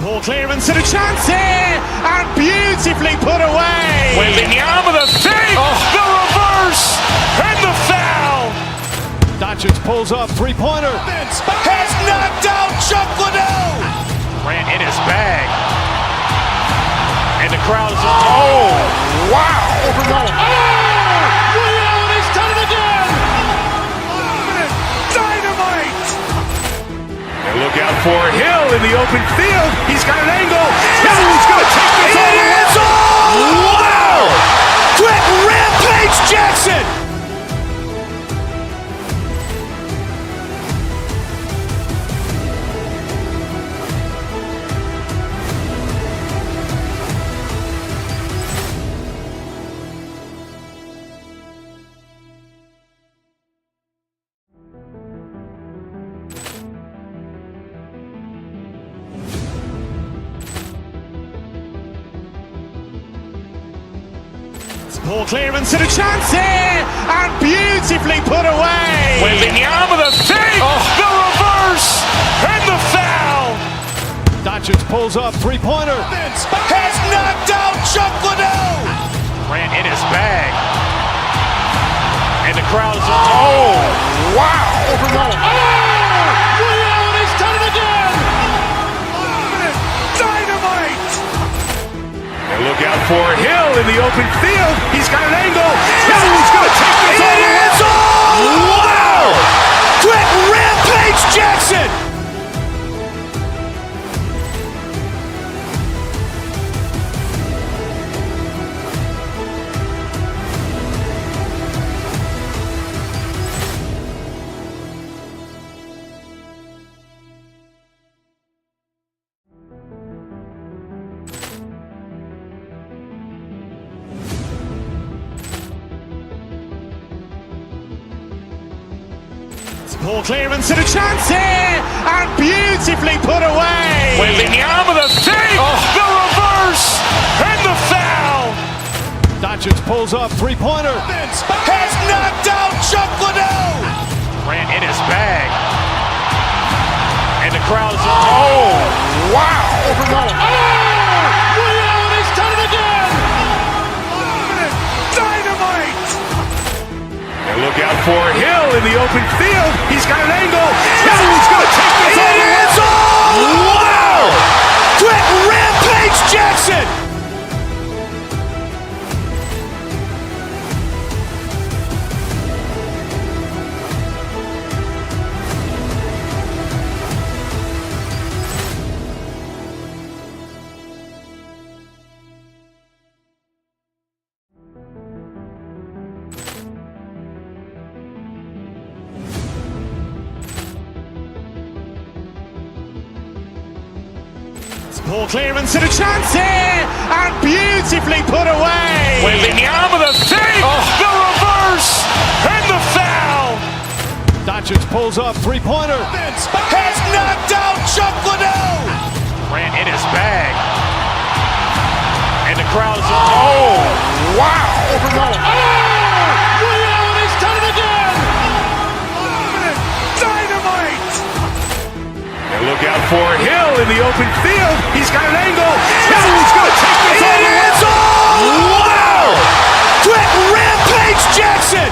Ball clearance and a chance here, and beautifully put away. Wembanyama the fake, the reverse, and the foul. Doncic pulls up, three-pointer. Has knocked out Chuck Liddell. Ran in his bag. And the crowd is, oh, wow. He's done it again. Dynamite. And look out for Hill in the open field. He's got an angle. Hill's going to take this all the way. Wow! Quick Rampage Jackson. Ball clearance and a chance here, and beautifully put away. Wembanyama the fake, the reverse, and the foul. Doncic pulls up, three-pointer. Has knocked out Chuck Liddell. Ran in his bag. And the crowd is, oh, wow. He's done it again. Dynamite. And look out for Hill in the open field. He's got an angle. Hill's going to take this all the way. Wow! Quick Rampage Jackson. Ball clearance and a chance here, and beautifully put away. Wembanyama the fake, the reverse, and the foul. Doncic pulls up, three-pointer. Has knocked out Chuck Liddell. Ran in his bag. And the crowd is, oh, wow. He's done it again. Dynamite. And look out for Hill in the open field. He's got an angle. Hill's going to take this all the way. Wow! Quick Rampage Jackson. Ball clearance and a chance here, and beautifully put away. Wembanyama the fake, the reverse, and the foul. Doncic pulls up, three-pointer. Has knocked out Chuck Liddell. Ran in his bag. And the crowd is, oh, wow. He's done it again. Dynamite. And look out for Hill in the open field. He's got an angle. Hill's going to take this all the way. Wow! Quick Rampage Jackson.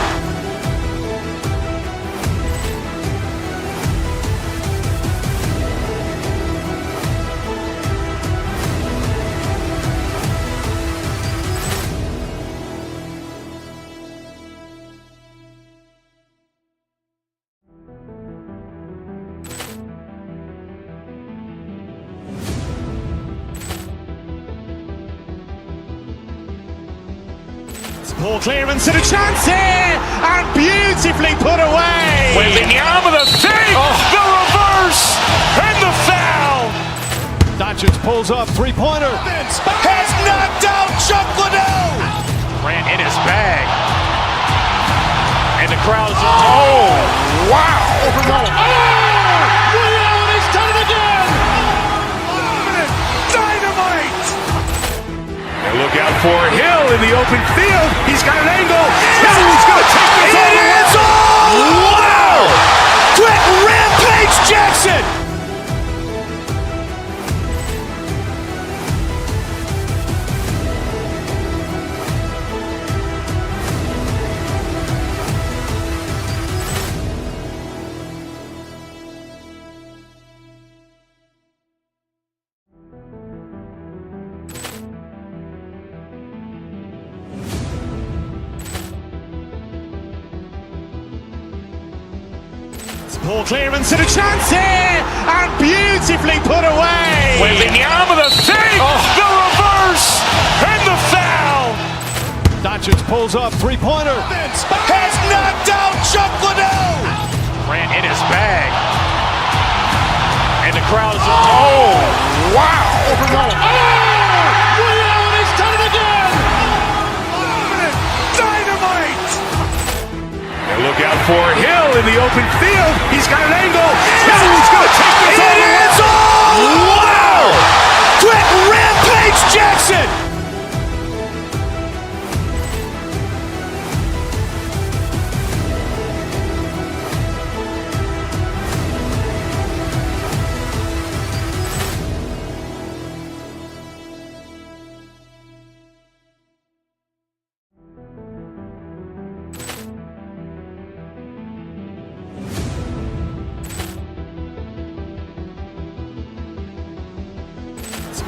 Ball clearance and a chance here, and beautifully put away. Wembanyama the fake, the reverse, and the foul. Doncic pulls up, three-pointer. Has knocked out Chuck Liddell. Ran in his bag. And the crowd is, oh, wow. He's done it again. Dynamite. And look out for Hill in the open field. He's got an angle. Hill's going to take this all the way. Wow! Quick Rampage Jackson. Poor clearance and a chance here, and beautifully put away. Wembanyama the fake, the reverse, and the foul. Doncic pulls up, three-pointer. Has knocked out Chuck Liddell. Grant in his bag. And the crowd is, oh, wow. He's done it again. Dynamite. And look out for Hill in the open field. He's got an angle. Hill's going to take this all the way. Wow. Quick Rampage Jackson.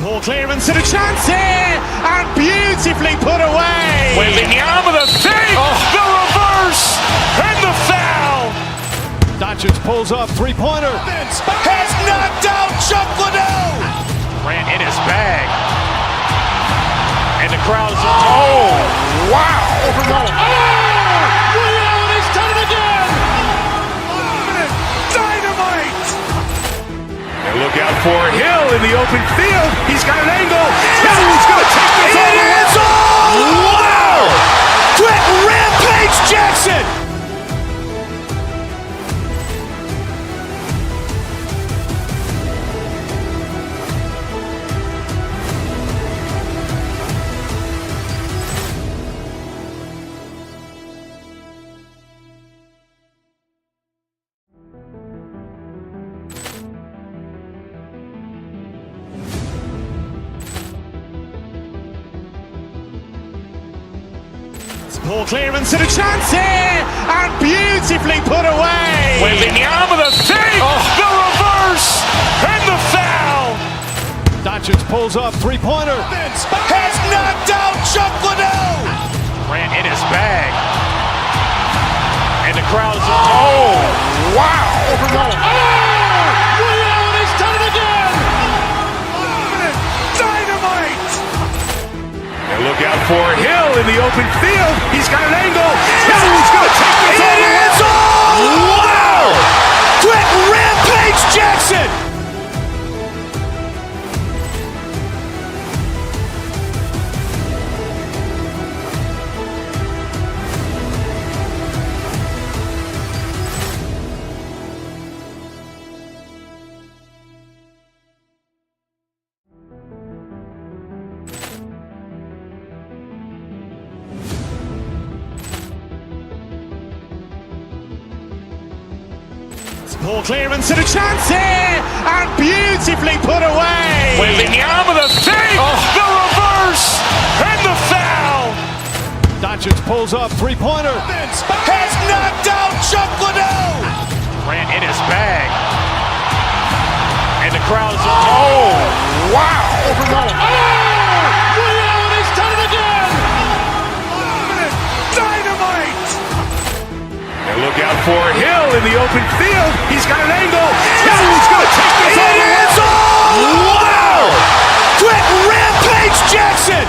Poor clearance and a chance here, and beautifully put away. Wembanyama the fake, the reverse, and the foul. Doncic pulls up, three-pointer. Has knocked out Chuck Liddell. Grant in his bag. And the crowd is, oh, wow. He's done it again. Dynamite. And look out for Hill in the open field. He's got an angle. Hill's going to take this all the way. Wow. Quick Rampage Jackson. Poor clearance and a chance here, and beautifully put away. Wembanyama the fake, the reverse, and the foul. Doncic pulls up, three-pointer. Has knocked out Chuck Liddell. Grant in his bag. And the crowd is, oh, wow. He's done it again. Dynamite. And look out for Hill in the open field. He's got an angle. Hill's going to take this all the way. Wow. Quick Rampage Jackson. Poor clearance and a chance here, and beautifully put away. Wembanyama the fake, the reverse, and the foul. Doncic pulls up, three-pointer. Has knocked out Chuck Liddell. Grant in his bag. And the crowd is, oh, wow. He's done it again. Dynamite. And look out for Hill in the open field. He's got an angle. Hill's going to take this all the way. Wow. Quick Rampage Jackson.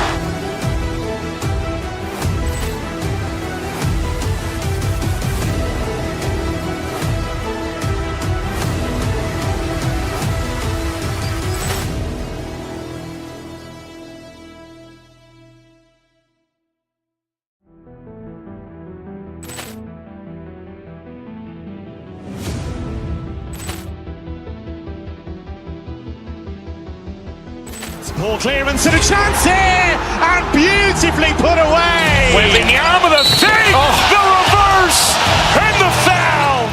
Poor clearance and a chance here, and beautifully put away. Wembanyama the fake, the reverse, and the foul.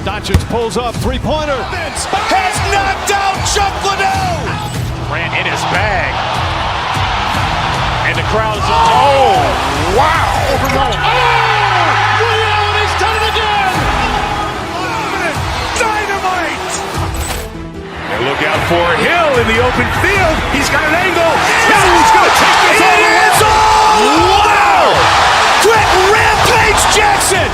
Doncic pulls up, three-pointer. Has knocked out Chuck Liddell. Grant in his bag. And the crowd is, oh, wow. He's done it again. Dynamite. And look out for Hill in the open field. He's got an angle. Hill's going to take this all the way. Wow. Quick Rampage Jackson.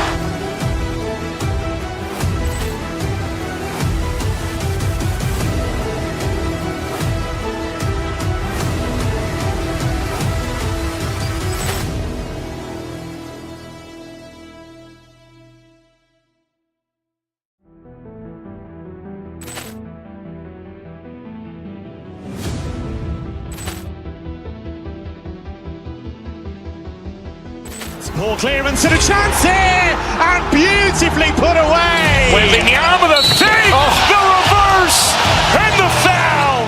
Poor clearance and a chance here, and beautifully put away. Wembanyama the fake, the reverse, and the foul.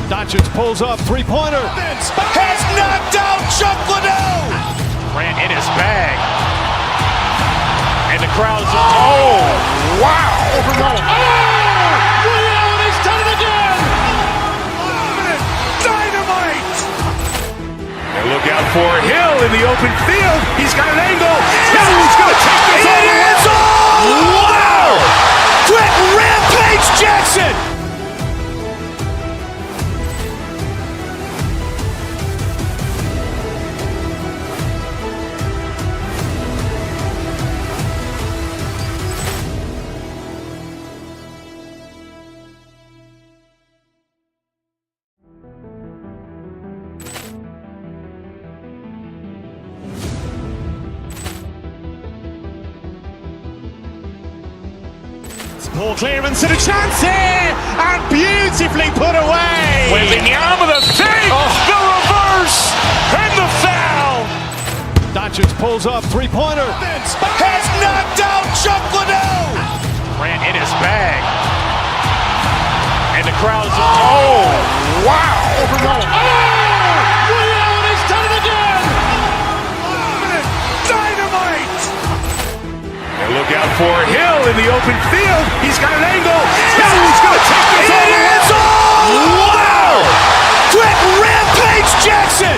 Doncic pulls up, three-pointer. Has knocked out Chuck Liddell. Ran in his bag. And the crowd's, wow. Ray Allen has done it again. Dynamite. And look out for Hill in the open field. He's got an angle. He's going to take this all the way. Wow. Quick Rampage Jackson. Poor clearance and a chance here, and beautifully put away. Wembanyama the fake, the reverse, and the foul. Doncic pulls up, three-pointer. Has knocked out Chuck Liddell. Ran in his bag. And the crowd's, wow. Ray Allen has done it again. Dynamite. And look out for Hill in the open field. He's got an angle. He's going to take this all the way. Wow. Quick Rampage Jackson.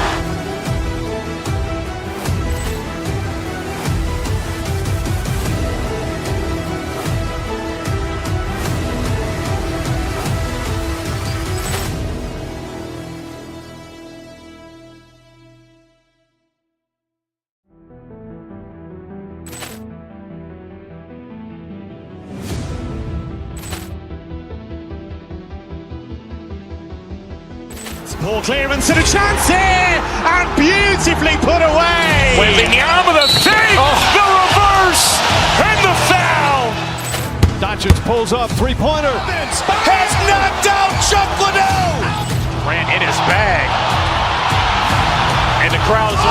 Poor clearance and a chance here, and beautifully put away. Wembanyama the fake, the reverse, and the foul. Doncic pulls up, three-pointer. Has knocked out Chuck Liddell. Ran in his bag. And the crowd's,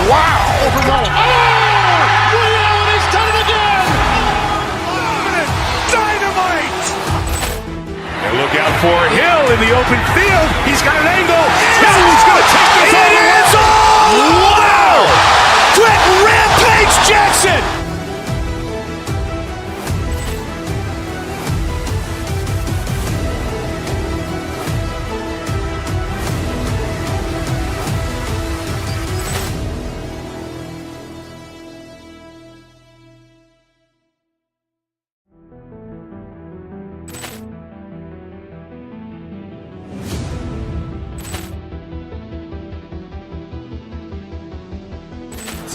wow. Ray Allen has done it again. Dynamite. And look out for Hill in the open field. He's got an angle. He's going to take this all the way. Wow. Quick Rampage Jackson.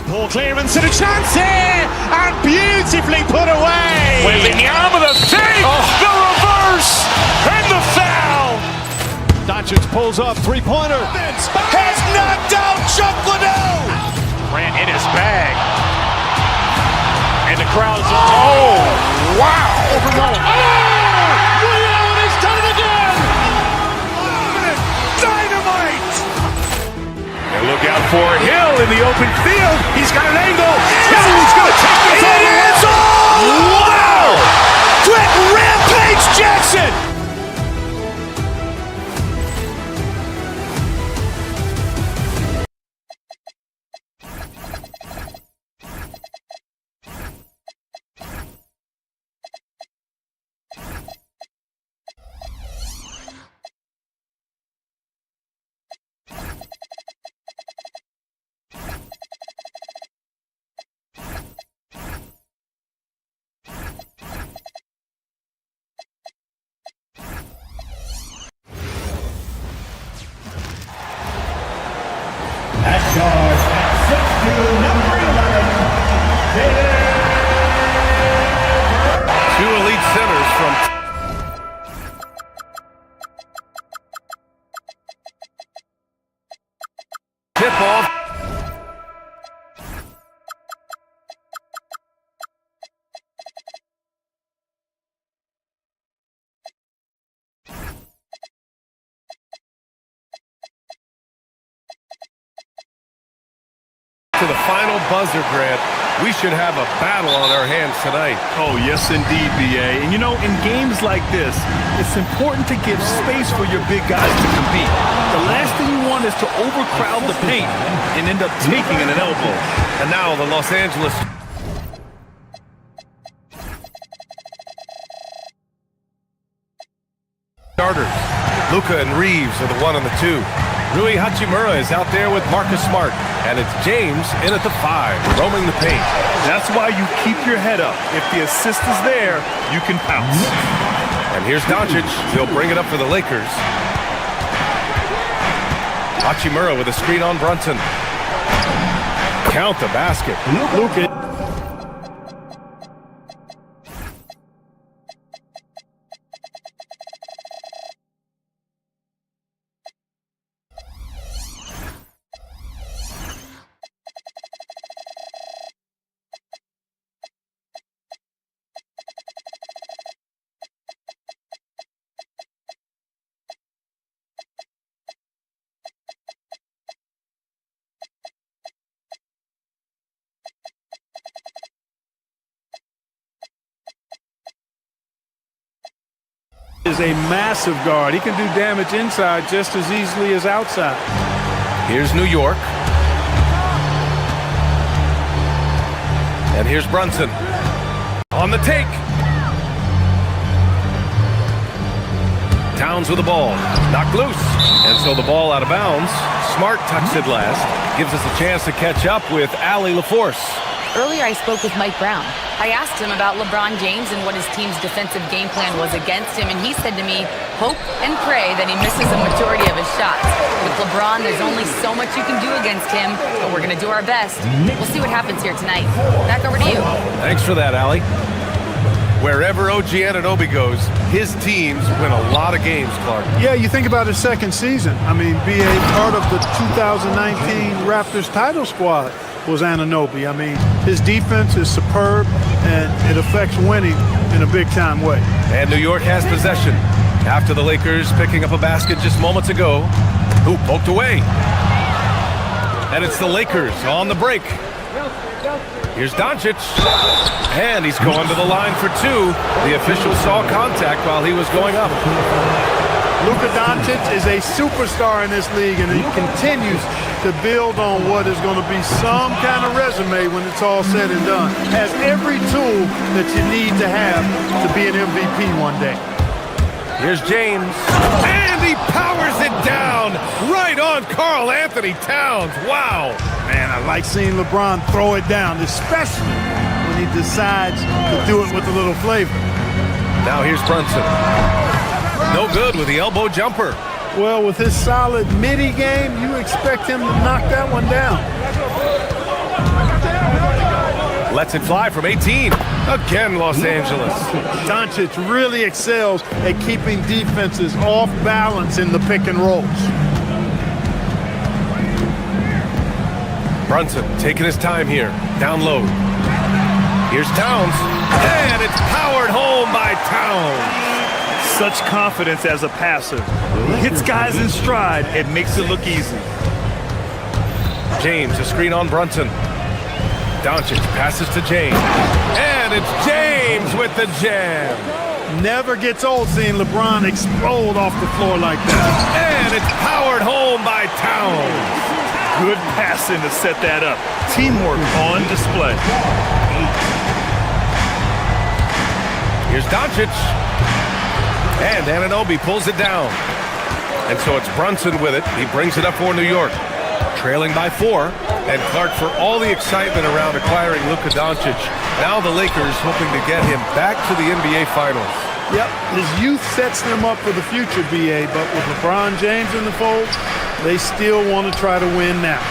Poor clearance and a chance here, and beautifully put away. Wembanyama the fake, the reverse, and the foul. Doncic pulls up, three-pointer. Has knocked out Chuck Liddell. Ran in his bag. And the crowd's, wow. Ray Allen has done it again. Dynamite. And look out for Hill in the open field. He's got an angle. He's going to take this all the way. Wow. Quick Rampage Jackson. At guard, at 6'2", number 11, David. Two elite centers from tip-off. to the final buzzer, Grant. We should have a battle on our hands tonight. Oh, yes, indeed, B.A. And, you know, in games like this, it's important to give space for your big guys to compete. The last thing you want is to overcrowd the paint and end up taking an elbow. And now the Los Angeles starters. Luka and Reeves are the 1 and the 2. Rui Hachimura is out there with Marcus Smart. And it's James in at the 5, roaming the paint. That's why you keep your head up. If the assist is there, you can pounce. And here's Doncic. He'll bring it up for the Lakers. Hachimura with a screen on Brunson. Count the basket. Luka. Is a massive guard. He can do damage inside just as easily as outside. Here's New York. And here's Brunson. On the take. Towns with the ball. Knocked loose. And so the ball out of bounds. Smart touched it last. Gives us a chance to catch up with Allie LaForce. Earlier, I spoke with Mike Brown. I asked him about LeBron James and what his team's defensive game plan was against him, and he said to me, hope and pray that he misses a majority of his shots. With LeBron, there's only so much you can do against him, but we're going to do our best. We'll see what happens here tonight. Back over to you. Thanks for that, Allie. Wherever OG Anunoby goes, his teams win a lot of games, Clark. Yeah, you think about his second season. I mean, be a part of the 2019 Raptors title squad was Anunoby. I mean, his defense is superb, and it affects winning in a big-time way. And New York has possession. After the Lakers picking up a basket just moments ago, who poked away. And it's the Lakers on the break. Here's Doncic. And he's going to the line for 2. The official saw contact while he was going up. Luka Doncic is a superstar in this league, and he continues to build on what is going to be some kind of resume when it's all said and done. Has every tool that you need to have to be an MVP one day. Here's James. And he powers it down right on Karl Anthony Towns. Wow. Man, I like seeing LeBron throw it down, especially when he decides to do it with a little flavor. Now here's Brunson. No good with the elbow jumper. Well, with his solid midi game, you expect him to knock that one down. Lets it fly from 18. Again, Los Angeles. Doncic really excels at keeping defenses off balance in the pick and rolls. Brunson taking his time here. Down low. Here's Towns. And it's powered home by Towns. Such confidence as a passer. Hits guys in stride. It makes it look easy. James, a screen on Brunson. Doncic passes to James. And it's James with the jam. Never gets old seeing LeBron explode off the floor like that. And it's powered home by Towns. Good passing to set that up. Teamwork on display. Here's Doncic. And Anunoby pulls it down. And so it's Brunson with it. He brings it up for New York. Trailing by 4. And Clark, for all the excitement around acquiring Luka Doncic, now the Lakers hoping to get him back to the NBA Finals. Yep, his youth sets them up for the future, B.A., but with LeBron James in the fold, they still want to try to win now.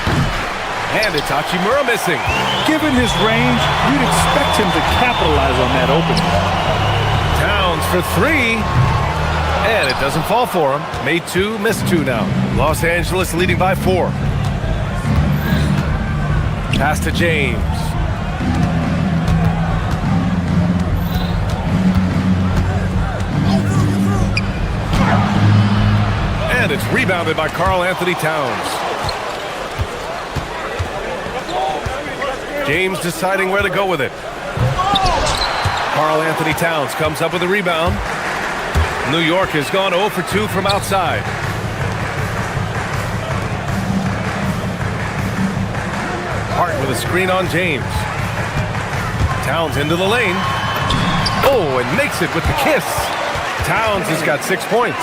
And it's Hachimura missing. Given his range, you'd expect him to capitalize on that opening. Towns for 3. And it doesn't fall for him. Made 2, missed 2 now. Los Angeles leading by 4. Pass to James. And it's rebounded by Karl Anthony Towns. James deciding where to go with it. Karl Anthony Towns comes up with a rebound. New York has gone 0 for 2 from outside. Hart with a screen on James. Towns into the lane. Oh, and makes it with the kiss. Towns has got 6 points.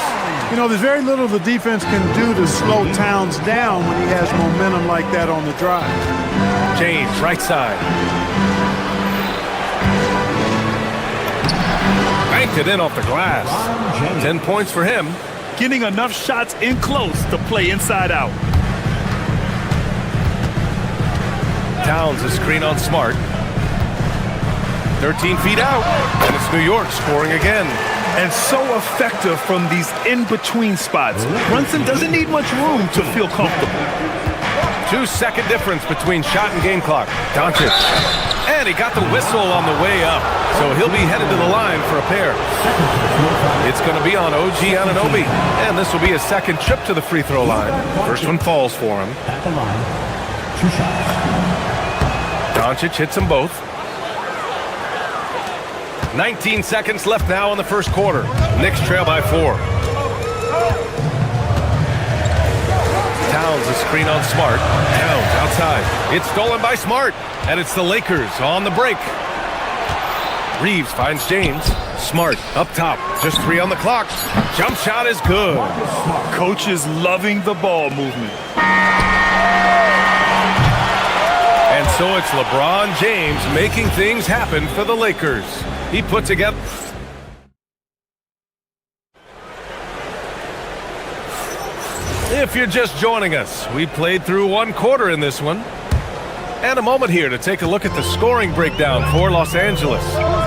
You know, there's very little the defense can do to slow Towns down when he has momentum like that on the drive. James, right side. Banked it in off the glass. 10 points for him. Getting enough shots in close to play inside out. Towns a screen on Smart. 13 feet out. And it's New York scoring again. And so effective from these in-between spots. Brunson doesn't need much room to feel comfortable. 2-second difference between shot and game clock. Doncic. And he got the whistle on the way up. So he'll be headed to the line for a pair. It's going to be on OG Anunoby. And this will be his second trip to the free throw line. First one falls for him. At the line, 2 shots. Doncic hits them both. 19 seconds left now in the first quarter. Knicks trail by 4. Towns a screen on Smart. Towns outside. It's stolen by Smart. And it's the Lakers on the break. Reeves finds James. Smart up top. Just 3 on the clock. Jump shot is good. Coach is loving the ball movement. And so it's LeBron James making things happen for the Lakers. He put together... If you're just joining us, we played through 1 quarter in this one. And a moment here to take a look at the scoring breakdown for Los Angeles.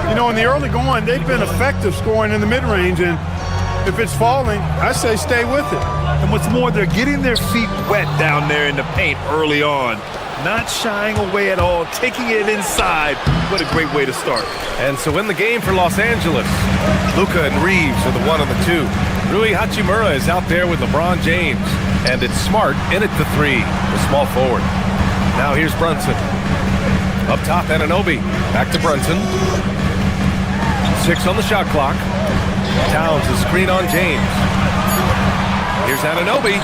You know, in the early going, they've been effective scoring in the mid-range, and if it's falling, I say stay with it. And what's more, they're getting their feet wet down there in the paint early on. Not shying away at all, taking it inside. What a great way to start. And so in the game for Los Angeles, Luka and Reeves are the 1 and the 2. Rui Hachimura is out there with LeBron James. And it's Smart in at the 3, the small forward. Now here's Brunson. Up top, Anunoby. Back to Brunson. 6 on the shot clock. Towns a screen on James. Here's Anunoby.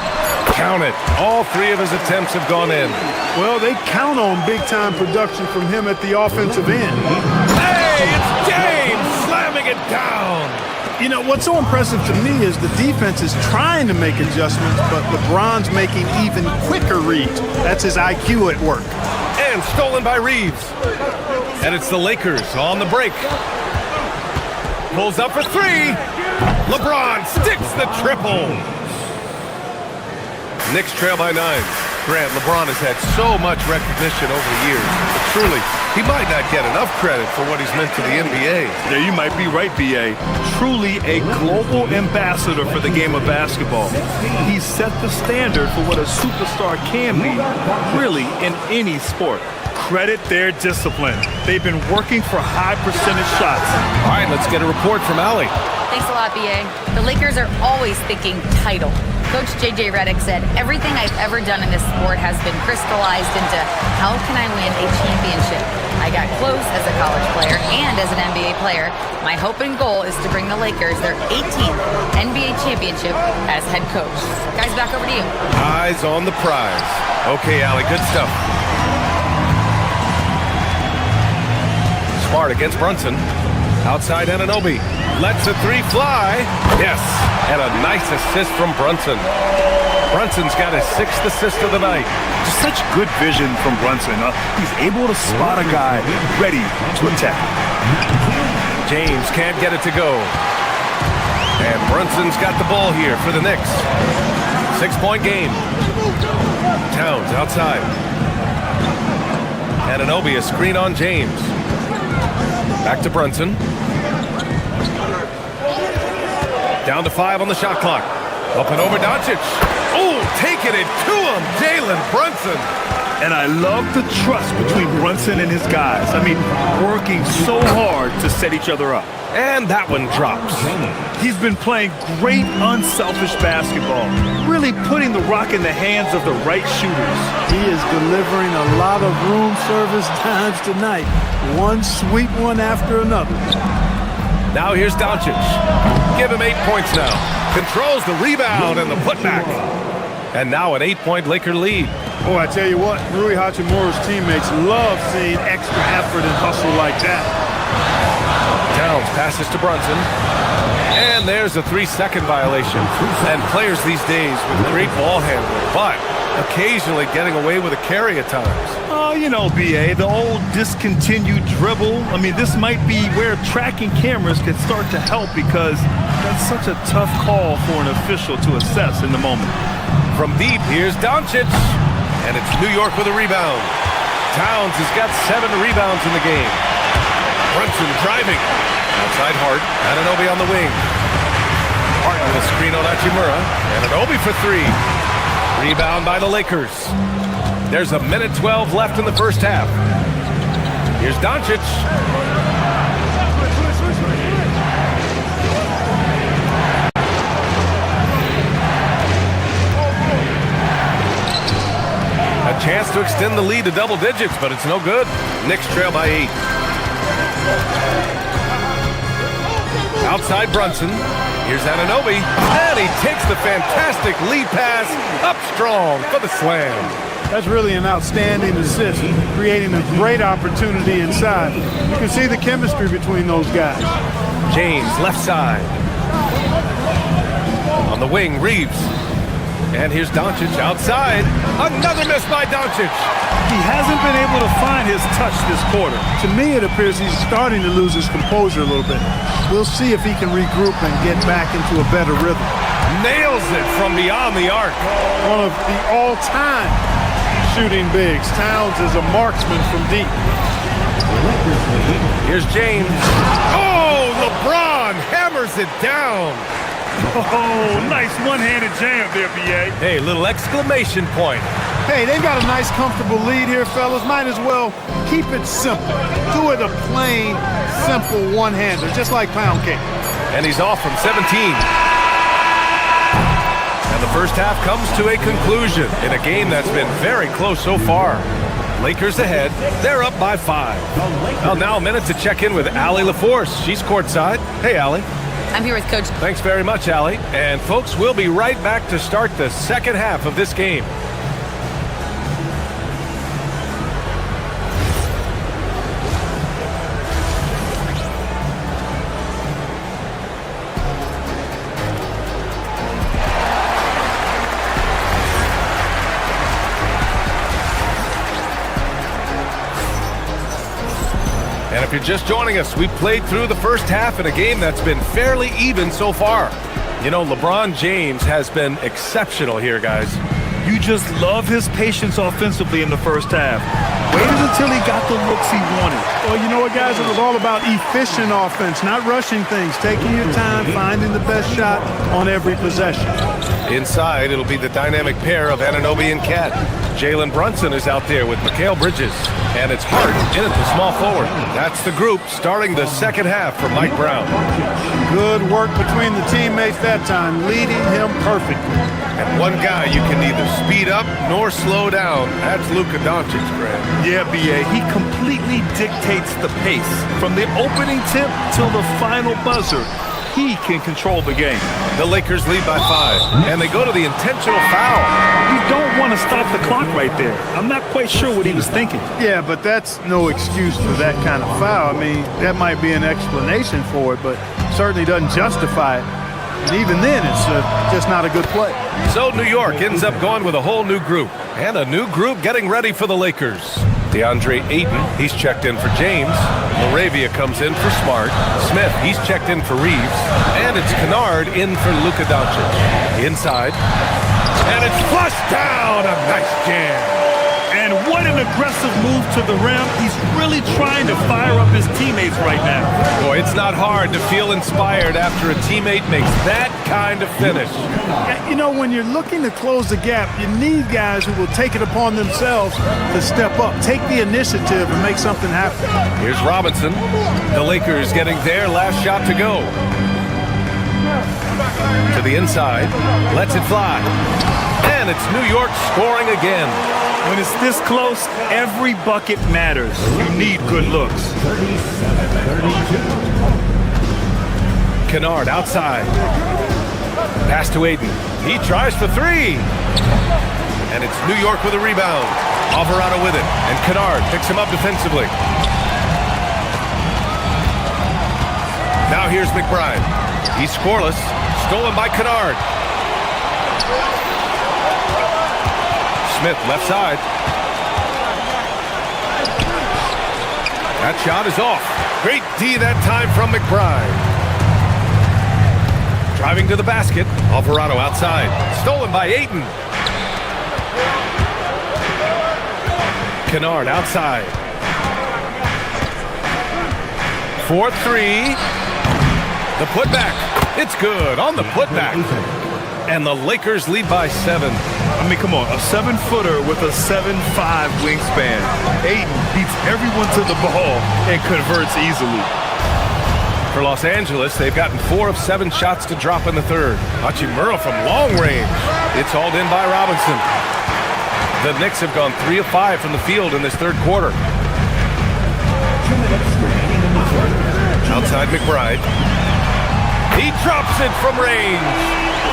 Count it. All 3 of his attempts have gone in. Well, they count on big-time production from him at the offensive end. Hey, it's James slamming it down. You know, what's so impressive to me is the defense is trying to make adjustments, but LeBron's making even quicker reads. That's his IQ at work. And stolen by Reeves. And it's the Lakers on the break. Pulls up for 3. LeBron sticks the triple. Knicks trail by 9. Grant, LeBron has had so much recognition over the years, but truly, he might not get enough credit for what he's meant to the NBA. There you might be right, B.A. Truly a global ambassador for the game of basketball. He's set the standard for what a superstar can be, really, in any sport. Credit their discipline. They've been working for high percentage shots. All right, let's get a report from Allie. Thanks a lot, BA. The Lakers are always thinking title. Coach J.J. Redick said, everything I've ever done in this sport has been crystallized into how can I win a championship? I got close as a college player and as an NBA player. My hope and goal is to bring the Lakers their 18th NBA championship as head coach. Guys, back over to you. Eyes on the prize. Okay, Allie, good stuff. Smart against Brunson. Outside Anunoby. Lets a 3 fly. Yes. And a nice assist from Brunson. Brunson's got his 6th assist of the night. Just such good vision from Brunson. He's able to spot a guy ready to attack. James can't get it to go. And Brunson's got the ball here for the Knicks. 6-point game. Towns outside. Anunoby a screen on James. Back to Brunson. Down to 5 on the shot clock. Up and over Doncic. Oh, taking it to him, Jalen Brunson. And I love the trust between Brunson and his guys. I mean, working so hard to set each other up. And that one drops. He's been playing great, unselfish basketball, really putting the rock in the hands of the right shooters. He is delivering a lot of room service times tonight. One sweet one after another. Now here's Doncic. Give him 8 points now. Controls the rebound and the putback. And now an 8-point Laker lead. Oh, I tell you what, Rui Hachimura's teammates love seeing extra effort and hustle like that. Towns passes to Brunson. And there's a 3-second violation. And players these days with great ball handling, but occasionally getting away with a carry at times. Oh, you know, B.A., the old discontinued dribble. I mean, this might be where tracking cameras can start to help because that's such a tough call for an official to assess in the moment. From deep, here's Doncic. And it's New York with a rebound. Towns has got 7 rebounds in the game. Brunson driving. Outside Hart. Anunoby on the wing. Hart with a screen on Hachimura. Anunoby for 3. Rebound by the Lakers. There's a minute 12 left in the first half. Here's Doncic. A chance to extend the lead to double digits, but it's no good. Knicks trail by 8. Outside Brunson. Here's Anunoby. And he takes the fantastic lead pass up strong for the slam. That's really an outstanding assist, creating a great opportunity inside. You can see the chemistry between those guys. James, left side. On the wing, Reeves. And here's Doncic outside. Another miss by Doncic. He hasn't been able to find his touch this quarter. To me, it appears he's starting to lose his composure a little bit. We'll see if he can regroup and get back into a better rhythm. Nails it from beyond the arc. One of the all-time shooting bigs. Towns is a marksman from deep. Here's James. Oh, LeBron hammers it down. Oh, nice one-handed jam there, B.A. Hey, little exclamation point. Hey, they've got a nice, comfortable lead here, fellas. Might as well keep it simple. Do it a plain, simple one-hander, just like pound cake. And he's off from 17. And the first half comes to a conclusion in a game that's been very close so far. Lakers ahead. They're up by 5. Well, now a minute to check in with Allie LaForce. She's courtside. Hey, Allie. I'm here with Coach. Thanks very much, Allie. And folks, we'll be right back to start the second half of this game. And if you're just joining us, we played through the first half in a game that's been fairly even so far. You know, LeBron James has been exceptional here, guys. You just love his patience offensively in the first half. Waited until he got the looks he wanted. Well, you know what, guys? It was all about efficient offense, not rushing things, taking your time, finding the best shot on every possession. Inside, it'll be the dynamic pair of Anunoby and Cat. Jalen Brunson is out there with Mikal Bridges. And it's Hart in at the small forward. That's the group starting the second half for Mike Brown. Good work between the teammates that time, leading him perfectly. And one guy you can neither speed up nor slow down. That's Luka Doncic, Grant. Yeah, B.A., he completely dictates the pace. From the opening tip till the final buzzer, he can control the game. The Lakers lead by 5, and they go to the intentional foul. You don't want to stop the clock right there. I'm not quite sure what he was thinking. Yeah, but that's no excuse for that kind of foul. I mean, that might be an explanation for it, but certainly doesn't justify it. And even then, it's just not a good play. So New York ends up going with a whole new group, and a new group getting ready for the Lakers. DeAndre Ayton, he's checked in for James. Laravia comes in for Smart. Smith, he's checked in for Reeves. And it's Kennard in for Luka Doncic. Inside. And it's flushed down. A nice jam. And And what an aggressive move to the rim. He's really trying to fire up his teammates right now. Boy, it's not hard to feel inspired after a teammate makes that kind of finish. You know, when you're looking to close the gap, you need guys who will take it upon themselves to step up, take the initiative and make something happen. Here's Robinson. The Lakers getting their last shot to go. To the inside, lets it fly. And it's New York scoring again. When it's this close, every bucket matters. You need good looks. 37-32. Kennard outside. Pass to Aiden. He tries for three. And it's New York with a rebound. Alvarado with it. And Kennard picks him up defensively. Now here's McBride. He's scoreless. Stolen by Kennard. Smith left side. That shot is off. Great D that time from McBride. Driving to the basket. Alvarado outside. Stolen by Ayton. Kennard outside. 4-3. The putback. It's good on the putback. And the Lakers lead by 7. I mean, come on, a 7-footer with a 7'5" wingspan. Ayton beats everyone to the ball and converts easily. For Los Angeles, they've gotten 4 of 7 shots to drop in the third. Hachimura from long range. It's hauled in by Robinson. The Knicks have gone 3 of 5 from the field in this third quarter. Outside McBride. He drops it from range.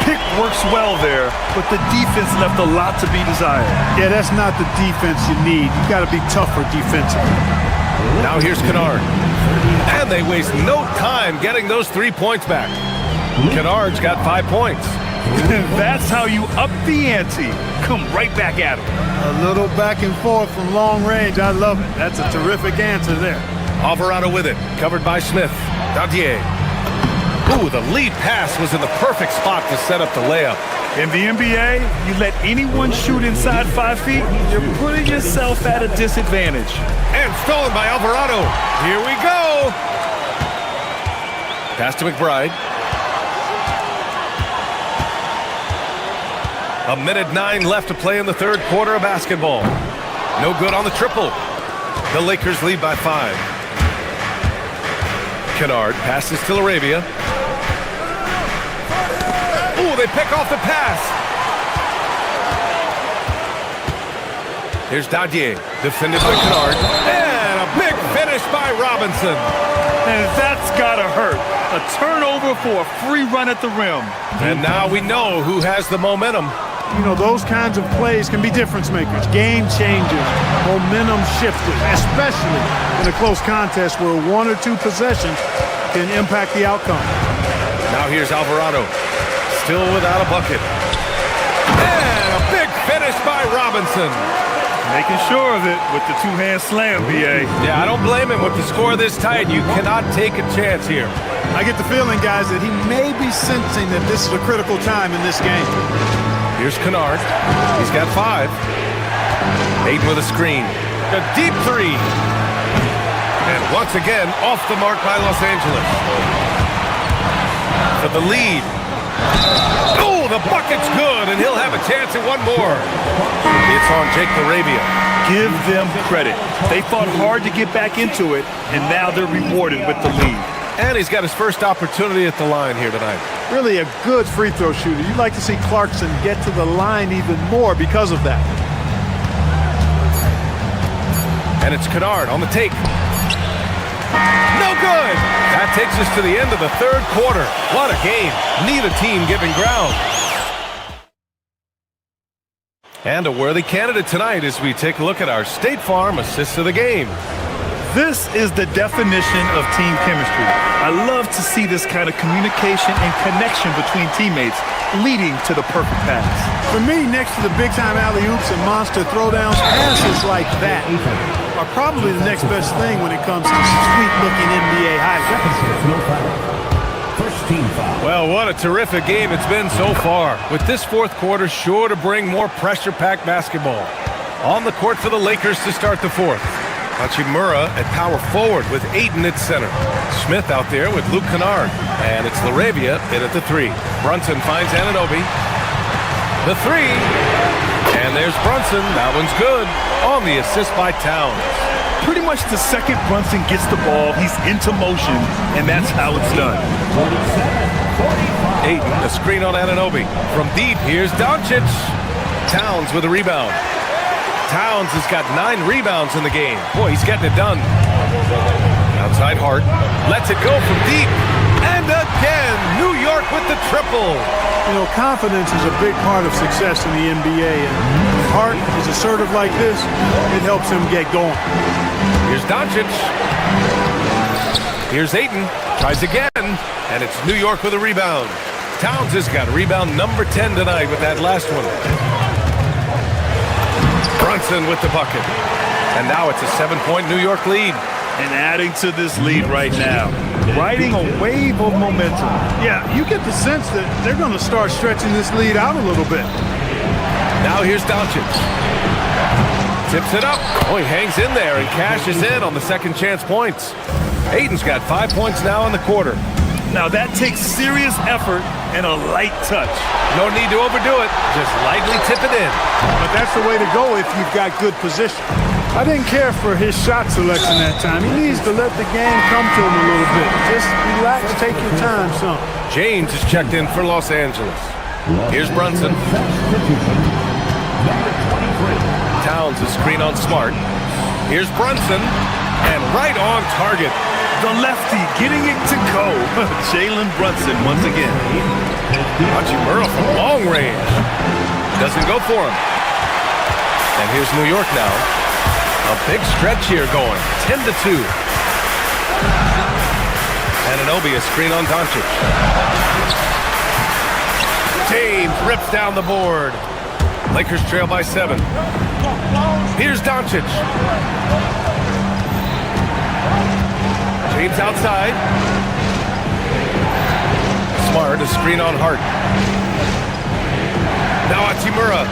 Pick works well there, but the defense left a lot to be desired. Yeah, that's not the defense you need. You got to be tougher defensively. Now here's Kennard. And they waste no time getting those 3 points back. Kennard's got 5 points. That's how you up the ante. Come right back at him. A little back and forth from long range. I love it. That's a terrific answer there. Alvarado with it. Covered by Smith. Dantier. Ooh, the lead pass was in the perfect spot to set up the layup. In the NBA, you let anyone shoot inside 5 feet, you're putting yourself at a disadvantage. And stolen by Alvarado. Here we go. Pass to McBride. 1:09 left to play in the third quarter of basketball. No good on the triple. The Lakers lead by 5. Kennard passes to Arabia. Ooh, they pick off the pass. Here's Dadier, defended by Kennard. And a big finish by Robinson. And that's gotta hurt. A turnover for a free run at the rim. And now we know who has the momentum. You know, those kinds of plays can be difference makers, game changers, momentum shifters, especially in a close contest where 1 or 2 possessions can impact the outcome. Now here's Alvarado, still without a bucket. And a big finish by Robinson. Making sure of it with the 2-hand slam, B.A. Yeah, I don't blame him with the score this tight. You cannot take a chance here. I get the feeling, guys, that he may be sensing that this is a critical time in this game. Here's Kennard. He's got 5. Aiden with a screen. A deep 3. And once again, off the mark by Los Angeles. For the lead. Oh, the bucket's good, and he'll have a chance at one more. It's on Jake Arabia. Give them credit. They fought hard to get back into it, and now they're rewarded with the lead. And he's got his first opportunity at the line here tonight. Really a good free throw shooter. You'd like to see Clarkson get to the line even more because of that. And it's Kennard on the take. No good! That takes us to the end of the third quarter. What a game. Neither team giving ground. And a worthy candidate tonight as we take a look at our State Farm assist of the game. This is the definition of team chemistry. I love to see this kind of communication and connection between teammates leading to the perfect pass. For me, next to the big-time alley-oops and monster throwdowns, passes like that are probably the next best thing when it comes to sweet-looking NBA highlights. First team foul. Well, what a terrific game it's been so far, with this fourth quarter sure to bring more pressure-packed basketball. On the court for the Lakers to start the fourth. Hachimura at power forward with Ayton at center. Smith out there with Luke Kennard. And it's Philadephia in at the three. Brunson finds Anunoby. The three. And there's Brunson. That one's good. On the assist by Towns. Pretty much the second Brunson gets the ball, he's into motion, and that's how it's done. Ayton, a screen on Anunoby. From deep, here's Doncic. Towns with a rebound. Towns has got 9 rebounds in the game. Boy, he's getting it done. Outside Hart. Lets it go from deep. And again, New York with the triple. You know, confidence is a big part of success in the NBA. And when Hart is assertive like this, it helps him get going. Here's Doncic. Here's Ayton. Tries again. And it's New York with a rebound. Towns has got rebound number 10 tonight with that last one. Brunson with the bucket. And now it's a 7-point New York lead. And adding to this lead right now. Riding a wave of momentum. Yeah, you get the sense that they're going to start stretching this lead out a little bit. Now here's Doncic. Tips it up. Oh, he hangs in there and cashes in on the second chance points. Ayton's got 5 points now in the quarter. Now that takes serious effort and a light touch. No need to overdo it. Just lightly tip it in. But that's the way to go if you've got good position. I didn't care for his shot selection that time. He needs to let the game come to him a little bit. Just relax, take your time, son. James is checked in for Los Angeles. Here's Brunson. Towns a screen on Smart. Here's Brunson. And right on target. The lefty getting it to go. Jalen Brunson once again. Hachimura from long range. Doesn't go for him. And here's New York now. A big stretch here going. 10-2. Anunoby a screen on Doncic. James rips down the board. Lakers trail by 7. Here's Doncic. James outside. Smart, a screen on Hart. Now Hachimura.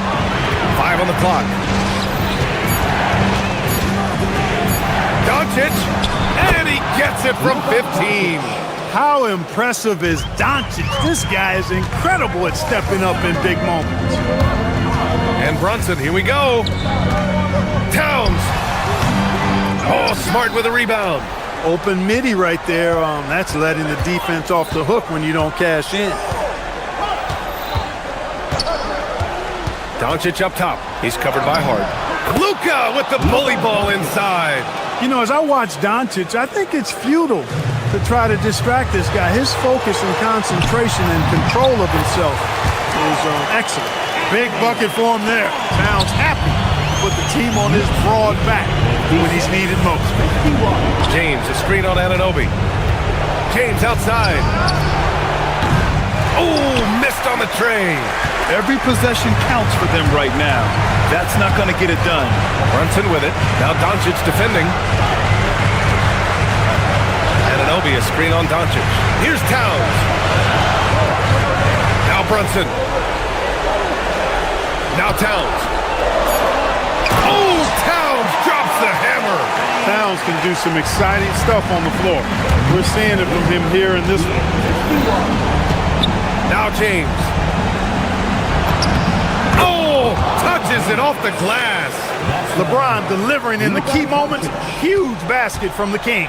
5 on the clock. Doncic, and he gets it from 15. How impressive is Doncic? This guy is incredible at stepping up in big moments. And Brunson, here we go. Towns. Oh, Smart with a rebound. Open midi right there. That's letting the defense off the hook when you don't cash in. Doncic up top. He's covered by Hart. Luka with the bully ball inside. You know, as I watch Doncic, I think it's futile to try to distract this guy. His focus and concentration and control of himself is excellent. Big bucket for him there. Towns happy to put the team on his broad back when he's needed most. James, a screen on Anunoby. James outside. Oh, missed on the tray. Every possession counts for them right now. That's not going to get it done. Brunson with it. Now Doncic defending. Anunoby a screen on Doncic. Here's Towns. Now Brunson. Now Towns. Oh, Towns drops the hammer. Towns can do some exciting stuff on the floor. We're seeing it from him here in this one. Now James. Oh, touches it off the glass. LeBron delivering in the key moments. Huge basket from the King.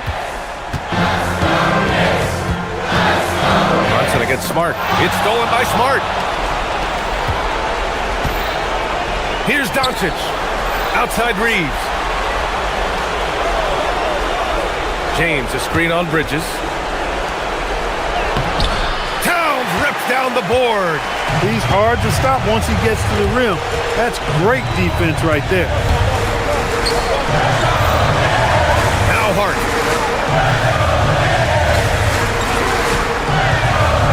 Brunson against Smart. It's stolen by Smart. Here's Doncic. Outside Reeves. James, a screen on Bridges. Towns rips down the board. He's hard to stop once he gets to the rim. That's great defense right there. Now Hart.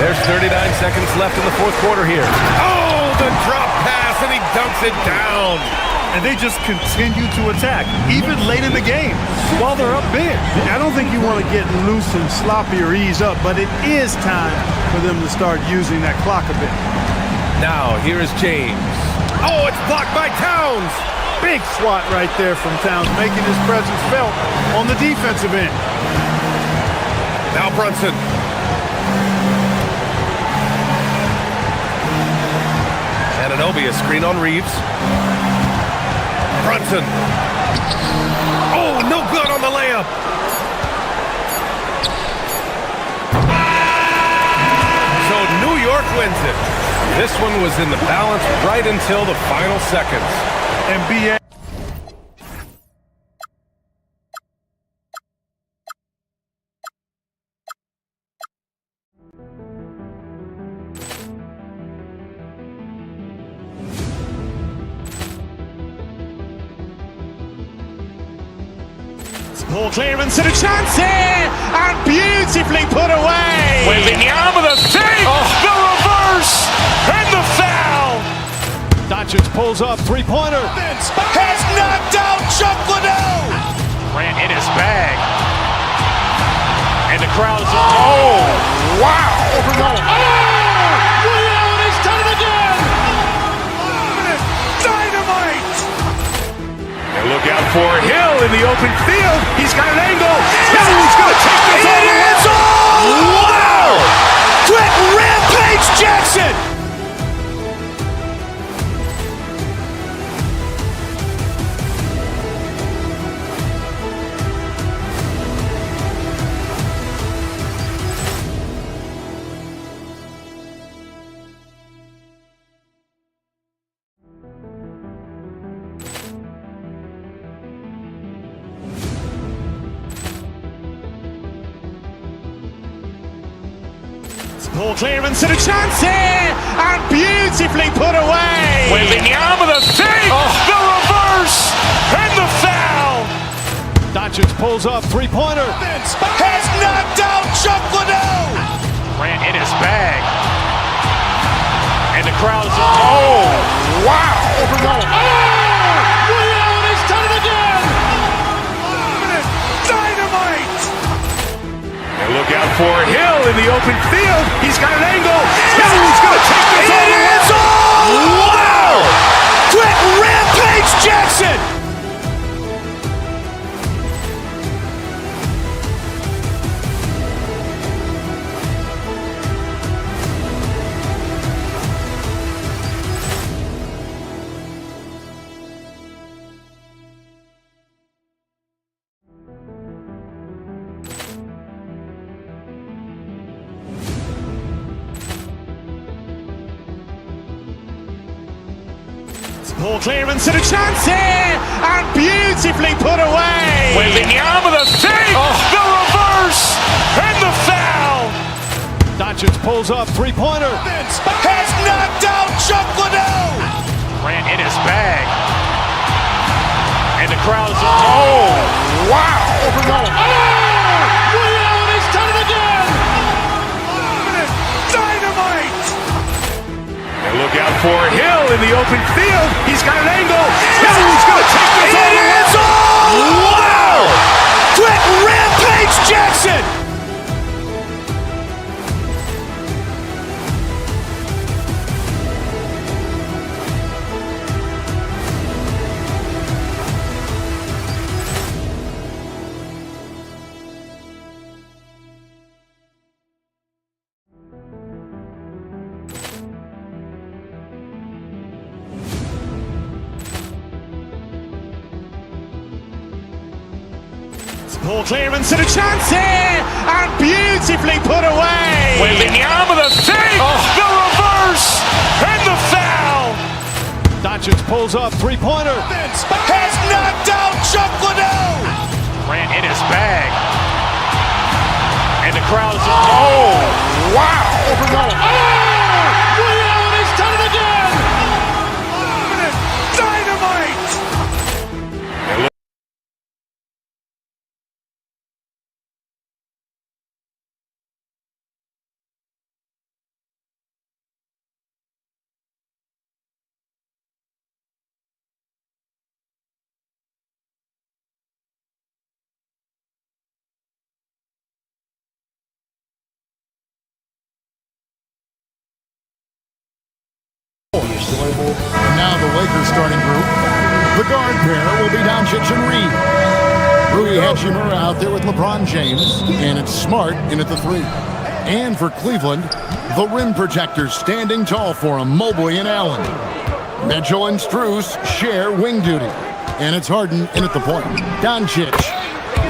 There's 39 seconds left in the fourth quarter here. Oh, the drop pass, and he dunks it down. And they just continue to attack, even late in the game, while they're up big. I don't think you want to get loose and sloppy or ease up, but it is time for them to start using that clock a bit. Now, here is James. Oh, it's blocked by Towns. Big swat right there from Towns, making his presence felt on the defensive end. Now Brunson. Anunoby, a screen on Reeves. Brunson. Oh, no good on the layup. So New York wins it. This one was in the balance right until the final seconds. NBA. Poor clearance and a chance here, and beautifully put away. Wembanyama the save, the reverse, and the foul. Doncic pulls up, three-pointer. Has knocked out Chuck Liddell. Ran in his bag. And the crowd is... Oh, wow. Ray Allen has done it again. Dynamite. And look out for Hill in the open field. He's got an angle. He's going to take this all the way. Wow. Quick Rampage Jackson. Poor clearance and a chance here, and beautifully put away. Wembanyama the save, the reverse, and the foul. Doncic pulls up, three-pointer. Has knocked out Chuck Liddell. Ran in his bag. And the crowd is... Oh, wow. Ray Allen has done it again. Dynamite. And look out for Hill in the open field. He's got an angle. He's going to take this all the way. Wow. Quick Rampage Jackson. Poor clearance and a chance here, and beautifully put away. Wembanyama the save, the reverse, and the foul. Doncic pulls up, three-pointer. Has knocked out Chuck Liddell. Ran in his bag. And the crowd is... Oh, wow. Ray Allen has done it again. Dynamite. And look out for Hill in the open field. He's got an angle. He's going to take this all the way. Wow. Quick Rampage Jackson. Poor clearance and a chance here, and beautifully put away. Wembanyama the save, the reverse, and the foul. Doncic pulls up, three-pointer. Has knocked out Chuck Liddell. Ran in his bag. And the crowd is... Oh, wow. Ray Allen has done it again. Dynamite. And now the Lakers starting group. The guard pair will be Doncic and Reed. Rui Hachimura out there with LeBron James, and it's Smart in at the 3. And for Cleveland, the rim protectors standing tall for him, Mobley and Allen. Mitchell and Strus share wing duty. And it's Harden in at the point. Doncic.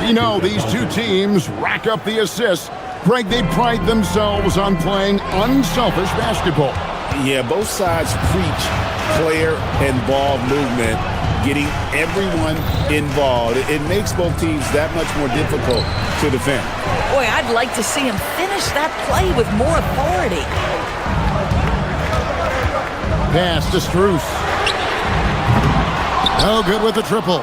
You know, these two teams rack up the assists. Greg, they pride themselves on playing unselfish basketball. Yeah, both sides preach player-involved movement, getting everyone involved. It makes both teams that much more difficult to defend. Boy, I'd like to see him finish that play with more authority. Pass to Strus. No good with the triple.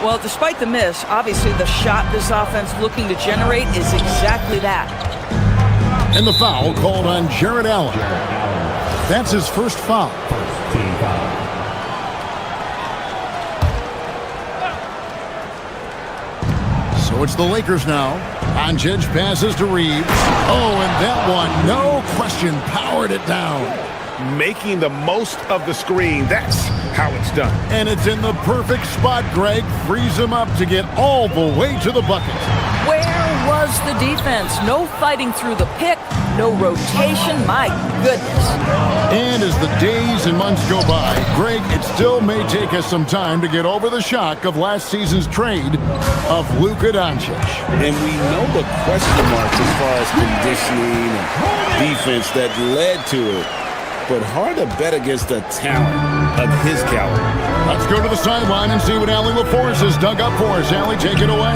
Well, despite the miss, obviously the shot this offense looking to generate is exactly that. And the foul called on Jared Allen. That's his first foul. So it's the Lakers now. Doncic passes to Reeves. Oh, and that one, no question, powered it down. Making the most of the screen. That's how it's done. And it's in the perfect spot, Greg. Frees him up to get all the way to the bucket. Where was the defense? No fighting through the pick, no rotation. My goodness. And as the days and months go by, Greg, it still may take us some time to get over the shock of last season's trade of Luka Doncic. And we know the question marks as far as conditioning and defense that led to it. But hard to bet against the talent of his caliber. Let's go to the sideline and see what Allie LaForce has dug up for us. Allie, take it away.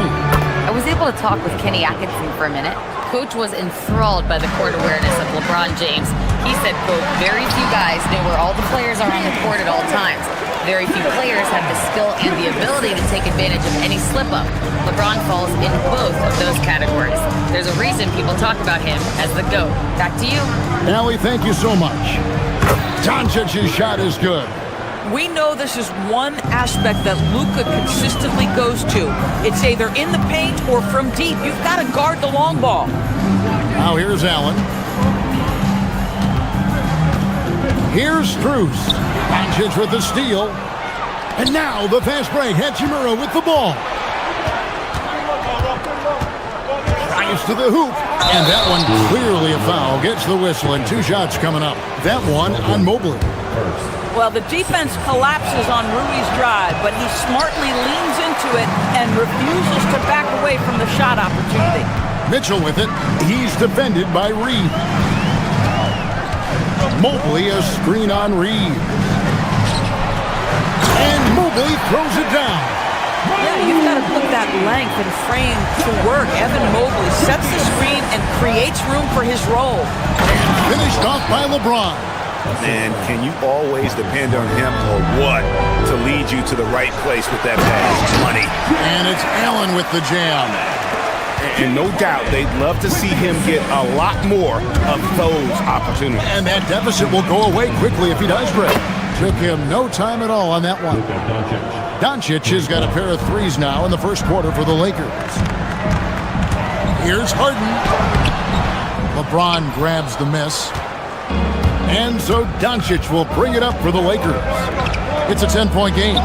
I was able to talk with Kenny Atkinson for a minute. Coach was enthralled by the court awareness of LeBron James. He said, quote, very few guys know where all the players are on the court at all times. Very few players have the skill and the ability to take advantage of any slip-up. LeBron falls in both of those categories. There's a reason people talk about him as the GOAT. Back to you. Allie, thank you so much. Doncic's shot is good. We know this is one aspect that Luka consistently goes to. It's either in the paint or from deep. You've got to guard the long ball. Now here's Allen. Here's Strus. Doncic with the steal. And now the fast break. Hachimura with the ball. Drives to the hoop. And that one clearly a foul. Gets the whistle and 2 shots coming up. That one on Mobley. Well, the defense collapses on Rui's drive, but he smartly leans into it and refuses to back away from the shot opportunity. Mitchell with it. He's defended by Reed. Mobley, a screen on Reed. And Mobley throws it down. Yeah, you've got to put that length and frame to work. Evan Mobley sets the screen and creates room for his roll. And finished off by LeBron. Man, can you always depend on him or what to lead you to the right place with that pass? Money. And it's Allen with the jam. And no doubt they'd love to see him get a lot more of those opportunities. And that deficit will go away quickly if he does, Greg. Took him no time at all on that one. Doncic has got a pair of threes now in the first quarter for the Lakers. Here's Harden. LeBron grabs the miss. And so Doncic will bring it up for the Lakers. It's a 10-point game.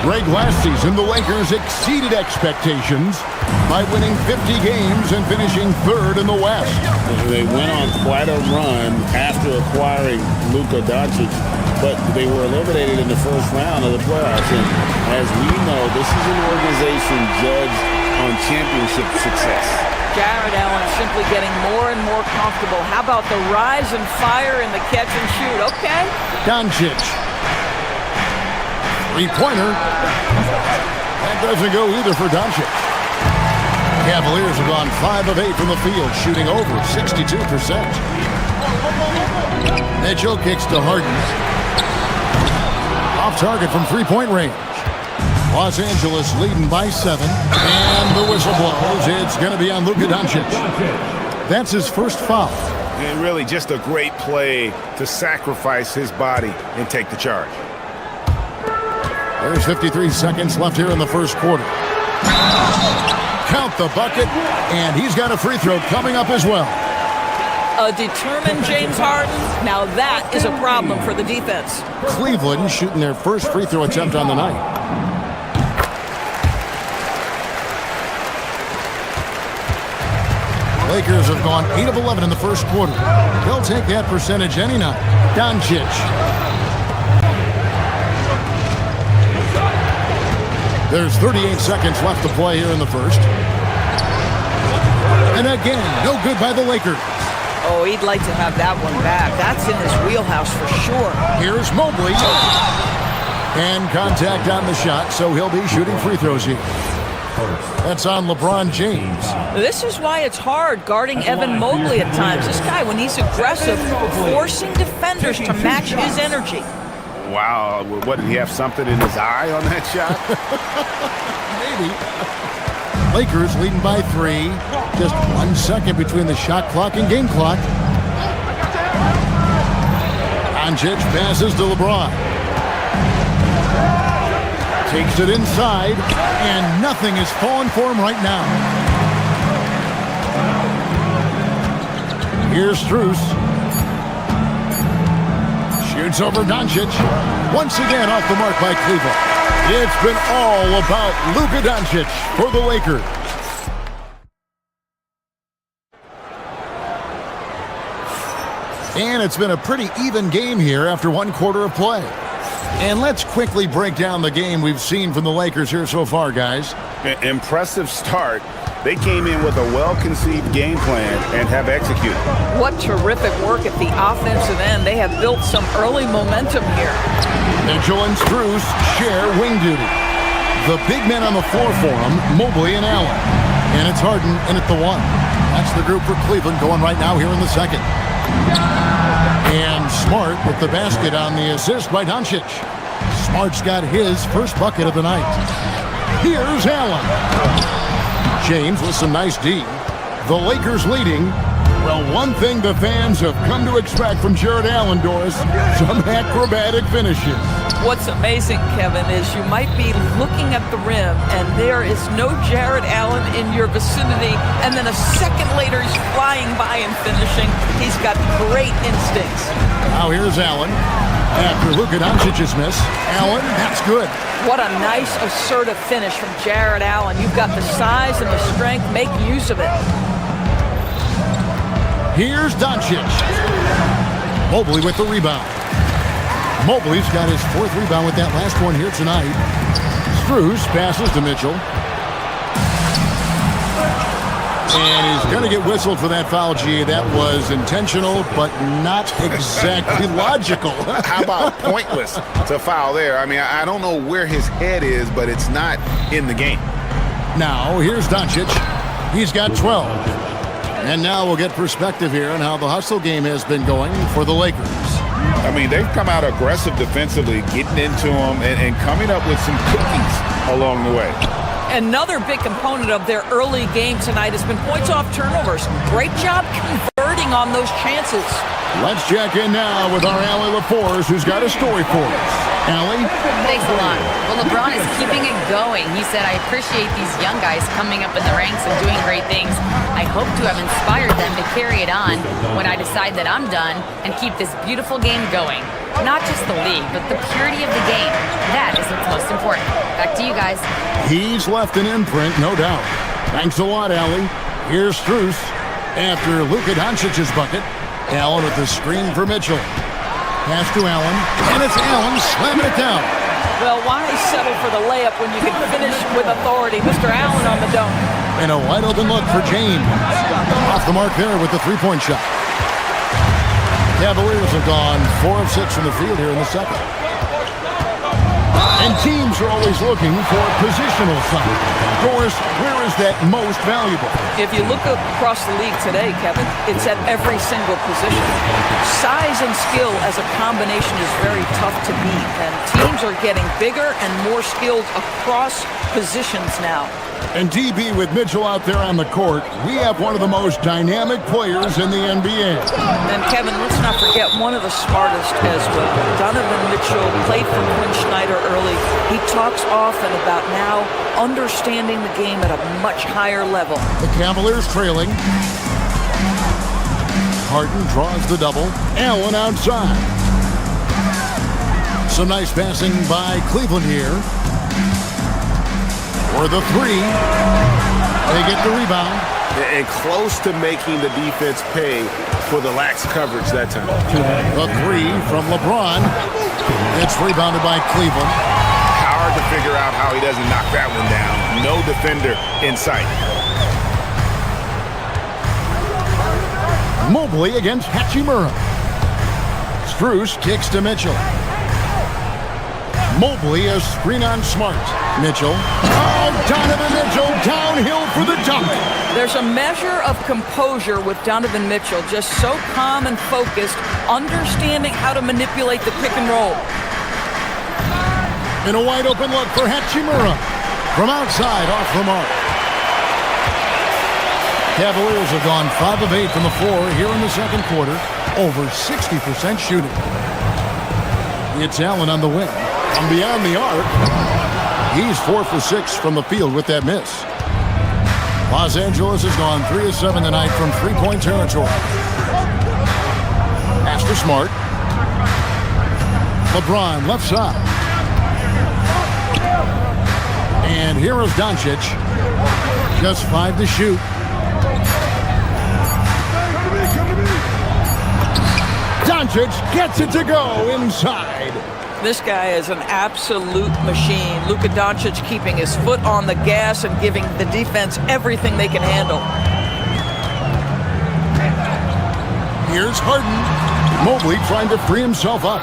Greg, last season, the Lakers exceeded expectations by winning 50 games and finishing 3rd in the West. They went on quite a run after acquiring Luka Doncic, but they were eliminated in the first round of the playoffs. And as we know, this is an organization judged on championship success. Jared Allen simply getting more and more comfortable. How about the rise and fire in the catch and shoot? Okay. Doncic. Three-pointer. That doesn't go either for Doncic. Cavaliers have gone 5 of 8 from the field, shooting over 62%. Mitchell kicks to Harden. Off target from three-point range. Los Angeles leading by 7. And the whistle blows. It's going to be on Luka Doncic. That's his first foul. And really just a great play to sacrifice his body and take the charge. There's 53 seconds left here in the first quarter. Count the bucket, and he's got a free throw coming up as well. A determined James Harden, now that is a problem for the defense. Cleveland shooting their first free throw attempt on the night. Lakers have gone 8 of 11 in the first quarter. They'll take that percentage any night. Doncic. There's 38 seconds left to play here in the first. And again, no good by the Lakers. Oh, he'd like to have that one back. That's in his wheelhouse for sure. Here's Mobley. And contact on the shot, so he'll be shooting free throws here. That's on LeBron James. This is why it's hard guarding Evan Mobley at times. This guy, when he's aggressive, forcing defenders to match his energy. Wow, what, did he have something in his eye on that shot? Maybe. Lakers leading by 3. Just 1 second between the shot clock and game clock. Doncic passes to LeBron. Takes it inside, and nothing is falling for him right now. Here's Strus. Shoots over Doncic. Once again off the mark by Cleveland. It's been all about Luka Doncic for the Lakers. And it's been a pretty even game here after 1 quarter of play. And let's quickly break down the game we've seen from the Lakers here so far, guys. Impressive start. They came in with a well-conceived game plan and have executed. What terrific work at the offensive end. They have built some early momentum here. Mitchell and Strus share wing duty. The big men on the floor for them, Mobley and Allen. And it's Harden in at the 1. That's the group for Cleveland going right now here in the second. And Smart with the basket on the assist by Doncic. Smart's got his first bucket of the night. Here's Allen. James with some nice D. The Lakers leading. Well, one thing the fans have come to expect from Jared Allen, Doris, some acrobatic finishes. What's amazing, Kevin, is you might be looking at the rim and there is no Jared Allen in your vicinity, and then a second later he's flying by and finishing. He's got great instincts. Now here's Allen. After Luka Doncic's miss, Allen, that's good. What a nice, assertive finish from Jared Allen. You've got the size and the strength. Make use of it. Here's Doncic. Mobley with the rebound. Mobley's got his 4th rebound with that last one here tonight. Strus passes to Mitchell. And he's going to get whistled for that foul, G. That was intentional, but not exactly logical. How about pointless to foul there? I mean, I don't know where his head is, but it's not in the game. Now, here's Doncic. He's got 12. And now we'll get perspective here on how the hustle game has been going for the Lakers. I mean, they've come out aggressive defensively, getting into them and coming up with some cookies along the way. Another big component of their early game tonight has been points off turnovers. Great job converting on those chances. Let's check in now with our Allie LaForce, who's got a story for us. Allie? Thanks a lot. Well, LeBron is keeping it going. He said, I appreciate these young guys coming up in the ranks and doing great things. I hope to have inspired them to carry it on when I decide that I'm done and keep this beautiful game going. Not just the league, but the purity of the game. That is what's most important. Back to you guys. He's left an imprint, no doubt. Thanks a lot, Allie. Here's Strus. After Luka Doncic's bucket, Allen with the screen for Mitchell. Pass to Allen, and it's Allen slamming it down. Well, why settle for the layup when you can finish with authority? Mr. Allen on the dunk. And a wide open look for James. Off the mark there with the three-point shot. Cavaliers have gone 4 of 6 from the field here in the second. And teams are always looking for positional size. Doris, where is that most valuable? If you look across the league today, Kevin, it's at every single position. Size and skill as a combination is very tough to beat, and teams are getting bigger and more skilled across positions now. And DB with Mitchell out there on the court, we have one of the most dynamic players in the NBA. And Kevin, let's not forget one of the smartest as well. Donovan Mitchell played for Quinn Snyder early. He talks often about now understanding the game at a much higher level. The Cavaliers trailing. Harden draws the double. Allen outside. Some nice passing by Cleveland here. For the three. They get the rebound. And close to making the defense pay for the lax coverage that time. The three from LeBron. It's rebounded by Cleveland. Hard to figure out how he doesn't knock that one down. No defender in sight. Mobley against Hachimura. Strus kicks to Mitchell. Mobley a screen on Smart. Mitchell. Oh, Donovan Mitchell downhill for the dunk. There's a measure of composure with Donovan Mitchell, just so calm and focused, understanding how to manipulate the pick and roll. And a wide open look for Hachimura. From outside, off the mark. Cavaliers have gone 5 of 8 from the floor here in the second quarter. Over 60% shooting. It's Allen on the wing. From beyond the arc, he's 4 for 6 from the field with that miss. Los Angeles has gone 3 of 7 tonight from three-point territory. Pass to Smart. LeBron left side. And here is Doncic. Just 5 to shoot. Doncic gets it to go inside. This guy is an absolute machine. Luka Doncic keeping his foot on the gas and giving the defense everything they can handle. Here's Harden. Mobley trying to free himself up.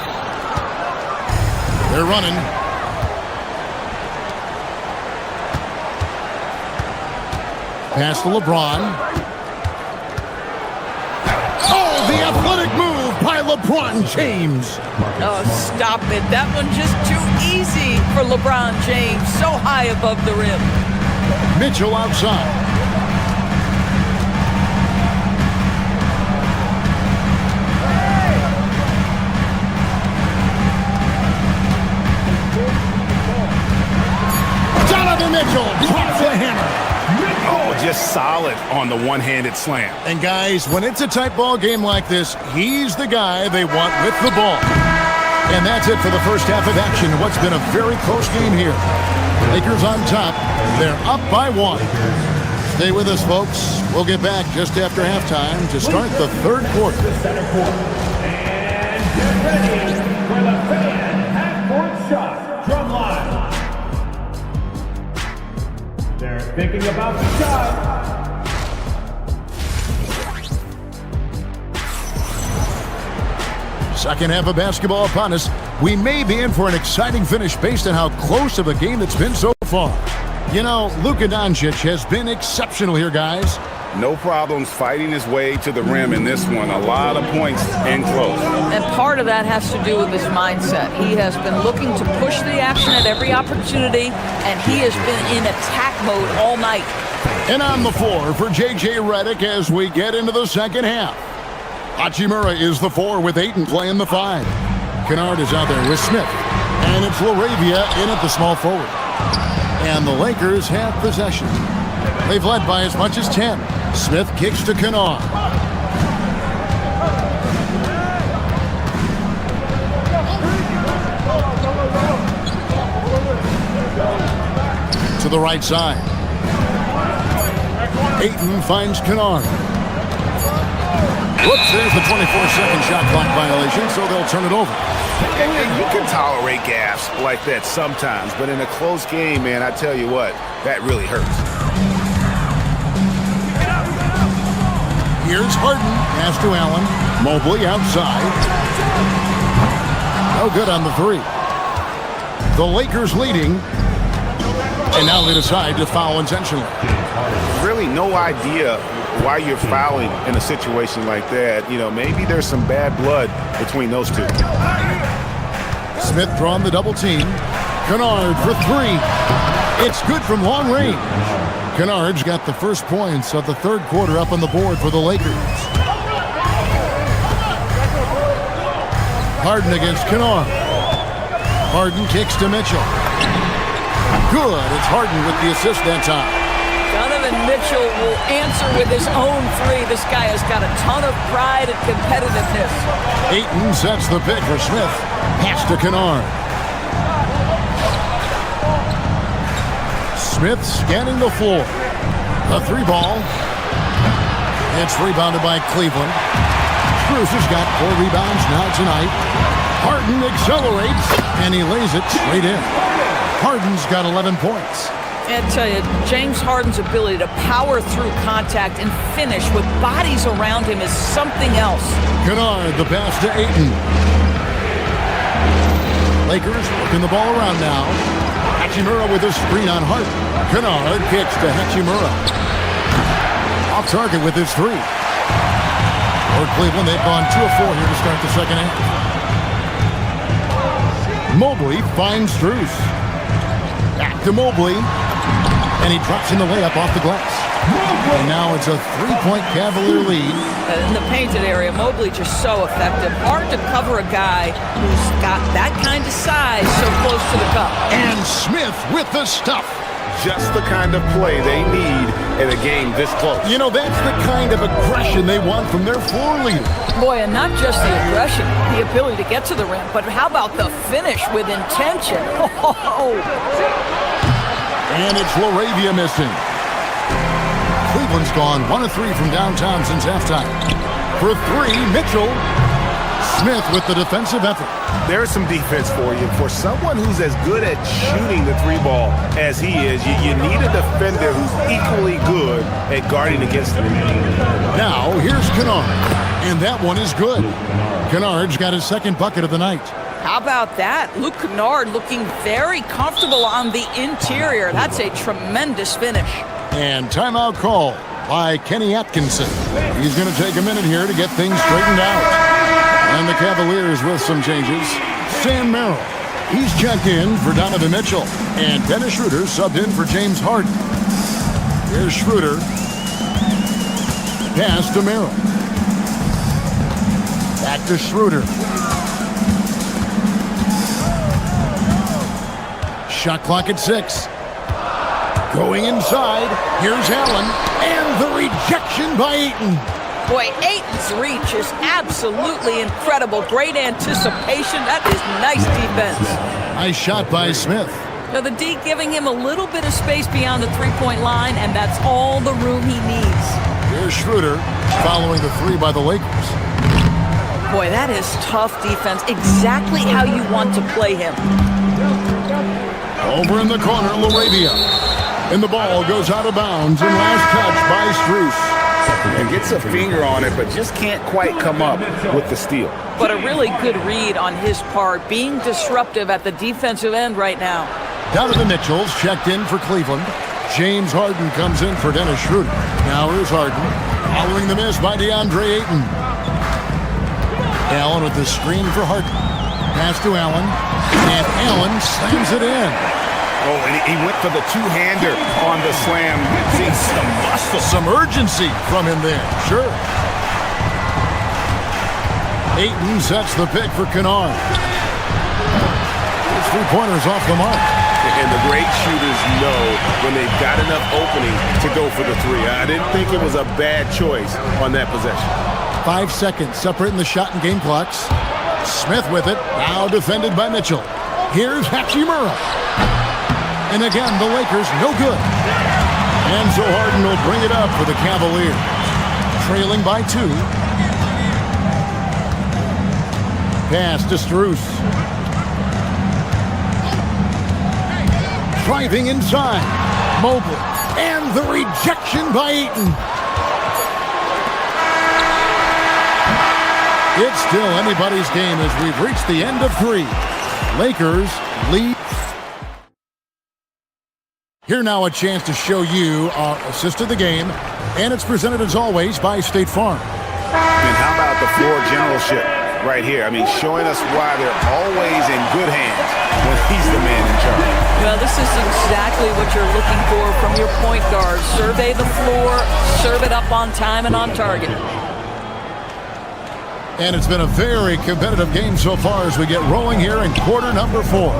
They're running. Pass to LeBron. Oh, the athletic move by LeBron James. Oh, stop it. That one just too easy for LeBron James. So high above the rim. Mitchell outside. Donovan Mitchell drops the hammer. Oh, just solid on the one-handed slam. And guys, when it's a tight ball game like this, he's the guy they want with the ball. And that's it for the first half of action. What's been a very close game here. Lakers on top. They're up by 1. Stay with us, folks. We'll get back just after halftime to start the third quarter. And get ready for the fan half-court shot. Drum line. They're thinking about the shot. Second half of basketball upon us. We may be in for an exciting finish based on how close of a game it's been so far. You know, Luka Doncic has been exceptional here, guys. No problems fighting his way to the rim in this one. A lot of points and close. And part of that has to do with his mindset. He has been looking to push the action at every opportunity, and he has been in attack mode all night. And on the floor for J.J. Redick as we get into the second half. Hachimura is the 4 with Ayton playing the 5. Kennard is out there with Smith. And it's Laravia in at the small forward. And the Lakers have possession. They've led by as much as 10. Smith kicks to Kennard. To the right side. Ayton finds Kennard. Whoops, there's the 24-second shot clock violation, so they'll turn it over. And you can tolerate gaffes like that sometimes, but in a close game, man, I tell you what, that really hurts. Here's Harden. Pass to Allen. Mobley outside. No good on the 3. The Lakers leading. And now they decide to foul intentionally. Really no idea why you're fouling in a situation like that. You know, maybe there's some bad blood between those two. Smith drawn the double team. Kennard for 3. It's good from long range. Kennard's got the first points of the third quarter up on the board for the Lakers. Harden against Kennard. Harden kicks to Mitchell. Good. It's Harden with the assist that time. Donovan Donovan Mitchell will answer with his own three. This guy has got a ton of pride and competitiveness. Ayton sets the pick for Smith. Pass to Kennard. Smith scanning the floor. A three ball. It's rebounded by Cleveland. Strus has got 4 rebounds now tonight. Harden accelerates, and he lays it straight in. Harden's got 11 points. I tell you, James Harden's ability to power through contact and finish with bodies around him is something else. Kennard, the pass to Ayton. Lakers working the ball around now. Hachimura with a screen on Harden. Kennard kicks to Hachimura. Off target with his three. For Cleveland, they've gone 2 of 4 here to start the second half. Mobley finds Strus. Back to Mobley. And he drops in the layup off the glass. And now it's a 3-point Cavalier lead. In the painted area, Mobley just so effective. Hard to cover a guy who's got that kind of size so close to the cup. And Smith with the stuff. Just the kind of play they need in a game this close. You know, that's the kind of aggression they want from their floor leader. Boy, and not just the aggression, the ability to get to the rim, but how about the finish with intention? Oh. And it's Philadephia missing. Cleveland's gone 1 of 3 from downtown since halftime. For 3, Mitchell. Smith with the defensive effort. There's some defense for you. For someone who's as good at shooting the 3-ball as he is, you need a defender who's equally good at guarding against him. Now, here's Kennard. And that one is good. Kennard's got his second bucket of the night. How about that? Luke Kennard looking very comfortable on the interior. That's a tremendous finish. And timeout call by Kenny Atkinson. He's going to take a minute here to get things straightened out. And the Cavaliers with some changes. Sam Merrill, he's checked in for Donovan Mitchell. And Dennis Schroeder subbed in for James Harden. Here's Schroeder. Pass to Merrill. Back to Schroeder. Shot clock at 6. Going inside. Here's Allen. And the rejection by Ayton. Boy, Ayton's reach is absolutely incredible. Great anticipation. That is nice defense. Nice shot by Smith. Now the D giving him a little bit of space beyond the three-point line, and that's all the room he needs. Here's Schroeder following the 3 by the Lakers. Boy, that is tough defense. Exactly how you want to play him. Over in the corner, Philadephia. And the ball goes out of bounds, and last touch by Strus. And gets a finger on it, but just can't quite come up with the steal. But a really good read on his part, being disruptive at the defensive end right now. Donovan Mitchell's checked in for Cleveland. James Harden comes in for Dennis Schroeder. Now here's Harden, following the miss by DeAndre Ayton. Allen with the screen for Harden. Pass to Allen, and Allen slams it in. Oh, and he went for the two-hander on the slam. See some muscle. Some urgency from him there, sure. Ayton sets the pick for Kennard. His 3-pointer's off the mark. And the great shooters know when they've got enough opening to go for the 3. I didn't think it was a bad choice on that possession. 5 seconds separating the shot and game clocks. Smith with it, now defended by Mitchell. Here's Hachimura. And again, the Lakers no good. And so Harden will bring it up for the Cavaliers. Trailing by 2. Pass to Strus. Driving inside. Mobley. And the rejection by Ayton. It's still anybody's game as we've reached the end of 3. Lakers lead. Here now a chance to show you our assist of the game, and it's presented as always by State Farm. And how about the floor generalship right here? I mean, showing us why they're always in good hands when he's the man in charge. Well, this is exactly what you're looking for from your point guard. Survey the floor, serve it up on time and on target. And it's been a very competitive game so far as we get rolling here in quarter number 4.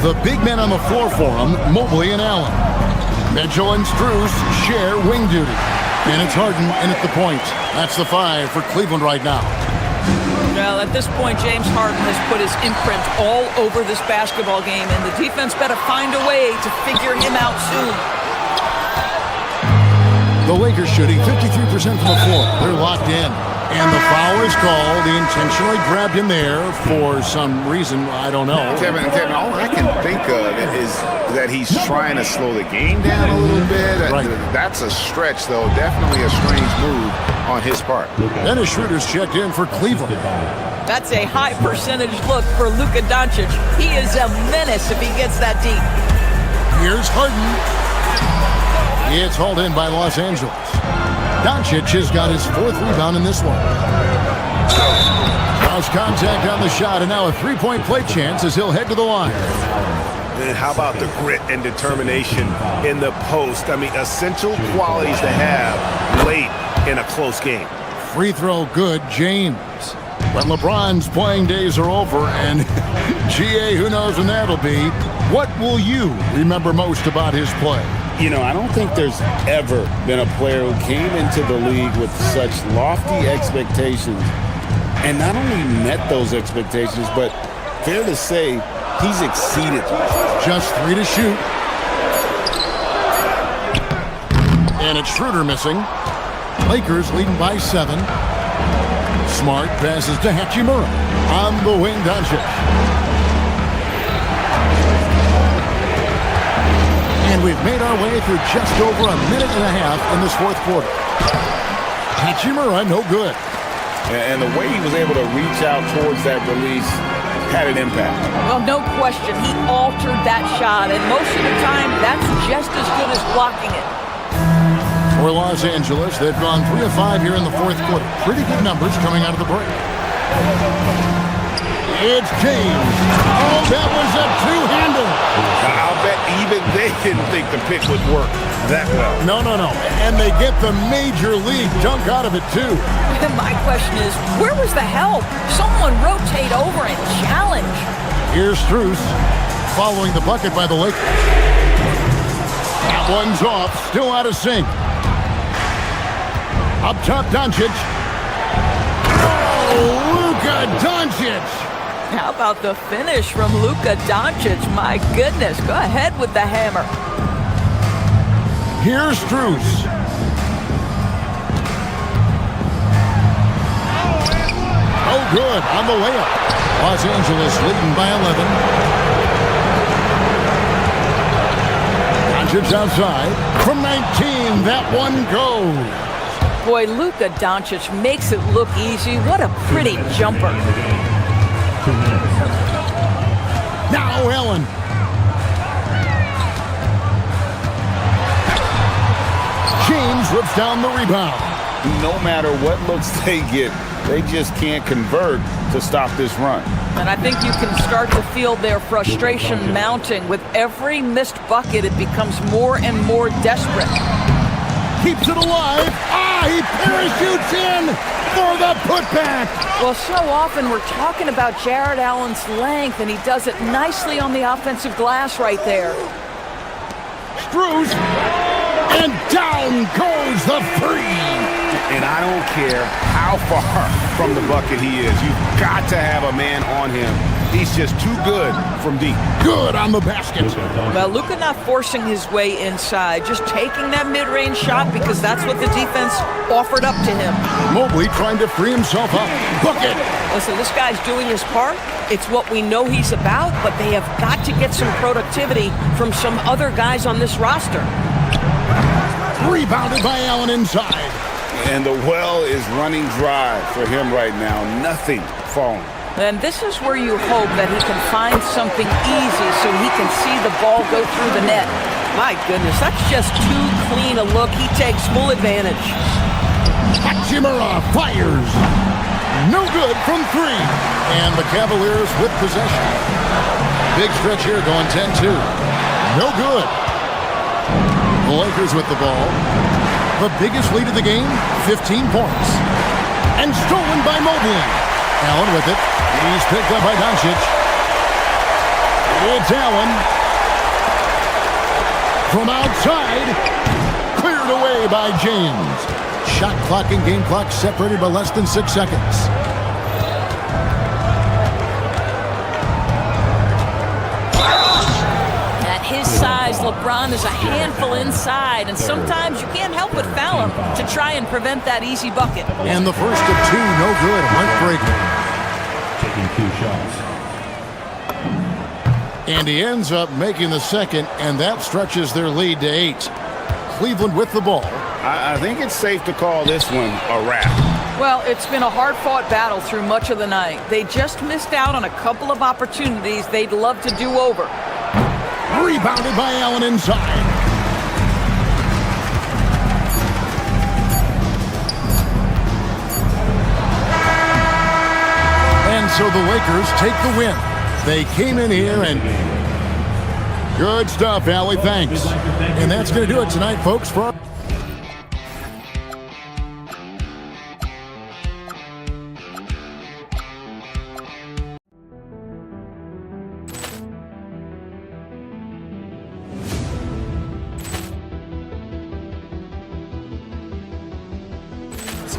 The big men on the floor for them, Mobley and Allen. Mitchell and Strus share wing duty. And it's Harden in at the point. That's the 5 for Cleveland right now. Well, at this point, James Harden has put his imprint all over this basketball game, and the defense better find a way to figure him out soon. The Lakers shooting 53% from the floor. They're locked in. And the foul is called. He intentionally grabbed him there for some reason. I don't know. Kevin, all I can think of is that he's trying to slow the game down a little bit. Right. That's a stretch, though. Definitely a strange move on his part. Dennis Schroeder's checked in for Cleveland. That's a high percentage look for Luka Doncic. He is a menace if he gets that deep. Here's Harden. It's hauled in by Los Angeles. Doncic has got his 4th rebound in this one. Lost contact on the shot, and now a 3-point play chance as he'll head to the line. And how about the grit and determination in the post? I mean, essential qualities to have late in a close game. Free throw good, James. When LeBron's playing days are over, and GA, who knows when that'll be, what will you remember most about his play? You know, I don't think there's ever been a player who came into the league with such lofty expectations and not only met those expectations, but fair to say, he's exceeded. Just 3 to shoot. And it's Schroeder missing. Lakers leading by 7. Smart passes to Hachimura. On the wing, Doncic. And we've made our way through just over a minute and a half in this 4th quarter. Hachimura, no good. And the way he was able to reach out towards that release had an impact. Well, no question. He altered that shot, and most of the time, that's just as good as blocking it. For Los Angeles, they've gone 3 of 5 here in the 4th quarter. Pretty good numbers coming out of the break. It's James. Oh, that was a two-hander. I'll bet even they didn't think the pick would work that well. No. And they get the major league dunk out of it, too. And my question is, where was the help? Someone rotate over and challenge. Here's Strus following the bucket by the Lakers. That one's off, still out of sync. Up top, Doncic. Oh, Luka Doncic. How about the finish from Luka Doncic? My goodness, go ahead with the hammer. Here's Strus. Oh, good on the layup. Los Angeles leading by 11. Doncic outside. From 19, that one goes. Boy, Luka Doncic makes it look easy. What a pretty jumper. Now Allen. James rips down the rebound. No matter what looks they get, they just can't convert to stop this run. And I think you can start to feel their frustration mounting. With every missed bucket, it becomes more and more desperate. Keeps it alive. He parachutes in for the putback. Well, so often we're talking about Jared Allen's length, and he does it nicely on the offensive glass right there. Strus, and down goes the three. And I don't care how far from the bucket he is. You've got to have a man on him. He's just too good from deep. Good on the basket. Well, Luka not forcing his way inside, just taking that mid-range shot because that's what the defense offered up to him. Mobley trying to free himself up. Bucket. Listen, this guy's doing his part. It's what we know he's about, but they have got to get some productivity from some other guys on this roster. Rebounded by Allen inside. And the well is running dry for him right now. Nothing falling. And this is where you hope that he can find something easy so he can see the ball go through the net. My goodness, that's just too clean a look. He takes full advantage. Hachimura fires. No good from three. And the Cavaliers with possession. Big stretch here going 10-2. No good. The Lakers with the ball. The biggest lead of the game, 15 points. And stolen by Mobley. Allen with it. He's picked up by Doncic. It's Allen. from outside. Cleared away by James. Shot clock and game clock separated by less than 6 seconds. At his size, LeBron is a handful inside, and sometimes you can't help but foul him to try and prevent that easy bucket. And the first of two, no good. Heartbreaker. Taking 2 shots. And he ends up making the second, and that stretches their lead to 8. Cleveland with the ball. I think it's safe to call this one a wrap. Well, it's been a hard-fought battle through much of the night. They just missed out on a couple of opportunities they'd love to do over. Rebounded by Allen inside. And so the Lakers take the win. They came in here and good stuff, Allie. Thanks. And that's going to do it tonight, folks. For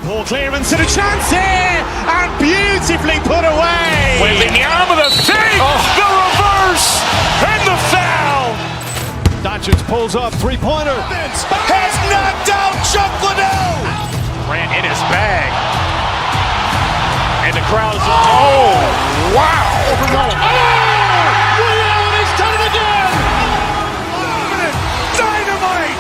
Ball clearance and a chance here, and beautifully put away. Wembanyama the save, the reverse, and the foul. Doncic pulls up, three-pointer. Has knocked out Chuck Liddell. Ran in his bag. And the crowd is, oh, wow. Ray Allen, he's done it again. Dynamite.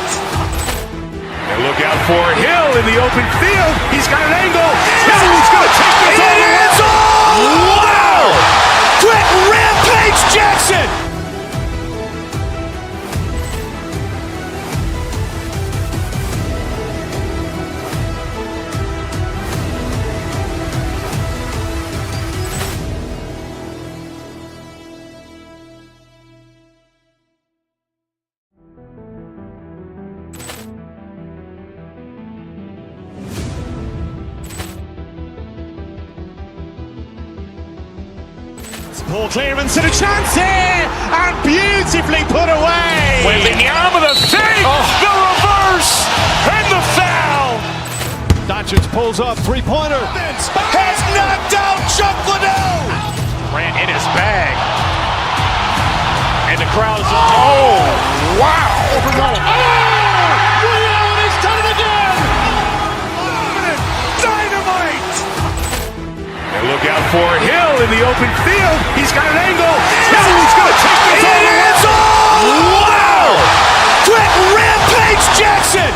And look out for Hill in the open field. He's got an angle. Hill's going to take this all the way. Wow. Quick Rampage Jackson. Ball clearance and a chance here, and beautifully put away. Wembanyama the save, the reverse, and the foul. Doncic pulls up, three-pointer. Has knocked out Chuck Liddell. Ran in his bag. And the crowd is, oh, wow. Ray Allen, he's done it again. Dynamite. And look out for Hill in the open field. He's got an angle. Hill's going to take this all the way. Wow. Quick Rampage Jackson.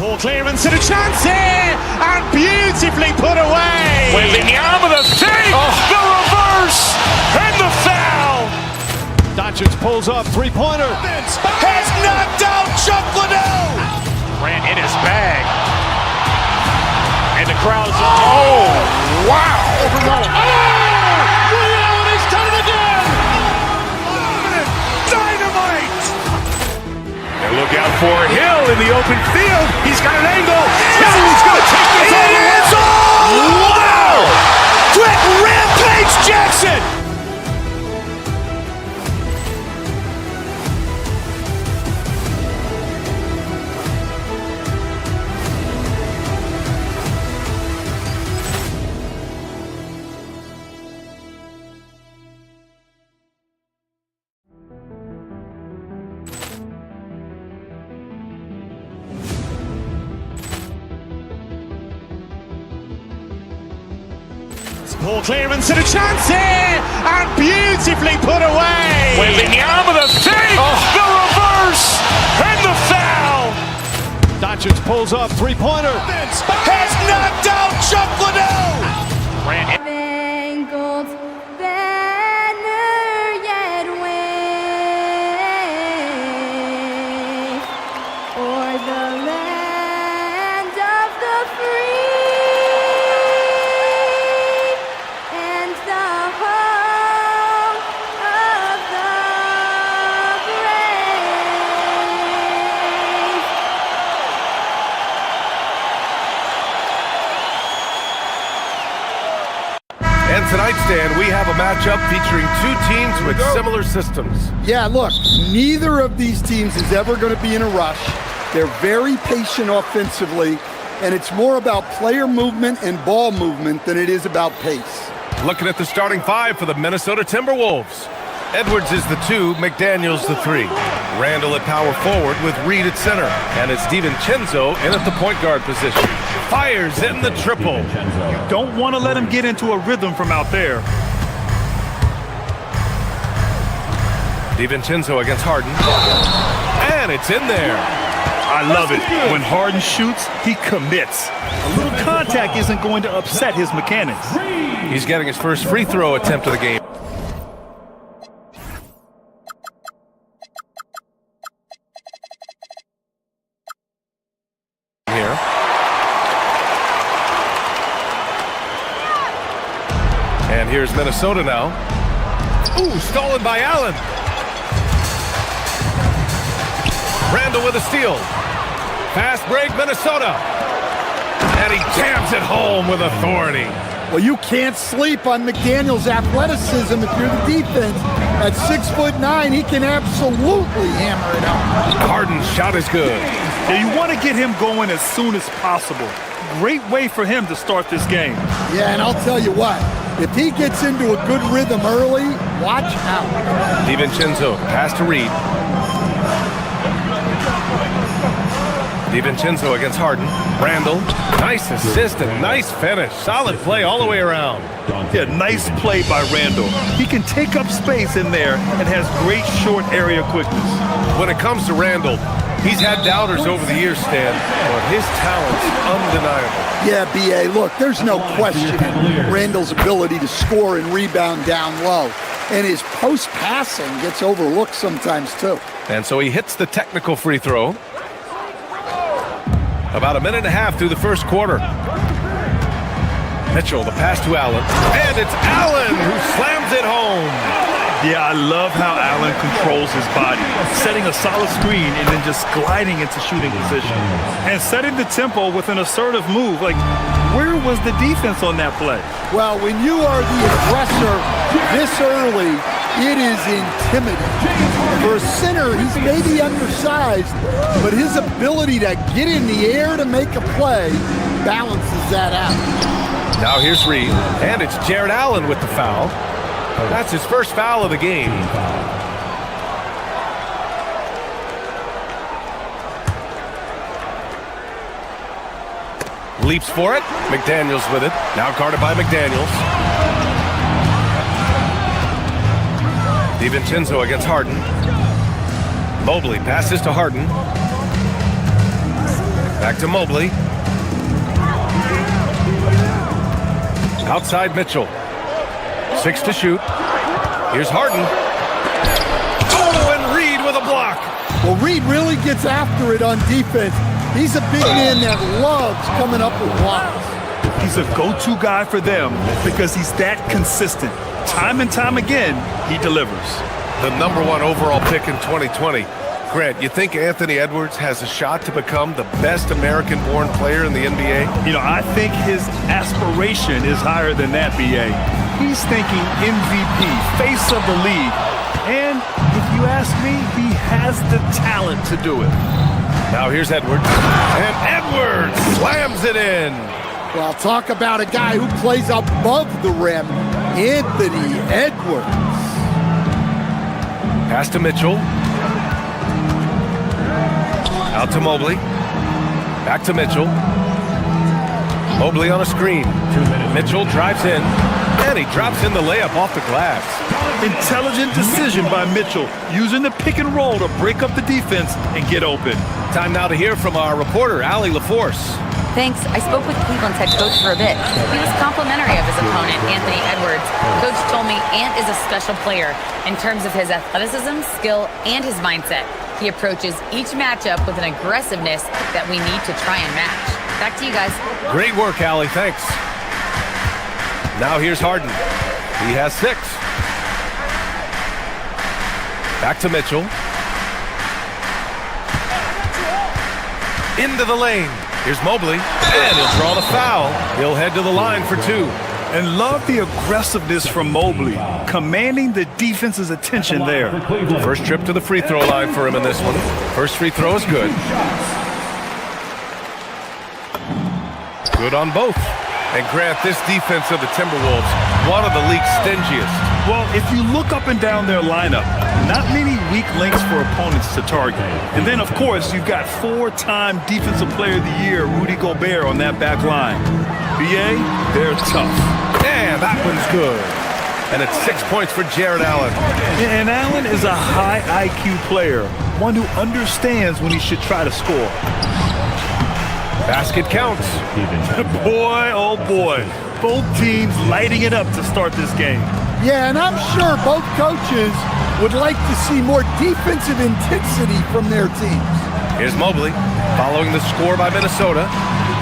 Ball clearance and a chance here, and beautifully put away. Wembanyama the save, the reverse, and the foul. Doncic pulls up, three-pointer. Has knocked out Chuck Liddell. Ran in his bag. And the crowd is, oh, wow. Ray Allen, he's done it again. Dynamite. And look out for Hill in the open field. He's got an angle. Hill's going to take this all the way. Wow. Quick Rampage Jackson. Ball clearance and a chance here, and beautifully put away. Wembanyama the save, the reverse, and the foul. Doncic pulls up, three-pointer. Has knocked out Chuck Liddell. Ran in. And tonight, Stan, we have a matchup featuring two teams with similar systems. Yeah, look, neither of these teams is ever going to be in a rush. They're very patient offensively, and it's more about player movement and ball movement than it is about pace. Looking at the starting five for the Minnesota Timberwolves. Edwards is the 2, McDaniels the 3. Randall at power forward with Reed at center. And it's DiVincenzo in at the point guard position. Fires in the triple. You don't want to let him get into a rhythm from out there. DiVincenzo against Harden. And it's in there. I love it. When Harden shoots, he commits. A little contact isn't going to upset his mechanics. He's getting his first free throw attempt of the game. Here. And here's Minnesota now. Ooh, stolen by Allen. Randall with a steal. Fast break, Minnesota. And he jams it home with authority. Well, you can't sleep on McDaniels' athleticism if you're the defense. At 6'9", he can absolutely hammer it home. Harden's shot is good. Yeah, you want to get him going as soon as possible. Great way for him to start this game. Yeah, and I'll tell you what, if he gets into a good rhythm early, watch out. DiVincenzo, pass to Reed. DiVincenzo against Harden. Randall, nice assist and nice finish. Solid play all the way around. Yeah, nice play by Randall. He can take up space in there and has great short area quickness. When it comes to Randall, he's had doubters over the years, Stan, but his talent's undeniable. Yeah, B.A., look, there's no question Randall's ability to score and rebound down low. And his post-passing gets overlooked sometimes, too. And so he hits the technical free throw. About a minute and a half through the first quarter. Mitchell, the pass to Allen. And it's Allen who slams it home. Yeah, I love how Allen controls his body, setting a solid screen and then just gliding into shooting position. And setting the tempo with an assertive move. Like, where was the defense on that play? Well, when you are the aggressor this early, it is intimidating. For a center, he's maybe undersized, but his ability to get in the air to make a play balances that out. Now here's Reed, and it's Jared Allen with the foul. That's his first foul of the game. Leaps for it. McDaniels with it. Now guarded by McDaniels. DiVincenzo against Harden. Mobley passes to Harden. Back to Mobley. Outside Mitchell. 6 to shoot. Here's Harden. Oh, and Reed with a block. Well, Reed really gets after it on defense. He's a big man that loves coming up with blocks. He's a go-to guy for them because he's that consistent. Time and time again, he delivers. The #1 overall pick in 2020. Grant, you think Anthony Edwards has a shot to become the best American-born player in the NBA? You know, I think his aspiration is higher than that, B.A. He's thinking MVP, face of the league. And if you ask me, he has the talent to do it. Now here's Edwards. And Edwards slams it in. Well, talk about a guy who plays above the rim. Anthony Edwards. Pass to Mitchell. Out to Mobley. Back to Mitchell. Mobley on a screen. Mitchell drives in. And he drops in the layup off the glass. Intelligent decision by Mitchell, using the pick and roll to break up the defense and get open. Time now to hear from our reporter, Allie LaForce. Thanks. I spoke with Cleveland's head coach for a bit. He was complimentary of his opponent, Anthony Edwards. Coach told me Ant is a special player in terms of his athleticism, skill, and his mindset. He approaches each matchup with an aggressiveness that we need to try and match. Back to you guys. Great work, Allie. Thanks. Now here's Harden. He has 6. Back to Mitchell. Into the lane. Here's Mobley. And he'll draw the foul. He'll head to the line for 2. And love the aggressiveness from Mobley, commanding the defense's attention there. First trip to the free throw line for him in this one. First free throw is good. Good on both. And Grant, this defense of the Timberwolves, one of the league's stingiest. Well, if you look up and down their lineup, not many weak links for opponents to target. And then, of course, you've got 4-time Defensive Player of the Year, Rudy Gobert, on that back line. BA, they're tough. Yeah, that one's good. And it's 6 points for Jared Allen. And Allen is a high IQ player, one who understands when he should try to score. Basket counts. Boy, oh boy. Both teams lighting it up to start this game. Yeah, and I'm sure both coaches would like to see more defensive intensity from their teams. Here's Mobley following the score by Minnesota.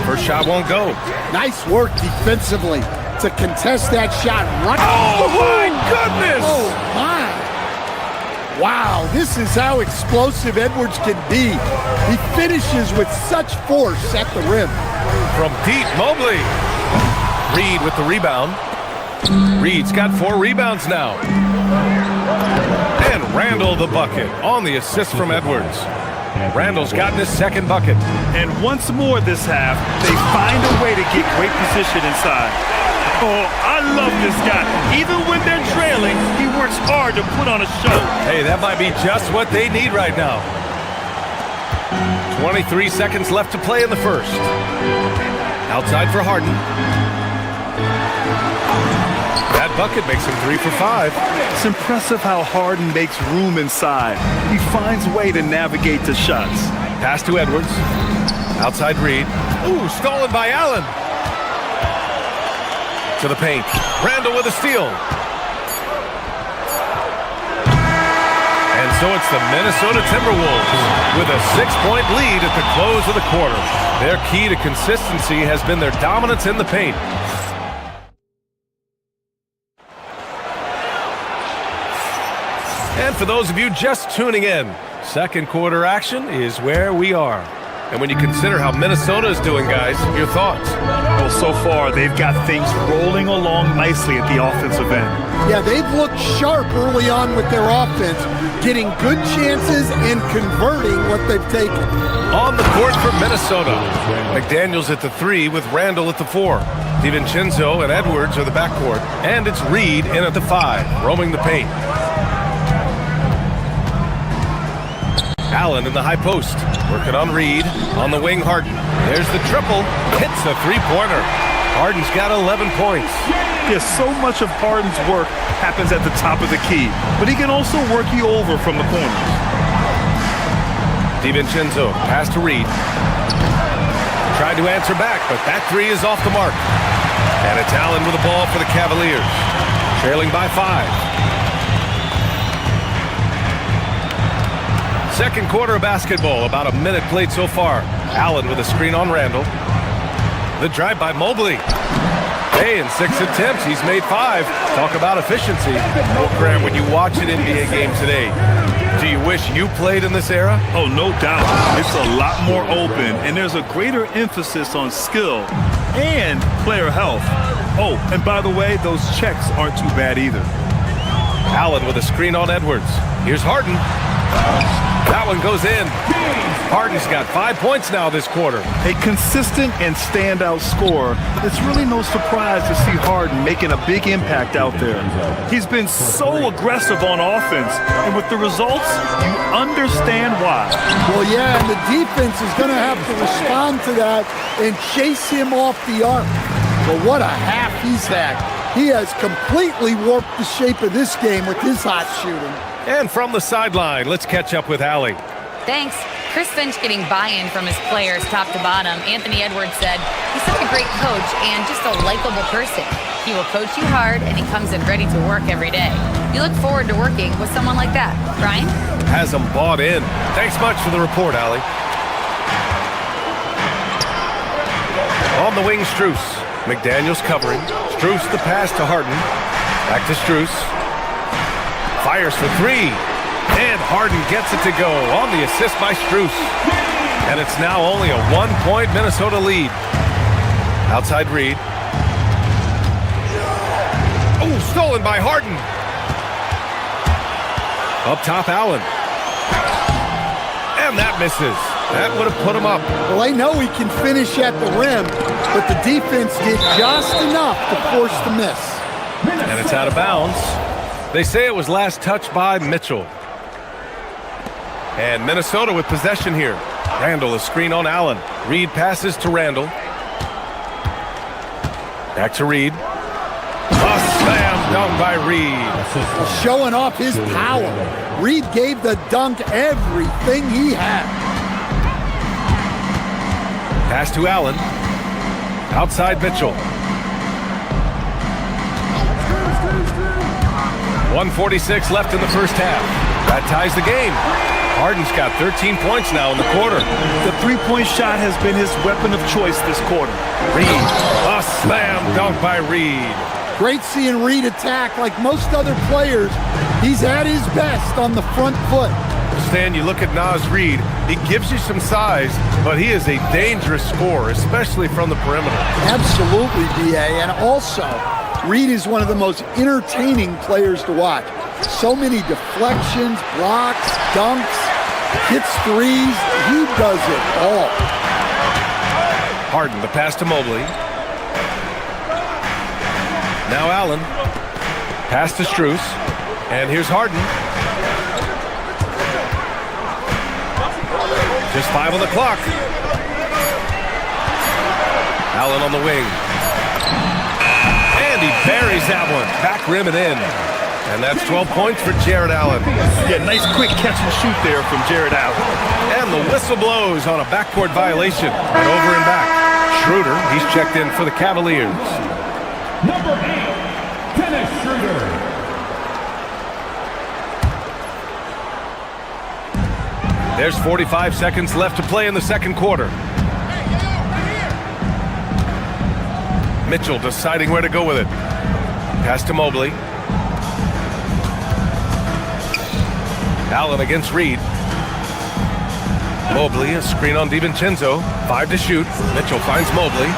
First shot won't go. Nice work defensively to contest that shot right. Oh, my goodness! Oh, my. Wow, this is how explosive Edwards can be. He finishes with such force at the rim. From deep, Mobley. Reed with the rebound. Reed's got 4 rebounds now. And Randall the bucket on the assist from Edwards. Randall's gotten his second bucket. And once more this half, they find a way to get great position inside. Oh, I love this guy. Even when they're trailing, he works hard to put on a show. Hey, that might be just what they need right now. 23 seconds left to play in the first. Outside for Harden. That bucket makes him 3 for 5. It's impressive how Harden makes room inside. He finds a way to navigate the shots. Pass to Edwards. Outside Reed. Ooh, stolen by Allen. To the paint. Randall with a steal. And so it's the Minnesota Timberwolves with a 6-point lead at the close of the quarter. Their key to consistency has been their dominance in the paint. And for those of you just tuning in, second quarter action is where we are. And when you consider how Minnesota is doing, guys, your thoughts? Well, so far, they've got things rolling along nicely at the offensive end. Yeah, they've looked sharp early on with their offense, getting good chances and converting what they've taken. On the court for Minnesota, McDaniels at the 3 with Randall at the 4. DiVincenzo and Edwards are the backcourt. And it's Reed in at the 5, roaming the paint. Allen in the high post, working on Reed, on the wing Harden. There's the triple, hits a 3-pointer. Harden's got 11 points. Yes, so much of Harden's work happens at the top of the key, but he can also work you over from the corners. DiVincenzo, pass to Reed. Tried to answer back, but that 3 is off the mark. And it's Allen with the ball for the Cavaliers, trailing by 5. Second quarter of basketball, about a minute played so far. Allen with a screen on Randall. The drive by Mobley. Hey, in 6 attempts, he's made 5. Talk about efficiency. Well, Graham, when you watch an NBA game today, do you wish you played in this era? Oh, no doubt. It's a lot more open, and there's a greater emphasis on skill and player health. Oh, and by the way, those checks aren't too bad either. Allen with a screen on Edwards. Here's Harden. That one goes in. Harden's got 5 points now this quarter. A consistent and standout scorer. It's really no surprise to see Harden making a big impact out there. He's been so aggressive on offense, and with the results, you understand why. Well, yeah, and the defense is going to have to respond to that and chase him off the arc. But what a half he's had. He has completely warped the shape of this game with his hot shooting. And from the sideline, let's catch up with Allie. Thanks. Chris Finch getting buy-in from his players top to bottom. Anthony Edwards said, he's such a great coach and just a likable person. He will coach you hard and he comes in ready to work every day. You look forward to working with someone like that. Brian? Has them bought in. Thanks much for the report, Allie. On the wing, Strus. McDaniels covering. Strus the pass to Harden. Back to Strus. Fires for 3. And Harden gets it to go on the assist by Strus. And it's now only a 1-point Minnesota lead. Outside Reed. Oh, stolen by Harden. Up top, Allen. And that misses. That would have put him up. Well, I know he can finish at the rim, but the defense did just enough to force the miss. And it's out of bounds. They say it was last touched by Mitchell. And Minnesota with possession here. Randall, a screen on Allen. Reed passes to Randall. Back to Reed. A slam dunk by Reed. Showing off his power. Reed gave the dunk everything he had. Pass to Allen. Outside Mitchell. 1:46 left in the first half. That ties the game. Harden's got 13 points now in the quarter. The three-point shot has been his weapon of choice this quarter. Reed. A slam dunk by Reed. Great seeing Reed attack like most other players. He's at his best on the front foot. Stan, you look at Naz Reed, he gives you some size, but he is a dangerous scorer, especially from the perimeter. Absolutely, B.A. And also, Reed is one of the most entertaining players to watch. So many deflections, blocks, dunks, hits threes. He does it all. Harden, the pass to Mobley. Now Allen. Pass to Strus. And here's Harden. Just 5 on the clock. Allen on the wing. And he buries that one. Back rim and in. And that's 12 points for Jared Allen. Yeah, nice quick catch and shoot there from Jared Allen. And the whistle blows on a backcourt violation. And over and back. Schroeder, he's checked in for the Cavaliers. Number 8, Dennis Schroeder. There's 45 seconds left to play in the second quarter. Mitchell deciding where to go with it. Pass to Mobley. Allen against Reed. Mobley, a screen on DiVincenzo. 5 to shoot. Mitchell finds Mobley.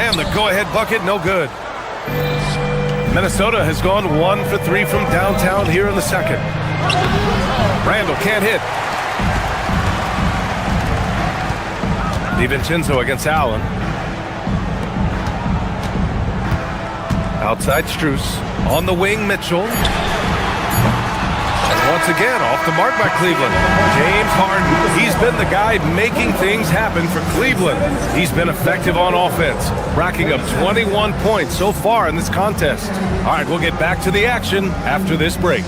And the go-ahead bucket, no good. Minnesota has gone 1 for 3 from downtown here in the second. Randall can't hit. DiVincenzo against Allen. Outside Strus. On the wing, Mitchell. And once again, off the mark by Cleveland. James Harden. He's been the guy making things happen for Cleveland. He's been effective on offense, racking up 21 points so far in this contest. All right, we'll get back to the action after this break.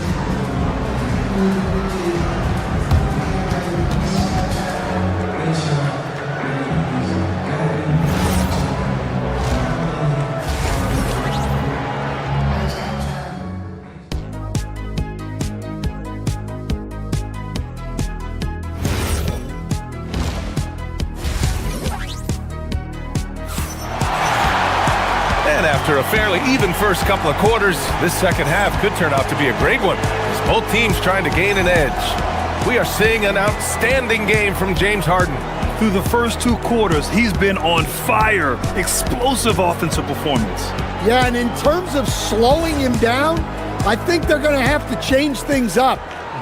After a fairly even first couple of quarters, this second half could turn out to be a great one, as both teams trying to gain an edge. We are seeing an outstanding game from James Harden. Through the first 2 quarters, he's been on fire. Explosive offensive performance. Yeah, and in terms of slowing him down, I think they're going to have to change things up.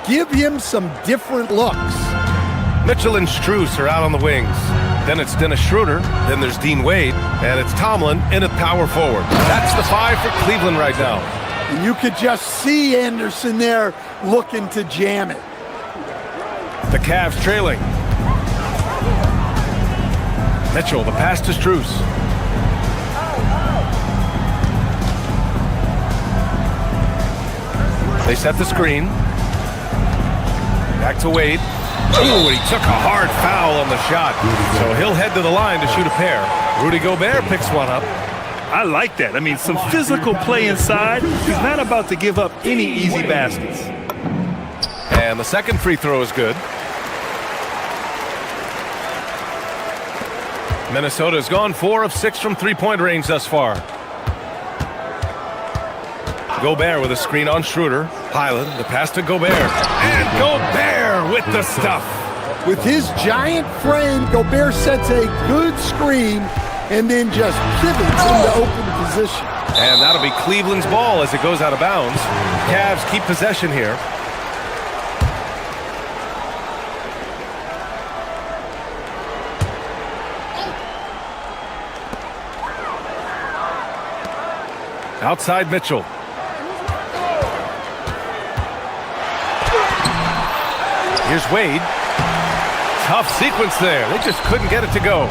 Give him some different looks. Mitchell and Strus are out on the wings. Then it's Dennis Schroeder, then there's Dean Wade, and it's Tomlin in at power forward. That's the 5 for Cleveland right now. And you could just see Anderson there looking to jam it. The Cavs trailing. Mitchell, the pass to Strus. They set the screen. Back to Wade. Ooh, and he took a hard foul on the shot. So he'll head to the line to shoot a pair. Rudy Gobert picks one up. I like that. I mean, some physical play inside. He's not about to give up any easy baskets. And the second free throw is good. Minnesota's gone 4 of 6 from three-point range thus far. Gobert with a screen on Schroeder. Hyland, the pass to Gobert. And Gobert with the stuff. With his giant frame, Gobert sets a good screen, and then just pivots into open position. And that'll be Cleveland's ball as it goes out of bounds. Cavs keep possession here. Outside Mitchell. Here's Wade. Tough sequence there. They just couldn't get it to go.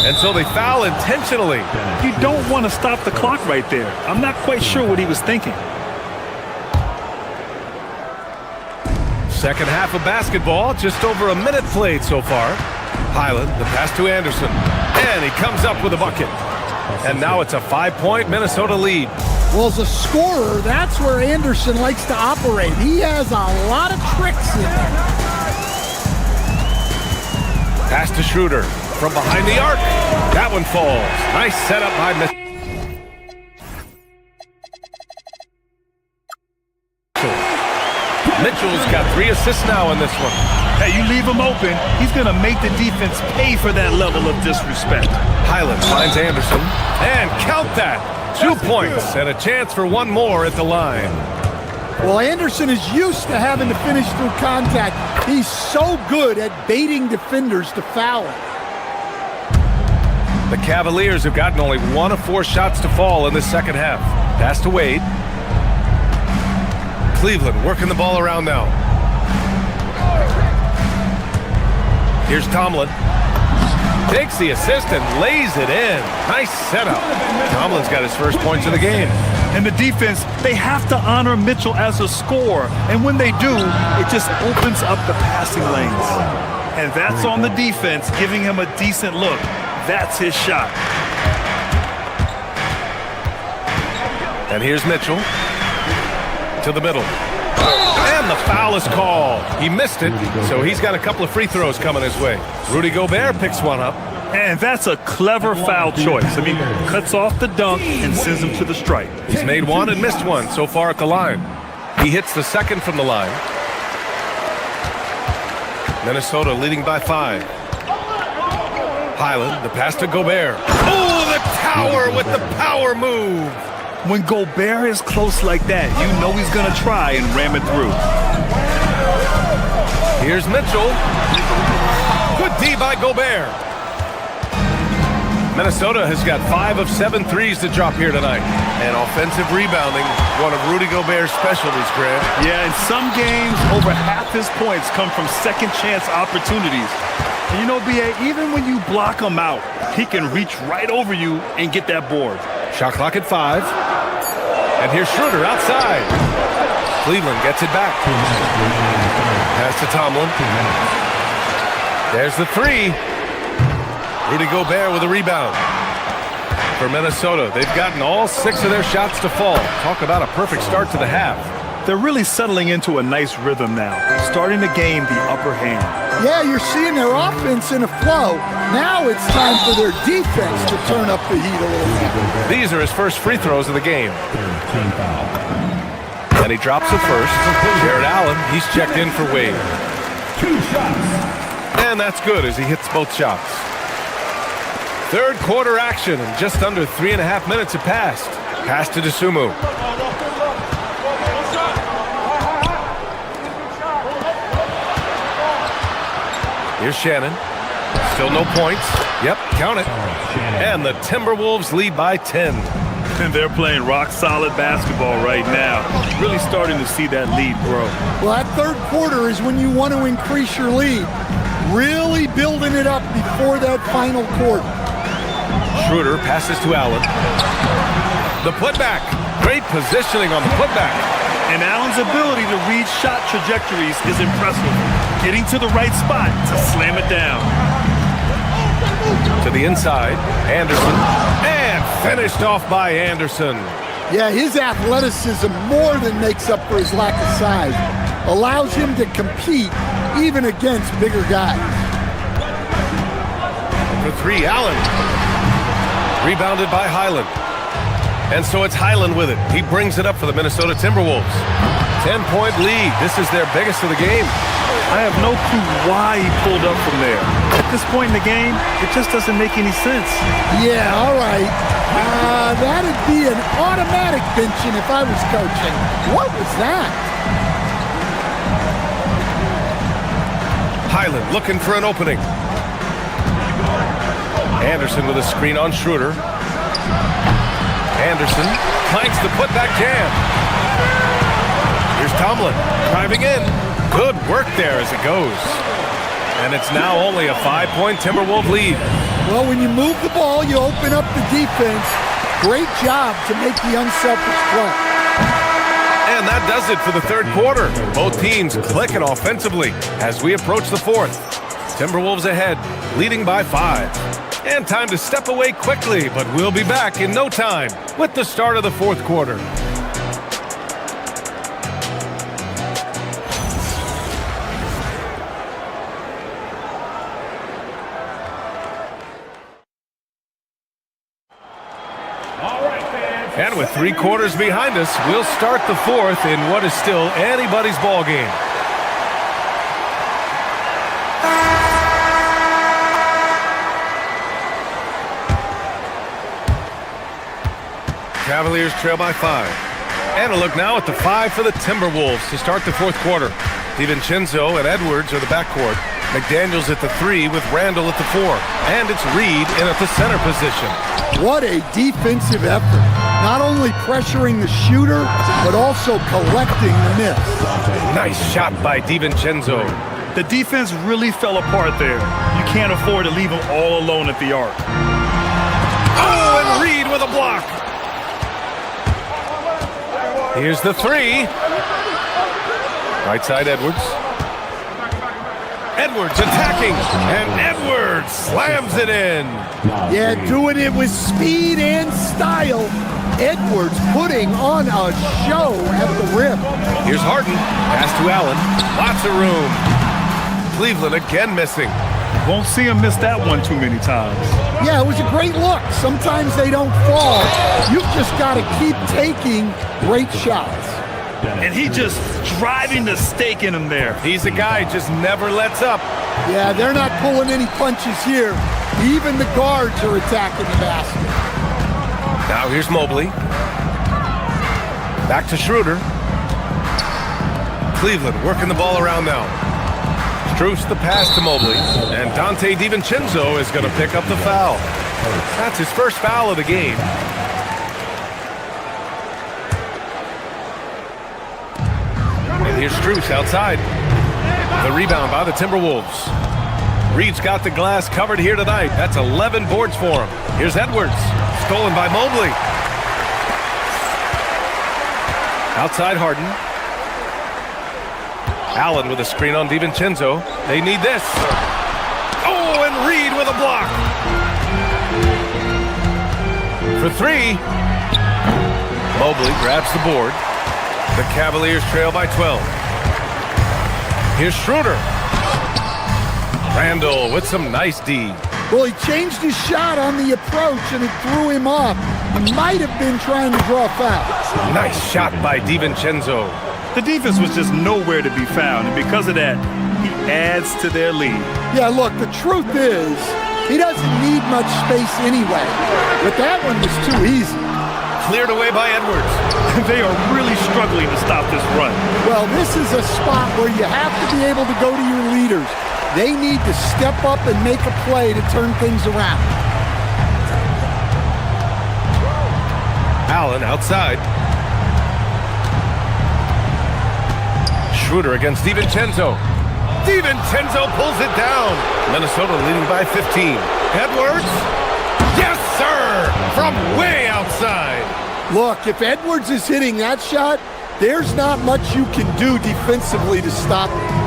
And so they foul intentionally. You don't want to stop the clock right there. I'm not quite sure what he was thinking. Second half of basketball, just over a minute played so far. Highland, the pass to Anderson. And he comes up with a bucket. And now it's a 5-point Minnesota lead. Well, as a scorer, that's where Anderson likes to operate. He has a lot of tricks in there. Pass to Schroeder from behind the arc. That one falls. Nice setup by Mitchell. Mitchell's got 3 assists now in this one. Hey, you leave him open, he's going to make the defense pay for that level of disrespect. Highland finds Anderson. And count that. 2 points and a chance for one more at the line. Well, Anderson is used to having to finish through contact. He's so good at baiting defenders to foul him. The Cavaliers have gotten only 1 of 4 shots to fall in the second half. Pass to Wade. Cleveland working the ball around now. Here's Tomlin. Takes the assist and lays it in. Nice setup. Tomlin's got his first points of the game. And the defense, they have to honor Mitchell as a scorer. And when they do, it just opens up the passing lanes. And that's on the defense, giving him a decent look. That's his shot. And here's Mitchell. To the middle. And the foul is called. He missed it, so he's got a couple of free throws coming his way. Rudy Gobert picks one up. And that's a clever foul choice. I mean, cuts off the dunk and sends him to the stripe. He's made one and missed one so far at the line. He hits the second from the line. Minnesota leading by 5. Highland, the pass to Gobert. Oh, the tower with the power move. When Gobert is close like that, you know he's going to try and ram it through. Here's Mitchell. Good D by Gobert. Minnesota has got 5 of 7 threes to drop here tonight. And offensive rebounding, one of Rudy Gobert's specialties, Grant. Yeah, in some games, over half his points come from second chance opportunities. And you know, B.A., even when you block him out, he can reach right over you and get that board. Shot clock at 5. And here's Schroeder outside. Cleveland gets it back. Pass to Tomlin. There's the 3. Rudy Gobert with a rebound. For Minnesota, they've gotten all 6 of their shots to fall. Talk about a perfect start to the half. They're really settling into a nice rhythm now, starting to gain the upper hand. Yeah, you're seeing their offense in a flow. Now it's time for their defense to turn up the heat a little bit. These are his first free throws of the game. And he drops it first. Jared Allen, he's checked in for Wade. 2 shots. And that's good as he hits both shots. Third quarter action, and just under 3.5 minutes have passed. Pass to Dosunmu. Here's Shannon. Still no points. Yep, count it. And the Timberwolves lead by 10. And they're playing rock-solid basketball right now. Really starting to see that lead grow. Well, that third quarter is when you want to increase your lead. Really building it up before that final quarter. Schroeder passes to Allen. The putback. Great positioning on the putback. And Allen's ability to read shot trajectories is impressive. Getting to the right spot to slam it down. To the inside, Anderson. And finished off by Anderson. Yeah, his athleticism more than makes up for his lack of size. Allows him to compete even against bigger guys. For 3, Allen. Rebounded by Highland. And so it's Highland with it. He brings it up for the Minnesota Timberwolves. 10-point lead. This is their biggest of the game. I have no clue why he pulled up from there. At this point in the game, it just doesn't make any sense. Yeah, all right. That'd be an automatic benching if I was coaching. What was that? Highland looking for an opening. Anderson with a screen on Schroeder. Anderson clanks the putback jam. Here's Tomlin driving in. Good work there as it goes. And it's now only a 5-point Timberwolves lead. Well, when you move the ball, you open up the defense. Great job to make the unselfish play. And that does it for the third quarter. Both teams clicking offensively as we approach the fourth. Timberwolves ahead, leading by 5. And time to step away quickly, but we'll be back in no time with the start of the fourth quarter. And with 3 quarters behind us, we'll start the fourth in what is still anybody's ball game. Cavaliers trail by 5. And a look now at the 5 for the Timberwolves to start the fourth quarter. DiVincenzo and Edwards are the backcourt. McDaniels at the 3 with Randall at the 4. And it's Reed in at the center position. What a defensive effort. Not only pressuring the shooter, but also collecting the miss. Nice shot by DiVincenzo. The defense really fell apart there. You can't afford to leave them all alone at the arc. Oh, and Reed with a block. Here's the 3. Right side, Edwards. Edwards attacking, and Edwards slams it in. Yeah, doing it with speed and style. Edwards putting on a show at the rim. Here's Harden. Pass to Allen. Lots of room. Cleveland again missing. Won't see him miss that one too many times. Yeah, it was a great look. Sometimes they don't fall. You've just got to keep taking great shots. And he just driving the stake in him there. He's a guy just never lets up. Yeah, they're not pulling any punches here. Even the guards are attacking the basket. Now here's Mobley. Back to Schroeder. Cleveland working the ball around now. Strus the pass to Mobley. And Dante DiVincenzo is going to pick up the foul. That's his first foul of the game. And here's Strus outside. The rebound by the Timberwolves. Reed's got the glass covered here tonight. That's 11 boards for him. Here's Edwards. Stolen by Mobley. Outside Harden. Allen with a screen on DiVincenzo. They need this. Oh, and Reed with a block. For 3. Mobley grabs the board. The Cavaliers trail by 12. Here's Schroeder. Randall with some nice D. Well, he changed his shot on the approach, and it threw him off. He might have been trying to draw a foul. Nice shot by DiVincenzo. The defense was just nowhere to be found, and because of that, he adds to their lead. Yeah, look, the truth is, he doesn't need much space anyway. But that one was too easy. Cleared away by Edwards. They are really struggling to stop this run. Well, this is a spot where you have to be able to go to your leaders. They need to step up and make a play to turn things around. Allen outside. Schroeder against DiVincenzo. DiVincenzo pulls it down. Minnesota leading by 15. Edwards. Yes, sir! From way outside. Look, if Edwards is hitting that shot, there's not much you can do defensively to stop him.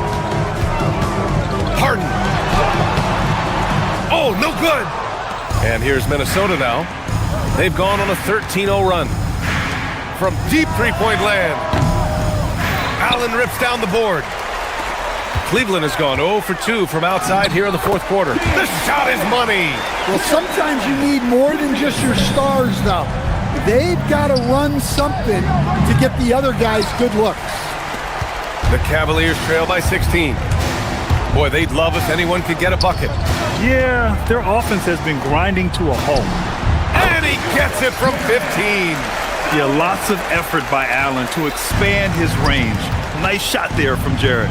Harden. Oh, no good. And here's Minnesota now. They've gone on a 13-0 run. From deep three-point land. Allen rips down the board. Cleveland has gone 0 for 2 from outside here in the fourth quarter. The shot is money. Well, sometimes you need more than just your stars, though. They've got to run something to get the other guys good looks. The Cavaliers trail by 16. Boy, they'd love if anyone could get a bucket. Yeah, their offense has been grinding to a halt. And he gets it from 15. Yeah, lots of effort by Allen to expand his range. Nice shot there from Jarrett.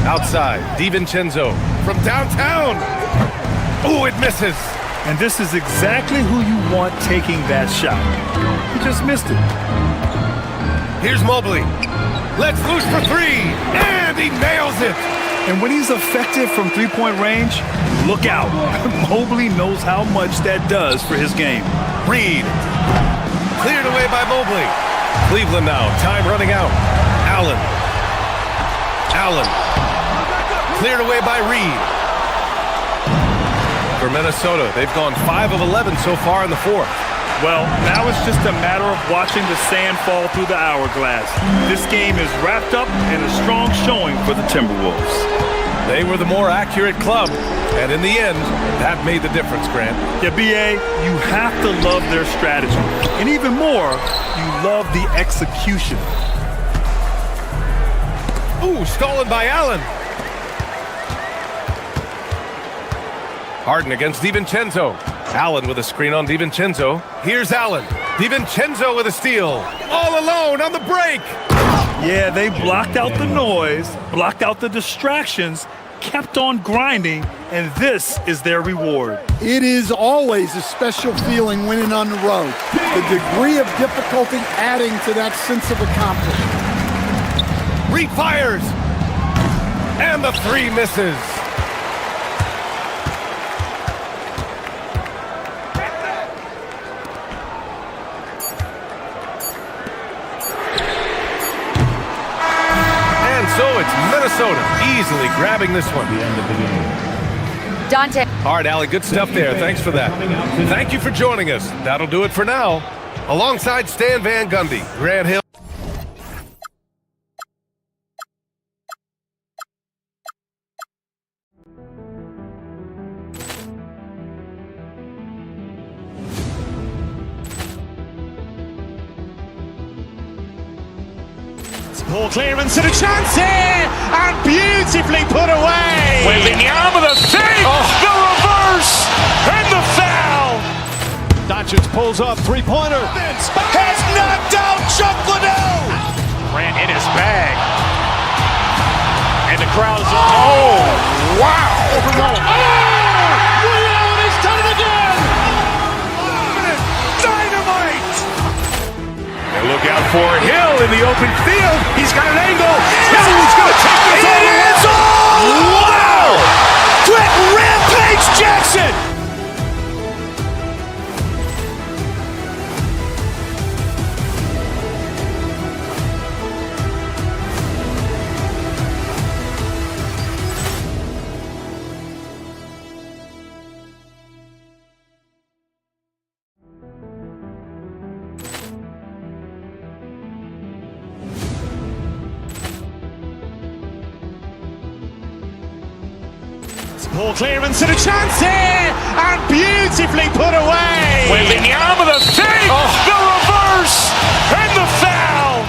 Outside, DiVincenzo from downtown. Oh, it misses. And this is exactly who you want taking that shot. He just missed it. Here's Mobley. Let's loose for three. And he nails it. And when he's effective from three-point range, look out. Mobley knows how much that does for his game. Reed. Cleared away by Mobley. Cleveland now. Time running out. Allen. Cleared away by Reed. For Minnesota, they've gone 5 of 11 so far in the fourth. Well, now it's just a matter of watching the sand fall through the hourglass. This game is wrapped up in a strong showing for the Timberwolves. They were the more accurate club, and in the end, that made the difference, Grant. Yeah, B.A., you have to love their strategy. And even more, you love the execution. Ooh, stolen by Allen. Harden against DiVincenzo. Allen with a screen on DiVincenzo. Here's Allen. DiVincenzo with a steal. All alone on the break. Yeah, they blocked out the noise, blocked out the distractions, kept on grinding, and this is their reward. It is always a special feeling winning on the road. The degree of difficulty adding to that sense of accomplishment. Reed fires. And the three misses. So it's Minnesota easily grabbing this one. The end of the game. Dante. All right, Allie, good stuff there. Thanks for that. Thank you for joining us. That'll do it for now. Alongside Stan Van Gundy, Grant Hill. Poor clearance and a chance here, and beautifully put away. Wembanyama with a save, the reverse, and the foul. Doncic pulls up, three-pointer. Has knocked out Chuck Liddell. Grant in his bag. And the crowd is, oh, wow. He's done it again. Dynamite. And look out for Hill in the open field. He's got an angle. Hill's going to take this all the way. Wow! Quick Rampage Jackson! Poor clearance and a chance here, and beautifully put away. Wembanyama with a save, the reverse, and the foul.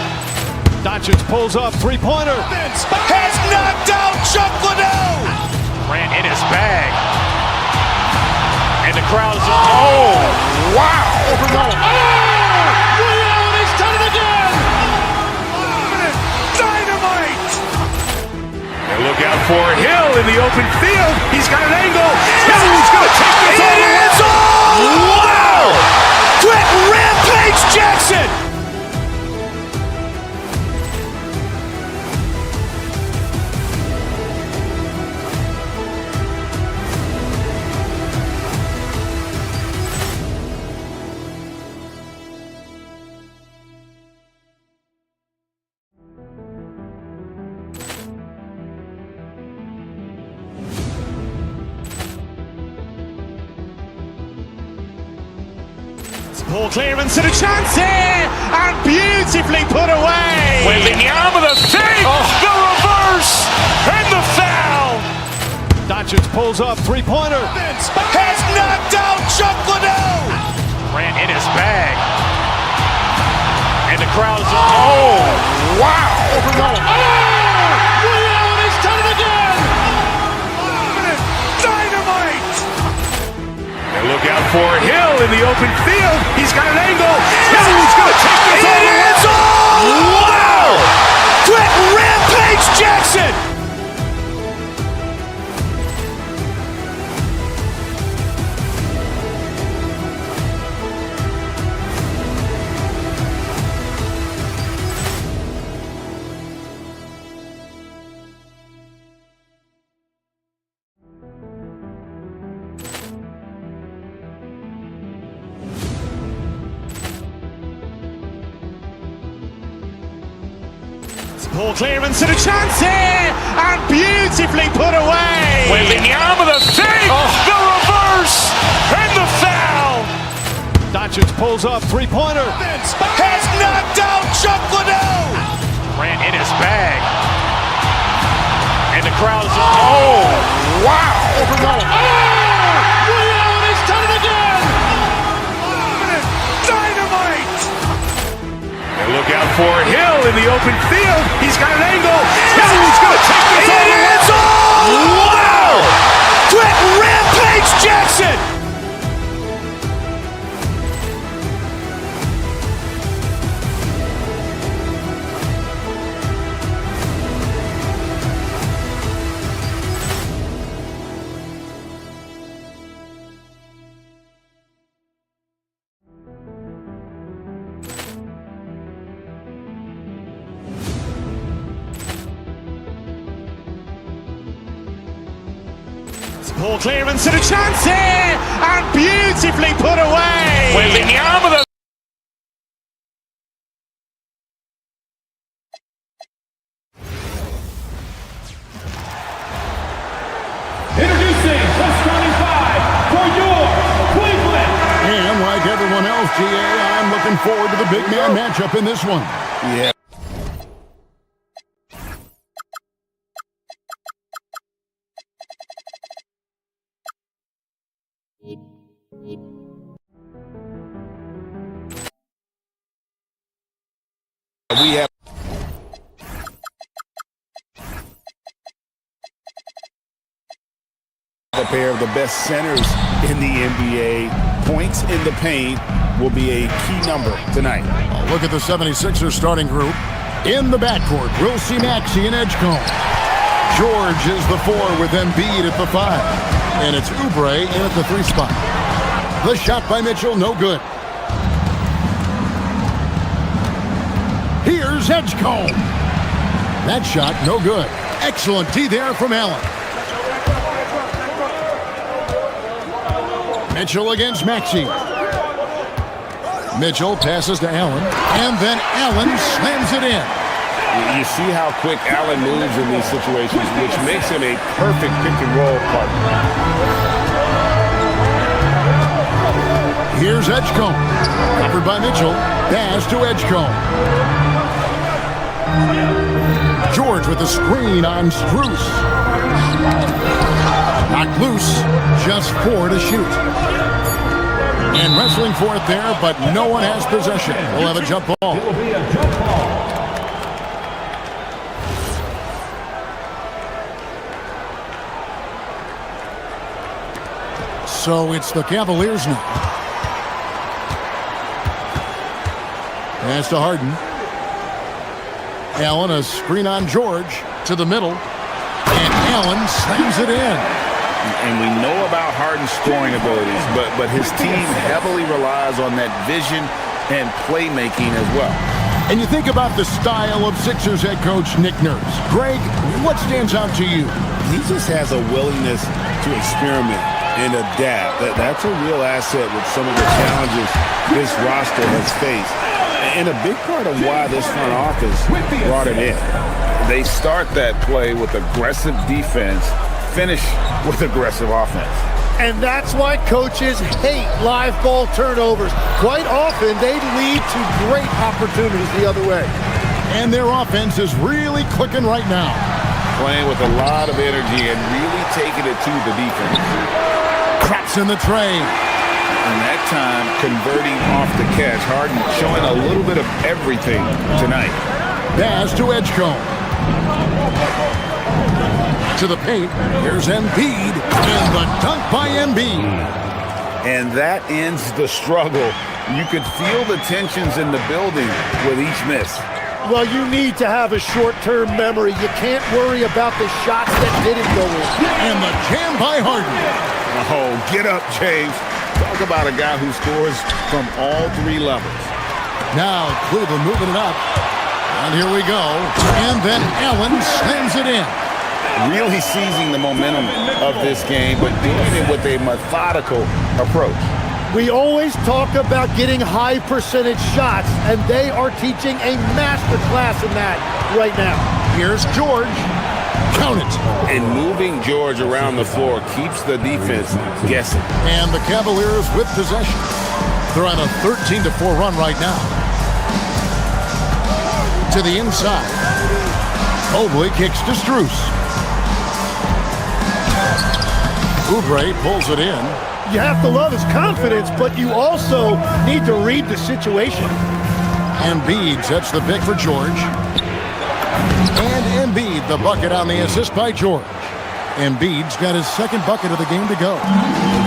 Doncic pulls up, three-pointer. Has knocked out Chuck Liddell. Grant in his bag. And the crowd is, oh, wow. He's done it again. Dynamite. And look out for Hill in the open field. He's got an angle. Hill's going to take this all the way. Wow! Quick Rampage Jackson! Poor clearance and a chance here, and beautifully put away. Wembanyama with a save, the reverse, and the foul. Doncic pulls up, three-pointer. Has knocked out Chuck Liddell. Grant in his bag. And the crowd is... Oh, wow! Ray Allen has done it again! Dynamite! And look out for Hill in the open field. He's got an angle. Hill's going to take this all the way. Wow! Quick Rampage Jackson! Poor clearance and a chance here, and beautifully put away. With the arm of the fake, the reverse, and the foul. Doncic pulls up, three-pointer. Has knocked out Chuck Liddell. Ran in his bag. And the crowd is... Oh, wow! Ray Allen has done it again! Dynamite! And look out for Hill in the open field. He's got an angle. Hill's going to take this all the way. Wow! Quick Rampage Jackson! Poor clearance and a chance here, and beautifully put away. With the arm of the... Introducing the starting five for your Cleveland. And like everyone else, GA, I'm looking forward to the big man matchup in this one. Yeah. We have a pair of the best centers in the NBA. Points in the paint will be a key number tonight. Look at the 76ers starting group. In the backcourt, we'll see Maxey and Edgecombe. George is the 4 with Embiid at the 5. And it's Oubre in at the 3 spot. The shot by Mitchell, no good. Here's Edgecombe. That shot, no good. Excellent D there from Allen. Mitchell against Maxey. Mitchell passes to Allen, and then Allen slams it in. You see how quick Allen moves in these situations, which makes him a perfect pick-and-roll partner. Here's Edgecombe. Covered by Mitchell. Pass to Edgecombe. George with the screen on Strus. Knocked loose. Just 4 to shoot. And wrestling for it there, but no one has possession. We'll have a jump ball. It will be a jump ball. So it's the Cavaliers now. Pass to Harden. Allen, a screen on George to the middle. And Allen slams it in. And we know about Harden's scoring abilities, but his team heavily relies on that vision and playmaking as well. And you think about the style of Sixers head coach Nick Nurse. Greg, what stands out to you? He just has a willingness to experiment and adapt. That's a real asset with some of the challenges this roster has faced. And a big part of why this front office brought him in. They start that play with aggressive defense, finish with aggressive offense. And that's why coaches hate live ball turnovers. Quite often, they lead to great opportunities the other way. And their offense is really clicking right now. Playing with a lot of energy and really taking it to the defense. Crops in the tray. And that time, converting off the catch. Harden showing a little bit of everything tonight. Pass to Edgecombe. To the paint. Here's Embiid. And the dunk by Embiid. And that ends the struggle. You could feel the tensions in the building with each miss. Well, you need to have a short-term memory. You can't worry about the shots that didn't go in. And the jam by Harden. Oh, get up, James. Talk about a guy who scores from all three levels. Now Cleveland moving it up. And here we go. And then Allen slams it in. Really seizing the momentum of this game, but doing it with a methodical approach. We always talk about getting high percentage shots, and they are teaching a master class in that right now. Here's George. Count it. And moving George around the floor keeps the defense guessing. And the Cavaliers with possession. They're on a 13-4 run right now. To the inside. Mobley kicks to Strus. Oubre pulls it in. You have to love his confidence, but you also need to read the situation. Embiid sets the pick for George. And Embiid, the bucket on the assist by George. Embiid's got his second bucket of the game to go.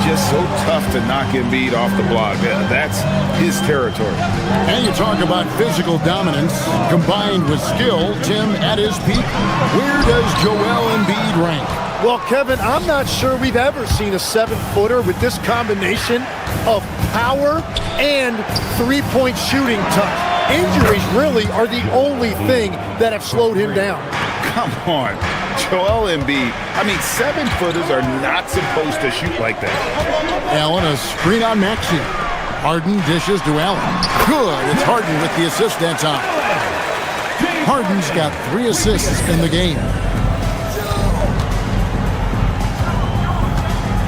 Just so tough to knock Embiid off the block. That's his territory. And you talk about physical dominance combined with skill. Tim, at his peak, where does Joel Embiid rank? Well, Kevin, I'm not sure we've ever seen a 7-footer with this combination of power and three-point shooting touch. Injuries really are the only thing that have slowed him down. Come on, Joel Embiid. I mean, 7-footers are not supposed to shoot like that. Allen, a screen on Maxey. Harden dishes to Allen. Good, it's Harden with the assist that time. Harden's got 3 assists in the game.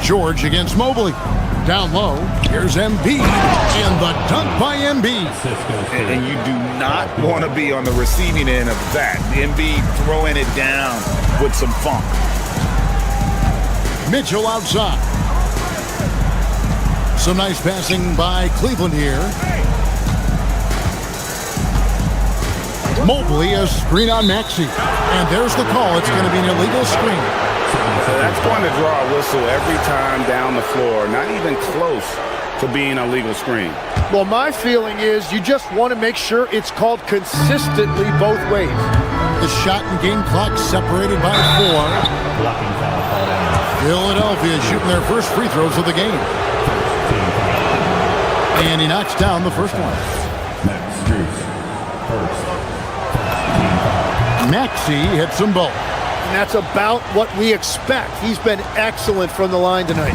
George against Mobley. Down low, here's Embiid, and the dunk by Embiid. And you do not want to be on the receiving end of that. Embiid throwing it down with some funk. Mitchell outside. Some nice passing by Cleveland here. Mobley, a screen on Maxey. And there's the call. It's going to be an illegal screen. That's going to draw a whistle every time down the floor. Not even close to being a legal screen. Well, my feeling is you just want to make sure it's called consistently both ways. The shot and game clock separated by 4. Philadelphia shooting their first free throws of the game. And he knocks down the first one. Maxey hits them both. And that's about what we expect. He's been excellent from the line tonight.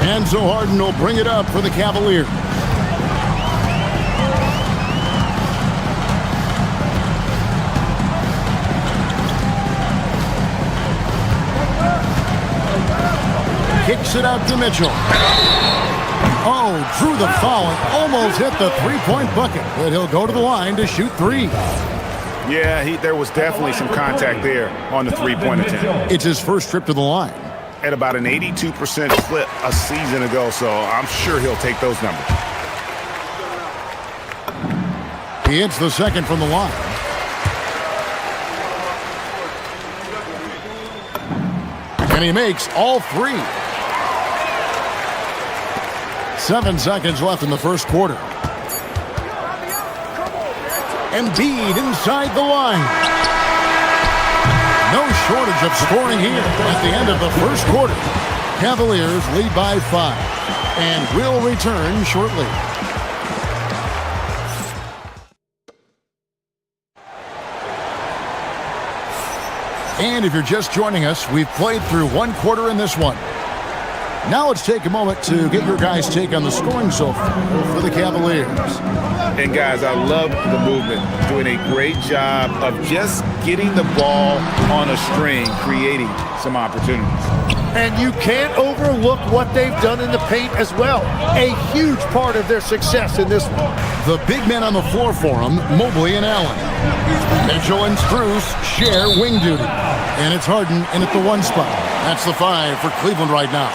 And so Harden will bring it up for the Cavaliers. Kicks it out to Mitchell. Oh, drew the foul and almost hit the three-point bucket. But he'll go to the line to shoot 3. Yeah, there was definitely some contact there on the three-point attempt. It's his first trip to the line. At about an 82% clip a season ago, so I'm sure he'll take those numbers. He hits the second from the line. And he makes all 3. 7 seconds left in the first quarter. Embiid inside the line. No shortage of scoring here at the end of the first quarter. Cavaliers lead by 5 and will return shortly. And if you're just joining us, we've played through 1 quarter in this one. Now let's take a moment to get your guys' take on the scoring so far for the Cavaliers. And guys, I love the movement. Doing a great job of just getting the ball on a string, creating some opportunities. And you can't overlook what they've done in the paint as well. A huge part of their success in this one. The big men on the floor for them, Mobley and Allen. Mitchell and Strus share wing duty. And it's Harden in at the 1 spot. That's the 5 for Cleveland right now.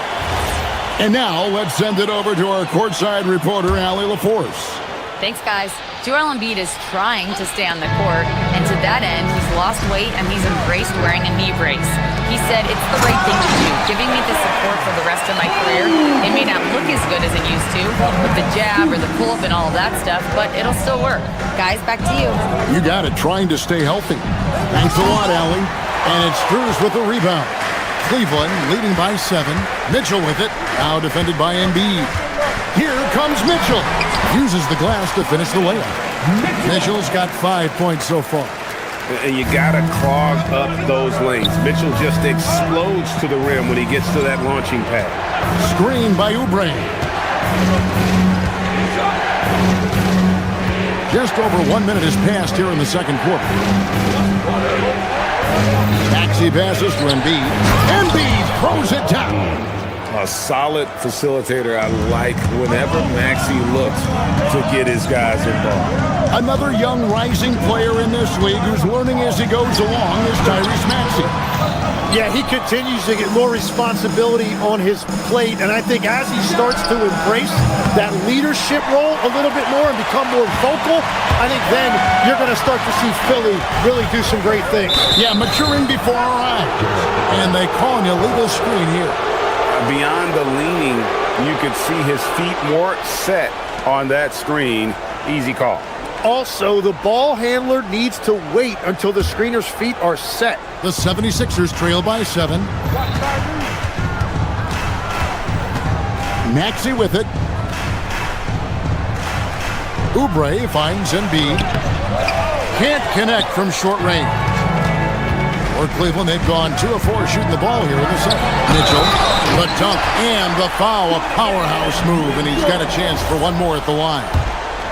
And now let's send it over to our courtside reporter, Allie LaForce. Thanks, guys. Joel Embiid is trying to stay on the court, and to that end, he's lost weight and he's embraced wearing a knee brace. He said, "It's the right thing to do, giving me the support for the rest of my career. It may not look as good as it used to, with the jab or the pull-up and all of that stuff, but it'll still work." Guys, back to you. You got it, trying to stay healthy. Thanks a lot, Allie. And it's Drews with the rebound. Cleveland leading by 7. Mitchell with it, now defended by Embiid. Here comes Mitchell. Uses the glass to finish the layup. Mitchell's got 5 points so far. And you got to clog up those lanes. Mitchell just explodes to the rim when he gets to that launching pad. Screen by Oubre. Just over 1 minute has passed here in the second quarter. Maxey passes to Embiid. Embiid throws it down. A solid facilitator. I like whenever Maxey looks to get his guys involved. Another young rising player in this league who's learning as he goes along is Tyrese Maxey. Yeah, he continues to get more responsibility on his plate, and I think as he starts to embrace that leadership role a little bit more and become more vocal, I think then you're going to start to see Philly really do some great things. Yeah, maturing before our eyes. And they call an illegal screen here. Beyond the leaning, you could see his feet more set on that screen. Easy call. Also, the ball handler needs to wait until the screener's feet are set. The 76ers trail by 7. Maxey with it. Oubre finds Embiid. Can't connect from short range. For Cleveland, they've gone 2 of 4 shooting the ball here in the second. Mitchell, the dunk and the foul, a powerhouse move, and he's got a chance for one more at the line.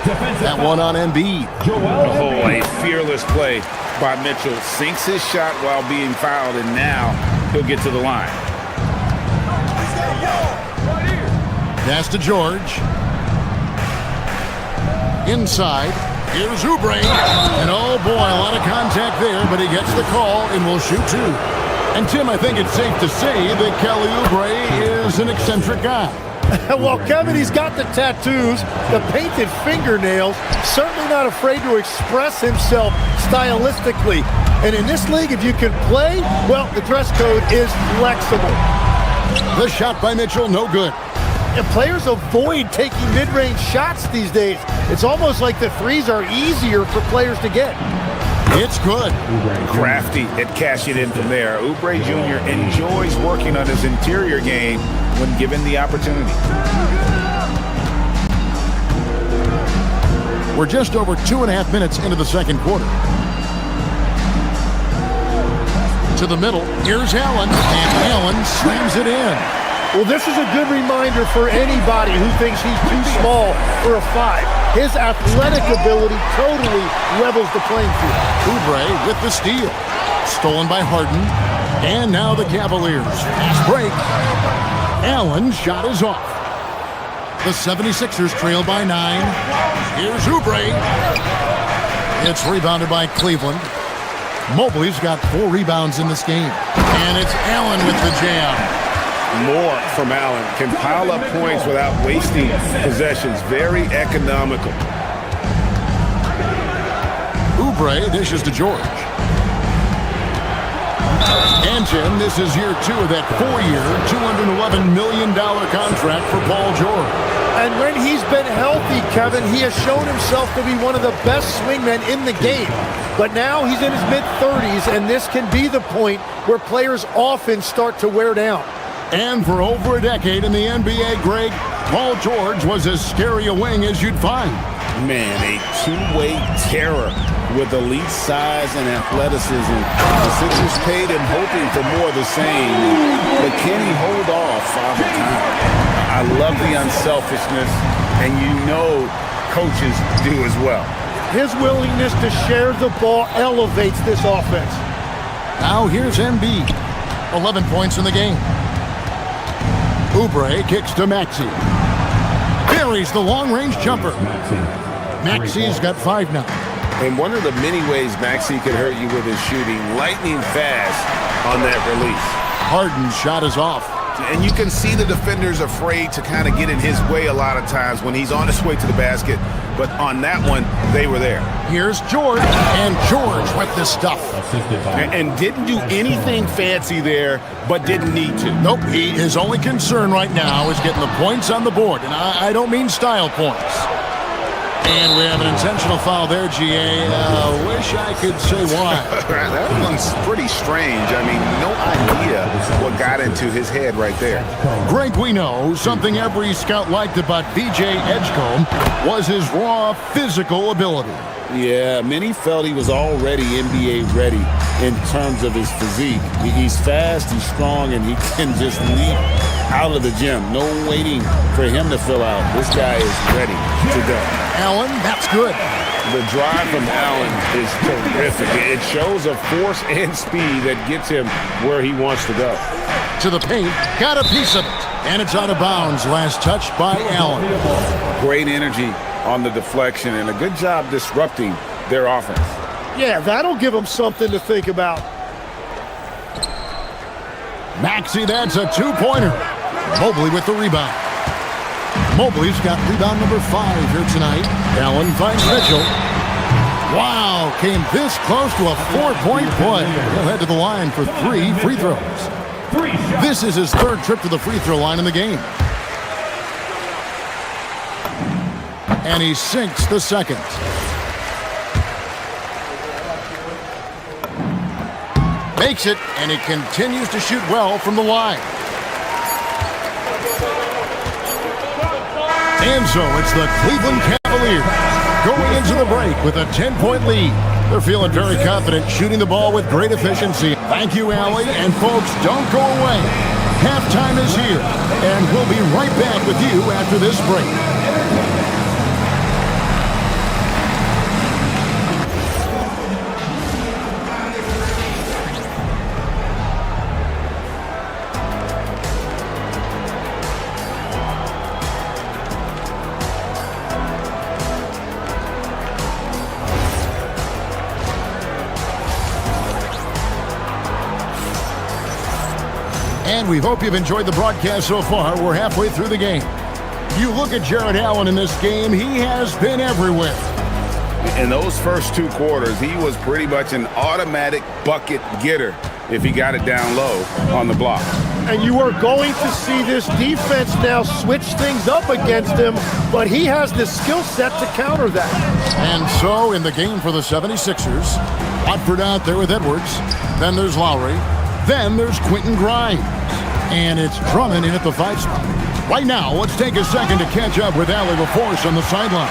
That one on Embiid. Oh, a fearless play by Mitchell. Sinks his shot while being fouled, and now he'll get to the line. Pass to George. Inside. Here's Oubre. And oh boy, a lot of contact there, but he gets the call and will shoot 2. And Tim, I think it's safe to say that Kelly Oubre is an eccentric guy. Well, Kevin, he's got the tattoos, the painted fingernails, certainly not afraid to express himself stylistically. And in this league, if you can play, well, the dress code is flexible. The shot by Mitchell, no good. And players avoid taking mid-range shots these days. It's almost like the threes are easier for players to get. It's good. Crafty at cashing in from there. Oubre Jr. enjoys working on his interior game when given the opportunity. We're just over 2.5 minutes into the second quarter. To the middle, here's Allen, and Allen slams it in. Well, this is a good reminder for anybody who thinks he's too small for a 5. His athletic ability totally levels the playing field. Oubre with the steal. Stolen by Harden. And now the Cavaliers. Fast break. Allen's shot is off. The 76ers trail by 9. Here's Oubre. It's rebounded by Cleveland. Mobley's got 4 rebounds in this game. And it's Allen with the jam. More from Allen. Can pile up points without wasting possessions. Very economical. Oubre dishes to George. And Jim, this is year 2 of that 4-year, $211 million contract for Paul George. And when he's been healthy, Kevin, he has shown himself to be one of the best swingmen in the game. But now he's in his mid-30s, and this can be the point where players often start to wear down. And for over a decade in the NBA, Greg, Paul George was as scary a wing as you'd find. Man, a two-way terror with elite size and athleticism. The Sixers paid him hoping for more of the same. But can he hold off Father Time? I love the unselfishness, and you know coaches do as well. His willingness to share the ball elevates this offense. Now here's Embiid. 11 points in the game. Oubre kicks to Maxey. Buries the long-range jumper. Maxey's got 5 now. And one of the many ways Maxey could hurt you with his shooting, lightning fast on that release. Harden's shot is off. And you can see the defenders afraid to kind of get in his way a lot of times when he's on his way to the basket. But on that one, they were there. Here's George, and George with the stuff. And didn't do anything fancy there, but didn't need to. Nope, his only concern right now is getting the points on the board. And I don't mean style points. And we have an intentional foul there, GA. Wish I could say why. That one's pretty strange. I mean, no idea what got into his head right there. Greg, we know something every scout liked about VJ Edgecombe was his raw physical ability. Yeah, many felt he was already NBA ready in terms of his physique. He's fast, he's strong, and he can just leap out of the gym. No waiting for him to fill out. This guy is ready to go. Allen, that's good. The drive from Allen is terrific. It shows a force and speed that gets him where he wants to go. To the paint, got a piece of it, and it's out of bounds. Last touch by Allen. Great energy on the deflection, and a good job disrupting their offense. Yeah, that'll give them something to think about. Maxey, that's a two-pointer. Mobley with the rebound. Mobley's got rebound number 5 here tonight. Allen finds Mitchell. Wow, came this close to a 4-point play. He'll head to the line for 3 free throws. This is his 3rd trip to the free throw line in the game. And he sinks the 2nd. Makes it, and he continues to shoot well from the line. And so it's the Cleveland Cavaliers going into the break with a 10-point lead. They're feeling very confident, shooting the ball with great efficiency. Thank you, Allie. And folks, don't go away. Halftime is here, and we'll be right back with you after this break. And we hope you've enjoyed the broadcast so far. We're halfway through the game. You look at Jared Allen in this game, he has been everywhere. In those first 2 quarters, he was pretty much an automatic bucket getter if he got it down low on the block. And you are going to see this defense now switch things up against him, but he has the skill set to counter that. And so in the game for the 76ers, Watford out there with Edwards. Then there's Lowry. Then there's Quentin Grimes. And it's Drummond in at the 5 spot. Right now, let's take a second to catch up with Allie LaForce on the sideline.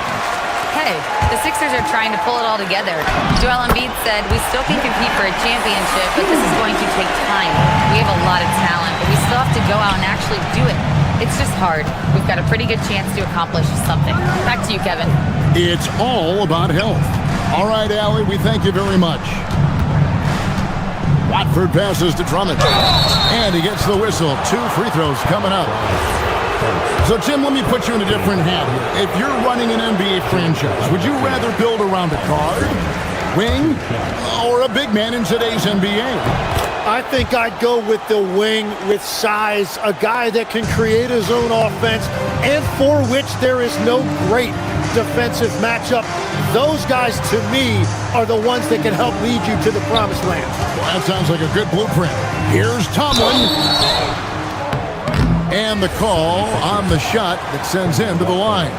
Hey, the Sixers are trying to pull it all together. Joel Embiid said, we still can compete for a championship, but this is going to take time. We have a lot of talent, but we still have to go out and actually do it. It's just hard. We've got a pretty good chance to accomplish something. Back to you, Kevin. It's all about health. All right, Allie, we thank you very much. Watford passes to Drummond. And he gets the whistle. 2 free throws coming up. So, Tim, let me put you in a different hat here. If you're running an NBA franchise, would you rather build around a guard, wing, or a big man in today's NBA? I think I'd go with the wing with size, a guy that can create his own offense and for which there is no great defensive matchup. Those guys, to me, are the ones that can help lead you to the promised land. Well, that sounds like a good blueprint. Here's Tomlin. And the call on the shot that sends him to the line.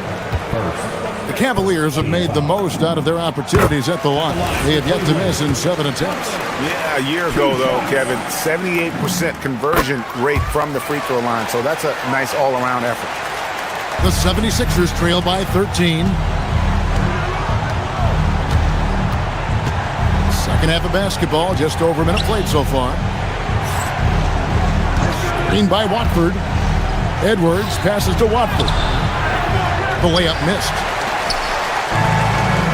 The Cavaliers have made the most out of their opportunities at the line. They have yet to miss in 7 attempts. Yeah, a year ago, though, Kevin, 78% conversion rate from the free throw line. So that's a nice all-around effort. The 76ers trail by 13. Second half of basketball, just over a minute played so far. Screen by Watford. Edwards passes to Watford. The layup missed.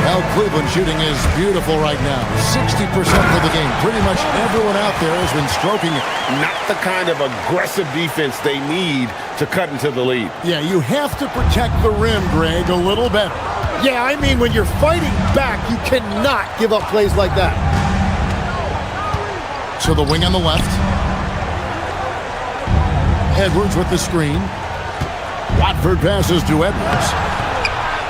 Well, Cleveland shooting is beautiful right now. 60% for the game. Pretty much everyone out there has been stroking it. Not the kind of aggressive defense they need to cut into the lead. Yeah, you have to protect the rim, Greg, a little better. Yeah, I mean, when you're fighting back, you cannot give up plays like that. So the wing on the left. Edwards with the screen. Watford passes to Edwards.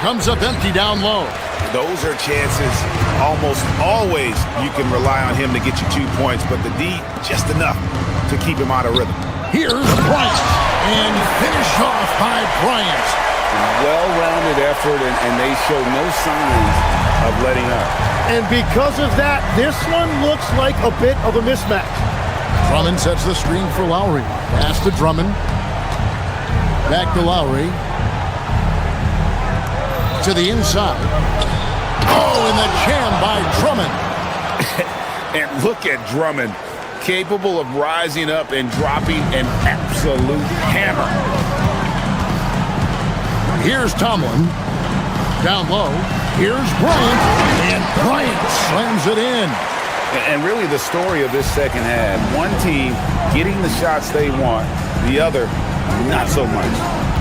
Comes up empty down low. Those are chances almost always you can rely on him to get you 2 points, but the D just enough to keep him out of rhythm. Here's Bryant, and finish off by Bryant. Well-rounded effort, and they show no signs of letting up. And because of that, this one looks like a bit of a mismatch. Drummond sets the screen for Lowry. Pass to Drummond. Back to Lowry. To the inside. Oh, and the jam by Drummond. And look at Drummond, capable of rising up and dropping an absolute hammer. Here's Tomlin. Down low. Here's Bryant. And Bryant slams it in. And really the story of this second half, one team getting the shots they want, the other not so much.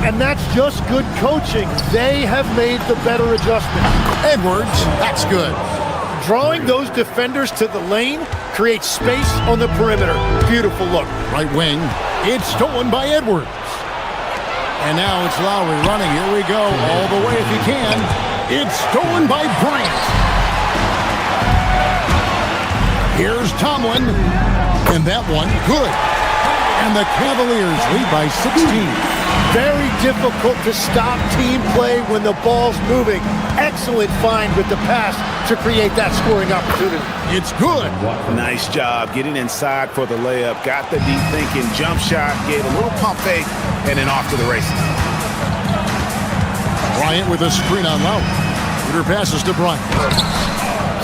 And that's just good coaching. They have made the better adjustment. Edwards, that's good. Drawing those defenders to the lane creates space on the perimeter. Beautiful look. Right wing. It's stolen by Edwards. And now it's Lowry running. Here we go. All the way if he can. It's stolen by Bryant. Here's Tomlin. And that one, good. And the Cavaliers lead by 16. Very difficult to stop team play when the ball's moving. Excellent find with the pass to create that scoring opportunity. It's good. Nice job getting inside for the layup. Got the deep thinking jump shot, gave a little pump fake, and then off to the races. Bryant with a screen on Lowry. Peter passes to Bryant.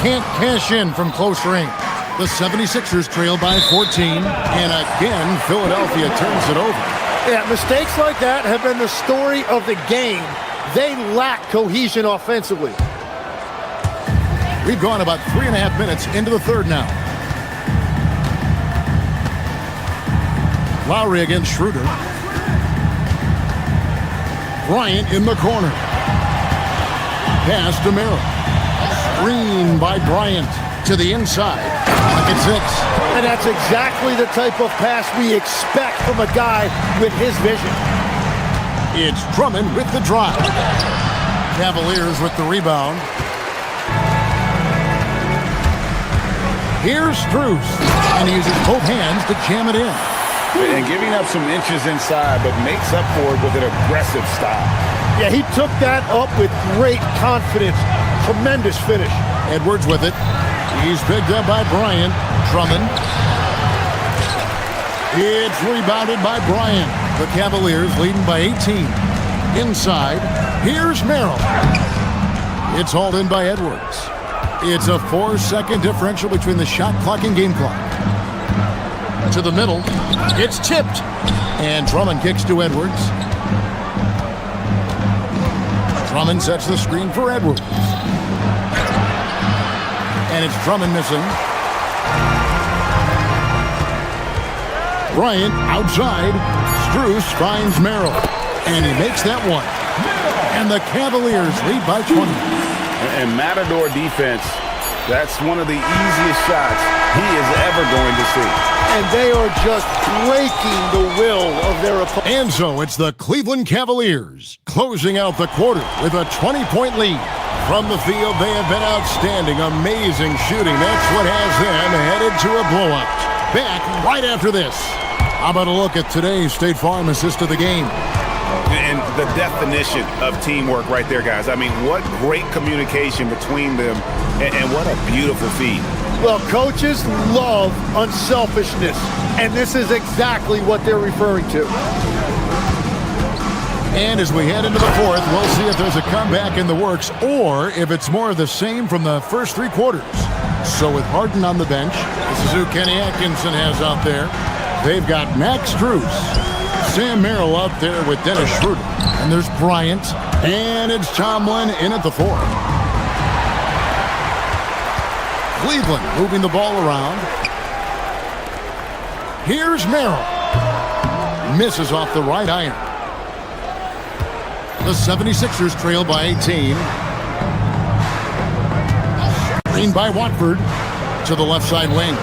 Can't cash in from close range. The 76ers trail by 14. And again, Philadelphia turns it over. Yeah, mistakes like that have been the story of the game. They lack cohesion offensively. We've gone about 3.5 minutes into the third now. Lowry against Schroeder. Bryant in the corner. Pass to Merrill. Screen by Bryant to the inside. Pocket 6. And that's exactly the type of pass we expect from a guy with his vision. It's Drummond with the drive. Cavaliers with the rebound. Here's Strus, and he uses both hands to jam it in. And giving up some inches inside, but makes up for it with an aggressive stop. Yeah, he took that up with great confidence. Tremendous finish. Edwards with it. He's picked up by Bryant. Drummond. It's rebounded by Bryant. The Cavaliers leading by 18. Inside, here's Merrill. It's hauled in by Edwards. It's a 4-second differential between the shot clock and game clock. To the middle, it's tipped. And Drummond kicks to Edwards. Drummond sets the screen for Edwards. And it's Drummond missing. Bryant outside. Strus finds Merrill. And he makes that one. And the Cavaliers lead by 20. And Matador defense, that's one of the easiest shots he is ever going to see. And they are just breaking the will of their opponent. And so it's the Cleveland Cavaliers closing out the quarter with a 20-point lead. From the field, they have been outstanding. Amazing shooting. That's what has them headed to a blowout. Back right after this. How about a look at today's State Farm assist of the game? And the definition of teamwork right there, guys. I mean, what great communication between them, and what a beautiful feed. Well, coaches love unselfishness, and this is exactly what they're referring to. And as we head into the fourth, we'll see if there's a comeback in the works or if it's more of the same from the first 3 quarters. So with Harden on the bench, this is who Kenny Atkinson has out there. They've got Max Strus, Sam Merrill out there with Dennis Schroeder. And there's Bryant, and it's Tomlin in at the 4. Cleveland moving the ball around. Here's Merrill. Misses off the right iron. The 76ers trail by 18. Screen by Watford to the left side wing.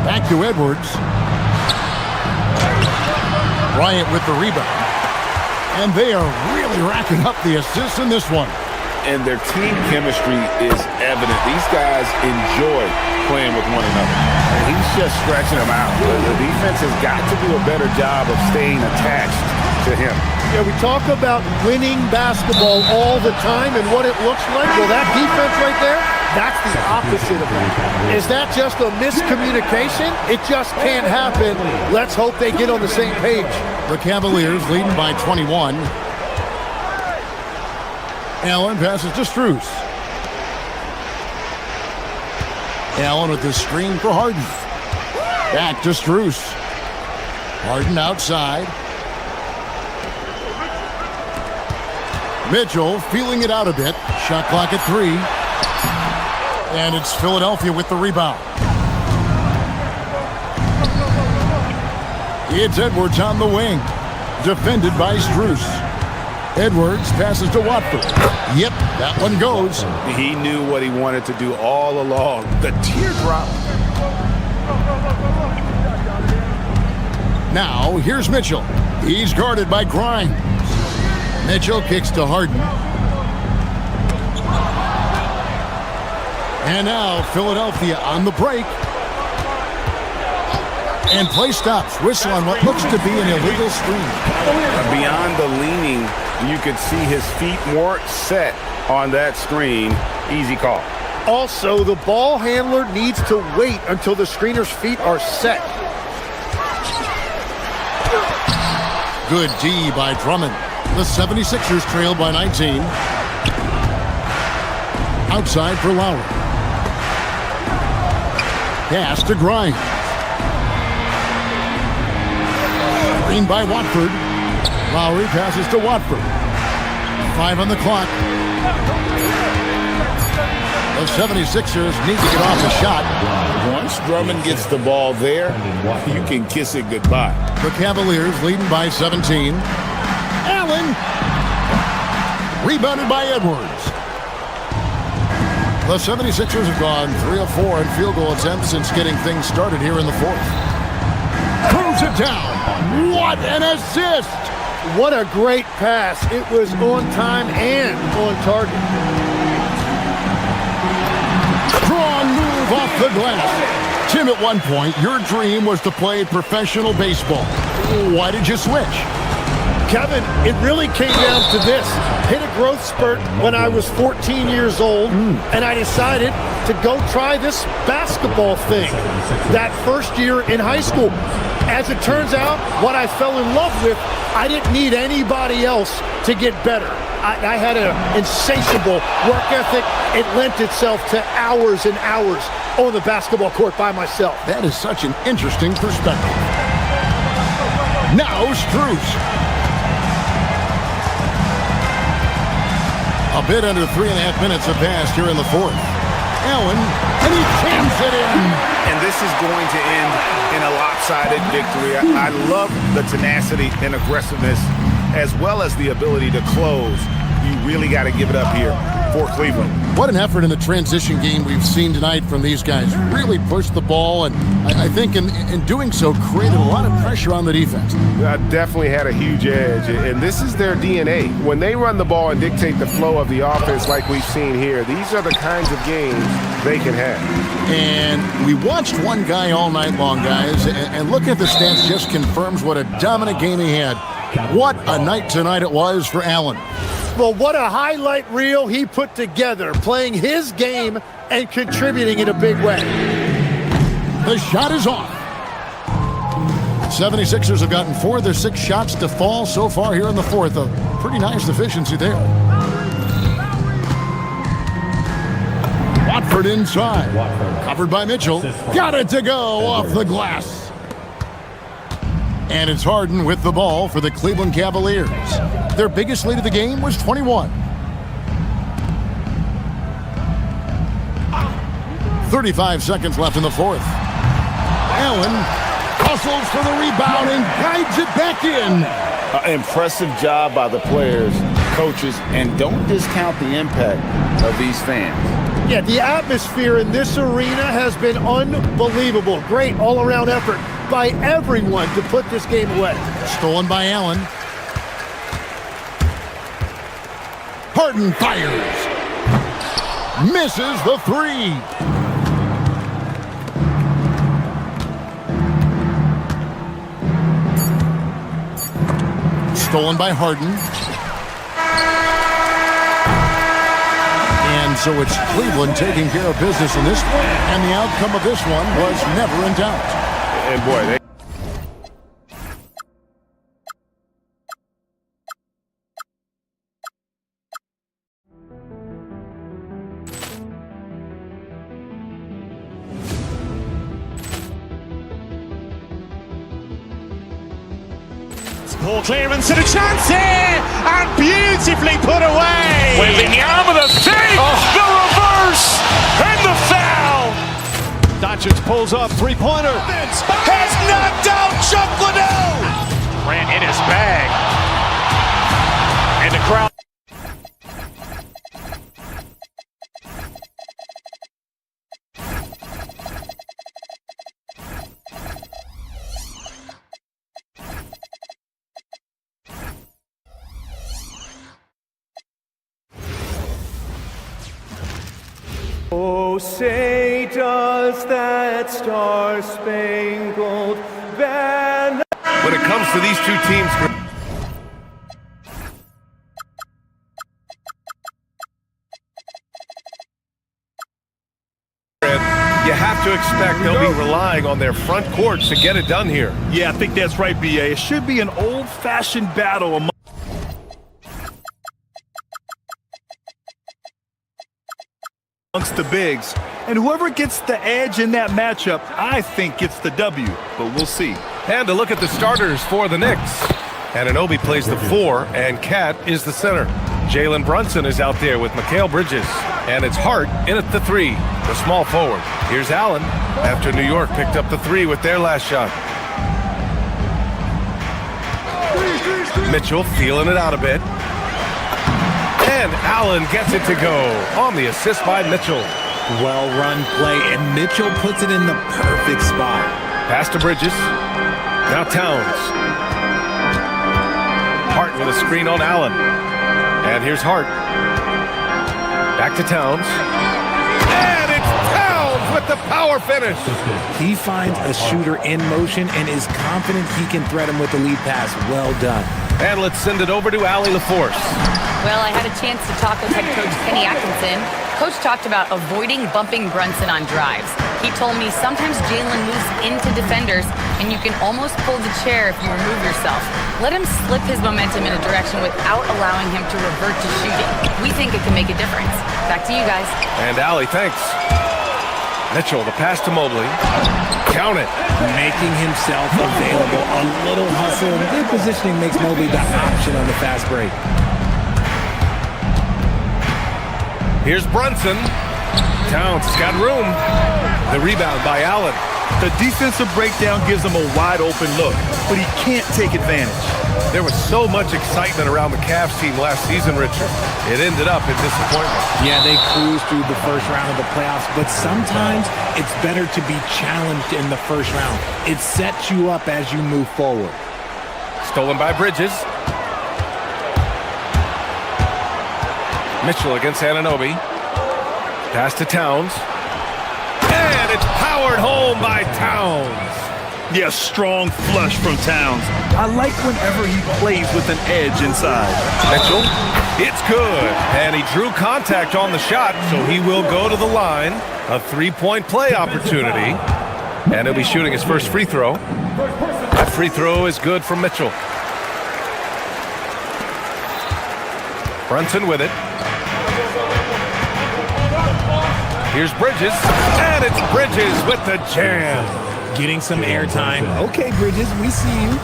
Back to Edwards. Bryant with the rebound. And they are really racking up the assists in this one. And their team chemistry is evident. These guys enjoy playing with one another. And he's just stretching them out. The defense has got to do a better job of staying attached to him. Yeah, we talk about winning basketball all the time and what it looks like. Well, that defense right there, that's the opposite of that. Is that just a miscommunication? It just can't happen. Let's hope they get on the same page. The Cavaliers leading by 21. Allen passes to Strus. Allen with the screen for Harden. Back to Strus. Harden outside. Mitchell feeling it out a bit. Shot clock at 3. And it's Philadelphia with the rebound. It's Edwards on the wing. Defended by Strus. Edwards passes to Watford. Yep, that one goes. He knew what he wanted to do all along. The teardrop. Now, here's Mitchell. He's guarded by Grimes. Mitchell kicks to Harden. And now, Philadelphia on the break. And play stops. Whistle on what looks to be an illegal screen. Beyond the leaning, you could see his feet weren't set on that screen. Easy call. Also, the ball handler needs to wait until the screener's feet are set. Good D by Drummond. The 76ers trail by 19. Outside for Lowry. Pass to Grimes. Screen by Watford. Lowry passes to Watford. 5 on the clock. The 76ers need to get off the shot. Once Drummond gets the ball there, you can kiss it goodbye. The Cavaliers leading by 17. Allen. Rebounded by Edwards. The 76ers have gone 3 of 4 in field goal attempts since getting things started here in the fourth. Throws it down. What an assist! What a great pass. It was on time and on target. Strong move off the glass. Tim, at one point, your dream was to play professional baseball. Why did you switch? Kevin, it really came down to this. Hit a growth spurt when I was 14 years old, and I decided to go try this basketball thing that first year in high school. As it turns out, what I fell in love with, I didn't need anybody else to get better. I had an insatiable work ethic. It lent itself to hours and hours on the basketball court by myself. That is such an interesting perspective. Now Strus. A bit under 3.5 minutes have passed here in the fourth. Allen, and he jams it in. And this is going to end in a lopsided victory. I love the tenacity and aggressiveness as well as the ability to close. You really got to give it up here for Cleveland. What an effort in the transition game we've seen tonight from these guys. Really pushed the ball, and I think in doing so created a lot of pressure on the defense. Definitely had a huge edge, and this is their DNA. When they run the ball and dictate the flow of the offense like we've seen here, these are the kinds of games they can have. And we watched one guy all night long, guys, and looking at the stats just confirms what a dominant game he had. What a night tonight it was for Allen. Well, what a highlight reel he put together, playing his game and contributing in a big way. The shot is off. 76ers have gotten 4 of their 6 shots to fall so far here in the fourth. A pretty nice efficiency there. Watford inside. Covered by Mitchell. Got it to go off the glass. And it's Harden with the ball for the Cleveland Cavaliers. Their biggest lead of the game was 21. 35 seconds left in the fourth. Allen hustles for the rebound and guides it back in. Impressive job by the players, coaches, and don't discount the impact of these fans. Yeah, the atmosphere in this arena has been unbelievable. Great all-around effort by everyone to put this game away. Stolen by Allen. Harden fires. Misses the three. Stolen by Harden. And so it's Cleveland taking care of business in this one, and the outcome of this one was never in doubt. And boy, they... Poor clearance and a chance here, and beautifully put away. Wembanyama the save, the reverse, and the foul. Doncic pulls up, three-pointer. Has knocked out Chuck Liddell. Ran in his bag. And the crowd. Oh, say does that star-spangled banner. When it comes to these two teams, you have to expect they'll be relying on their front courts to get it done here. Yeah, I think that's right, B.A. It should be an old-fashioned battle amongst the bigs. And whoever gets the edge in that matchup, I think gets the W. But we'll see. And to look at the starters for the Knicks. Anunoby plays the 4, and Cat is the center. Jalen Brunson is out there with Mikal Bridges. And it's Hart in at the 3, the small forward. Here's Allen after New York picked up the 3 with their last shot. Mitchell feeling it out a bit. And Allen gets it to go on the assist by Mitchell. Well-run play, and Mitchell puts it in the perfect spot. Pass to Bridges. Now Towns. Hart with a screen on Allen. And here's Hart. Back to Towns. And it's Towns with the power finish. He finds a shooter in motion and is confident he can thread him with the lead pass. Well done. And let's send it over to Allie LaForce. Well, I had a chance to talk with head coach Kenny Atkinson. Coach talked about avoiding bumping Brunson on drives. He told me sometimes Jalen moves into defenders, and you can almost pull the chair if you remove yourself. Let him slip his momentum in a direction without allowing him to revert to shooting. We think it can make a difference. Back to you guys. And Allie, thanks. Mitchell, the pass to Mobley. Count it. Making himself available. A little hustle and good positioning makes Mobley the option on the fast break. Here's Brunson. Towns has got room. The rebound by Allen. The defensive breakdown gives him a wide-open look, but he can't take advantage. There was so much excitement around the Cavs team last season, Richard. It ended up in disappointment. Yeah, they cruised through the first round of the playoffs, but sometimes it's better to be challenged in the first round. It sets you up as you move forward. Stolen by Bridges. Mitchell against Anunoby. Pass to Towns. And it's powered home by Towns. Yeah, strong flush from Towns. I like whenever he plays with an edge inside. Mitchell, it's good. And he drew contact on the shot, so he will go to the line. A three-point play opportunity. And he'll be shooting his first free throw. That free throw is good from Mitchell. Brunson with it. Here's Bridges, and it's Bridges with the jam. Getting some airtime. Okay, Bridges, we see you.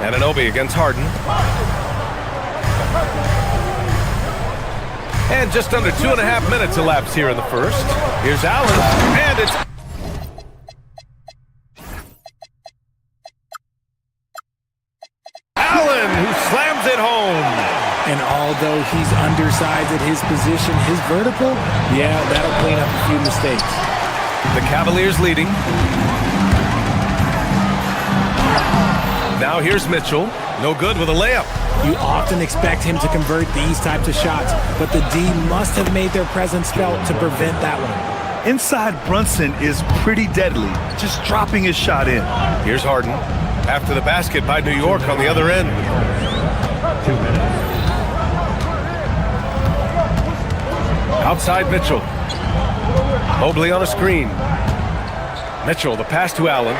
Anunoby against Harden. And just under 2.5 minutes elapsed here in the first. Here's Allen, and it's... Allen, who slams it home. And although he's undersized at his position, his vertical, yeah, that'll clean up a few mistakes. The Cavaliers leading. Now here's Mitchell. No good with a layup. You often expect him to convert these types of shots, but the D must have made their presence felt to prevent that one. Inside Brunson is pretty deadly, just dropping his shot in. Here's Harden. After the basket by New York on the other end. 2 minutes. Outside Mitchell. Mobley on a screen. Mitchell, the pass to Allen.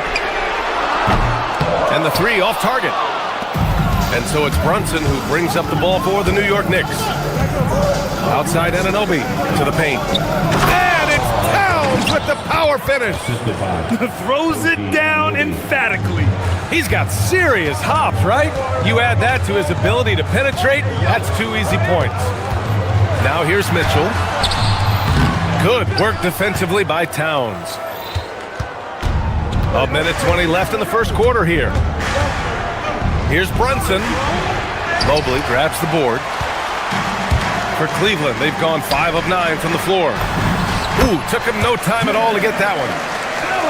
And the three off target. And so it's Brunson who brings up the ball for the New York Knicks. Outside Anunoby to the paint. And it's Towns with the power finish. Throws it down emphatically. He's got serious hops, right? You add that to his ability to penetrate, that's 2 easy points. Now here's Mitchell. Good work defensively by Towns. A minute 20 left in the first quarter here. Here's Brunson. Mobley grabs the board. For Cleveland, they've gone 5 of 9 from the floor. Ooh, took him no time at all to get that one.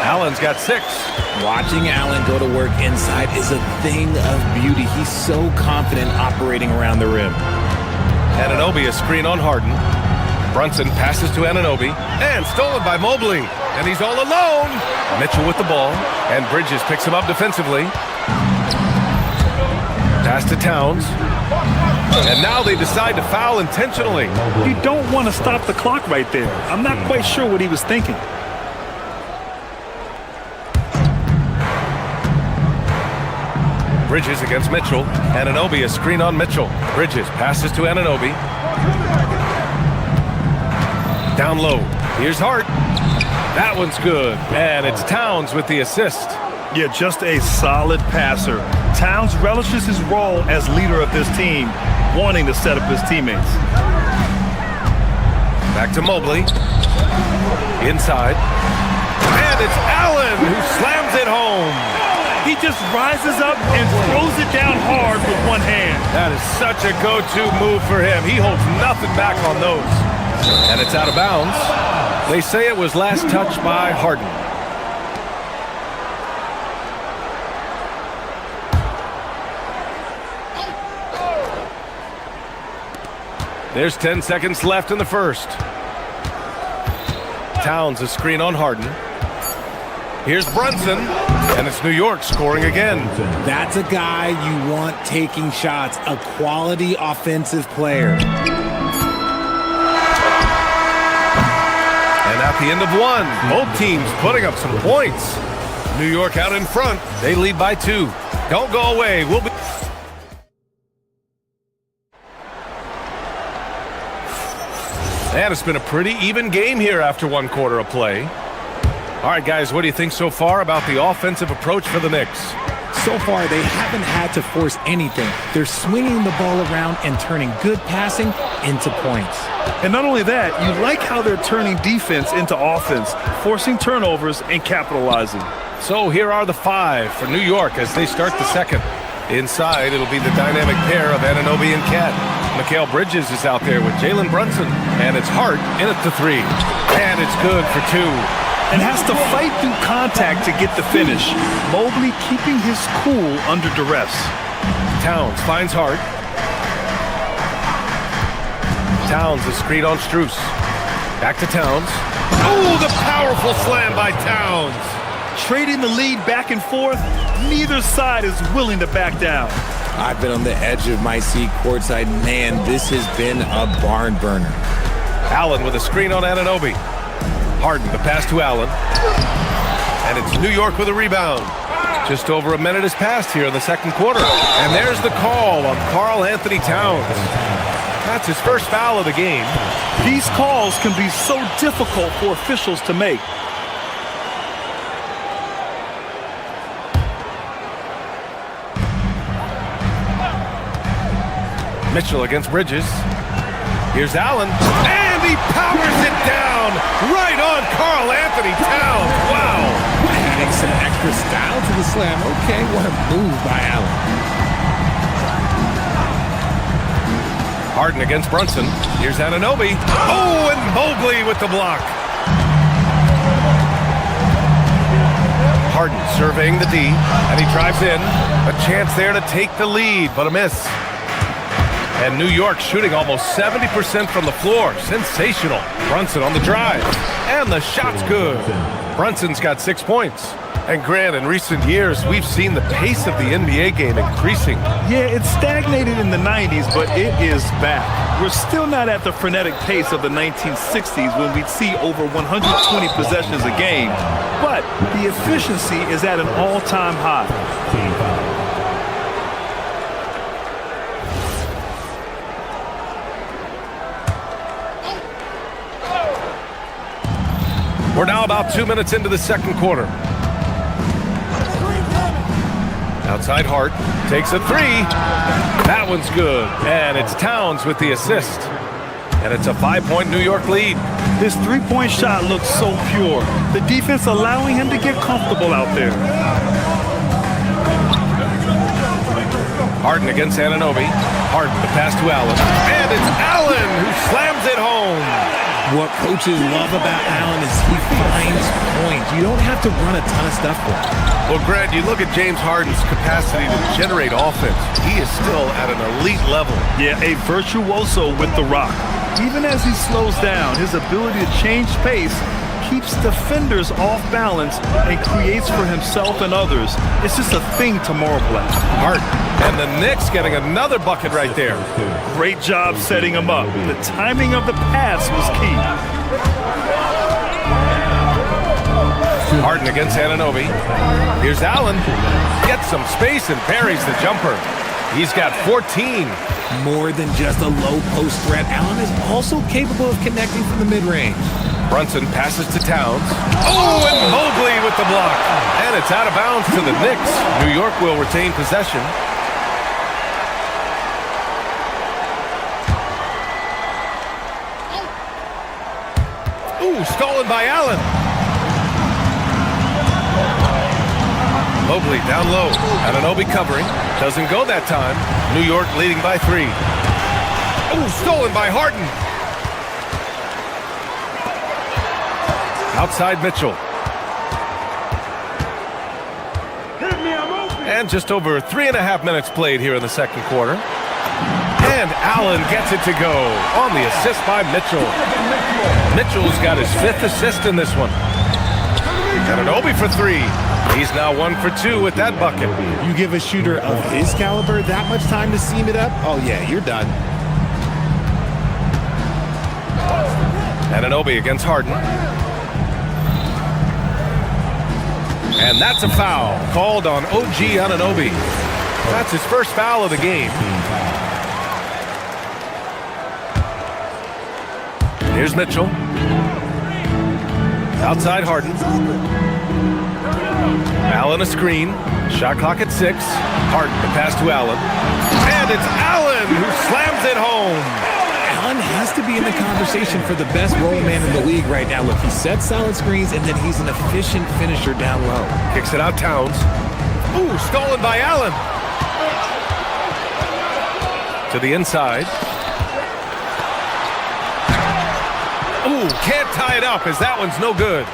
Allen's got 6. Watching Allen go to work inside is a thing of beauty. He's so confident operating around the rim. Anunoby a screen on Harden. Brunson passes to Anunoby. And stolen by Mobley. And he's all alone. Mitchell with the ball. And Bridges picks him up defensively. Pass to Towns. And now they decide to foul intentionally. You don't want to stop the clock right there. I'm not quite sure what he was thinking. Bridges against Mitchell. Anunoby a screen on Mitchell. Bridges passes to Anunoby. Down low. Here's Hart. That one's good. And it's Towns with the assist. Yeah, just a solid passer. Towns relishes his role as leader of this team, wanting to set up his teammates. Back to Mobley. Inside. And it's Allen who slams it home. He just rises up and throws it down hard with one hand. That is such a go-to move for him. He holds nothing back on those. And it's out of bounds. They say it was last touched by Harden. There's 10 seconds left in the first. Towns a screen on Harden. Here's Brunson, and it's New York scoring again. That's a guy you want taking shots, a quality offensive player. And at the end of one, both teams putting up some points. New York out in front. They lead by 2. Don't go away. We'll be... And it's been a pretty even game here after 1 quarter of play. All right, guys, what do you think so far about the offensive approach for the Knicks? So far, they haven't had to force anything. They're swinging the ball around and turning good passing into points. And not only that, you like how they're turning defense into offense, forcing turnovers and capitalizing. So here are the 5 for New York as they start the second. Inside, it'll be the dynamic pair of Anunoby and Cat. Mikal Bridges is out there with Jalen Brunson. And it's Hart in at the 3. And it's good for 2. And has to fight through contact to get the finish. Mobley keeping his cool under duress. Towns finds Hart. Towns a screen on Strus. Back to Towns. Oh, the powerful slam by Towns. Trading the lead back and forth, neither side is willing to back down. I've been on the edge of my seat courtside. Man, this has been a barn burner. Allen with a screen on Anunoby. Harden, the pass to Allen. And it's New York with a rebound. Just over a minute has passed here in the second quarter. And there's the call on Karl Anthony Towns. That's his first foul of the game. These calls can be so difficult for officials to make. Mitchell against Bridges. Here's Allen. And he powers it down right on Karl Anthony Towns. Wow. Adding some extra style to the slam. Okay, what a move by Allen. Harden against Brunson. Here's Anunoby. Oh, and Mobley with the block. Harden surveying the D, and he drives in. A chance there to take the lead, but a miss. And New York shooting almost 70% from the floor. Sensational. Brunson on the drive. And the shot's good. Brunson's got 6 points. And Grant, in recent years, we've seen the pace of the NBA game increasing. Yeah, it stagnated in the 90s, but it is back. We're still not at the frenetic pace of the 1960s when we'd see over 120 possessions a game, but the efficiency is at an all-time high. We're now about 2 minutes into the second quarter. Outside Hart, takes a three. That one's good. And it's Towns with the assist. And it's a 5-point New York lead. This three-point shot looks so pure. The defense allowing him to get comfortable out there. Harden against Anunoby. Harden, the pass to Allen. And it's Allen who slams it home. What coaches love about Allen is he finds points. You don't have to run a ton of stuff for him. Well, Grant, you look at James Harden's capacity to generate offense. He is still at an elite level. Yeah, a virtuoso with the rock. Even as he slows down, his ability to change pace keeps defenders off balance and creates for himself and others. It's just a thing to marvel at. Harden and the Knicks getting another bucket right there. Great job setting him up. The timing of the pass was key. Harden against Anunoby. Here's Allen. Gets some space and parries the jumper. He's got 14. More than just a low post threat, Allen is also capable of connecting from the mid-range. Brunson passes to Towns. Oh, and Mobley with the block. And it's out of bounds to the Knicks. New York will retain possession. Ooh, stolen by Allen. Mobley down low. Anunoby covering. Doesn't go that time. New York leading by 3. Ooh, stolen by Harden. Outside Mitchell. And just over 3.5 minutes played here in the second quarter. And Allen gets it to go on the assist by Mitchell. Mitchell's got his 5th assist in this one. Anunoby for 3. He's now 1 for 2 with that bucket. You give a shooter of his caliber that much time to seam it up? Oh yeah, you're done. Anunoby against Harden. And that's a foul called on OG Anunoby. That's his first foul of the game. Here's Mitchell. Outside Harden. Allen a screen. Shot clock at 6. Harden the pass to Allen. And it's Allen who slams it home. Allen has to be in the conversation for the best roll man in the league right now. Look, he sets solid screens, and then he's an efficient finisher down low. Kicks it out Towns. Ooh, stolen by Allen. To the inside. Ooh, can't tie it up as that one's no good.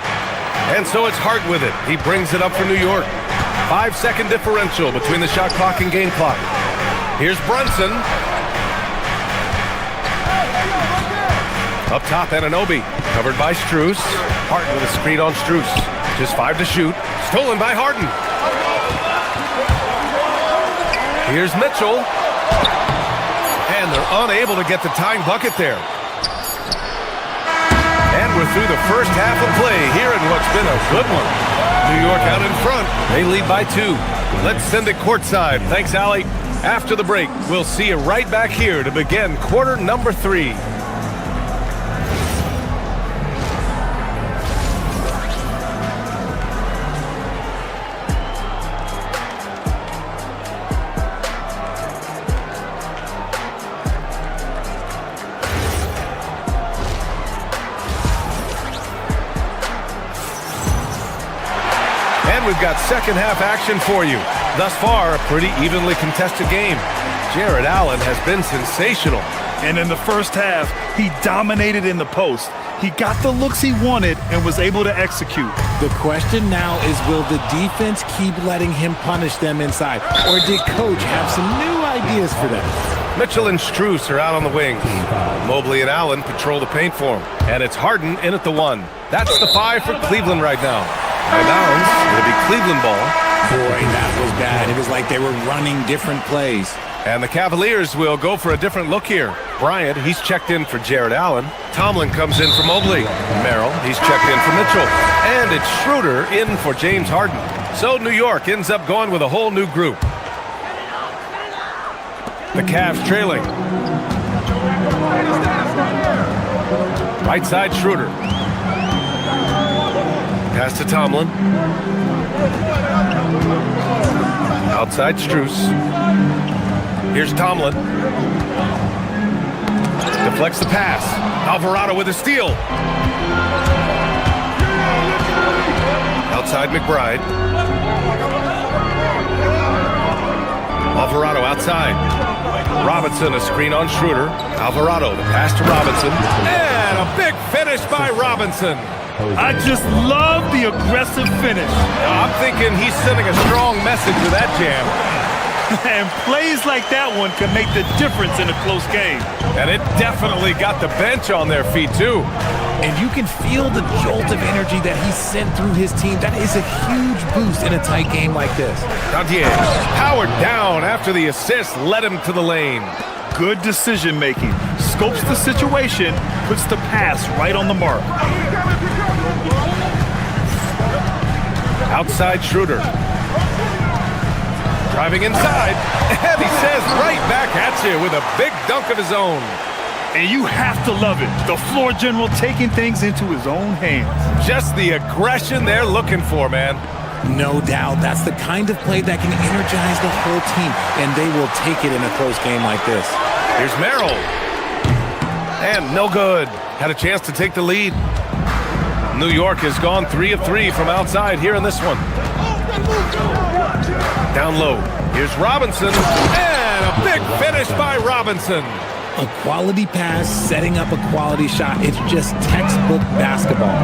And so it's Hart with it. He brings it up for New York. 5-second differential between the shot clock and game clock. Here's Brunson. Up top, Anunoby. Covered by Strus. Harden with a screen on Strus. Just 5 to shoot. Stolen by Harden. Here's Mitchell. And they're unable to get the tying bucket there. And we're through the first half of play here in what's been a good one. New York out in front. They lead by 2. Let's send it courtside. Thanks, Allie. After the break, we'll see you right back here to begin quarter number 3. We've got second half action for you. Thus far, a pretty evenly contested game. Jared Allen has been sensational. And in the first half, he dominated in the post. He got the looks he wanted and was able to execute. The question now is, will the defense keep letting him punish them inside? Or did Coach have some new ideas for them? Mitchell and Strus are out on the wings. Mobley and Allen patrol the paint for him. And it's Harden in at the 1. That's the 5 for Cleveland right now. Out of bounds, it'll be Cleveland ball. Boy, that was bad. It was like they were running different plays. And the Cavaliers will go for a different look here. Bryant, he's checked in for Jared Allen. Tomlin comes in for Mobley. Merrill, he's checked in for Mitchell. And it's Schroeder in for James Harden. So New York ends up going with a whole new group. The Cavs trailing. Right side, Schroeder. Pass to Tomlin. Outside, Strus. Here's Tomlin. Deflects the pass. Alvarado with a steal. Outside, McBride. Alvarado outside. Robinson, a screen on Schroeder. Alvarado, the pass to Robinson. And a big finish by Robinson. I just love the aggressive finish. I'm thinking he's sending a strong message with that jam. And plays like that one can make the difference in a close game. And it definitely got the bench on their feet, too. And you can feel the jolt of energy that he sent through his team. That is a huge boost in a tight game like this. Gantier powered down after the assist led him to the lane. Good decision making. Scopes the situation, puts the pass right on the mark. Outside Schroeder. Driving inside, and he says right back at you with a big dunk of his own. And you have to love it. The floor general taking things into his own hands. Just the aggression they're looking for, man. No doubt. That's the kind of play that can energize the whole team, and they will take it in a close game like this. Here's Merrill. And no good. Had a chance to take the lead. New York has gone 3 of 3 from outside here in this one. Down low. Here's Robinson. And a big finish by Robinson. A quality pass, setting up a quality shot. It's just textbook basketball.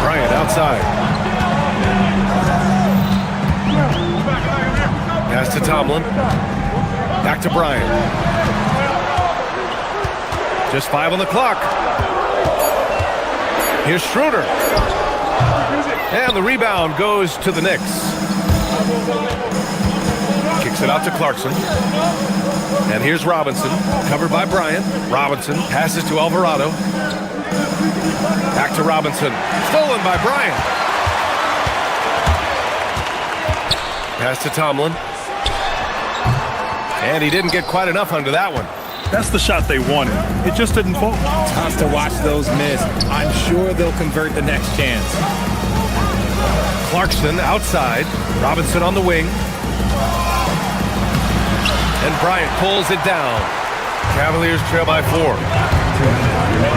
Bryant outside. Pass to Tomlin. Back to Bryant. Just 5 on the clock. Here's Schroeder. And the rebound goes to the Knicks. Kicks it out to Clarkson. And here's Robinson, covered by Bryant. Robinson passes to Alvarado. Back to Robinson. Stolen by Bryant. Pass to Tomlin. And he didn't get quite enough under that one. That's the shot they wanted. It just didn't fall. Tough to watch those miss. I'm sure they'll convert the next chance. Clarkson outside. Robinson on the wing. And Bryant pulls it down. Cavaliers trail by 4.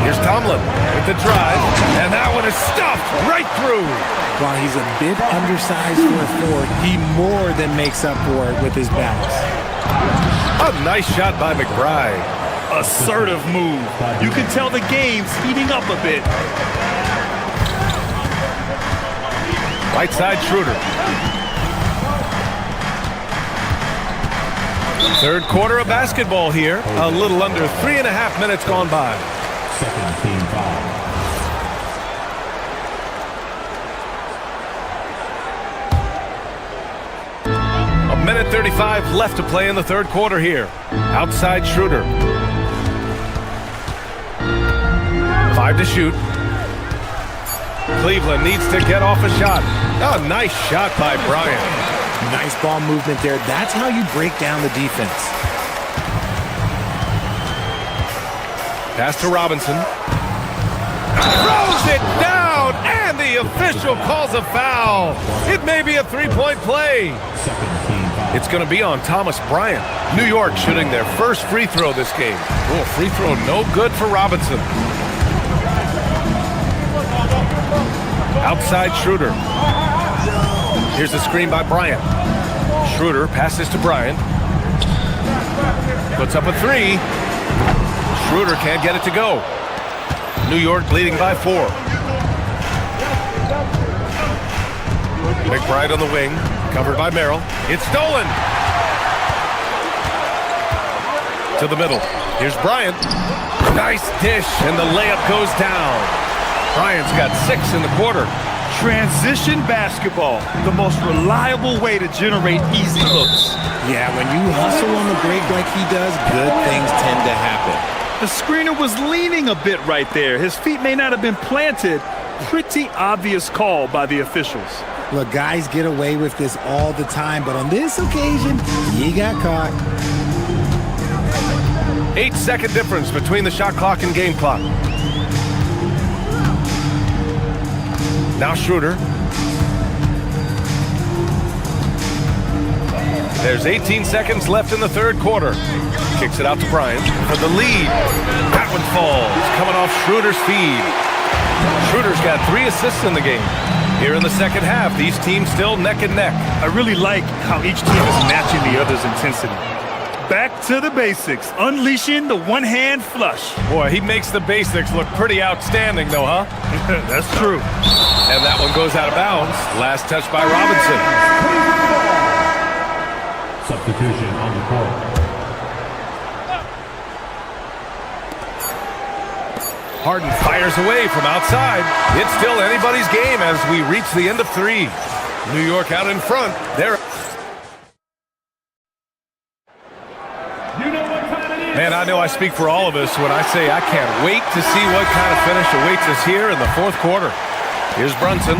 Here's Tomlin with the drive. And that one is stuffed right through. While he's a bit undersized for a forward, he more than makes up for it with his bounce. A nice shot by McBride. Assertive move. You can tell the game's heating up a bit. Right side Schroeder. Third quarter of basketball here. A little under 3.5 minutes gone by. Second team foul. A minute 35 left to play in the third quarter here. Outside Schroeder. 5 to shoot. Cleveland needs to get off a shot. Oh, nice shot by Bryant. Nice ball movement there. That's how you break down the defense. Pass to Robinson. Throws it down, and the official calls a foul. It may be a three-point play. It's going to be on Thomas Bryant. New York shooting their first free throw this game. Oh, free throw no good for Robinson. Outside Schroeder. Here's the screen by Bryant. Schroeder passes to Bryant. Puts up a 3. Schroeder can't get it to go. New York leading by 4. McBride on the wing, covered by Merrill. It's stolen. To the middle. Here's Bryant. Nice dish, and the layup goes down. Bryant's got 6 in the quarter. Transition basketball, the most reliable way to generate easy looks. Yeah, when you hustle on the break like he does, good things tend to happen. The screener was leaning a bit right there. His feet may not have been planted. Pretty obvious call by the officials. Look, guys get away with this all the time, but on this occasion, he got caught. 8-second difference between the shot clock and game clock. Now Schroeder. There's 18 seconds left in the third quarter. Kicks it out to Bryant for the lead. That one falls, coming off Schroeder's feed. Schroeder's got 3 assists in the game. Here in the second half, these teams still neck and neck. I really like how each team is matching the other's intensity. Back to the basics, unleashing the one-hand flush. Boy, he makes the basics look pretty outstanding, though, huh? That's true. And that one goes out of bounds. Last touch by Robinson. Substitution on the court. Harden fires away from outside. It's still anybody's game as we reach the end of 3. New York out in front. They're... Man, I know I speak for all of us when I say I can't wait to see what kind of finish awaits us here in the fourth quarter. Here's Brunson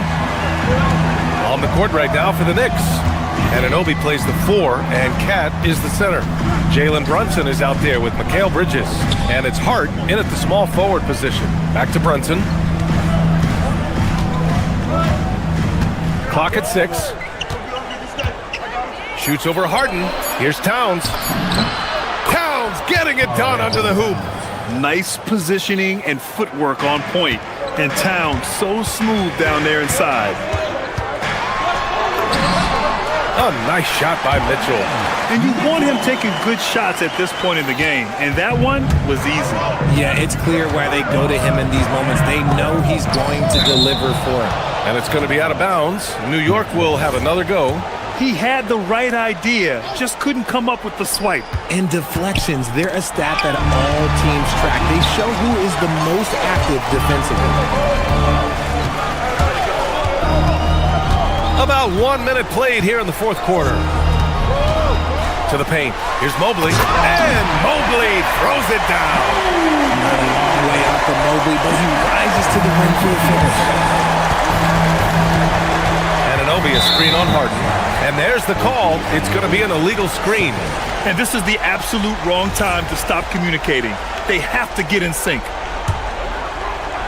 on the court right now for the Knicks. Anunoby plays the 4, and Cat is the center. Jalen Brunson is out there with Mikal Bridges, and it's Hart in at the small forward position. Back to Brunson. Clock at 6. Shoots over Harden. Here's Towns. Towns getting it done under the hoop. Nice positioning and footwork on point. And Towns so smooth down there inside. A nice shot by Mitchell. And you want him taking good shots at this point in the game. And that one was easy. Yeah, it's clear why they go to him in these moments. They know he's going to deliver for him. And it's going to be out of bounds. New York will have another go. He had the right idea, just couldn't come up with the swipe. And deflections, they're a stat that all teams track. They show who is the most active defensively. About 1 minute played here in the fourth quarter. To the paint. Here's Mobley. And Mobley throws it down. Not a long way out for Mobley, but he rises to the rim for a finish. Anunoby, a screen on Harden. And there's the call. It's going to be an illegal screen. And this is the absolute wrong time to stop communicating. They have to get in sync.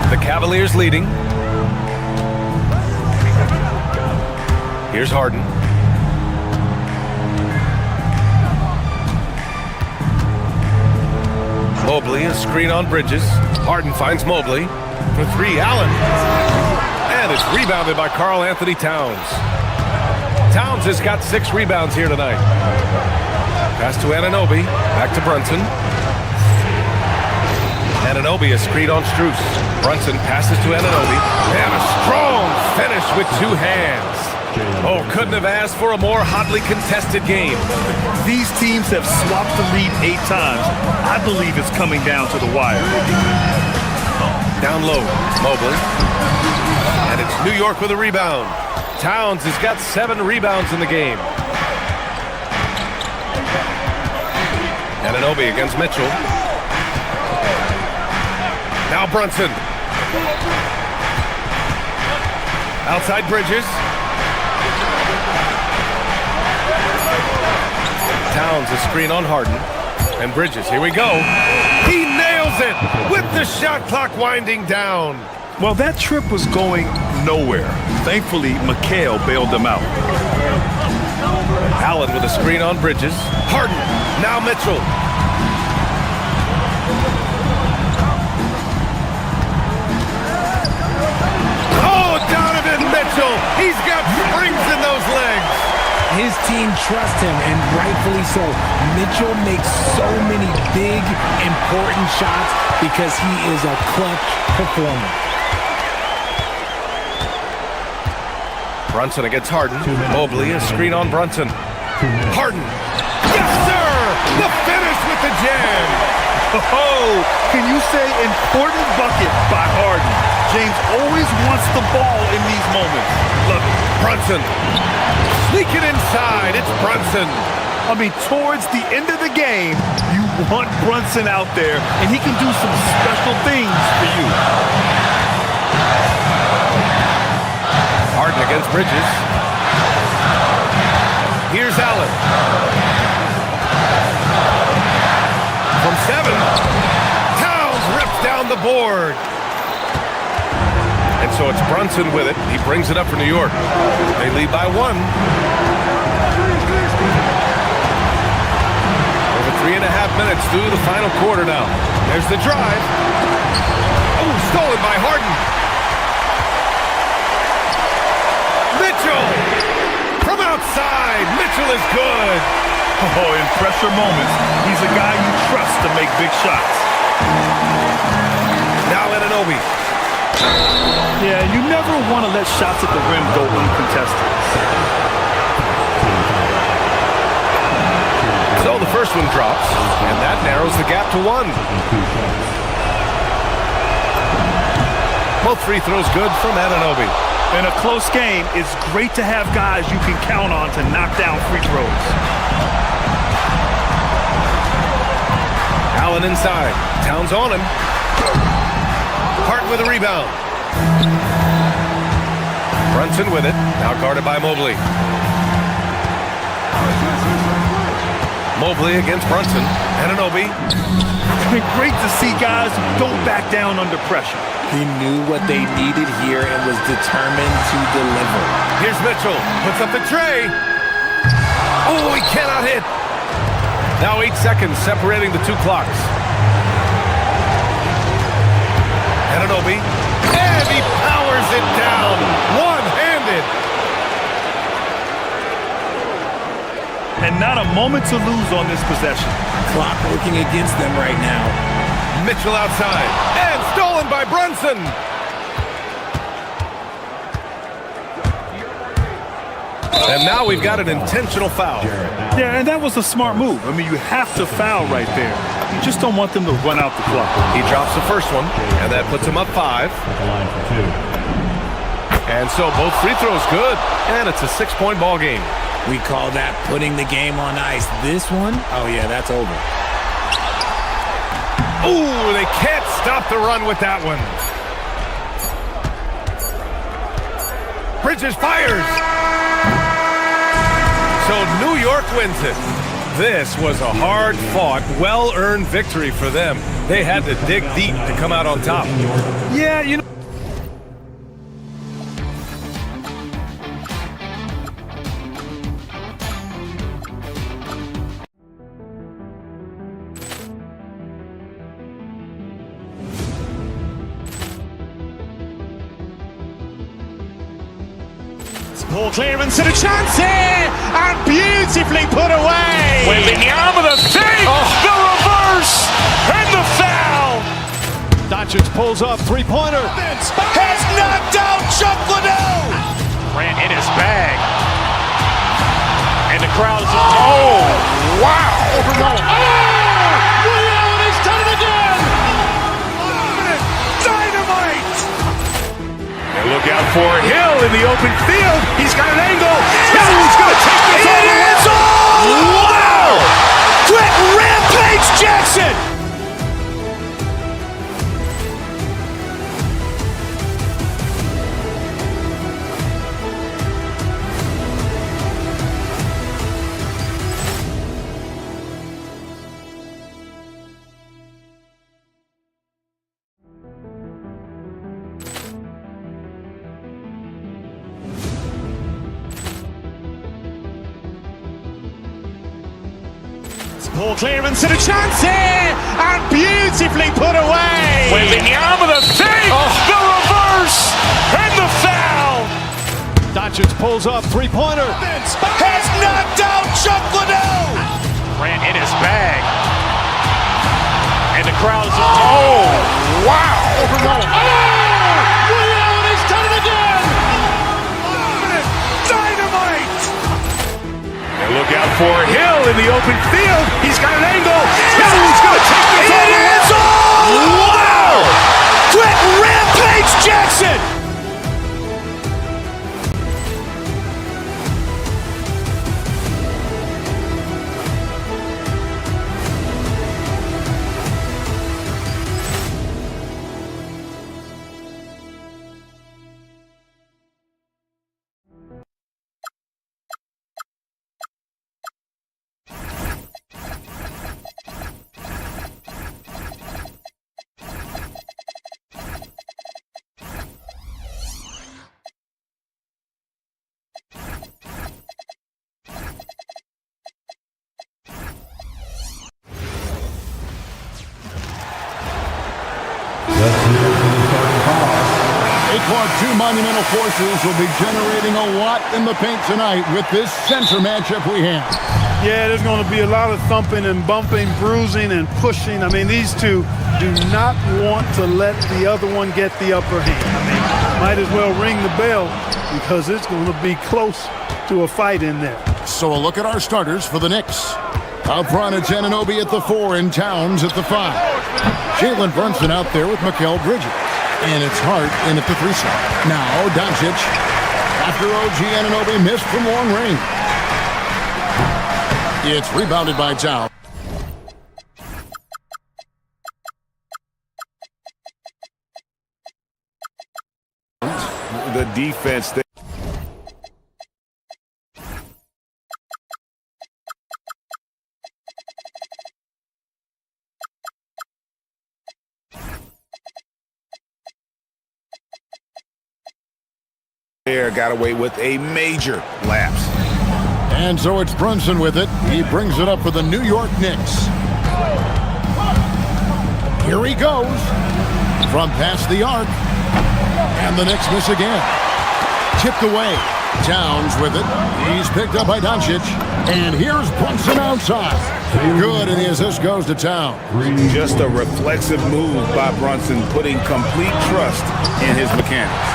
The Cavaliers leading. Here's Harden. Mobley, a screen on Bridges. Harden finds Mobley. For 3, Allen. And it's rebounded by Karl Anthony Towns. Towns has got 6 rebounds here tonight. Pass to Anunoby. Back to Brunson. Anunoby, a screen on Strus. Brunson passes to Anunoby. And a strong finish with 2 hands. Oh, couldn't have asked for a more hotly contested game. These teams have swapped the lead 8 times. I believe it's coming down to the wire. Down low, Mobley. And it's New York with a rebound. Towns has got 7 rebounds in the game. Anunoby against Mitchell. Now Brunson. Outside Bridges. Towns a screen on Harden. And Bridges, here we go. He nails it with the shot clock winding down. Well, that trip was going nowhere. Thankfully, Mikal bailed them out. Allen with a screen on Bridges. Harden, now Mitchell. Oh, Donovan Mitchell. He's got springs in those legs. His team trusts him, and rightfully so. Mitchell makes so many big, important shots because he is a clutch performer. Brunson against Harden. Mobley, a screen on Brunson. Harden. Yes, sir! The finish with the jam. Oh, can you say important bucket by Harden? James always wants the ball in these moments. Look, Brunson. Sneaking inside. It's Brunson. I mean, towards the end of the game, you want Brunson out there, and he can do some special things for you. Harden against Bridges. Here's Allen. From 7. Towns rips down the board. And so it's Brunson with it. He brings it up for New York. They lead by 1. Over 3.5 minutes through the final quarter now. There's the drive. Oh, stolen by Harden. Mitchell! From outside, Mitchell is good. Oh, in pressure moments, he's a guy you trust to make big shots. Now Anunoby. Yeah, you never want to let shots at the rim go uncontested. So the first one drops, and that narrows the gap to 1. Both free throws good from Anunoby. In a close game, it's great to have guys you can count on to knock down free throws. Allen inside. Towns on him. Harden with a rebound. Brunson with it. Now guarded by Mobley. Mobley against Brunson. Anunoby. It's been great to see guys who don't back down under pressure. He knew what they needed here and was determined to deliver. Here's Mitchell. Puts up the tray. Oh, he cannot hit. Now 8 seconds separating the 2 clocks. Anunoby. And he powers it down. One-handed. And not a moment to lose on this possession. Clock working against them right now. Mitchell outside. And stolen by Brunson. And now we've got an intentional foul. Yeah, and that was a smart move. I mean, you have to foul right there. You just don't want them to run out the clock. He drops the first one, and that puts him up 5. And so both free throws good, and it's a 6-point ball game. We call that putting the game on ice. This one, oh yeah, that's over. Ooh, they can't stop the run with that one. Bridges fires. So New York wins it. This was a hard-fought, well-earned victory for them. They had to dig deep to come out on top. Yeah, you know. Poor clearance and a chance here, and beautifully put away. Wembanyama the save, the reverse, and the foul. Doncic pulls up, three-pointer. Has knocked out Chuck Liddell. Ran in his bag. And the crowd is... Oh, wow. Ray Allen has done it again. Dynamite. And look out for Hill in the open field. He's got an angle. Yes. He's going to take this all the way. Wow. Quick rampage Jackson. Poor clearance and a chance here, and beautifully put away. Wembanyama the save, the reverse, and the foul. Doncic Doncic pulls up, three-pointer. Has knocked out Chuck Liddell. Ran in his bag. And the crowd is... Oh, wow. Ray Allen has done it again! Dynamite. And look out for Hill in the open field. He's got an angle. Hill's going to take this all the way. Wow. Quick Rampage Jackson. Two monumental forces will be generating a lot in the paint tonight with this center matchup we have. Yeah, there's going to be a lot of thumping and bumping, bruising and pushing. I mean, these two do not want to let the other one get the upper hand. I mean, might as well ring the bell because it's going to be close to a fight in there. So a look at our starters for the Knicks. Up front, it's Anunoby at the 4 and Towns at the 5. Jalen Brunson out there with Mikal Bridges. And it's Hart in at the 3 slot. Now Doncic, after OG Anunoby missed from long range. It's rebounded by Towns. The defense there. Got away with a major lapse. And so it's Brunson with it. He brings it up for the New York Knicks. Here he goes. From past the arc. And the Knicks miss again. Tipped away. Towns with it. He's picked up by Doncic. And here's Brunson outside. Good, and the assist goes to Towns. Just a reflexive move by Brunson, putting complete trust in his mechanics.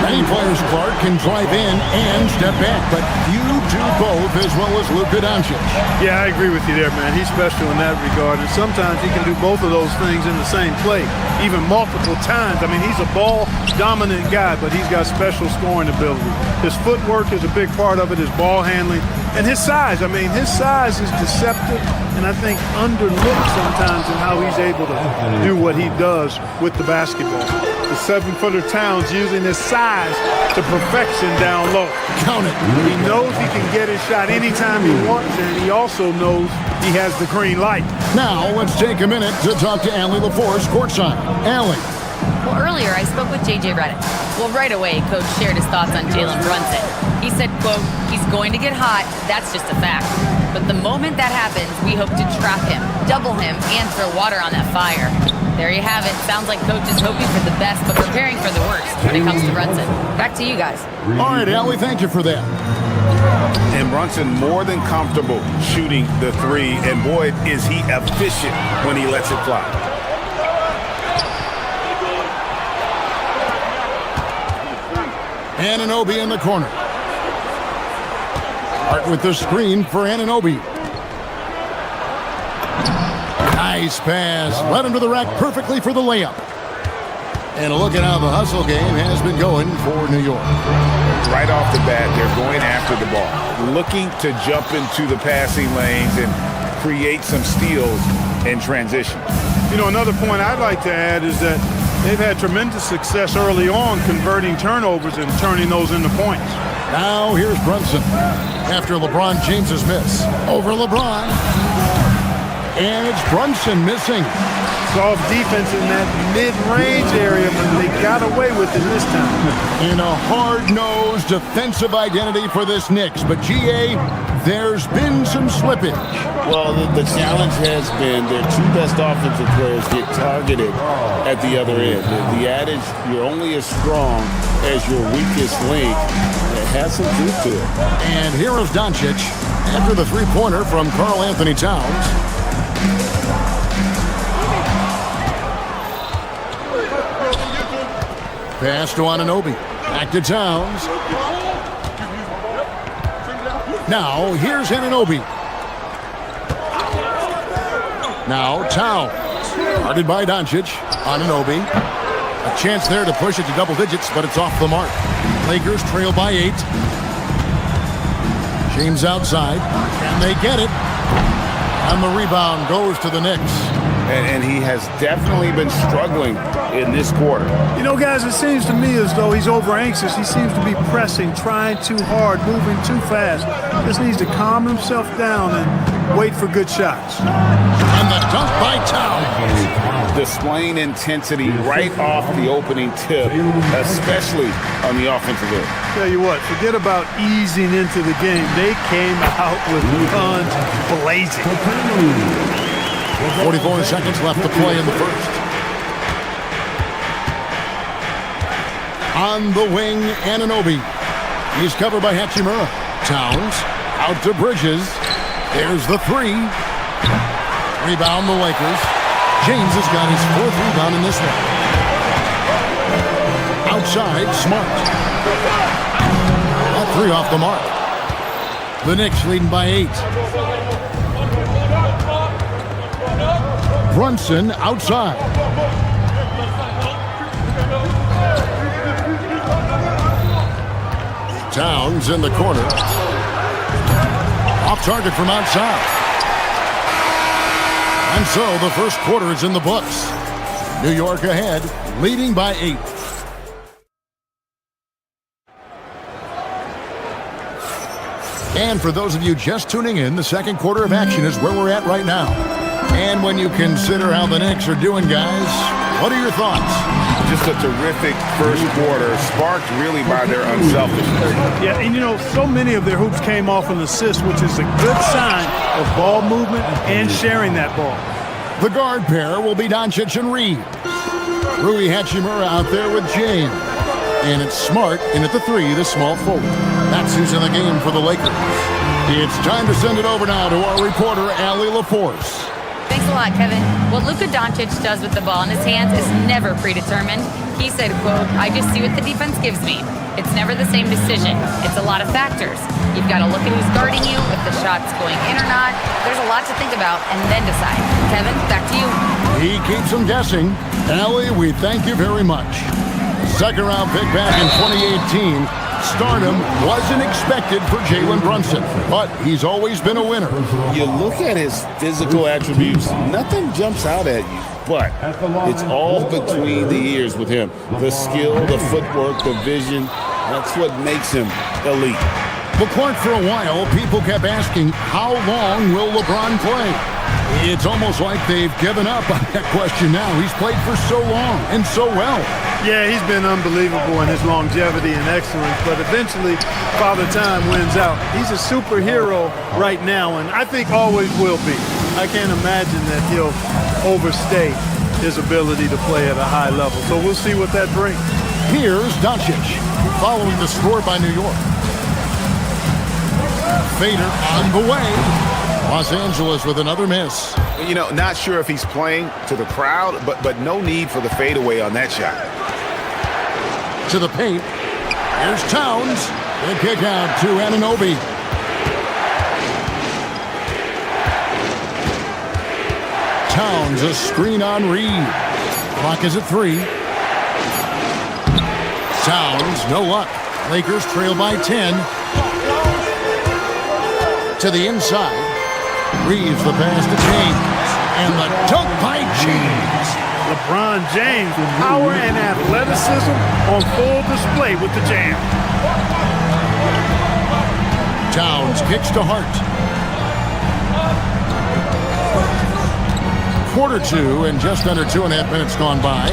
Many players, Clark, can drive in and step back, but few do both as well as Luka Doncic. Yeah, I agree with you there, man. He's special in that regard, and sometimes he can do both of those things in the same play, even multiple times. I mean, he's a ball-dominant guy, but he's got special scoring ability. His footwork is a big part of it, his ball handling, and his size. I mean, his size is deceptive, and I think underlooked sometimes in how he's able to do what he does with the basketball. The 7-footer Towns using his size to perfection down low. Count it. He knows he can get his shot anytime he wants, and he also knows he has the green light. Now, let's take a minute to talk to Allie LaForce courtside. Allie. Well, earlier I spoke with J.J. Redick. Well, right away, Coach shared his thoughts on Jalen Brunson. He said, quote, he's going to get hot. That's just a fact. But the moment that happens, we hope to trap him, double him, and throw water on that fire. There you have it. Sounds like Coach is hoping for the best, but preparing for the worst when it comes to Brunson. Back to you guys. All right, Allie, thank you for that. And Brunson more than comfortable shooting the 3, and boy, is he efficient when he lets it fly. Anunoby in the corner. Hart with the screen for Anunoby. Nice pass. Led him to the rack perfectly for the layup. And look at how the hustle game has been going for New York. Right off the bat, they're going after the ball, looking to jump into the passing lanes and create some steals in transition. You know, another point I'd like to add is that they've had tremendous success early on converting turnovers and turning those into points. Now here's Brunson after LeBron James's miss. Over LeBron. And it's Brunson missing. Soft defense in that mid-range area, but they got away with it this time. In a hard-nosed defensive identity for this Knicks. But, G.A., there's been some slippage. Well, the challenge has been their 2 best offensive players get targeted at the other end. The adage, you're only as strong as your weakest link, has some truth to it. And here is Doncic after the three-pointer from Karl Anthony Towns. Pass to Anunoby. Back to Towns. Now, here's Anunoby. Now, Towns. Guarded by Doncic. Anunoby. A chance there to push it to double digits, but it's off the mark. Lakers trail by 8. James outside. Can they get it? And the rebound goes to the Knicks. And he has definitely been struggling in this quarter. You know, guys, it seems to me as though he's over-anxious. He seems to be pressing, trying too hard, moving too fast. Just needs to calm himself down and wait for good shots. And the dunk by Towns. Displaying intensity right off the opening tip, especially on the offensive end. Tell you what, forget about easing into the game. They came out with guns blazing. 44 seconds left to play in the first. On the wing, Anunoby. He's covered by Hachimura. Towns out to Bridges. There's the three. Rebound the Lakers. James has got his 4th rebound in this one. Outside, Smart. That three off the mark. The Knicks leading by 8. Brunson outside. Towns in the corner. Off target from outside. And so the first quarter is in the books. New York ahead, leading by 8. And for those of you just tuning in, the second quarter of action is where we're at right now. And when you consider how the Knicks are doing, guys, what are your thoughts? Just a terrific first quarter, sparked really by their unselfishness. Yeah, and you know, so many of their hoops came off an assist, which is a good sign of ball movement and sharing that ball. The guard pair will be Doncic and Reed. Rui Hachimura out there with James. And it's Smart in at the 3, the small forward. That's who's in the game for the Lakers. It's time to send it over now to our reporter, Allie LaForce. Thanks a lot, Kevin. What Luka Doncic does with the ball in his hands is never predetermined. He said, quote, "I just see what the defense gives me. It's never the same decision. It's a lot of factors. You've got to look at who's guarding you, if the shot's going in or not. There's a lot to think about and then decide." Kevin, back to you. He keeps them guessing. Allie, we thank you very much. Second round pick back in 2018. Stardom wasn't expected for Jalen Brunson, but he's always been a winner. You look at his physical attributes, nothing jumps out at you, but it's all between the ears with him. The skill, the footwork, the vision, that's what makes him elite. But Clark, for a while, people kept asking, how long will LeBron play? It's almost like they've given up on that question now. He's played for so long and so well. Yeah, he's been unbelievable in his longevity and excellence, but eventually Father Time wins out. He's a superhero right now, and I think always will be. I can't imagine that he'll overstay his ability to play at a high level, so we'll see what that brings. Here's Doncic, following the score by New York. Fader on the way. Los Angeles with another miss. You know, not sure if he's playing to the crowd, but no need for the fadeaway on that shot. To the paint. Here's Towns. The kick out to Anunoby. Towns, a screen on Reed. Clock is at 3. Towns, no luck. Lakers trail by 10. To the inside. Reeves the pass to James. And the dunk by James. LeBron James with power and athleticism on full display with the jam. Towns kicks to Hart. Quarter 2 and just under 2.5 minutes gone by.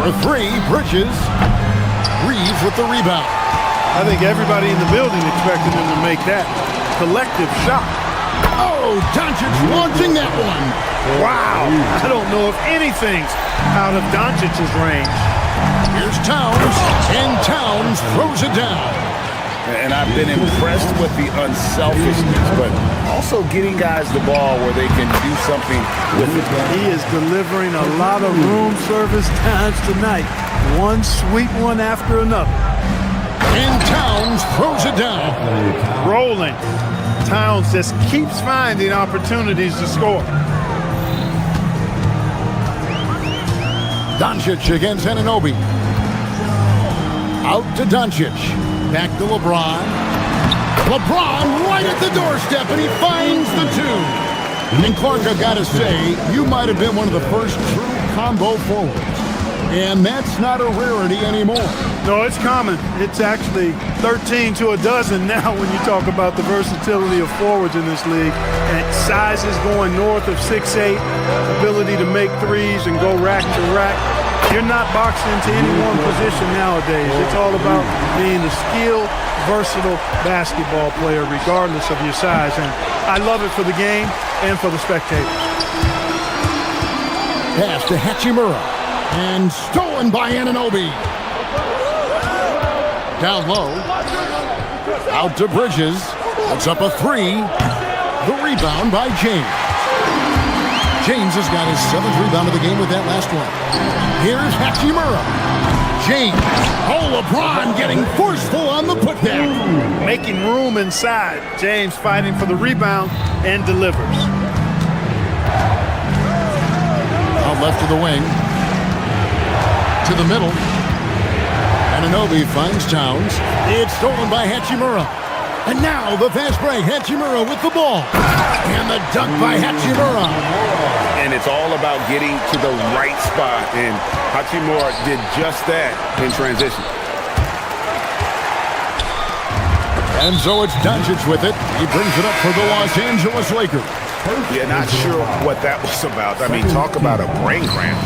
For 3, Bridges. Reeves with the rebound. I think everybody in the building expected him to make that collective shot. Oh, Doncic launching that one. Wow. I don't know if anything's out of Doncic's range. Here's Towns, and Towns throws it down. And I've been impressed with the unselfishness, but also getting guys the ball where they can do something with it. He is delivering a lot of room service times tonight. One sweet one after another. And Towns throws it down. Rolling. Towns just keeps finding opportunities to score. Doncic against Anunoby. Out to Doncic. Back to LeBron. LeBron right at the doorstep, and he finds the two. And Clark, I've got to say, you might have been one of the first true combo forwards. And that's not a rarity anymore. No, it's common. It's actually 13 to a dozen now when you talk about the versatility of forwards in this league. And sizes going north of 6'8", ability to make threes and go rack to rack. You're not boxed into any one position nowadays. It's all about being a skilled, versatile basketball player regardless of your size. And I love it for the game and for the spectators. Pass to Hachimura. And stolen by Anunoby. Down low. Out to Bridges. Puts up a three. The rebound by James. James has got his 7th rebound of the game with that last one. Here's Hachimura. James. Oh, LeBron getting forceful on the putback. Making room inside. James fighting for the rebound and delivers. Out left of the wing. To the middle. Anunoby finds Towns. It's stolen by Hachimura. And now the fast break. Hachimura with the ball. And the dunk by Hachimura. And it's all about getting to the right spot. And Hachimura did just that in transition. And so it's Doncic with it. He brings it up for the Los Angeles Lakers. Yeah, not sure what that was about. I mean, talk about a brain cramp.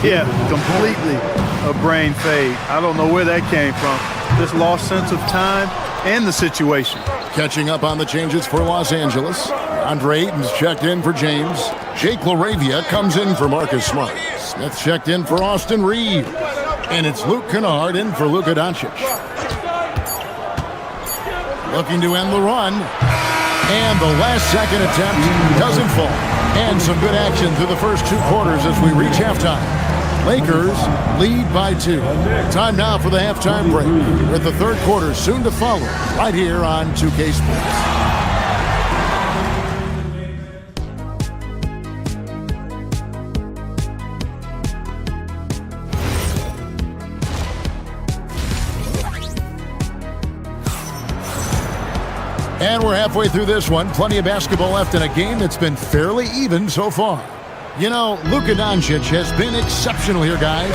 Yeah, completely a brain fade. I don't know where that came from. This lost sense of time and the situation. Catching up on the changes for Los Angeles. Andre Ayton's checked in for James. Jake LaRavia comes in for Marcus Smart. Smith checked in for Austin Reeves. And it's Luke Kennard in for Luka Doncic. Looking to end the run. And the last second attempt doesn't fall. And some good action through the first 2 quarters as we reach halftime. Lakers lead by 2. Time now for the halftime break, with the 3rd quarter soon to follow, right here on 2K Sports. And we're halfway through this one. Plenty of basketball left in a game that's been fairly even so far. You know, Luka Doncic has been exceptional here, guys.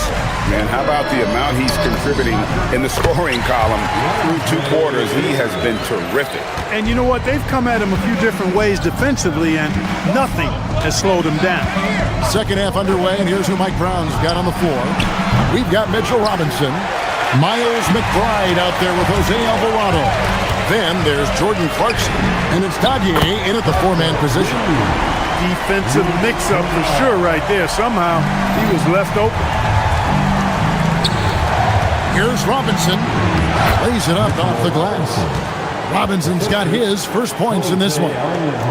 Man, how about the amount he's contributing in the scoring column through 2 quarters? He has been terrific. And you know what? They've come at him a few different ways defensively, and nothing has slowed him down. Second half underway, and here's who Mike Brown's got on the floor. We've got Mitchell Robinson, Miles McBride out there with Jose Alvarado. Then there's Jordan Clarkson, and it's Dadier in at the 4-man position. Defensive mix-up for sure right there. Somehow he was left open. Here's Robinson. Lays it up off the glass. Robinson's got his first points in this one.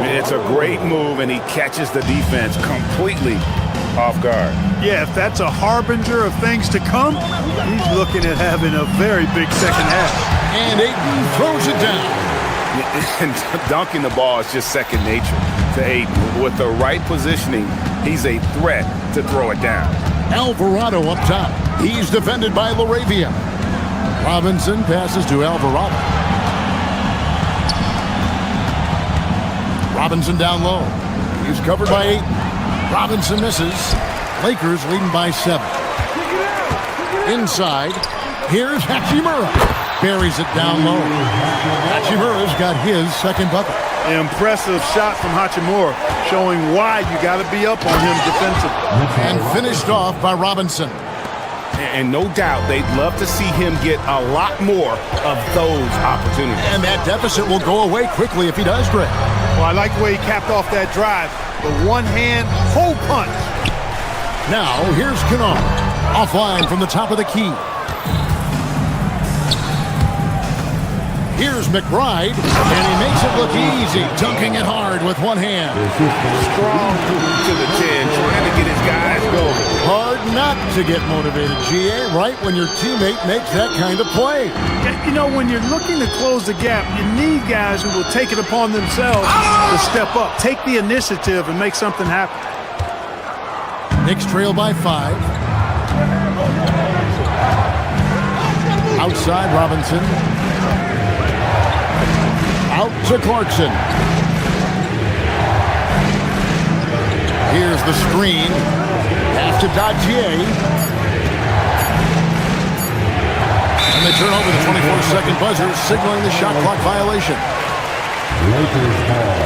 It's a great move, and he catches the defense completely off guard. Yeah, if that's a harbinger of things to come, he's looking at having a very big second half. And Ayton throws it down. And dunking the ball is just second nature to Ayton. With the right positioning, he's a threat to throw it down. Alvarado up top. He's defended by LaRavia. Robinson passes to Alvarado. Robinson down low. He's covered by Ayton. Robinson misses. Lakers leading by 7. Inside, here's Hachimura. Buries it down low. Hachimura's got his second bucket. Impressive shot from Hachimura, showing why you got to be up on him defensively. And finished off by Robinson. And no doubt they'd love to see him get a lot more of those opportunities. And that deficit will go away quickly if he does, Greg. Well, I like the way he capped off that drive. The one-hand hole punch. Now, here's Kennard. Offline from the top of the key. Here's McBride, and he makes it look easy, dunking it hard with one hand. Strong to the 10, trying to get his guys going. Hard not to get motivated, GA, right when your teammate makes that kind of play. You know, when you're looking to close the gap, you need guys who will take it upon themselves to step up, take the initiative, and make something happen. Knicks trail by 5. Outside Robinson. Out to Clarkson. Here's the screen. Pass to Dadier. And they turn over the 24-second buzzer, signaling the shot clock violation. Lakers ball.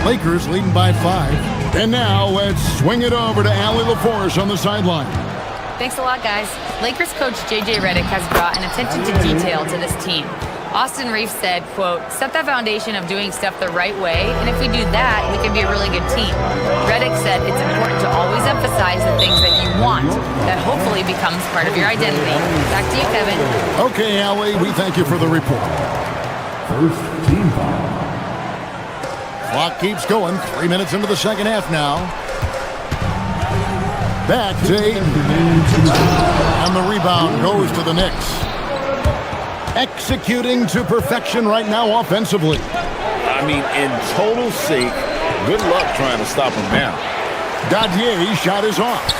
Lakers leading by 5. And now let's swing it over to Allie LaForce on the sideline. Thanks a lot, guys. Lakers coach J.J. Redick has brought an attention to detail to this team. Austin Reeves said, quote, set the foundation of doing stuff the right way, and if we do that, we can be a really good team. Redick said it's important to always emphasize the things that you want. That hopefully becomes part of your identity. Back to you, Kevin. Okay, Allie, we thank you for the report. First team foul. Clock keeps going. 3 minutes into the second half now. Back to Ayton. And the rebound goes to the Knicks. Executing to perfection right now offensively. I mean, in total sync. Good luck trying to stop him now. Dadier's shot is off.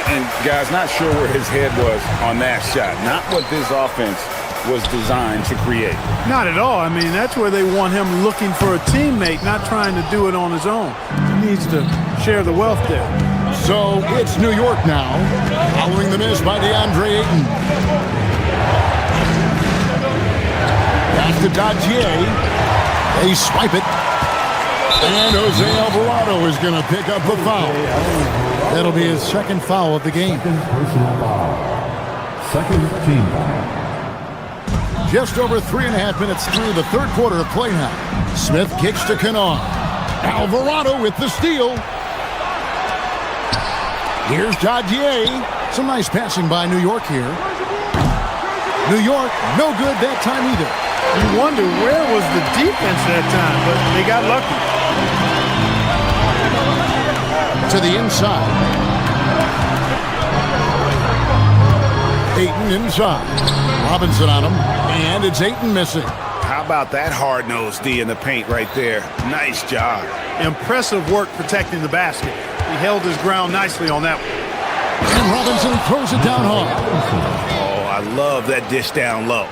And guys, not sure where his head was on that shot. Not what this offense was designed to create. Not at all. I mean, that's where they want him looking for a teammate, not trying to do it on his own. He needs to share the wealth there. So it's New York now, following the miss by DeAndre Ayton. Back to Dadier. They swipe it. And Jose Alvarado is going to pick up the foul. That'll be his second foul of the game. Second personal foul. Second team foul. Just over 3.5 minutes through the third quarter of play now. Smith kicks to Kennard. Alvarado with the steal. Here's Dadier. Some nice passing by New York here. New York, no good that time either. You wonder where was the defense that time, but they got lucky. To the inside. Ayton inside. Robinson on him, and it's Ayton missing. How about that hard-nosed D in the paint right there? Nice job. Impressive work protecting the basket. He held his ground nicely on that one. And Robinson throws it down hard. Oh, I love that dish down low.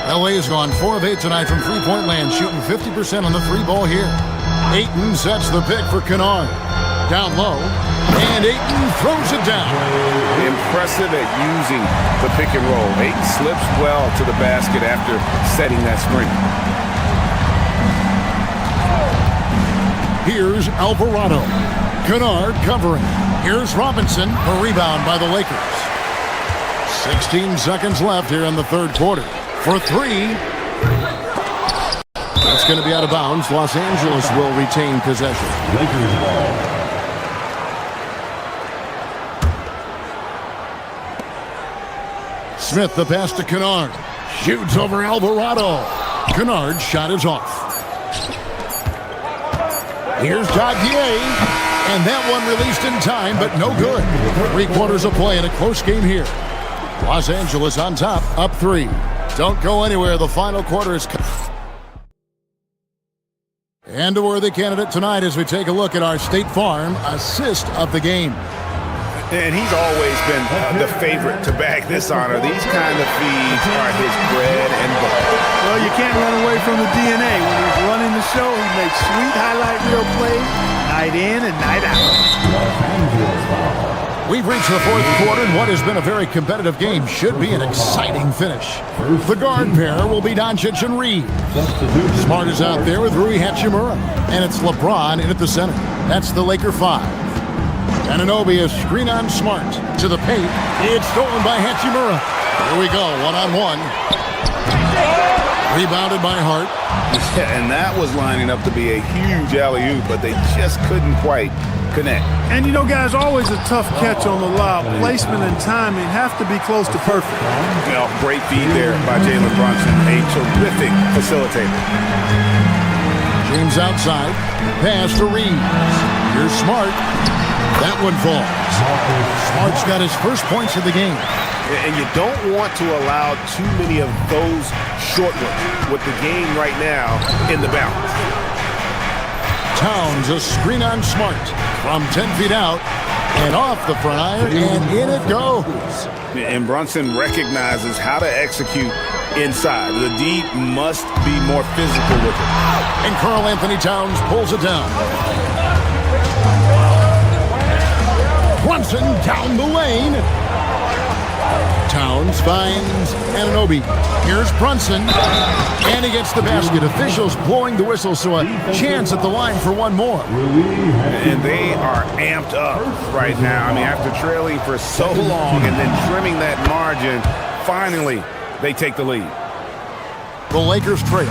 LA has gone 4 of 8 tonight from three-point land, shooting 50% on the three ball here. Ayton sets the pick for Kennard. Down low, and Ayton throws it down. Impressive at using the pick and roll. Ayton slips well to the basket after setting that screen. Here's Alvarado. Kennard covering. Here's Robinson. A rebound by the Lakers. 16 seconds left here in the third quarter. For three. That's going to be out of bounds. Los Angeles will retain possession. Lakers ball. Smith the pass to Kennard. Shoots over Alvarado. Kennard's shot is off. Here's Dadier. And that one released in time, but no good. 3 quarters of play in a close game here. Los Angeles on top, up 3. Don't go anywhere. The final quarter is... And a worthy candidate tonight as we take a look at our State Farm assist of the game. And he's always been the favorite to bag this honor. These kind of feeds are his bread and butter. Well, you can't run away from the DNA. When he's running the show, he makes sweet highlight reel plays night in and night out. We've reached the fourth quarter, and what has been a very competitive game should be an exciting finish. The guard pair will be Doncic and Reed. Smart is out there with Rui Hachimura, and it's LeBron in at the center. That's the Laker 5. Anunoby is screen on Smart to the paint. It's stolen by Hachimura. Here we go, one-on-one. Rebounded by Hart. Yeah, and that was lining up to be a huge alley-oop, but they just couldn't quite connect. And you know, guys, always a tough catch on the lob. Placement and timing have to be close to perfect. You know, great feed there by Jalen Brunson, a terrific facilitator. James outside. Pass to Reeves. Here's Smart. That one falls. Smart's got his first points of the game. And you don't want to allow too many of those short ones with the game right now in the balance. Towns, a screen on Smart from 10 feet out and off the front iron, and in it goes. And Brunson recognizes how to execute inside. The D must be more physical with it. And Karl Anthony Towns pulls it down. Brunson down the lane. Towns finds Anunoby. Here's Brunson. And he gets the basket. Officials blowing the whistle, so a chance at the line for one more. And they are amped up right now. I mean, after trailing for so long and then trimming that margin, finally they take the lead. The Lakers trail.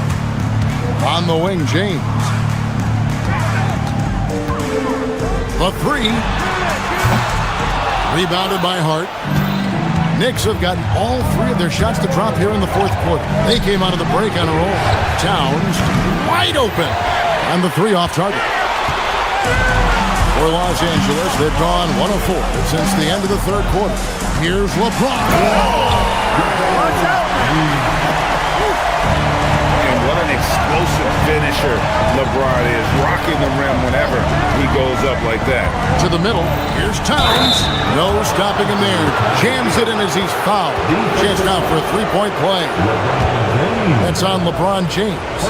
On the wing, James. The three. Rebounded by Hart. Knicks have gotten all three of their shots to drop here in the fourth quarter. They came out of the break on a roll. Towns wide open. And the three off target. For Los Angeles, they've gone 1 of 4 since the end of the third quarter. Here's LeBron. Watch out! And what an explosive finisher LeBron is, rocking the rim whenever he goes up like that. To the middle, here's Towns. No stopping him there. Jams it in as he's fouled. Chance now for a three-point play. That's on LeBron James.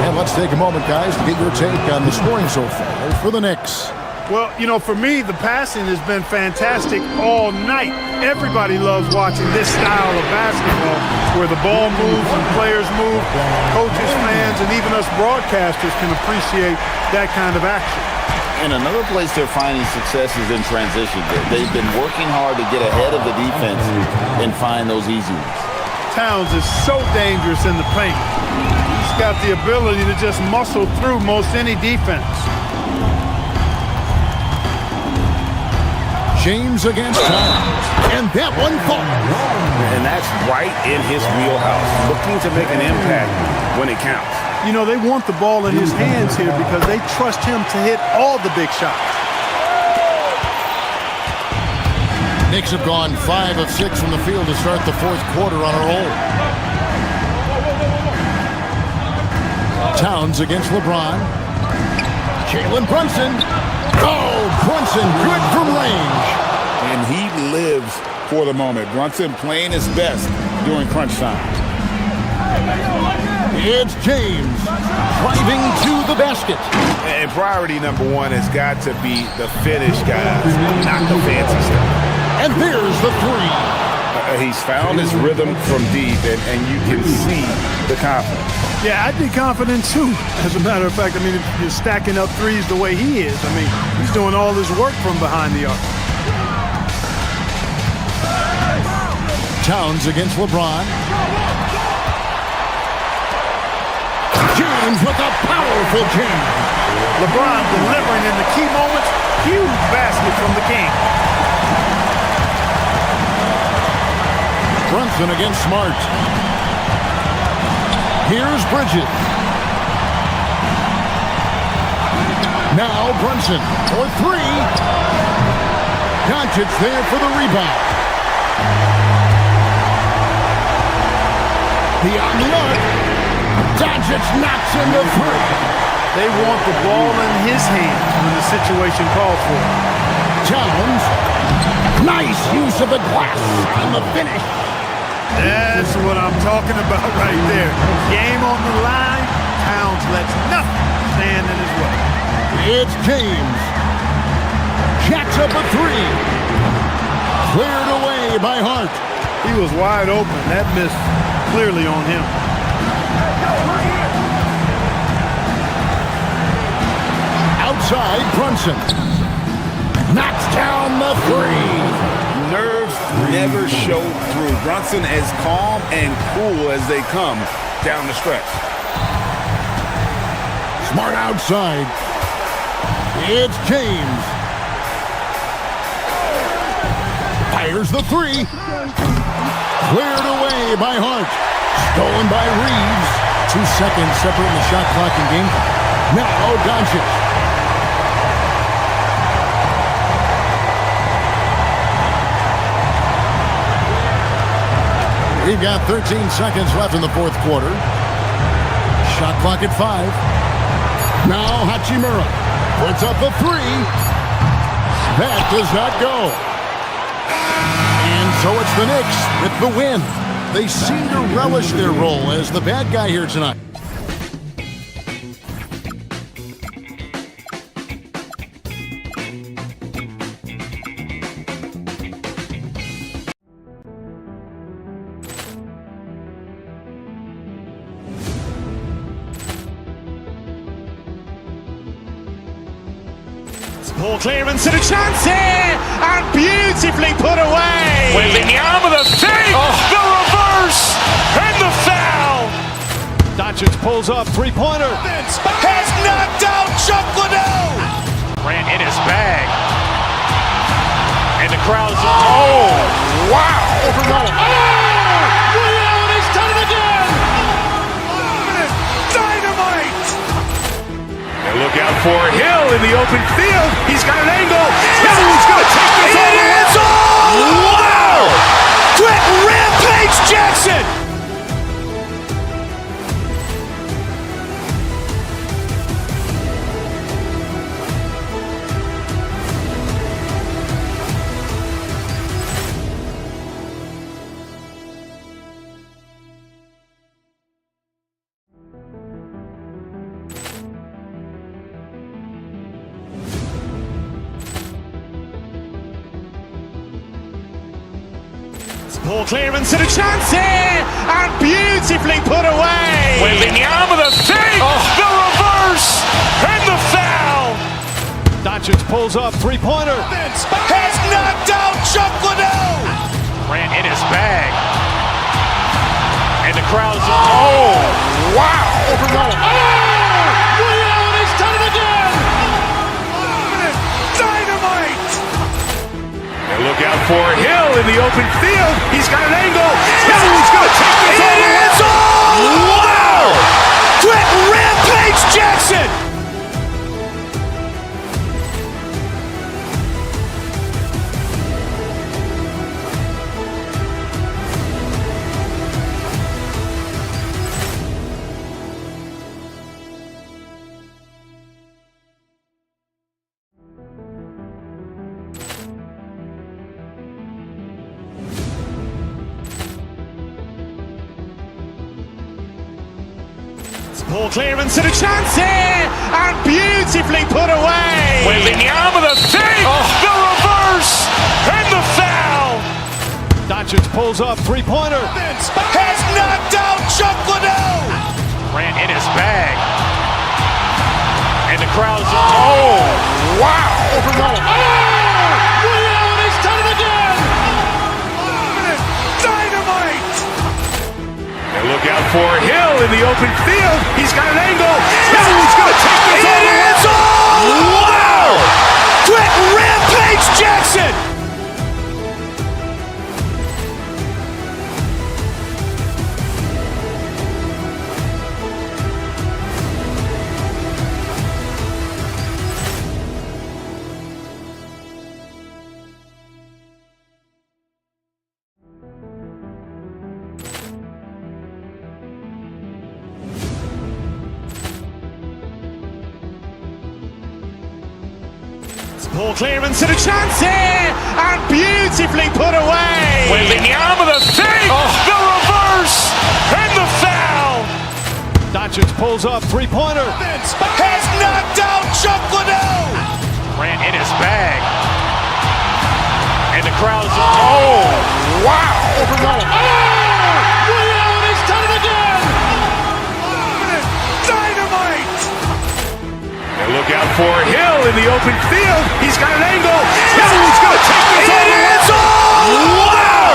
And let's take a moment, guys, to get your take on the scoring so far for the Knicks. Well, you know, for me, the passing has been fantastic all night. Everybody loves watching this style of basketball where the ball moves and players move. Coaches, fans, and even us broadcasters can appreciate that kind of action. And another place they're finding success is in transition. They've been working hard to get ahead of the defense and find those easy ones. Towns is so dangerous in the paint. He's got the ability to just muscle through most any defense. James against Towns. And that one falls. And that's right in his wheelhouse. Looking to make an impact when it counts. You know, they want the ball in his hands here because they trust him to hit all the big shots. Knicks have gone 5 of 6 from the field to start the fourth quarter on a roll. Towns against LeBron. Jalen Brunson. Oh, Brunson good from range. And he lives for the moment. Brunson playing his best during crunch time. It's James driving to the basket. And priority number one has got to be the finish, guys, not the fancy stuff. And there's the three. He's found his rhythm from deep, and you can see the confidence. Yeah, I'd be confident too. As a matter of fact, I mean, if you're stacking up threes the way he is, I mean, he's doing all his work from behind the arc. Towns against LeBron. James with a powerful jam. LeBron delivering in the key moments. Huge basket from the king. Brunson against Smart. Here's Bridges. Now Brunson for three. Doncic there for the rebound. The on the arc. Doncic knocks in the three. They want the ball in his hands when the situation calls for it. Towns. Nice use of the glass on the finish. That's what I'm talking about right there. Game on the line. Towns lets nothing stand in his way. It's James. Jacks up a three. Cleared away by Hart. He was wide open. That missed clearly on him. Outside, Brunson. Knocks down the three. Nerves never showed through. Brunson as calm and cool as they come down the stretch. Smart outside. It's James. Fires the three. Cleared away by Hart. Stolen by Reeves. 2 seconds separating the shot clock and game clock. Now Doncic. We've got 13 seconds left in the fourth quarter. Shot clock at 5. Now Hachimura puts up the three. That does not go. And so it's the Knicks with the win. They seem to relish their role as the bad guy here tonight. Ball clearance and a chance here, and beautifully put away. Wembanyama the fake, the reverse, and the foul. Doncic pulls up, three-pointer. Has knocked out Chuck Liddell. Ran in his bag. And the crowd's, oh, wow. Ray Allen has done it again. Dynamite. And look out for Hill in the open field. He's got an angle. Hill's going to take this all the way. It's all. Wow. Quick Rampage Jackson. Ball clearance and a chance here, and beautifully put away. Wembanyama the fake, the reverse, and the foul. Doncic pulls up, three-pointer. Has knocked out Chuck Liddell. Ran in his bag. And the crowd's, oh, wow. Ray Allen has done it again. Dynamite. And look out for Hill in the open field. He's got an angle. Hill's going to take this all the way. It's all. Wow. Quick Rampage Jackson. Ball clearance and a chance here, and beautifully put away. Wembanyama the fake, the reverse, and the foul. Doncic pulls up, three-pointer. Has knocked out Chuck Liddell. Ran in his bag. And the crowd's, oh, wow. Ray Allen has done it again. Dynamite. And look out for Hill in the open field. He's got an angle. Hill's going to take this all the way. It's all. Wow. Quick Rampage Jackson. Ball clearance and a chance here, and beautifully put away. Wembanyama the fake, the reverse, and the foul. Doncic pulls up, three-pointer. Has knocked out Chuck Liddell. Ran in his bag. And the crowd's, oh, wow. Ray Allen has done it again. Dynamite. And look out for Hill in the open field. He's got an angle. Hill's going to take this all the way. It's all. Wow.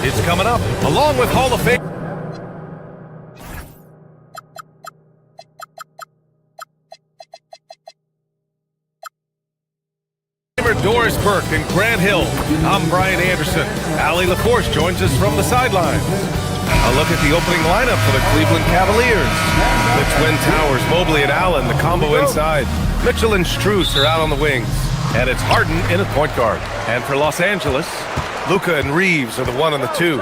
It's coming up, along with Hall of Fame. Doris Burke and Grant Hill. I'm Brian Anderson. Allie LaForce joins us from the sidelines. A look at the opening lineup for the Cleveland Cavaliers. The Twin Towers, Mobley and Allen, the combo inside. Mitchell and Strus are out on the wings. And it's Harden in at point guard. And for Los Angeles, Luka and Reeves are the 1 and the 2.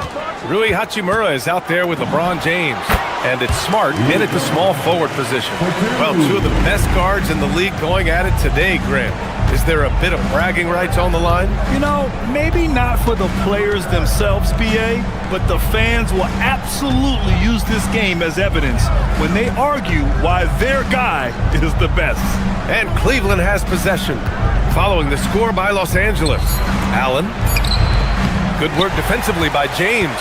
Rui Hachimura is out there with LeBron James. And it's Smart in at the small forward position. Well, 2 of the best guards in the league going at it today, Grant. Is there a bit of bragging rights on the line? You know, maybe not for the players themselves, BA, but the fans will absolutely use this game as evidence when they argue why their guy is the best. And Cleveland has possession. Following the score by Los Angeles. Allen. Good work defensively by James.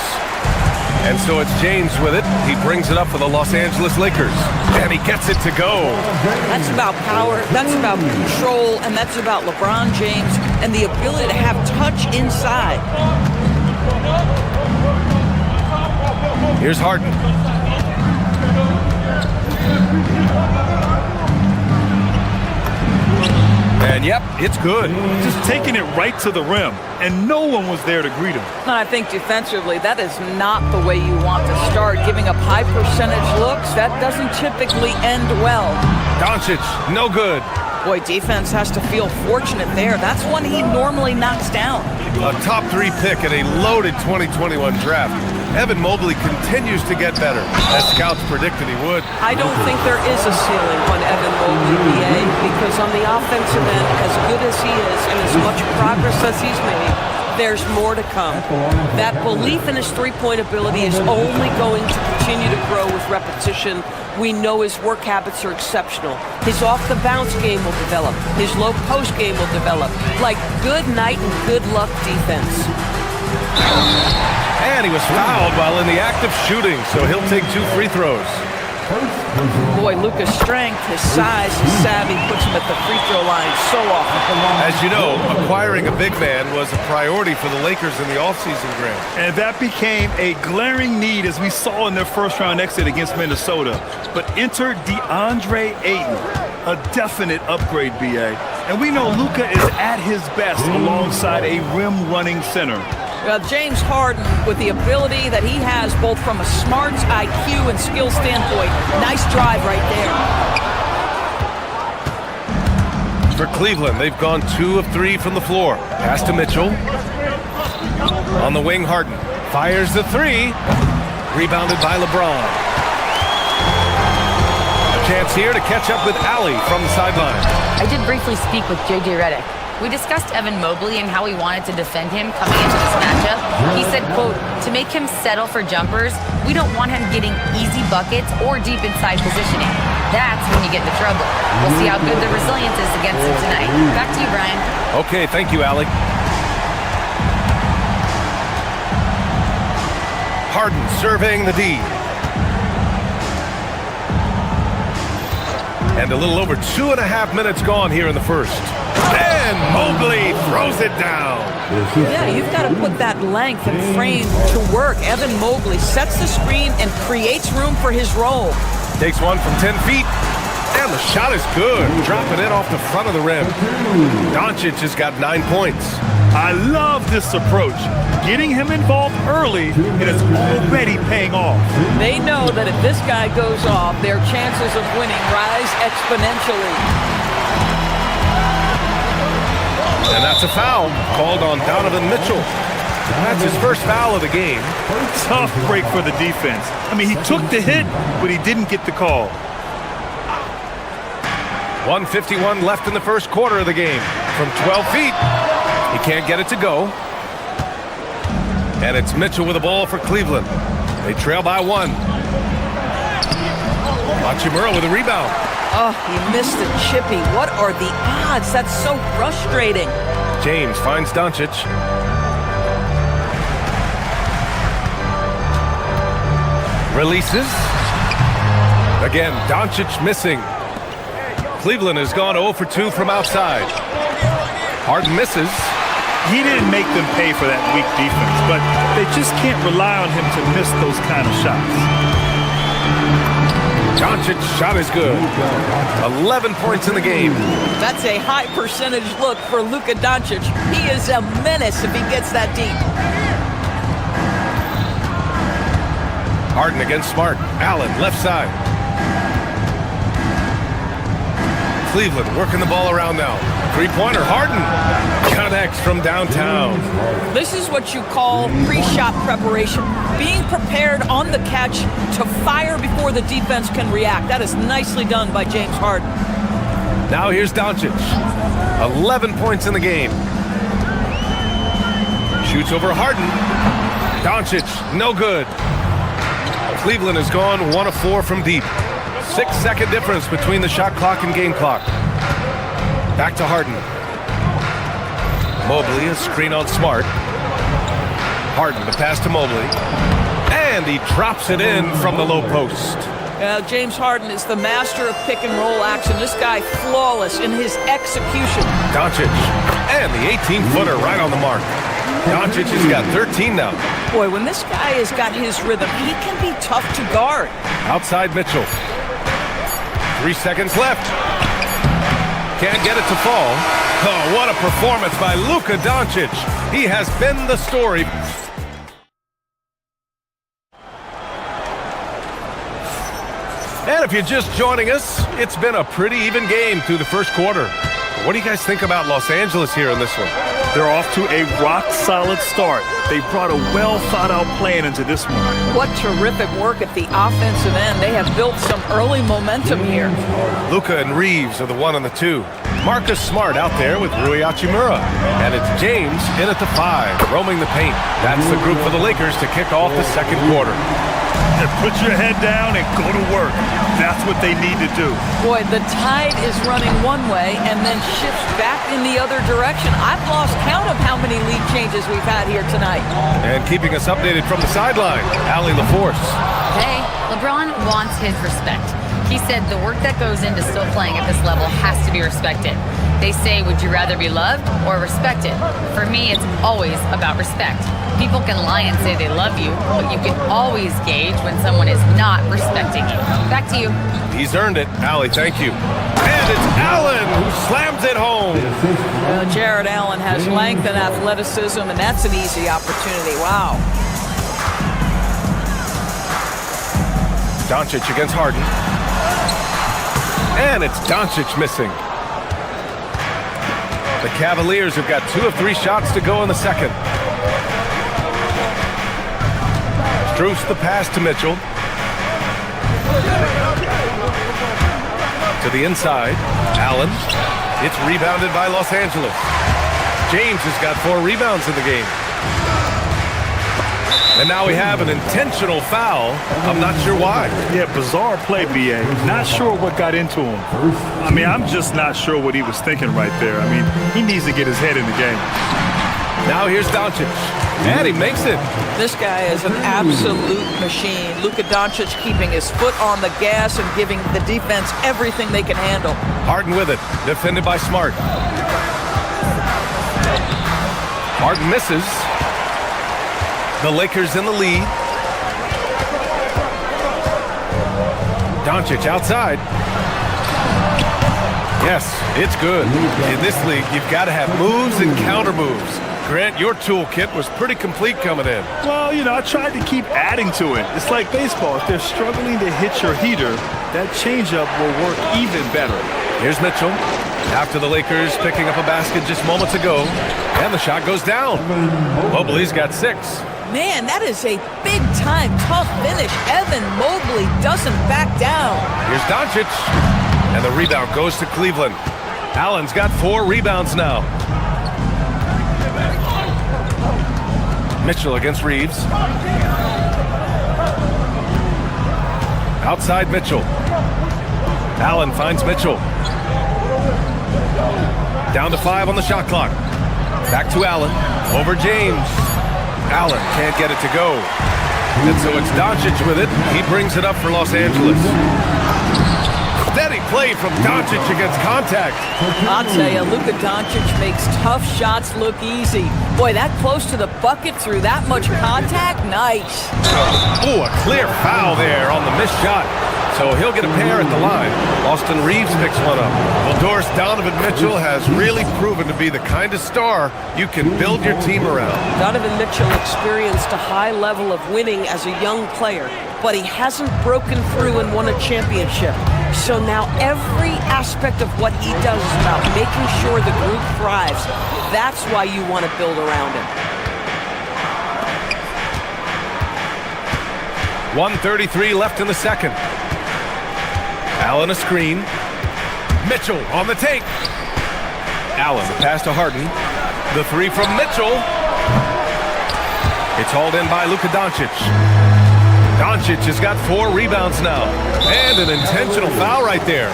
And so it's James with it. He brings it up for the Los Angeles Lakers. And he gets it to go. That's about power, that's about control, and that's about LeBron James and the ability to have touch inside. Here's Harden. And yep, it's good. Just taking it right to the rim, and no one was there to greet him. And I think defensively, that is not the way you want to start. Giving up high percentage looks, that doesn't typically end well. Doncic, no good. Boy, defense has to feel fortunate there. That's one he normally knocks down. A top 3 pick in a loaded 2021 draft. Evan Mobley continues to get better, as scouts predicted he would. I don't think there is a ceiling on Evan Mobley, BA, because on the offensive end, as good as he is and as much progress as he's made, there's more to come. That belief in his three-point ability is only going to continue to grow with repetition. We know his work habits are exceptional. His off-the-bounce game will develop. His low-post game will develop. Like good night and good luck defense. And he was fouled while in the act of shooting, so he'll take 2 free throws. Boy, Luka's strength, his size, his savvy puts him at the free throw line so often. As you know, acquiring a big man was a priority for the Lakers in the offseason, Grant. And that became a glaring need as we saw in their first-round exit against Minnesota. But enter DeAndre Ayton, a definite upgrade, BA. And we know Luka is at his best alongside a rim-running center. James Harden, with the ability that he has both from a smarts, IQ, and skill standpoint, nice drive right there. For Cleveland, they've gone 2 of 3 from the floor. Pass to Mitchell. On the wing, Harden fires the 3. Rebounded by LeBron. A chance here to catch up with Allie from the sideline. I did briefly speak with J.J. Redick. We discussed Evan Mobley and how we wanted to defend him coming into this matchup. He said, quote, to make him settle for jumpers, we don't want him getting easy buckets or deep inside positioning. That's when you get into trouble. We'll see how good the resilience is against him tonight. Back to you, Brian. Okay, thank you, Allie. Harden surveying the D. And a little over 2.5 minutes gone here in the first. And Mobley throws it down. Yeah, you've got to put that length and frame to work. Evan Mobley sets the screen and creates room for his role. Takes one from 10 feet. And the shot is good. Dropping it off the front of the rim. Doncic has got 9 points. I love this approach. Getting him involved early, and it's already paying off. They know that if this guy goes off, their chances of winning rise exponentially. And that's a foul called on Donovan Mitchell. That's his first foul of the game. Tough break for the defense. I mean, he took the hit, but he didn't get the call. 1:51 left in the first quarter of the game. From 12 feet, he can't get it to go. And it's Mitchell with the ball for Cleveland. They trail by 1. Hachimura with a rebound. Oh, he missed the chippy. What are the odds? That's so frustrating. James finds Doncic. Releases. Again, Doncic missing. Cleveland has gone 0 for 2 from outside. Harden misses. he didn't make them pay for that weak defense, but they just can't rely on him to miss those kind of shots. Doncic's shot is good. 11 points in the game. That's a high percentage look for Luka Doncic. He is a menace if he gets that deep. Harden against Smart. Allen, left side. Cleveland working the ball around now. Three-pointer, Harden connects from downtown. This is what you call pre-shot preparation. Being prepared on the catch to fire before the defense can react. That is nicely done by James Harden. Now here's Doncic. 11 points in the game. Shoots over Harden. Doncic, no good. Cleveland has gone 1 of 4 from deep. 6-second difference between the shot clock and game clock. Back to Harden. Mobley, a screen on Smart. Harden, the pass to Mobley. And he drops it in from the low post. James Harden is the master of pick and roll action. This guy flawless in his execution. Doncic, and the 18-footer right on the mark. Doncic has got 13 now. Boy, when this guy has got his rhythm, he can be tough to guard. Outside Mitchell. 3 seconds left. Can't get it to fall. Oh, what a performance by Luka Doncic. He has been the story. And if you're just joining us, it's been a pretty even game through the first quarter. What do you guys think about Los Angeles here in this one? They're off to a rock-solid start. They brought a well-thought-out plan into this one. What terrific work at the offensive end. They have built some early momentum here. Luka and Reeves are the 1 and the 2. Marcus Smart out there with Rui Hachimura. And it's James in at the 5, roaming the paint. That's the group for the Lakers to kick off the second quarter. And put your head down and go to work. That's what they need to do. Boy, the tide is running one way and then shifts back in the other direction. I've lost count of how many lead changes we've had here tonight. And keeping us updated from the sideline, Allie LaForce. Hey, LeBron wants his respect. He said the work that goes into still playing at this level has to be respected. They say, would you rather be loved or respected? For me, it's always about respect. People can lie and say they love you, but you can always gauge when someone is not respecting you. Back to you. He's earned it. Allie, thank you. And it's Allen who slams it home. Well, Jared Allen has length and athleticism, and that's an easy opportunity. Wow. Doncic against Harden. And it's Doncic missing. The Cavaliers have got 2 of 3 shots to go in the second. Strus the pass to Mitchell. To the inside. Allen. It's rebounded by Los Angeles. James has got 4 rebounds in the game. And now we have an intentional foul. I'm not sure why. Yeah, bizarre play, B.A. Not sure what got into him. I mean, I'm just not sure what he was thinking right there. I mean, he needs to get his head in the game. Now here's Doncic. And he makes it. This guy is an absolute machine. Luka Doncic keeping his foot on the gas and giving the defense everything they can handle. Harden with it. Defended by Smart. Harden misses. The Lakers in the lead. Doncic outside. Yes, it's good. In this league, you've got to have moves and counter moves. Grant, your toolkit was pretty complete coming in. Well, you know, I tried to keep adding to it. It's like baseball. If they're struggling to hit your heater, that changeup will work even better. Here's Mitchell. After the Lakers picking up a basket just moments ago. And the shot goes down. Mobley's got 6. Man, that is a big-time tough finish. Evan Mobley doesn't back down. Here's Doncic. And the rebound goes to Cleveland. Allen's got 4 rebounds now. Mitchell against Reeves. Outside Mitchell. Allen finds Mitchell. Down to 5 on the shot clock. Back to Allen. Over James. Allen can't get it to go. And so it's Doncic with it. He brings it up for Los Angeles. Steady play from Doncic against contact. I'll tell you, Luka Doncic makes tough shots look easy. Boy, that close to the bucket through that much contact, nice. Ooh, a clear foul there on the missed shot. So he'll get a pair at the line. Austin Reeves picks one up. Well, Doris, Donovan Mitchell has really proven to be the kind of star you can build your team around. Donovan Mitchell experienced a high level of winning as a young player, but he hasn't broken through and won a championship. So now every aspect of what he does is about making sure the group thrives. That's why you want to build around him. 1:33 left in the second. Allen a screen. Mitchell on the take. Allen, the pass to Harden. The three from Mitchell. It's hauled in by Luka Doncic. Doncic has got 4 rebounds now. And an intentional foul right there.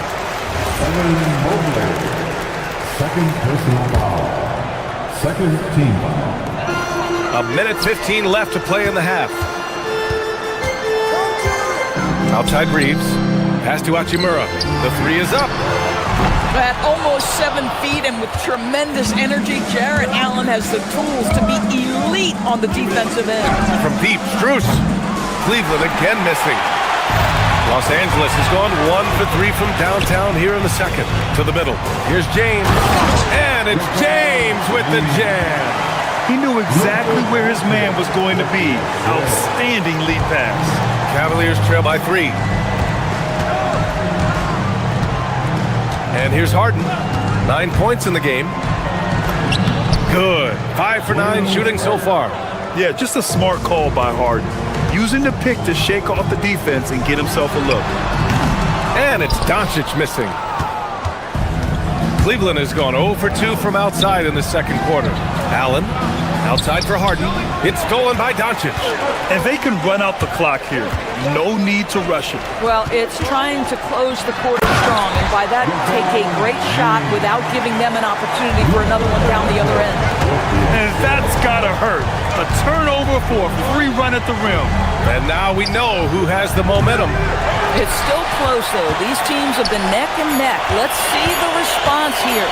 Second personal foul. Second team foul. 1:15 left to play in the half. Outside Reeves. Pass to Hachimura. The three is up. At almost 7 feet and with tremendous energy, Jarrett Allen has the tools to be elite on the defensive end. From deep, Strus. Cleveland again missing. Los Angeles has gone 1 for 3 from downtown here in the second. To the middle. Here's James. And it's James with the jam. He knew exactly where his man was going to be. Outstanding lead pass. Cavaliers trail by 3. And here's Harden. 9 points in the game. Good. 5 for 9 shooting so far. Yeah, just a smart call by Harden. Using the pick to shake off the defense and get himself a look. And it's Doncic missing. Cleveland has gone 0 for 2 from outside in the second quarter. Allen, outside for Harden. It's stolen by Doncic. And they can run out the clock here. No need to rush it. Well, it's trying to close the quarter strong, and by that, take a great shot without giving them an opportunity for another one down the other end. And that's gotta hurt. A turnover for a free run at the rim. And now we know who has the momentum. It's still close, though. These teams have been neck and neck. Let's see the response here.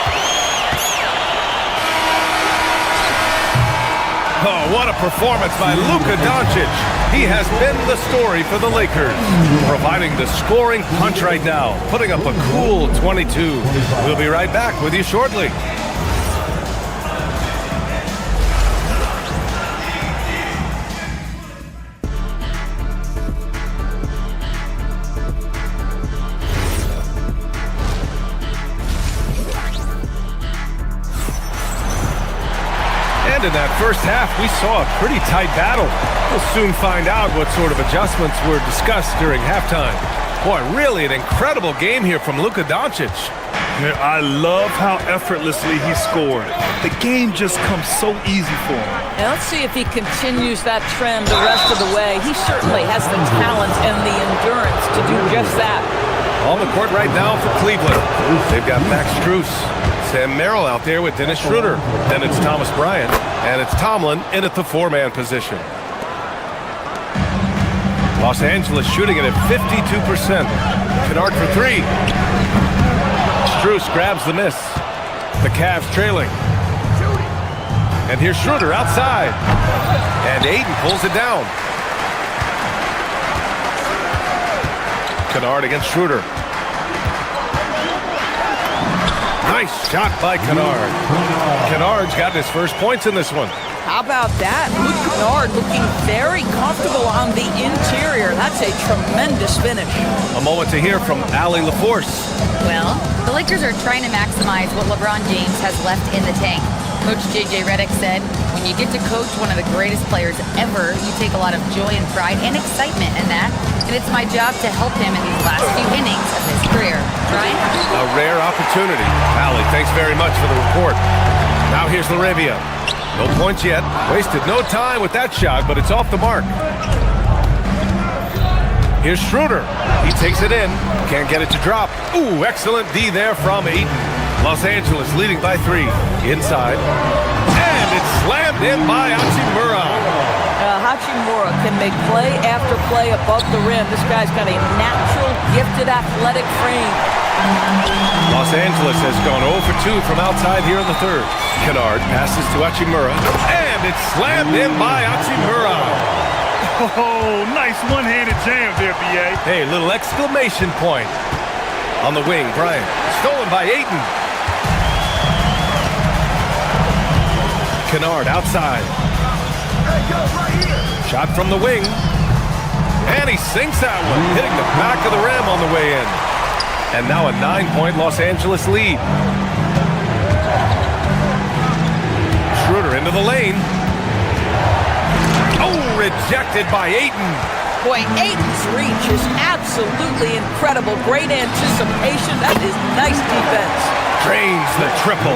Oh, what a performance by Luka Doncic. He has been the story for the Lakers, providing the scoring punch right now, putting up a cool 22. We'll be right back with you shortly. In that first half, we saw a pretty tight battle. We'll soon find out what sort of adjustments were discussed during halftime. Boy, really an incredible game here from Luka Doncic. Yeah, I love how effortlessly he scored. The game just comes so easy for him. And let's see if he continues that trend the rest of the way. He certainly has the talent and the endurance to do just that. On the court right now for Cleveland. They've got Max Strus. Sam Merrill out there with Dennis Schroeder. Then it's Thomas Bryant, and it's Tomlin in at the 4-man position. Los Angeles shooting it at 52%. Kennard for 3. Strus grabs the miss. The Cavs trailing. And here's Schroeder outside. And Ayton pulls it down. Kennard against Schroeder. Nice shot by Kennard. Kennard's got his first points in this one. How about that? Luke Kennard looking very comfortable on the interior. That's a tremendous finish. A moment to hear from Allie LaForce. Well, the Lakers are trying to maximize what LeBron James has left in the tank. Coach J.J. Redick said, when you get to coach one of the greatest players ever, you take a lot of joy and pride and excitement in that. And it's my job to help him in these last few innings of his career. Brian? A rare opportunity. Allie, thanks very much for the report. Now here's Laravia. No points yet. Wasted no time with that shot, but it's off the mark. Here's Schroeder. He takes it in. Can't get it to drop. Ooh, excellent D there from Ayton. Los Angeles leading by 3. Inside. And it's slammed in by Hachimura. Hachimura can make play after play above the rim. This guy's got a natural gifted athletic frame. Los Angeles has gone 0 for 2 from outside here in the third. Kennard passes to Hachimura, and it's slammed in by Hachimura. Oh, nice one-handed jam there, B.A. Hey, little exclamation point. On the wing, Bryant. Stolen by Ayton. Kennard outside. Shot from the wing. And he sinks that one, hitting the back of the rim on the way in. And now a 9-point Los Angeles lead. Schroeder into the lane. Oh, rejected by Ayton. Boy, Ayton's reach is absolutely incredible. Great anticipation. That is nice defense. Drains the triple.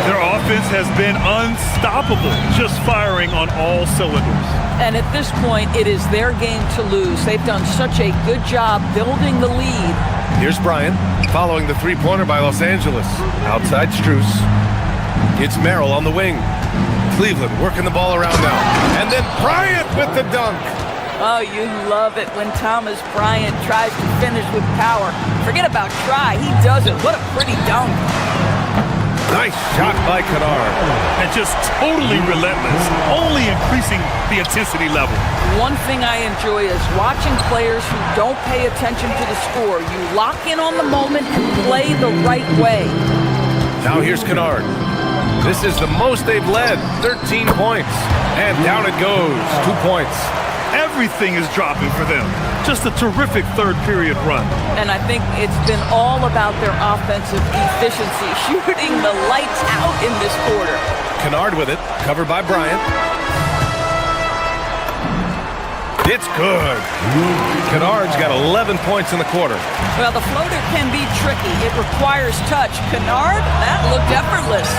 Their offense has been unstoppable, just firing on all cylinders. And at this point, it is their game to lose. They've done such a good job building the lead. Here's Bryant, following the three-pointer by Los Angeles. Outside Strus. It's Merrill on the wing. Cleveland working the ball around now. And then Bryant with the dunk. Oh, you love it when Thomas Bryant tries to finish with power. Forget about try, he does it. What a pretty dunk. Nice shot by Kennard. And just totally relentless, only increasing the intensity level. One thing I enjoy is watching players who don't pay attention to the score. You lock in on the moment and play the right way. Now here's Kennard. This is the most they've led, 13 points. And down it goes, 2 points. Everything is dropping for them. Just a terrific third period run. And I think it's been all about their offensive efficiency, shooting the lights out in this quarter. Kennard with it, covered by Bryant. It's good. Kennard's got 11 points in the quarter. Well, the floater can be tricky. It requires touch. Kennard, that looked effortless.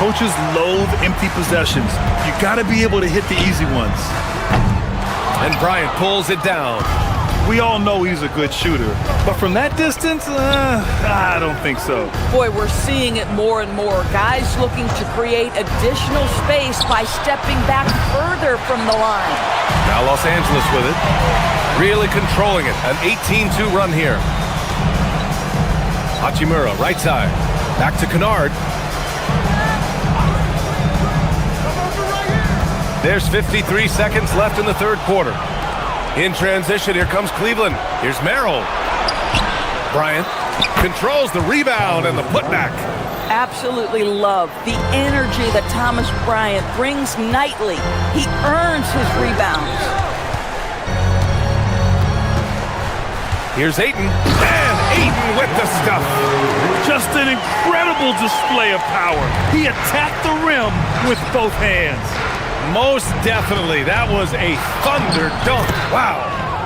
Coaches loathe empty possessions. You got to be able to hit the easy ones. And Bryant pulls it down. We all know he's a good shooter, but from that distance, I don't think so. Boy, we're seeing it more and more. Guys looking to create additional space by stepping back further from the line. Now Los Angeles with it. Really controlling it. An 18-2 run here. Hachimura, right side. Back to Kennard. There's 53 seconds left in the third quarter. In transition, here comes Cleveland. Here's Merrill. Bryant controls the rebound and the putback. Absolutely love the energy that Thomas Bryant brings nightly. He earns his rebounds. Here's Ayton. And Ayton with the stuff. Just an incredible display of power. He attacked the rim with both hands. Most definitely. That was a thunder dunk. Wow.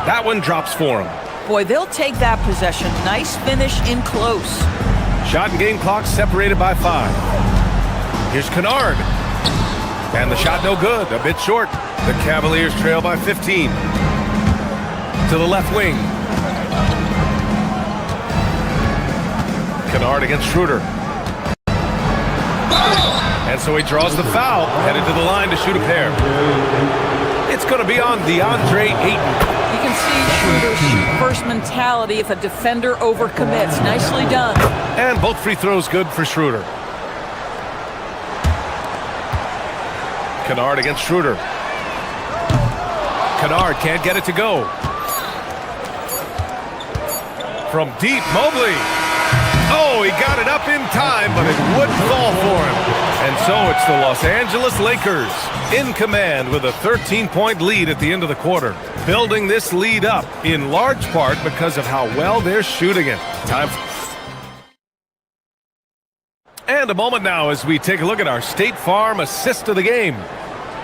That one drops for him. Boy, they'll take that possession. Nice finish in close. Shot and game clock separated by 5. Here's Kennard. And the shot no good. A bit short. The Cavaliers trail by 15. To the left wing. Kennard against Schroeder. And so he draws the foul, headed to the line to shoot a pair. It's going to be on DeAndre Ayton. You can see Schroeder's shoot-first mentality if a defender overcommits. Nicely done. And both free throws good for Schroeder. Kennard against Schroeder. Kennard can't get it to go. From deep, Mobley. Oh, he got it up in time, but it wouldn't fall for him. And so it's the Los Angeles Lakers in command with a 13-point lead at the end of the quarter. Building this lead up in large part because of how well they're shooting it. And a moment now as we take a look at our State Farm assist of the game.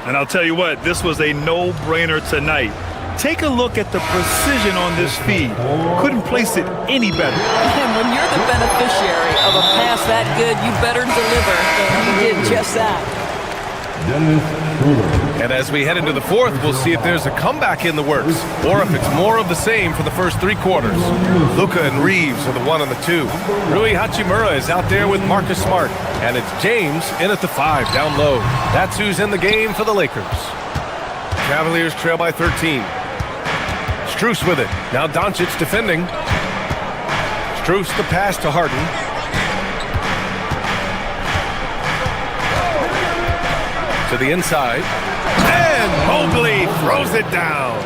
And I'll tell you what, this was a no-brainer tonight. Take a look at the precision on this feed. Couldn't place it any better. And when you're the beneficiary of a pass that good, you better deliver. And he did just that. And as we head into the fourth, we'll see if there's a comeback in the works or if it's more of the same for the first 3 quarters. Luka and Reeves are the 1 and the 2. Rui Hachimura is out there with Marcus Smart. And it's James in at the 5 down low. That's who's in the game for the Lakers. Cavaliers trail by 13. Strus with it. Now Doncic defending. Strus the pass to Harden. To the inside. And Mobley throws it down.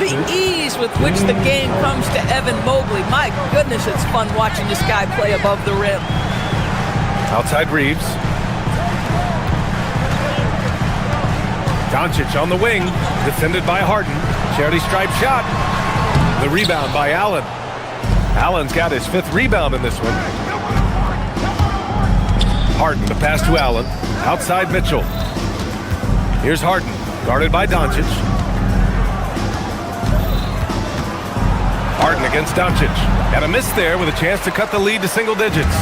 The ease with which the game comes to Evan Mobley. My goodness, it's fun watching this guy play above the rim. Outside Reeves. Doncic on the wing. Defended by Harden. Charity stripe shot. The rebound by Allen. Allen's got his 5th rebound in this one. Harden, the pass to Allen. Outside Mitchell. Here's Harden, guarded by Doncic. Harden against Doncic. And a miss there with a chance to cut the lead to single digits.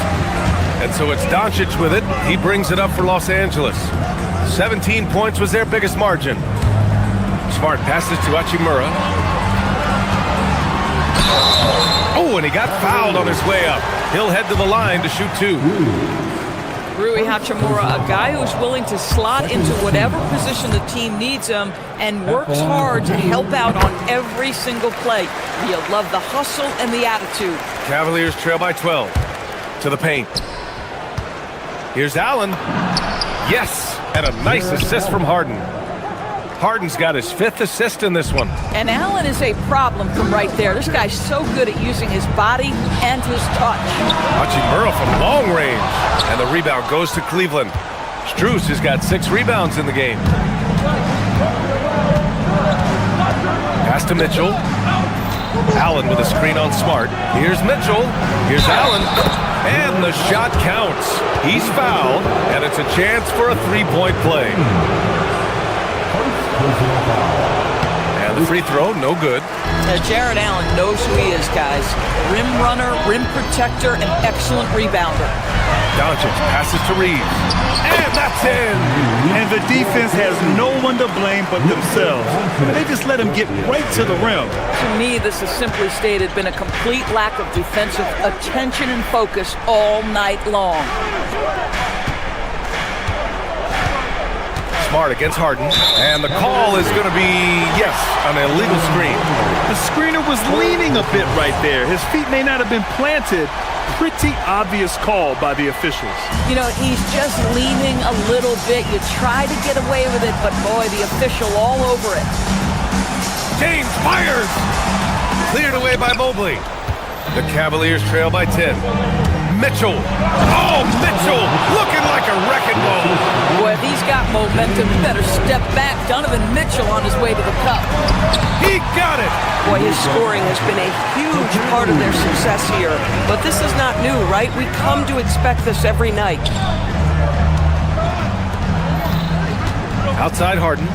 And so it's Doncic with it. He brings it up for Los Angeles. 17 points was their biggest margin. Smart passes to Hachimura. Oh, and he got fouled on his way up. He'll head to the line to shoot 2. Rui Hachimura, a guy who's willing to slot into whatever position the team needs him and works hard to help out on every single play. You love the hustle and the attitude. Cavaliers trail by 12. To the paint. Here's Allen. Yes, and a nice assist from Harden. Harden's got his 5th assist in this one. And Allen is a problem from right there. This guy's so good at using his body and his touch. Hachimura from long range. And the rebound goes to Cleveland. Strus has got 6 rebounds in the game. Pass to Mitchell. Allen with a screen on Smart. Here's Mitchell. Here's Allen. And the shot counts. He's fouled, and it's a chance for a 3-point play. And the free throw, no good. Jared Allen knows who he is, guys. Rim runner, rim protector, and excellent rebounder. Doncic passes to Reeves. And that's in! And the defense has no one to blame but themselves. They just let him get right to the rim. To me, this is simply stated been a complete lack of defensive attention and focus all night long. Smart against Harden. And the call is going to be, yes, an illegal screen. The screener was leaning a bit right there. His feet may not have been planted. Pretty obvious call by the officials. You know, he's just leaning a little bit. You try to get away with it, but boy, the official all over it. James fires! Cleared away by Mobley. The Cavaliers trail by 10. Mitchell. Oh, Mitchell looking like a wrecking ball. Boy, if he's got momentum, he better step back. Donovan Mitchell on his way to the cup. He got it. Boy, his scoring has been a huge part of their success here. But this is not new, right? We come to expect this every night. Outside Harden.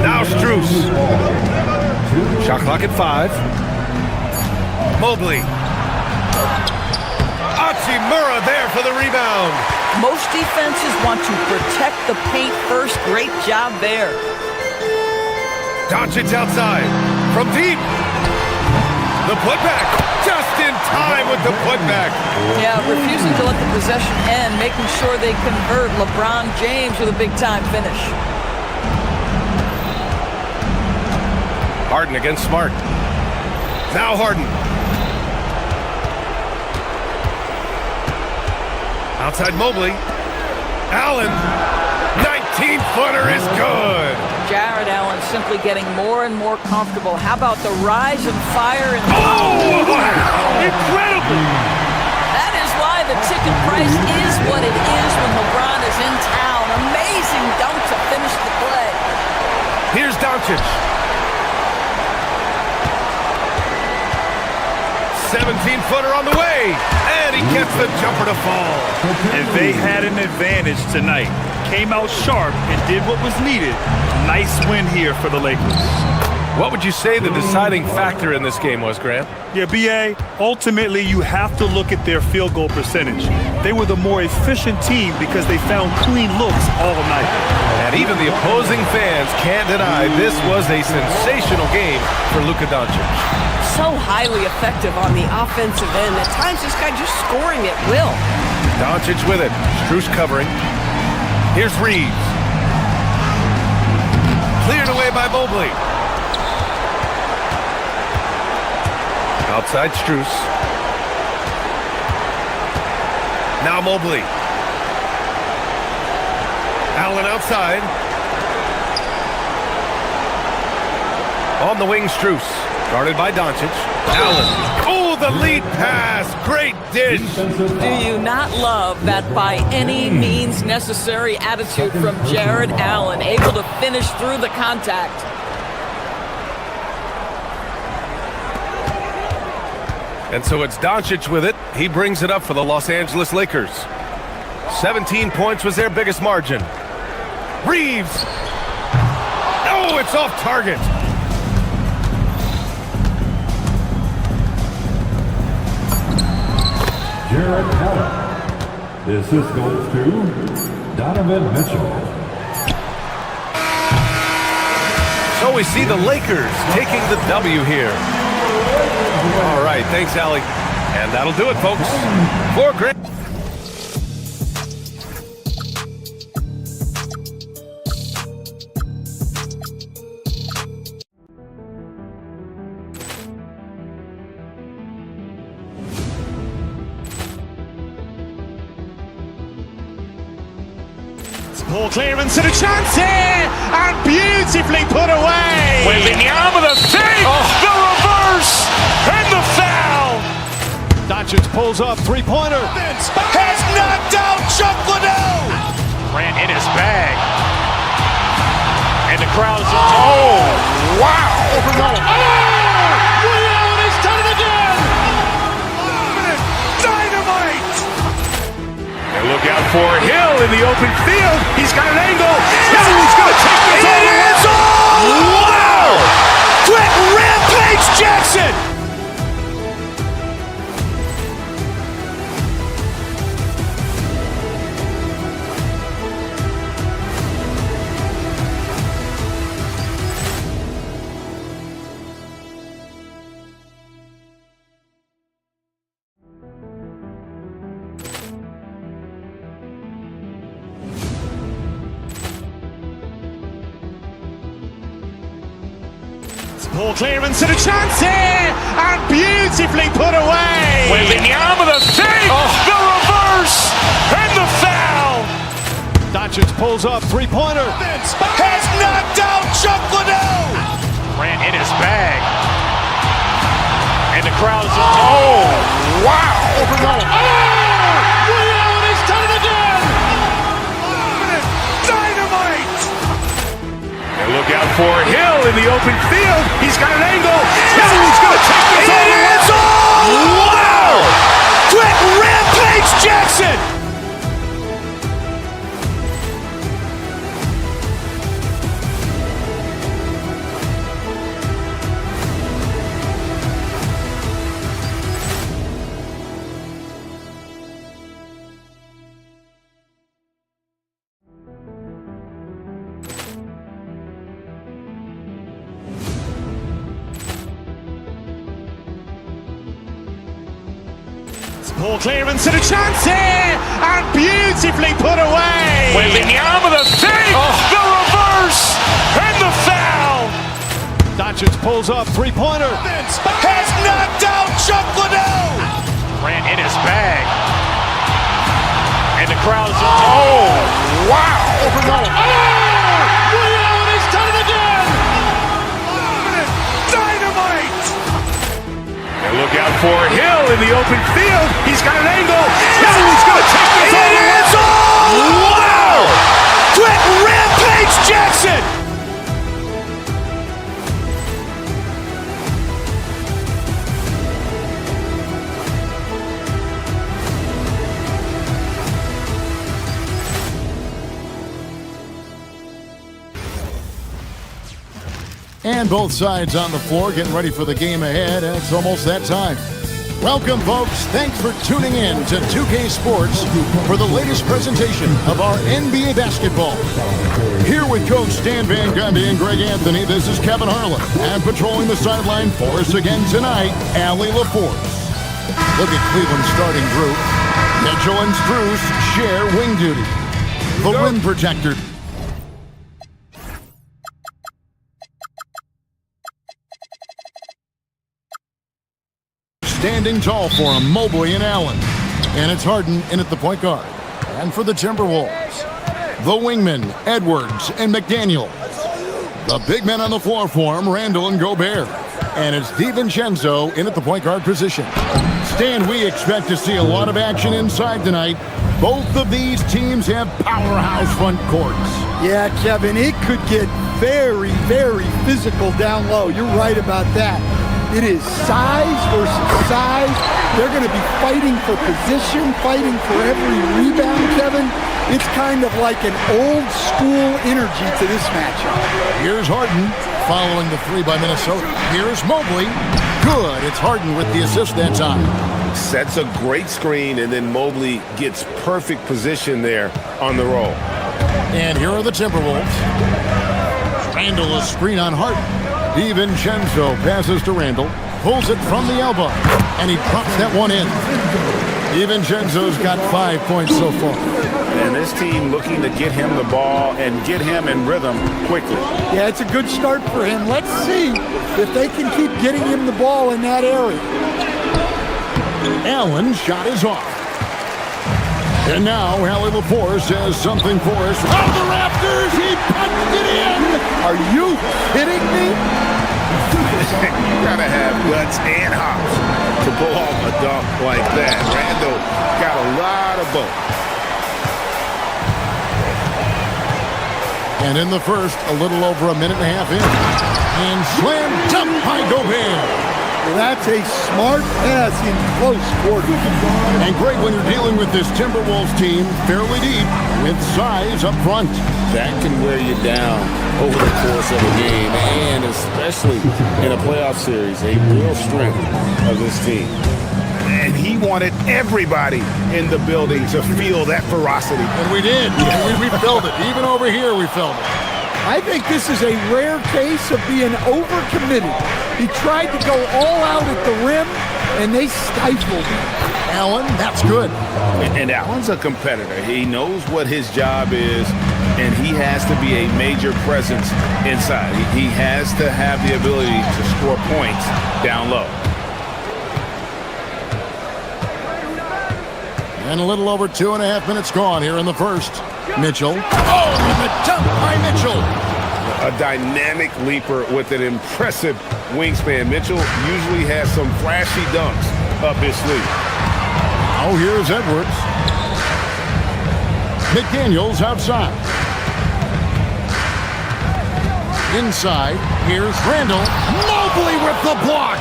Now Strus. Shot clock at 5. Mobley. Hachimura there for the rebound. Most defenses want to protect the paint first. Great job there. Doncic outside. From deep. The putback. Just in time with the putback. Yeah, refusing to let the possession end, making sure they convert. LeBron James with a big-time finish. Harden against Smart. Now Harden. Outside Mobley. Allen. 19-footer is good. Jared Allen simply getting more and more comfortable. How about the rise and fire? Oh, incredible! That is why the ticket price is what it is when LeBron is in town. Amazing dunk to finish the play. Here's Doncic. 17-footer on the way, and he gets the jumper to fall. And they had an advantage tonight. Came out sharp and did what was needed. Nice win here for the Lakers. What would you say the deciding factor in this game was, Grant? Yeah, B.A., ultimately you have to look at their field goal percentage. They were the more efficient team because they found clean looks all night. And even the opposing fans can't deny this was a sensational game for Luka Doncic. So highly effective on the offensive end. At times, this guy just scoring at will. Doncic with it. Strus covering. Here's Reeves. Cleared away by Mobley. Outside Strus. Now Mobley. Allen outside. On the wing, Strus. Guarded by Doncic. Allen. Oh, the lead pass. Great dish. Do you not love that by any means necessary attitude from Jared Allen, able to finish through the contact? And so it's Doncic with it. He brings it up for the Los Angeles Lakers. 17 points was their biggest margin. Reeves. Oh, it's off target. Jared Allen. The assist goes to Donovan Mitchell. So we see the Lakers taking the W here. All right, thanks, Allie. And that'll do it, folks. For Grant. Ball clearance and a chance here, and beautifully put away. Wembanyama with a fake, the reverse, and the foul. Doncic pulls up, three-pointer. Has knocked out Chuck Liddell. Grant in his bag. And the crowd is... Oh, wow. Ray Allen has done it again. Dynamite. And look out for Hill in the open field. He's got an angle. He's going to take this all the way. Wow. Quick rampage Jackson. Ball clearance and a chance here, and beautifully put away. Wembanyama with a fake, the reverse, and the foul. Doncic pulls up, three-pointer. Has knocked out Chuck Liddell. Grant in his bag. And the crowd is... Oh, wow. Ray Allen has done it again. Dynamite. And look out for Hill in the open field. He's got an angle. He's going to take this all the way. Wow. Quick rampage Jackson. Ball clearance and a chance here, and beautifully put away. Wembanyama with a fake, the reverse, and the foul. Doncic pulls up, three-pointer. Has knocked out Chuck Liddell. Grant in his bag. And the crowd is... Oh, wow. Ray Allen has done it again. Dynamite. And look out for Hill in the open field. He's got an angle. He's going to take this all the way. Wow. Quick rampage Jackson. And both sides on the floor getting ready for the game ahead. It's almost that time. Welcome, folks. Thanks for tuning in to 2K Sports for the latest presentation of our NBA basketball. Here with Coach Stan Van Gundy and Greg Anthony, this is Kevin Harlan. And patrolling the sideline for us again tonight, Allie LaForce. Look at Cleveland's starting group. Mitchell and Strus share wing duty. The rim protector standing tall for him, Mobley and Allen. And it's Harden in at the point guard. And for the Timberwolves, the wingmen, Edwards and McDaniel. The big men on the floor for him, Randall and Gobert. And it's DiVincenzo in at the point guard position. Stan, we expect to see a lot of action inside tonight. Both of these teams have powerhouse front courts. Yeah, Kevin, it could get very, very physical down low. You're right about that. It is size versus size. They're going to be fighting for position, fighting for every rebound, Kevin. It's kind of like an old school energy to this matchup. Here's Harden following the three by Minnesota. Here's Mobley. Good. It's Harden with the assist that time. Sets a great screen, and then Mobley gets perfect position there on the roll. And here are the Timberwolves. Randall a screen on Harden. DiVincenzo passes to Randall. Pulls it from the elbow. And he drops that one in. DiVincenzo's got 5 points so far. And this team looking to get him the ball and get him in rhythm quickly. Yeah, it's a good start for him. Let's see if they can keep getting him the ball in that area. Allen's shot is off. And now Hallie LaForce says something for us. From the Raptors, he punched it in. Are you kidding me? You gotta have guts and hops to pull off a dunk like that. Randall got a lot of both. And in the first, a little over a minute and a half in. And slam dunk by Gobert. That's a smart pass in close quarters. And great when you're dealing with this Timberwolves team fairly deep with size up front. That can wear you down over the course of a game, and especially in a playoff series, a real strength of this team. And he wanted everybody in the building to feel that ferocity. And we did. We felt it. Even over here, we felt it. I think this is a rare case of being overcommitted. He tried to go all out at the rim, and they stifled him. Allen, that's good. And Allen's a competitor. He knows what his job is, and he has to be a major presence inside. He has to have the ability to score points down low. And a little over 2.5 minutes gone here in the first. Mitchell. Oh, and the dunk by Mitchell. A dynamic leaper with an impressive wingspan. Mitchell usually has some flashy dunks up his sleeve. Now here's Edwards. McDaniels outside. Inside, here's Randall. Mobley with the block.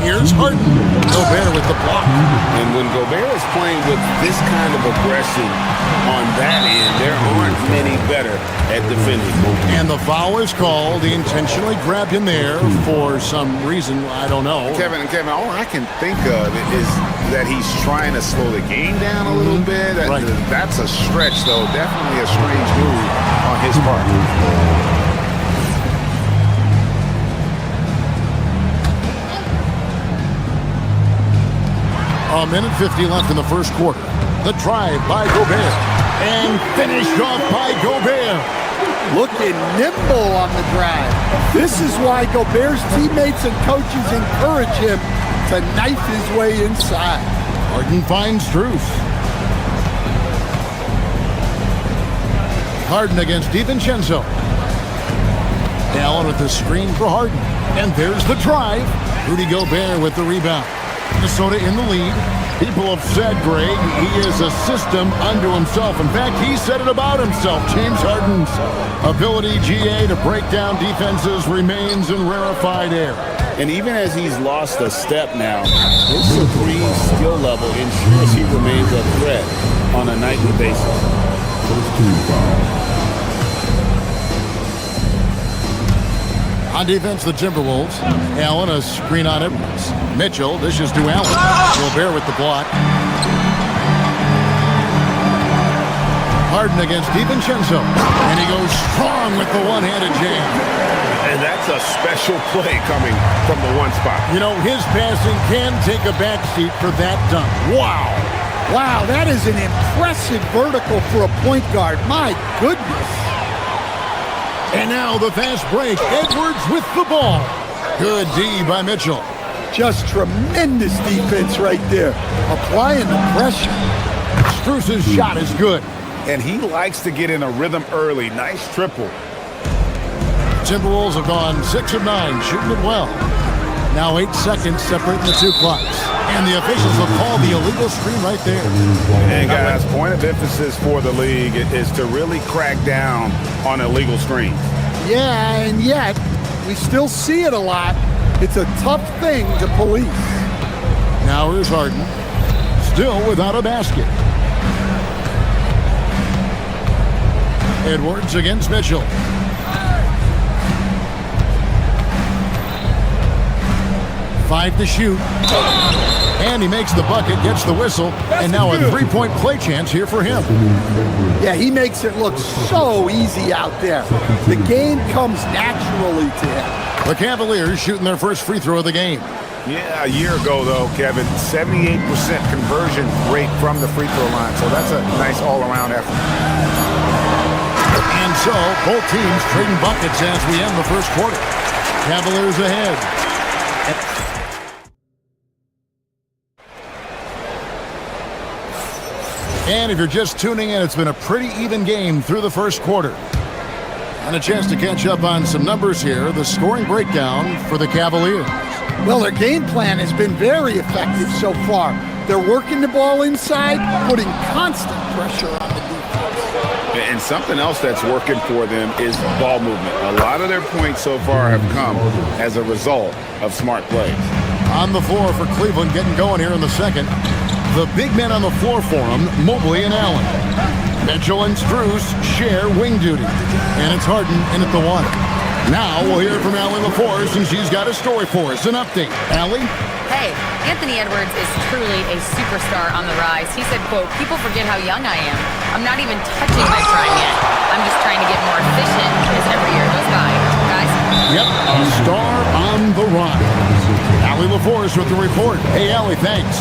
Here's Harden. Gobert with the block. And when Gobert is playing with this kind of aggression on that end, there aren't many better at defending. And the foul is called. He intentionally grabbed him there for some reason. I don't know. Kevin, all I can think of is that he's trying to slow the game down a little bit. Right. That's a stretch, though. Definitely a strange move on his part. A minute 50 left in the first quarter. The drive by Gobert. And finished off by Gobert. Looking nimble on the drive. This is why Gobert's teammates and coaches encourage him to knife his way inside. Harden finds Struce. Harden against DiVincenzo. Allen with the screen for Harden. And there's the drive. Rudy Gobert with the rebound. Minnesota in the lead. People have said, Greg, he is a system unto himself. In fact, he said it about himself. James Harden's ability, GA, to break down defenses remains in rarefied air. And even as he's lost a step now, his supreme skill level ensures he remains a threat on a nightly basis. On defense, the Timberwolves. Allen, a screen on Edwards. Mitchell dishes to Allen. Gobert with the block. Harden against DiVincenzo. And he goes strong with the one-handed jam. And that's a special play coming from the one spot. You know, his passing can take a backseat for that dunk. Wow. Wow, that is an impressive vertical for a point guard. My goodness. And now the fast break. Edwards with the ball. Good D by Mitchell. Just tremendous defense right there. Applying the pressure. Strus's shot is good. And he likes to get in a rhythm early. Nice triple. Timberwolves have gone 6 of 9, shooting it well. Now 8 seconds separating the two clocks. And the officials have called the illegal screen right there. And guys, point of emphasis for the league is to really crack down on illegal screens. Yeah, and yet we still see it a lot. It's a tough thing to police. Now here's Harden. Still without a basket. Edwards against Mitchell. Five to shoot. And he makes the bucket, gets the whistle, and now a 3-point play chance here for him. Yeah, he makes it look so easy out there. The game comes naturally to him. The Cavaliers shooting their first free throw of the game. Yeah, a year ago, though, Kevin, 78% conversion rate from the free throw line. So that's a nice all-around effort. And so, both teams trading buckets as we end the first quarter. Cavaliers ahead. And if you're just tuning in, it's been a pretty even game through the first quarter. And a chance to catch up on some numbers here. The scoring breakdown for the Cavaliers. Well, their game plan has been very effective so far. They're working the ball inside, putting constant pressure on the defense. And something else that's working for them is ball movement. A lot of their points so far have come as a result of smart plays. On the floor for Cleveland, getting going here in the second. The big men on the floor for him, Mobley and Allen. Mitchell and Strus share wing duty. And it's Harden in at the one. Now we'll hear from Allie LaForce, and she's got a story for us. An update. Allie? Hey, Anthony Edwards is truly a superstar on the rise. He said, quote, "People forget how young I am. I'm not even touching my prime yet. I'm just trying to get more efficient as every year goes by." Guys? Yep, a star on the rise. Allie LaForce with the report. Hey, Allie, thanks.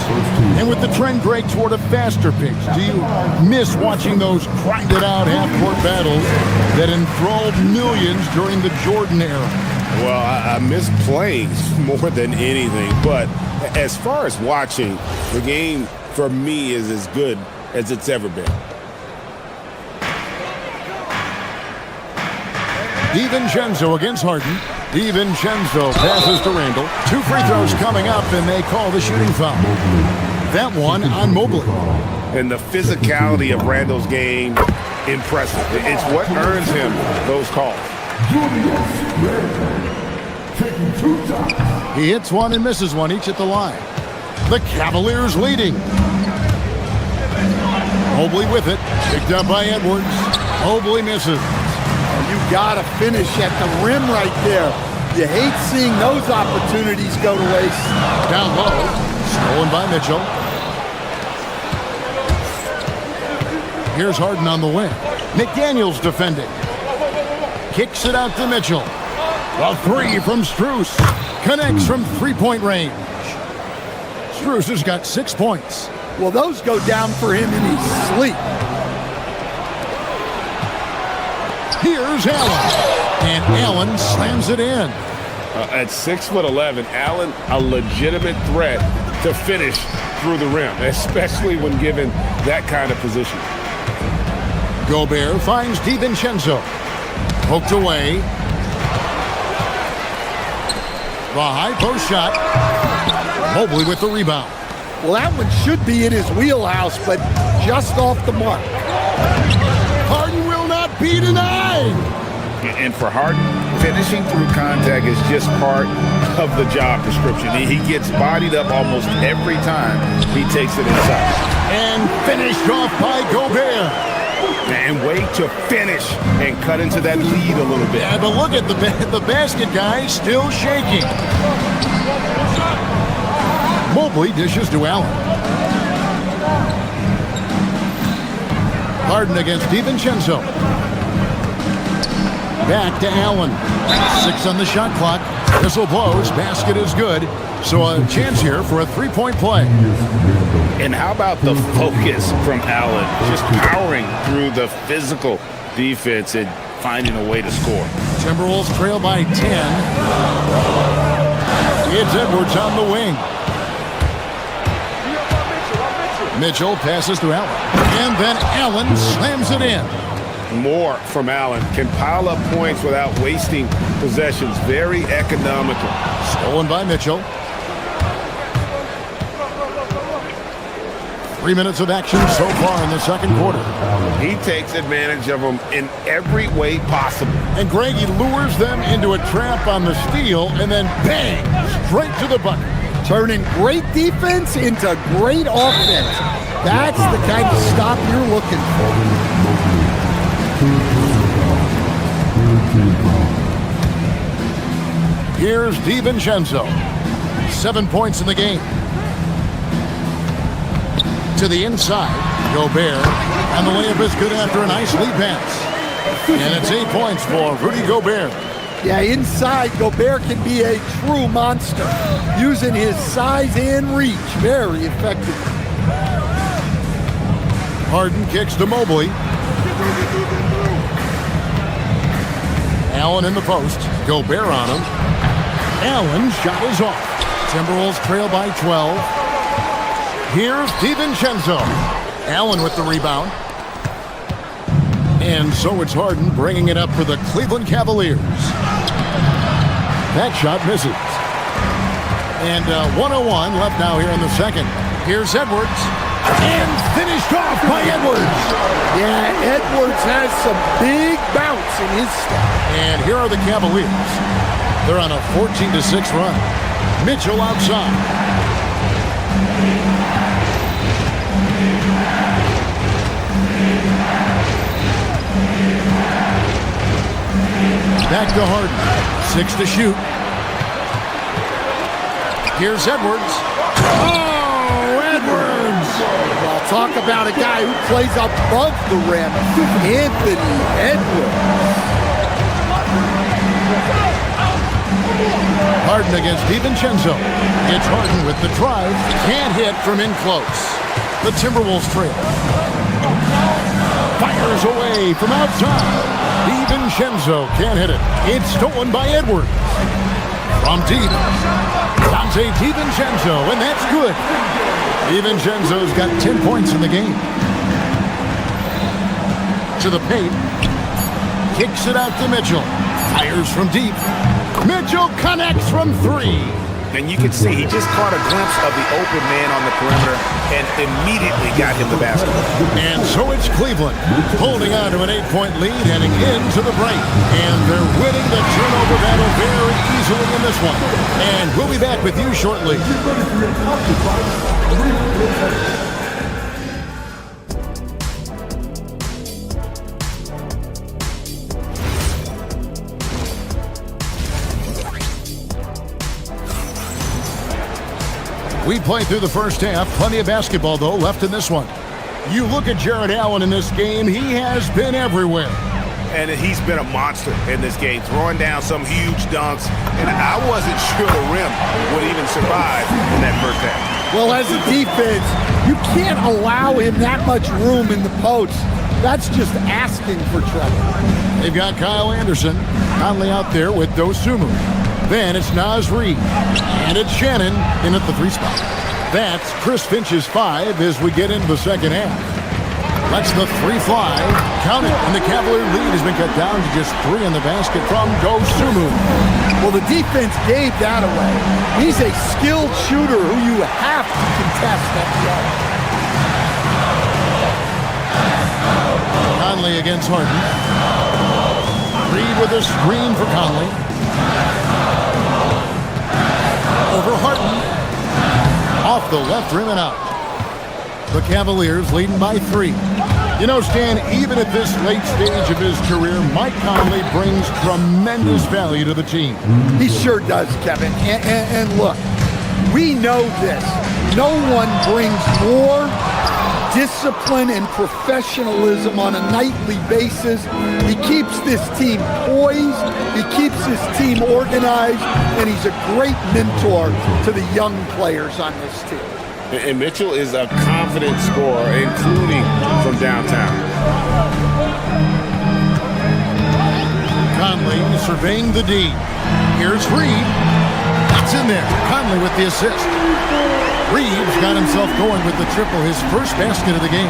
And with the trend break toward a faster pace, do you miss watching those grinded-out half-court battles that enthralled millions during the Jordan era? Well, I miss playing more than anything, but as far as watching, the game for me is as good as it's ever been. DiVincenzo against Harden. DiVincenzo passes to Randall. 2 free throws coming up, and they call the shooting foul. That one on Mobley. And the physicality of Randall's game, impressive. It's what earns him those calls. He hits one and misses one, each at the line. The Cavaliers leading. Mobley with it. Picked up by Edwards. Mobley misses. You gotta finish at the rim right there. You hate seeing those opportunities go to waste. Down low. Stolen by Mitchell. Here's Harden on the wing. McDaniels defending. Kicks it out to Mitchell. A 3 from Strus. Connects from 3-point range. Strus has got 6 points. Well, those go down for him in his sleep. Here's Allen. And Allen slams it in. At 6'11", Allen, a legitimate threat to finish through the rim, especially when given that kind of position. Gobert finds DiVincenzo. Poked away. The high post shot. Mobley with the rebound. Well, that one should be in his wheelhouse, but just off the mark. Harden will not be denied. And for Harden, finishing through contact is just part of the job description. He gets bodied up almost every time he takes it inside. And finished off by Gobert. And way to finish and cut into that lead a little bit. Yeah, but look at the basket guy still shaking. Mobley dishes to Allen. Harden against DiVincenzo. Back to Allen. 6 on the shot clock. Whistle blows. Basket is good. So a chance here for a 3-point play. And how about the focus from Allen? Just powering through the physical defense and finding a way to score. Timberwolves trail by 10. It's Edwards on the wing. Mitchell passes to Allen. And then Allen slams it in. More from Allen. Can pile up points without wasting possessions. Very economical. Stolen by Mitchell. 3 minutes of action so far in the second quarter. He takes advantage of them in every way possible. And Greg, he lures them into a trap on the steal and then bang, straight to the bucket. Turning great defense into great offense. That's the kind of stop you're looking for. Here's DiVincenzo. 7 points in the game. To the inside, Gobert. And the layup is good after a nice lead pass. And it's 8 points for Rudy Gobert. Yeah, inside, Gobert can be a true monster, using his size and reach very effectively. Harden kicks to Mobley. Allen in the post. Gobert on him. Allen's shot is off. Timberwolves trail by 12. Here's DiVincenzo. Allen with the rebound. And so it's Harden bringing it up for the Cleveland Cavaliers. That shot misses. And 1:01 left now here in the second. Here's Edwards. And finished off by Edwards. Yeah, Edwards has some big bounce in his step. And here are the Cavaliers. They're on a 14-6 run. Mitchell outside. Back to Harden. 6 to shoot. Here's Edwards. Oh, Edwards! Well, talk about a guy who plays above the rim. Anthony Edwards. Harden against DiVincenzo. It's Harden with the drive. Can't hit from in close. The Timberwolves trail. Fires away from outside. DiVincenzo can't hit it. It's stolen by Edwards. From deep. Dante DiVincenzo, and that's good. DiVincenzo's got 10 points in the game. To the paint. Kicks it out to Mitchell. Fires from deep. Mitchell connects from 3. And you can see he just caught a glimpse of the open man on the perimeter and immediately got him the basketball. And so it's Cleveland holding on to an 8-point lead heading into the break. And they're winning the turnover battle very easily in this one. And we'll be back with you shortly. We played through the first half. Plenty of basketball, though, left in this one. You look at Jared Allen in this game, he has been everywhere. And he's been a monster in this game, throwing down some huge dunks. And I wasn't sure the rim would even survive in that first half. Well, as a defense, you can't allow him that much room in the post. That's just asking for trouble. They've got Kyle Anderson, Conley out there with Dosunmu. Then it's Naz Reid. And it's Shannon in at the 3 spot. That's Chris Finch's 5 as we get into the second half. Let's the 3 fly. Count it. And the Cavalier lead has been cut down to just 3 in the basket from Dosunmu. Well, the defense gave that away. He's a skilled shooter who you have to contest that shot. Conley against Harden. Reid with a screen for Conley. Over Harden. Off the left rim and out. The Cavaliers leading by 3. You know, Stan, even at this late stage of his career, Mike Conley brings tremendous value to the team. He sure does, Kevin. And look, we know this. No one brings more discipline and professionalism on a nightly basis. He keeps this team poised, he keeps his team organized, and he's a great mentor to the young players on this team. And Mitchell is a confident scorer, including from downtown. Conley surveying the D. Here's Reid. It's in there. Conley with the assist. Reeves got himself going with the triple, his first basket of the game.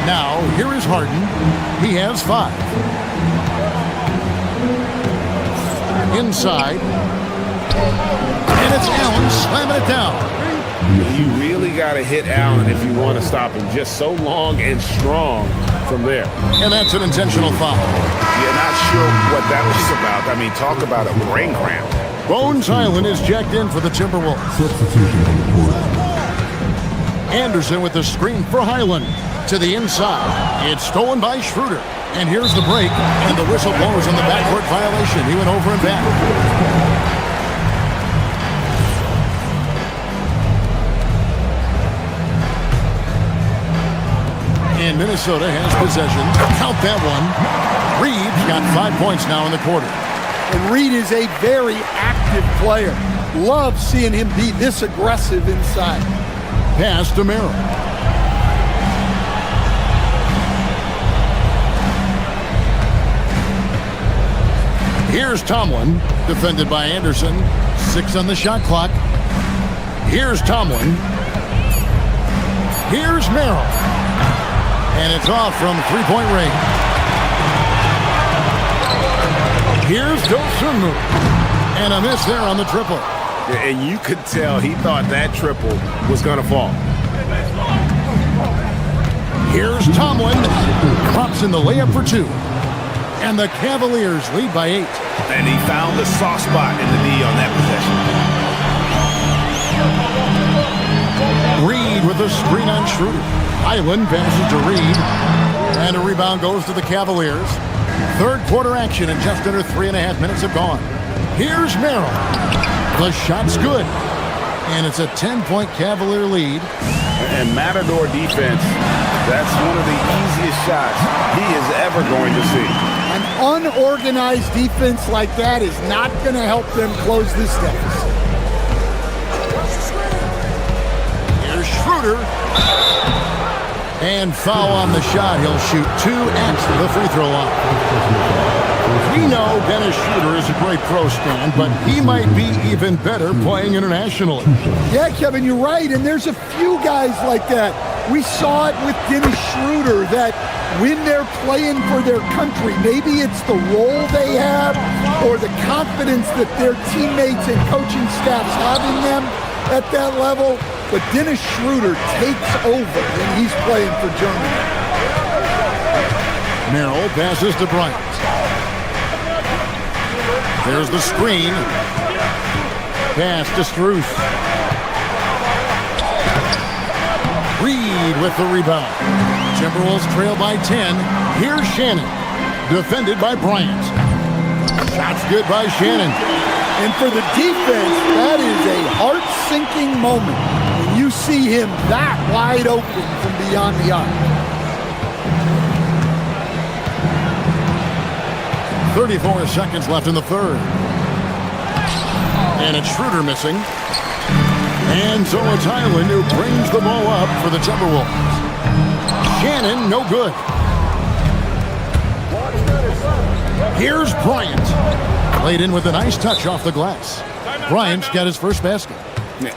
Now, here is Harden. He has 5. Inside. And it's Allen slamming it down. You really got to hit Allen if you want to stop him. Just so long and strong from there. And that's an intentional foul. You're not sure what that was about. I mean, talk about a brain cramp. Bones Highland is jacked in for the Timberwolves. Anderson with the screen for Highland. To the inside. It's stolen by Schroeder. And here's the break. And the whistle blows on the backcourt violation. He went over and back. And Minnesota has possession. Count that one. Reeves got 5 points now in the quarter. And Reed is a very active player. Love seeing him be this aggressive inside. Pass to Merrill. Here's Tomlin, defended by Anderson. 6 on the shot clock. Here's Tomlin. Here's Merrill. And it's off from three-point range. Here's Dosunmu. And a miss there on the triple. And you could tell he thought that triple was going to fall. Here's Tomlin. Drops in the layup for 2. And the Cavaliers lead by 8. And he found the soft spot in the knee on that possession. Reed with a screen on Schroeder. Highland passes to Reed. And a rebound goes to the Cavaliers. Third quarter action and just under 3.5 minutes have gone. Here's Merrill. The shot's good. And it's a 10-point Cavalier lead. And Matador defense, that's one of the easiest shots he is ever going to see. An unorganized defense like that is not going to help them close this deficit. Here's Schroeder. And foul on the shot. He'll shoot 2 at the free throw line. We know Dennis Schroeder is a great pro, Stan, but he might be even better playing internationally. Yeah, Kevin, you're right, and there's a few guys like that. We saw it with Dennis Schroeder, that when they're playing for their country, maybe it's the role they have or the confidence that their teammates and coaching staffs have in them at that level. But Dennis Schroeder takes over when he's playing for Germany. Merrill passes to Bryant. There's the screen. Pass to Struth. Reed with the rebound. Timberwolves trail by 10. Here's Shannon. Defended by Bryant. Shot's good by Shannon. And for the defense, that is a heart-sinking moment when you see him that wide open from beyond the arc. 34 seconds left in the third. And it's Schroeder missing. And so it's Highland who brings the ball up for the Timberwolves. Shannon, no good. Here's Bryant. Played in with a nice touch off the glass. Bryant's got his first basket.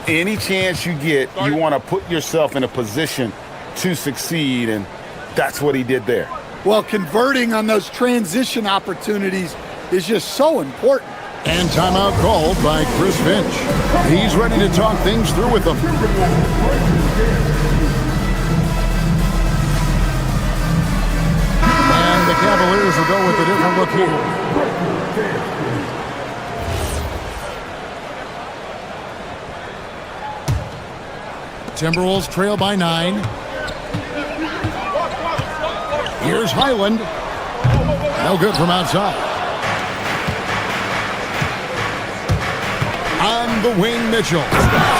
Any chance you get, you want to put yourself in a position to succeed, and that's what he did there. Well, converting on those transition opportunities is just so important. And timeout called by Chris Finch. He's ready to talk things through with them. And the Cavaliers will go with a different look here. Timberwolves trail by 9. Here's Highland. No good from outside. On the wing, Mitchell.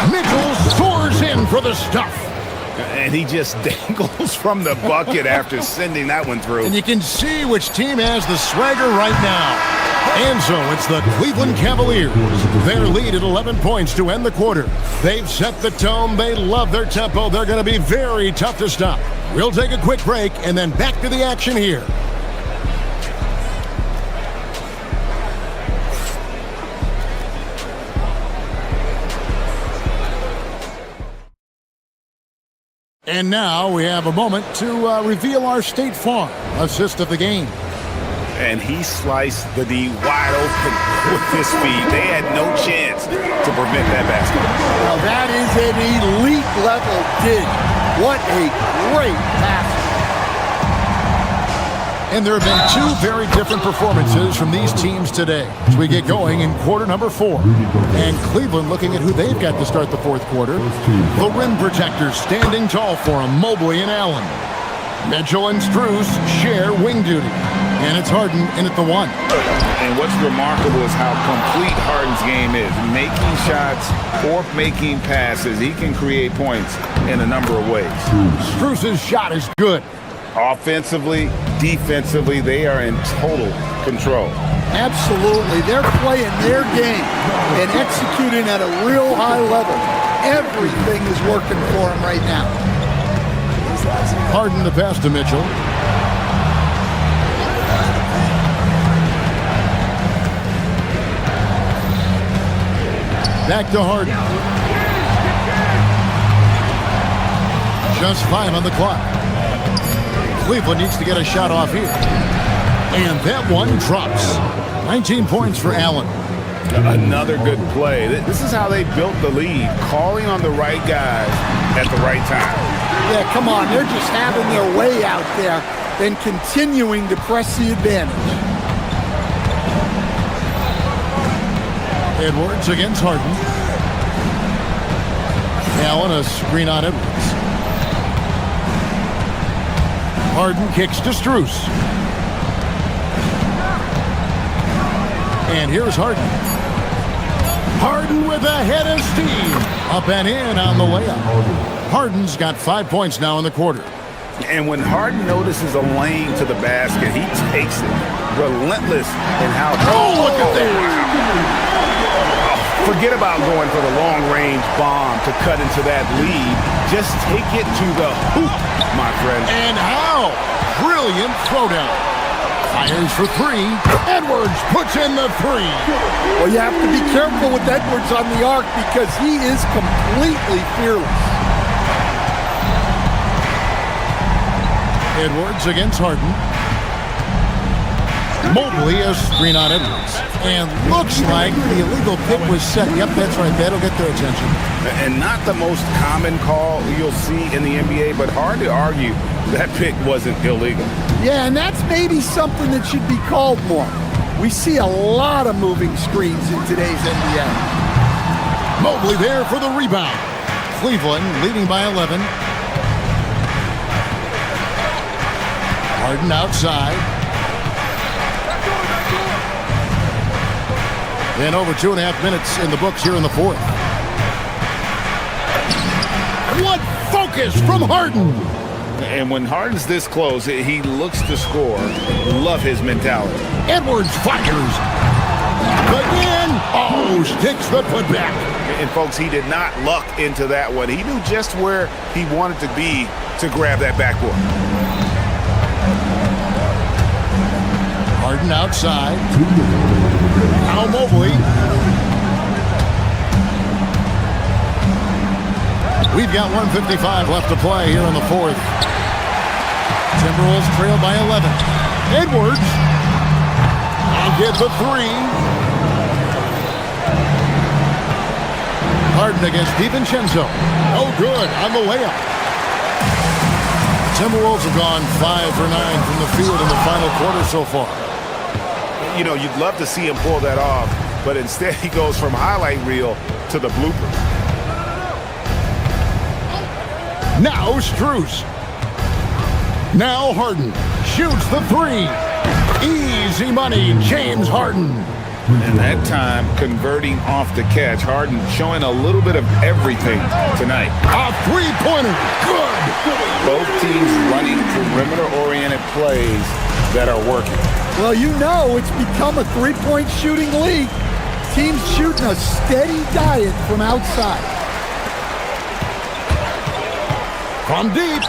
Mitchell soars in for the stuff. And he just dangles from the bucket after sending that one through. And you can see which team has the swagger right now. And so it's the Cleveland Cavaliers. Their lead at 11 points to end the quarter. They've set the tone. They love their tempo. They're going to be very tough to stop. We'll take a quick break and then back to the action here. And now we have a moment to reveal our State Farm assist of the game. And he sliced the D wide open with his speed. They had no chance to prevent that basket. Now that is an elite level dig. What a great pass. And there have been two very different performances from these teams today as we get going in quarter number 4. And Cleveland looking at who they've got to start the fourth quarter. The rim protectors standing tall for them, Mobley and Allen. Mitchell and Strus share wing duty. And it's Harden in at the 1. And what's remarkable is how complete Harden's game is. Making shots or making passes. He can create points in a number of ways. Strus's shot is good. Offensively, defensively, they are in total control. Absolutely. They're playing their game and executing at a real high level. Everything is working for them right now. Harden the pass to Mitchell. Back to Harden. Just 5 on the clock. Cleveland needs to get a shot off here. And that one drops. 19 points for Allen. Another good play. This is how they built the lead, calling on the right guys at the right time. Yeah, come on. They're just having their way out there and continuing to press the advantage. Edwards against Harden. Allen a screen on Edwards. Harden kicks to Strus. And here's Harden. Harden with a head of steam. Up and in on the layup. Harden's got 5 points now in the quarter. And when Harden notices a lane to the basket, he takes it. Relentless in how... Oh, look at that! Forget about going for the long-range bomb to cut into that lead. Just take it to the hoop, my friend. And how? Brilliant throwdown. Fires for 3. Edwards puts in the 3. Well, you have to be careful with Edwards on the arc because he is completely fearless. Edwards against Harden. Mobley a screen on Edwards. And looks like the illegal pick was set. Yep, that's right. That'll get their attention. And not the most common call you'll see in the NBA, but hard to argue that pick wasn't illegal. Yeah, and that's maybe something that should be called more. We see a lot of moving screens in today's NBA. Mobley there for the rebound. Cleveland leading by 11. Harden outside. And over 2.5 minutes in the books here in the fourth. What focus from Harden! And when Harden's this close, he looks to score. Love his mentality. Edwards fires. Again. Oh, sticks the putback. And folks, he did not luck into that one. He knew just where he wanted to be to grab that backboard. Harden outside. Now Mobley. We've got 1:55 left to play here in the fourth. Timberwolves trail by 11. Edwards. And gets a 3. Harden against DiVincenzo. Oh, good on the layup. Timberwolves have gone 5 for 9 from the field in the final quarter so far. You know, you'd love to see him pull that off, but instead he goes from highlight reel to the blooper. Now Strus. Now Harden shoots the 3. Easy money, James Harden. And that time, converting off the catch. Harden showing a little bit of everything tonight. A 3-pointer. Good. Both teams running perimeter-oriented plays that are working. Well, you know it's become a three-point shooting league. Teams shooting a steady diet from outside. From deep.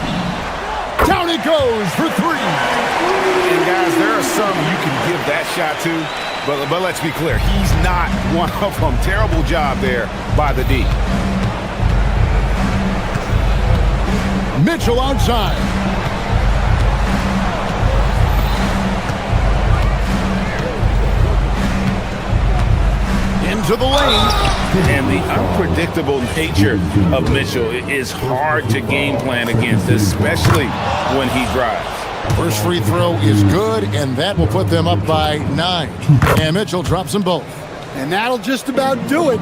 Down it goes for 3. And guys, there are some you can give that shot to, but let's be clear, he's not one of them. Terrible job there by the D. Mitchell outside. Into the lane. And the unpredictable nature of Mitchell is hard to game plan against, especially when he drives. First free throw is good, and that will put them up by 9. And Mitchell drops them both. And that'll just about do it.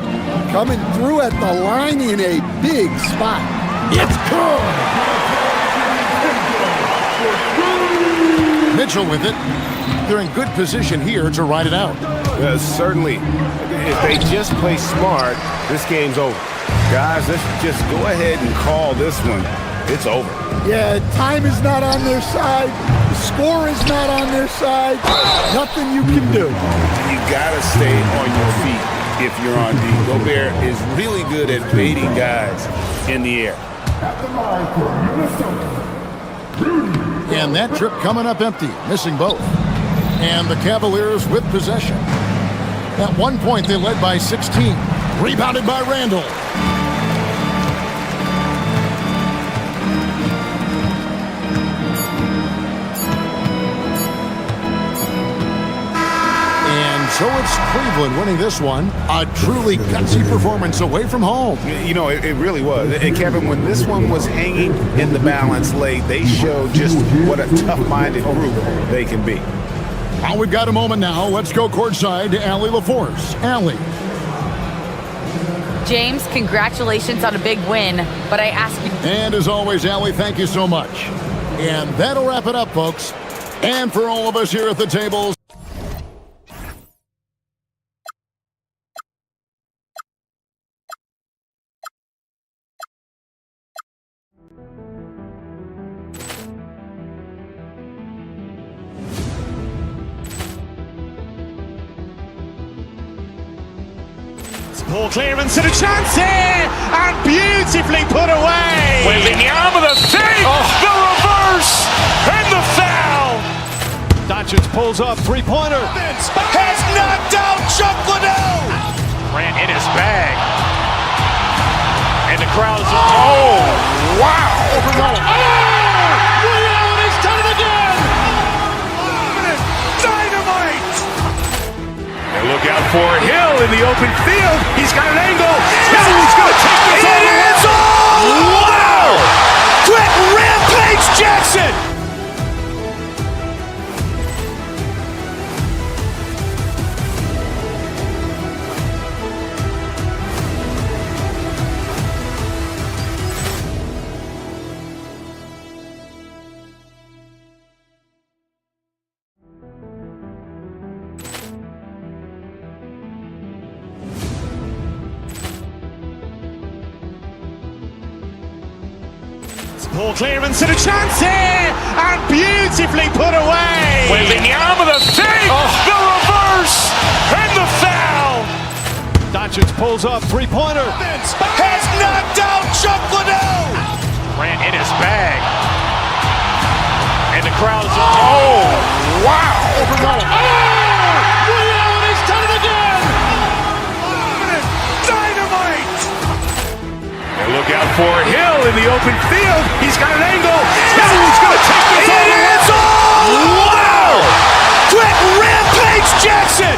Coming through at the line in a big spot. It's good. Mitchell with it. They're in good position here to ride it out. Certainly. If they just play smart, this game's over. Guys, let's just go ahead and call this one. It's over. Yeah, time is not on their side. The score is not on their side. Nothing you can do. You gotta stay on your feet if you're on D. Gobert is really good at baiting guys in the air. And that trip coming up empty, missing both. And the Cavaliers with possession. At one point, they led by 16. Rebounded by Randall. And so it's Cleveland winning this one. A truly gutsy performance away from home. You know, it really was. And Kevin, when this one was hanging in the balance late, they showed just what a tough-minded group they can be. Well, we've got a moment now. Let's go courtside to Allie LaForce. Allie. James, congratulations on a big win, but I ask you... And as always, Allie, thank you so much. And that'll wrap it up, folks. And for all of us here at the tables, Ball clearance and a chance here, and beautifully put away. Wembanyama the save, the reverse, and the foul. Doncic pulls up, three-pointer. Has knocked out Chuck Liddell. Ran in his bag. And the crowd is... Oh, wow. He's done it again. Dynamite. And look out for Hill in the open field. He's got an angle. He's going to take this all the way. Wow. Quick rampage Jackson. Ball clearance and a chance here, and beautifully put away. Wembanyama the save, the reverse, and the foul. Doncic pulls up, three-pointer. Has knocked out Chuck Liddell. Ran in his bag. And the crowd is... Oh, wow. He's done it again. Dynamite. And look out for Hill in the open field. He's got an angle. He's going to take this all the way. Wow. Quick rampage Jackson.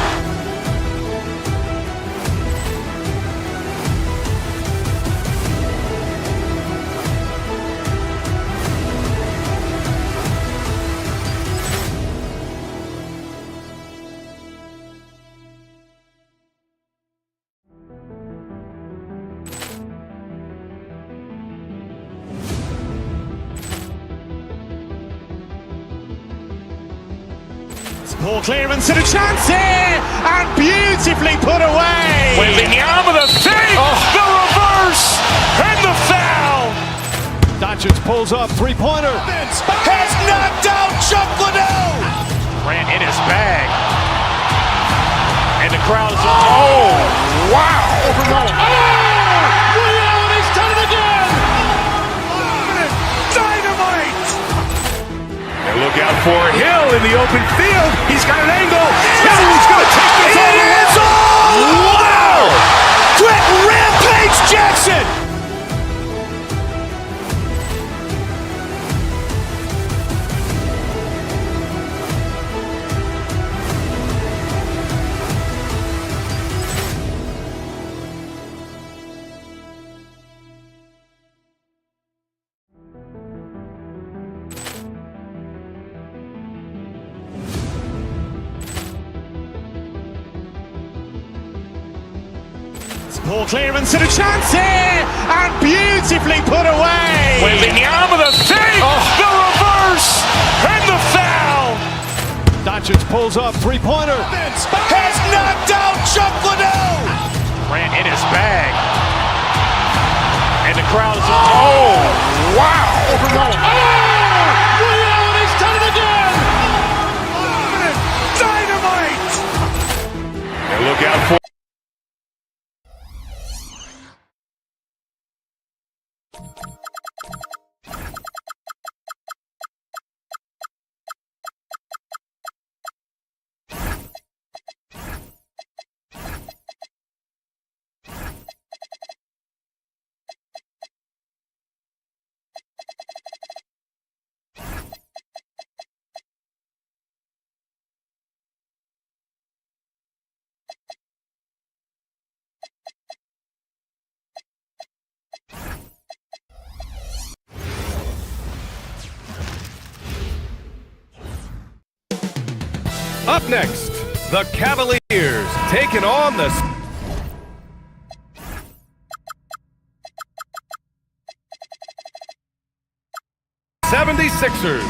Ball clearance and a chance here, and beautifully put away. Wembanyama the save, the reverse, and the foul. Doncic pulls up, three-pointer. Has knocked out Chuck Liddell. Ran in his bag. And the crowd is... Oh, wow. He's done it again. Dynamite. And look out for Hill in the open field. He's got an angle. He's going to take this all the way. Wow. Quick rampage Jackson. Poor clearance and a chance here, and beautifully put away. Wembanyama the save, the reverse, and the foul. Doncic pulls up, three-pointer. Has knocked out Chuck Liddell. Ran in his bag. And the crowd is... Oh, wow. He's done it again. Dynamite. And look out for... Up next, the Cavaliers taking on the 76ers.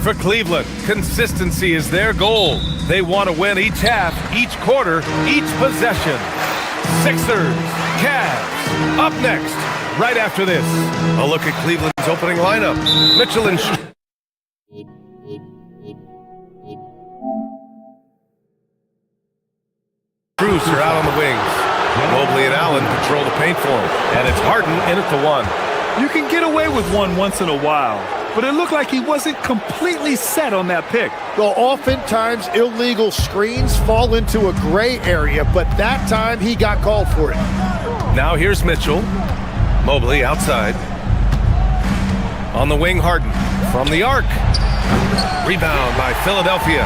For Cleveland, consistency is their goal. They want to win each half, each quarter, each possession. Sixers, Cavs, up next, right after this. A look at Cleveland's opening lineup. Mitchell and Strus are out on the wings. Mobley and Allen control the paint for him. And it's Harden in at the one. You can get away with one once in a while, but it looked like he wasn't completely set on that pick. Well, oftentimes illegal screens fall into a gray area, but that time he got called for it. Now here's Mitchell. Mobley outside. On the wing, Harden. From the arc. Rebound by Philadelphia.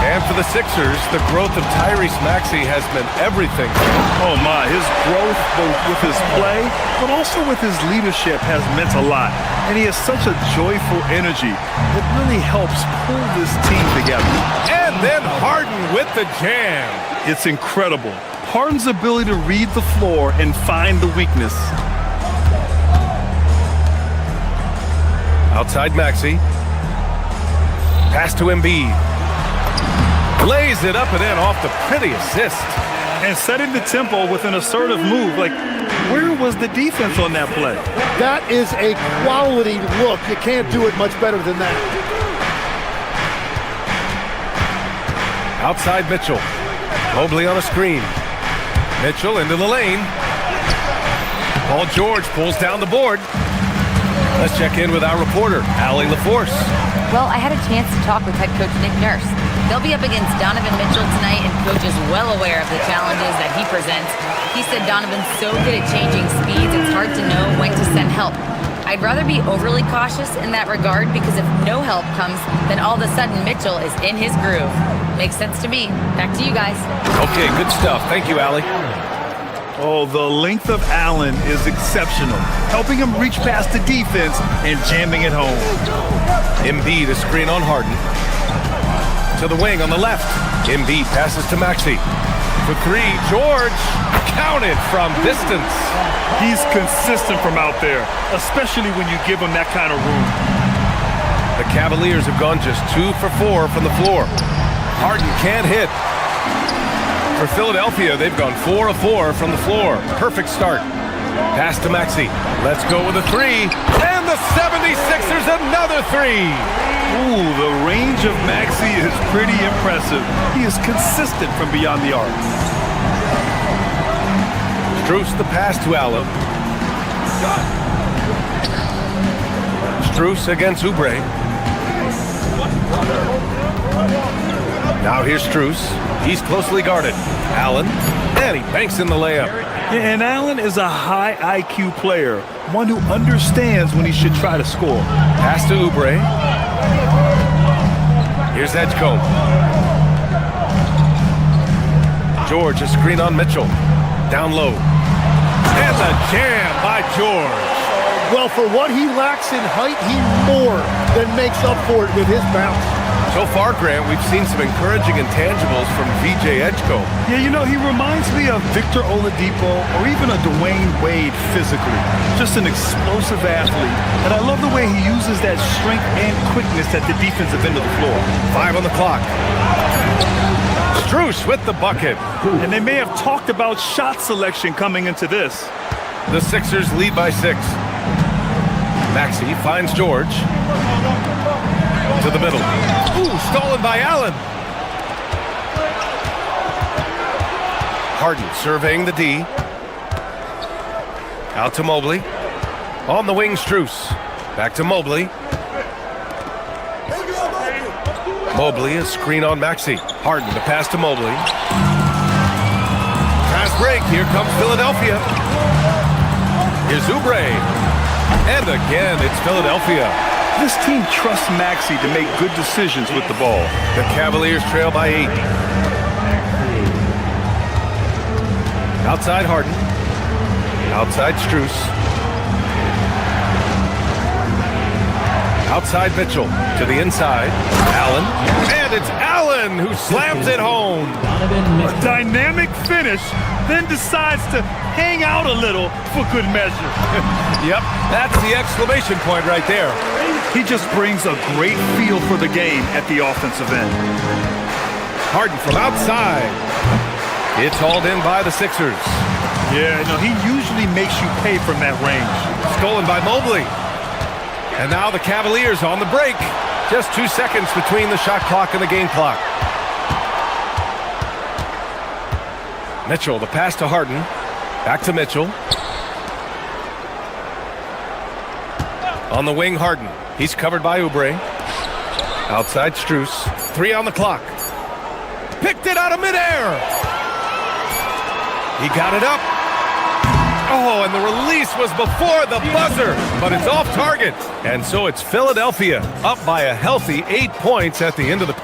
And for the Sixers, the growth of Tyrese Maxey has meant everything. Oh my, his growth both with his play, but also with his leadership has meant a lot. And he has such a joyful energy that really helps pull this team together. And then Harden with the jam. It's incredible. Harden's ability to read the floor and find the weakness. Outside Maxey. Pass to Embiid. Lays it up and in off the pretty assist. And setting the tempo with an assertive move. Like, where was the defense on that play? That is a quality look. You can't do it much better than that. Outside Mitchell. Mobley on a screen. Mitchell into the lane. Paul George pulls down the board. Let's check in with our reporter, Allie LaForce. Well, I had a chance to talk with head coach Nick Nurse. They'll be up against Donovan Mitchell tonight, and coach is well aware of the challenges that he presents. He said Donovan's so good at changing speeds, it's hard to know when to send help. I'd rather be overly cautious in that regard, because if no help comes, then all of a sudden Mitchell is in his groove. Makes sense to me. Back to you guys. Okay, good stuff. Thank you, Allie. Oh, the length of Allen is exceptional, helping him reach past the defense and jamming it home. Embiid, a screen on Harden. To the wing on the left. Embiid passes to Maxey. For three, George counted from distance. He's consistent from out there, especially when you give him that kind of room. The Cavaliers have gone just 2 for 4 from the floor. Harden can't hit. For Philadelphia, they've gone 4 of 4 from the floor. Perfect start. Pass to Maxey. Let's go with a three. And the 76ers another three. Ooh, the range of Maxey is pretty impressive. He is consistent from beyond the arc. Strus the pass to Allen. Strus against Oubre. Now here's Strus. He's closely guarded. Allen, and he banks in the layup. And Allen is a high IQ player, one who understands when he should try to score. Pass to Oubre. Here's Edgecombe. George, a screen on Mitchell. Down low. And the jam by George. Well, for what he lacks in height, he more than makes up for it with his bounce. So far, Grant, we've seen some encouraging intangibles from VJ Edgecombe. Yeah, you know, he reminds me of Victor Oladipo or even a Dwayne Wade physically. Just an explosive athlete. And I love the way he uses that strength and quickness at the defensive end of the floor. 5 on the clock. Strus with the bucket. And they may have talked about shot selection coming into this. The Sixers lead by 6. Maxey finds George. To the middle. Ooh, stolen by Allen. Harden surveying the D. Out to Mobley. On the wing, Strus. Back to Mobley. Mobley, a screen on Maxey. Harden, the pass to Mobley. Fast break. Here comes Philadelphia. Here's Oubre. And again, it's Philadelphia. This team trusts Maxey to make good decisions with the ball. The Cavaliers trail by 8. Outside Harden. Outside Strus. Outside Mitchell. To the inside. Allen. And it's Allen who slams it home. A dynamic finish, then decides to hang out a little for good measure. Yep, that's the exclamation point right there. He just brings a great feel for the game at the offensive end. Harden from outside. It's hauled in by the Sixers. Yeah, no, he usually makes you pay from that range. Stolen by Mobley. And now the Cavaliers on the break. Just 2 seconds between the shot clock and the game clock. Mitchell, the pass to Harden. Back to Mitchell. On the wing, Harden. He's covered by Oubre. Outside Strus. 3 on the clock. Picked it out of midair. He got it up. Oh, and the release was before the buzzer, but it's off target. And so it's Philadelphia up by a healthy 8 points at the end of the...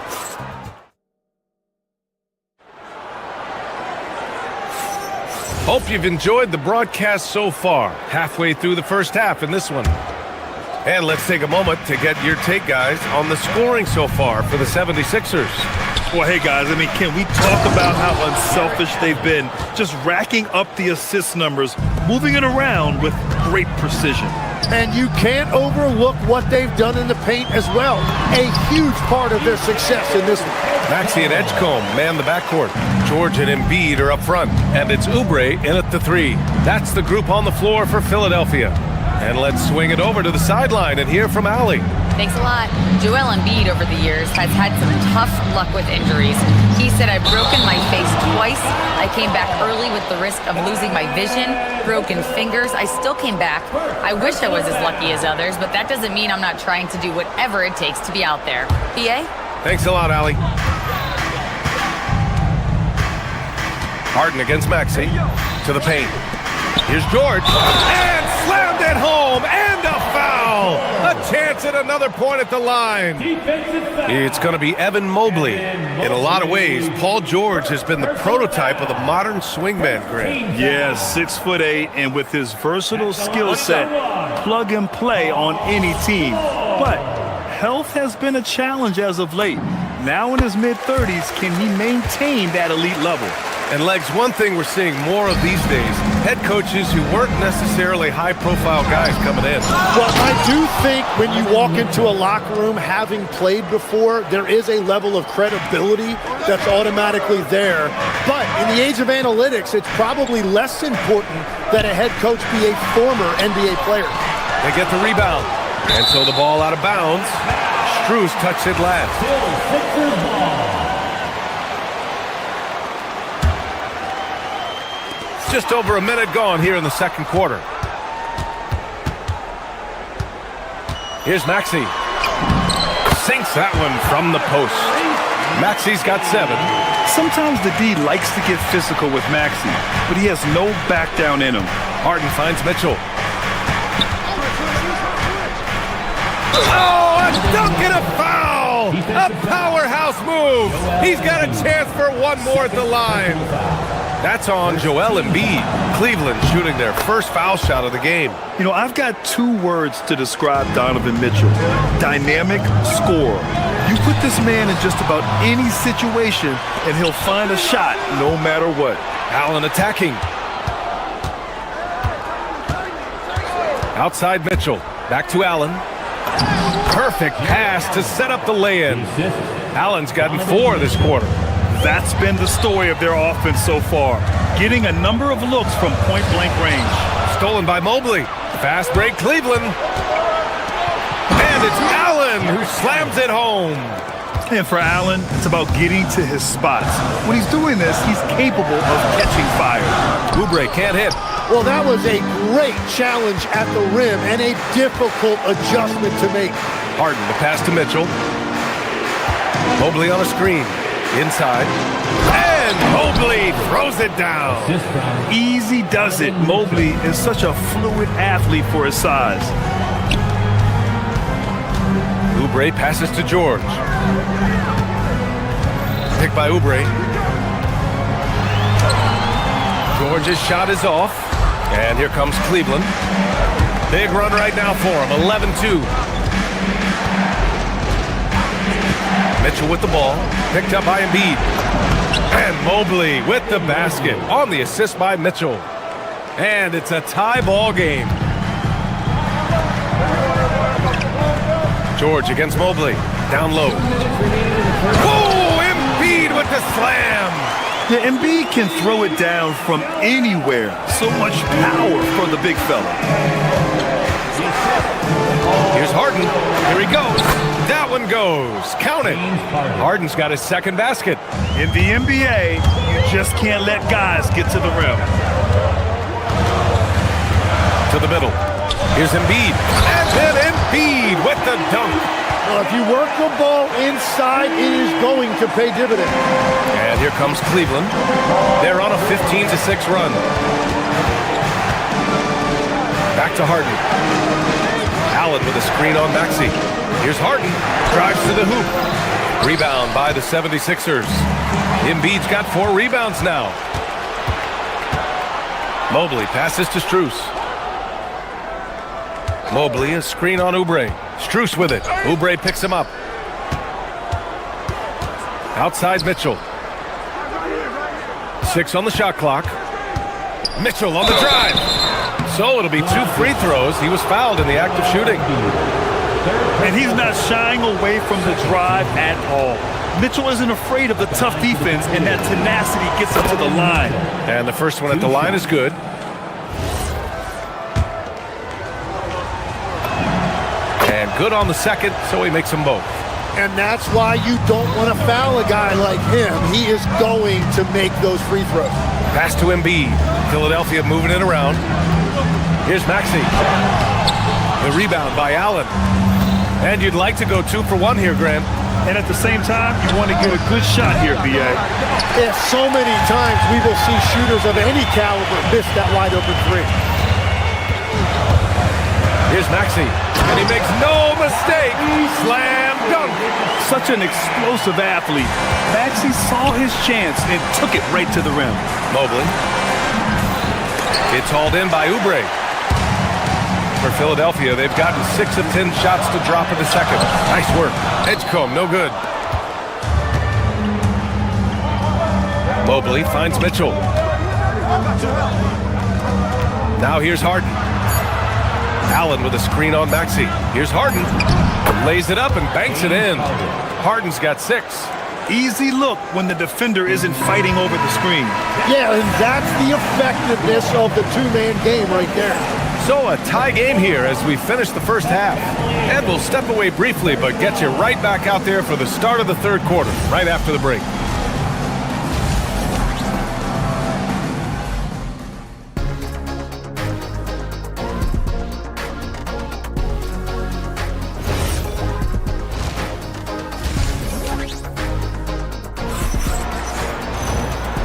Hope you've enjoyed the broadcast so far. Halfway through the first half in this one. And let's take a moment to get your take, guys, on the scoring so far for the 76ers. Well, hey, guys, I mean, can we talk about how unselfish they've been? Just racking up the assist numbers, moving it around with great precision. And you can't overlook what they've done in the paint as well. A huge part of their success in this one. Maxey and Edgecombe man the backcourt. George and Embiid are up front. And it's Oubre in at the 3. That's the group on the floor for Philadelphia. And let's swing it over to the sideline and hear from Allie. Thanks a lot. Joel Embiid over the years has had some tough luck with injuries. He said, I've broken my face twice. I came back early with the risk of losing my vision, broken fingers. I still came back. I wish I was as lucky as others, but that doesn't mean I'm not trying to do whatever it takes to be out there. PA? Thanks a lot, Allie. Harden against Maxey. To the paint. Here's George. And slammed it home. And a foul. A chance at another point at the line. It's going to be Evan Mobley. In a lot of ways, Paul George has been the prototype of the modern swingman, Grant. Yeah, 6'8", and with his versatile skill set, plug and play on any team. But health has been a challenge as of late. Now in his mid-30s, can he maintain that elite level? And, Legs, one thing we're seeing more of these days, head coaches who weren't necessarily high-profile guys coming in. Well, I do think when you walk into a locker room having played before, there is a level of credibility that's automatically there. But in the age of analytics, it's probably less important that a head coach be a former NBA player. They get the rebound. And so the ball out of bounds. Strus touched it last. Just over a minute gone here in the second quarter. Here's Maxey. Sinks that one from the post. Maxey's got 7. Sometimes the D likes to get physical with Maxey, but he has no back down in him. Harden finds Mitchell. Oh, a dunk and a foul! A powerhouse move! He's got a chance for one more at the line. That's on Joel Embiid. Cleveland shooting their first foul shot of the game. You know, I've got 2 words to describe Donovan Mitchell. Dynamic scorer. You put this man in just about any situation, and he'll find a shot no matter what. Allen attacking. Outside Mitchell. Back to Allen. Perfect pass to set up the lay-in. Allen's gotten 4 this quarter. That's been the story of their offense so far. Getting a number of looks from point-blank range. Stolen by Mobley. Fast break Cleveland. And it's Allen who slams it home. And for Allen, it's about getting to his spots. When he's doing this, he's capable of catching fire. Oubre can't hit. Well, that was a great challenge at the rim and a difficult adjustment to make. Harden to pass to Mitchell. Mobley on a screen. Inside. And Mobley throws it down. Easy does it. Mobley is such a fluid athlete for his size. Oubre passes to George. Picked by Oubre. George's shot is off. And here comes Cleveland. Big run right now for him. 11-2. Mitchell with the ball. Picked up by Embiid. And Mobley with the basket on the assist by Mitchell. And it's a tie ball game. George against Mobley. Down low. Whoa! Embiid with the slam. Yeah, Embiid can throw it down from anywhere. So much power for the big fella. Here's Harden. Here he goes. That one goes. Count it. Harden's got his second basket. In the NBA, you just can't let guys get to the rim. To the middle. Here's Embiid. And then Embiid with the dunk. Well, if you work the ball inside, it is going to pay dividends. And here comes Cleveland. They're on a 15-6 run. Back to Harden. Allen with a screen on Maxey. Here's Harden. Drives to the hoop. Rebound by the 76ers. Embiid's got 4 rebounds now. Mobley passes to Strus. Mobley, a screen on Oubre. Strus with it. Oubre picks him up. Outside Mitchell. 6 on the shot clock. Mitchell on the drive. So it'll be 2 free throws. He was fouled in the act of shooting. And he's not shying away from the drive at all. Mitchell isn't afraid of the tough defense, and that tenacity gets him to the line. And the first one at the line is good. And good on the second, so he makes them both. And that's why you don't want to foul a guy like him. He is going to make those free throws. Pass to Embiid. Philadelphia moving it around. Here's Maxey. The rebound by Allen. And you'd like to go 2 for 1 here, Graham. And at the same time, you want to get a good shot here, B.A. Yeah, so many times we will see shooters of any caliber miss that wide open 3. Here's Maxey. And he makes no mistake. Slam dunk. Such an explosive athlete. Maxey saw his chance and took it right to the rim. Mobley. It's hauled in by Oubre. For Philadelphia, they've gotten 6 of 10 shots to drop in the second. Nice work. Edgecombe, no good. Mobley finds Mitchell. Now here's Harden. Allen with a screen on Maxey. Here's Harden. Lays it up and banks it in. Harden's got 6. Easy look when the defender isn't fighting over the screen. Yeah, and that's the effectiveness of the 2-man game right there. So a tie game here as we finish the first half. And we'll step away briefly, but get you right back out there for the start of the third quarter, right after the break.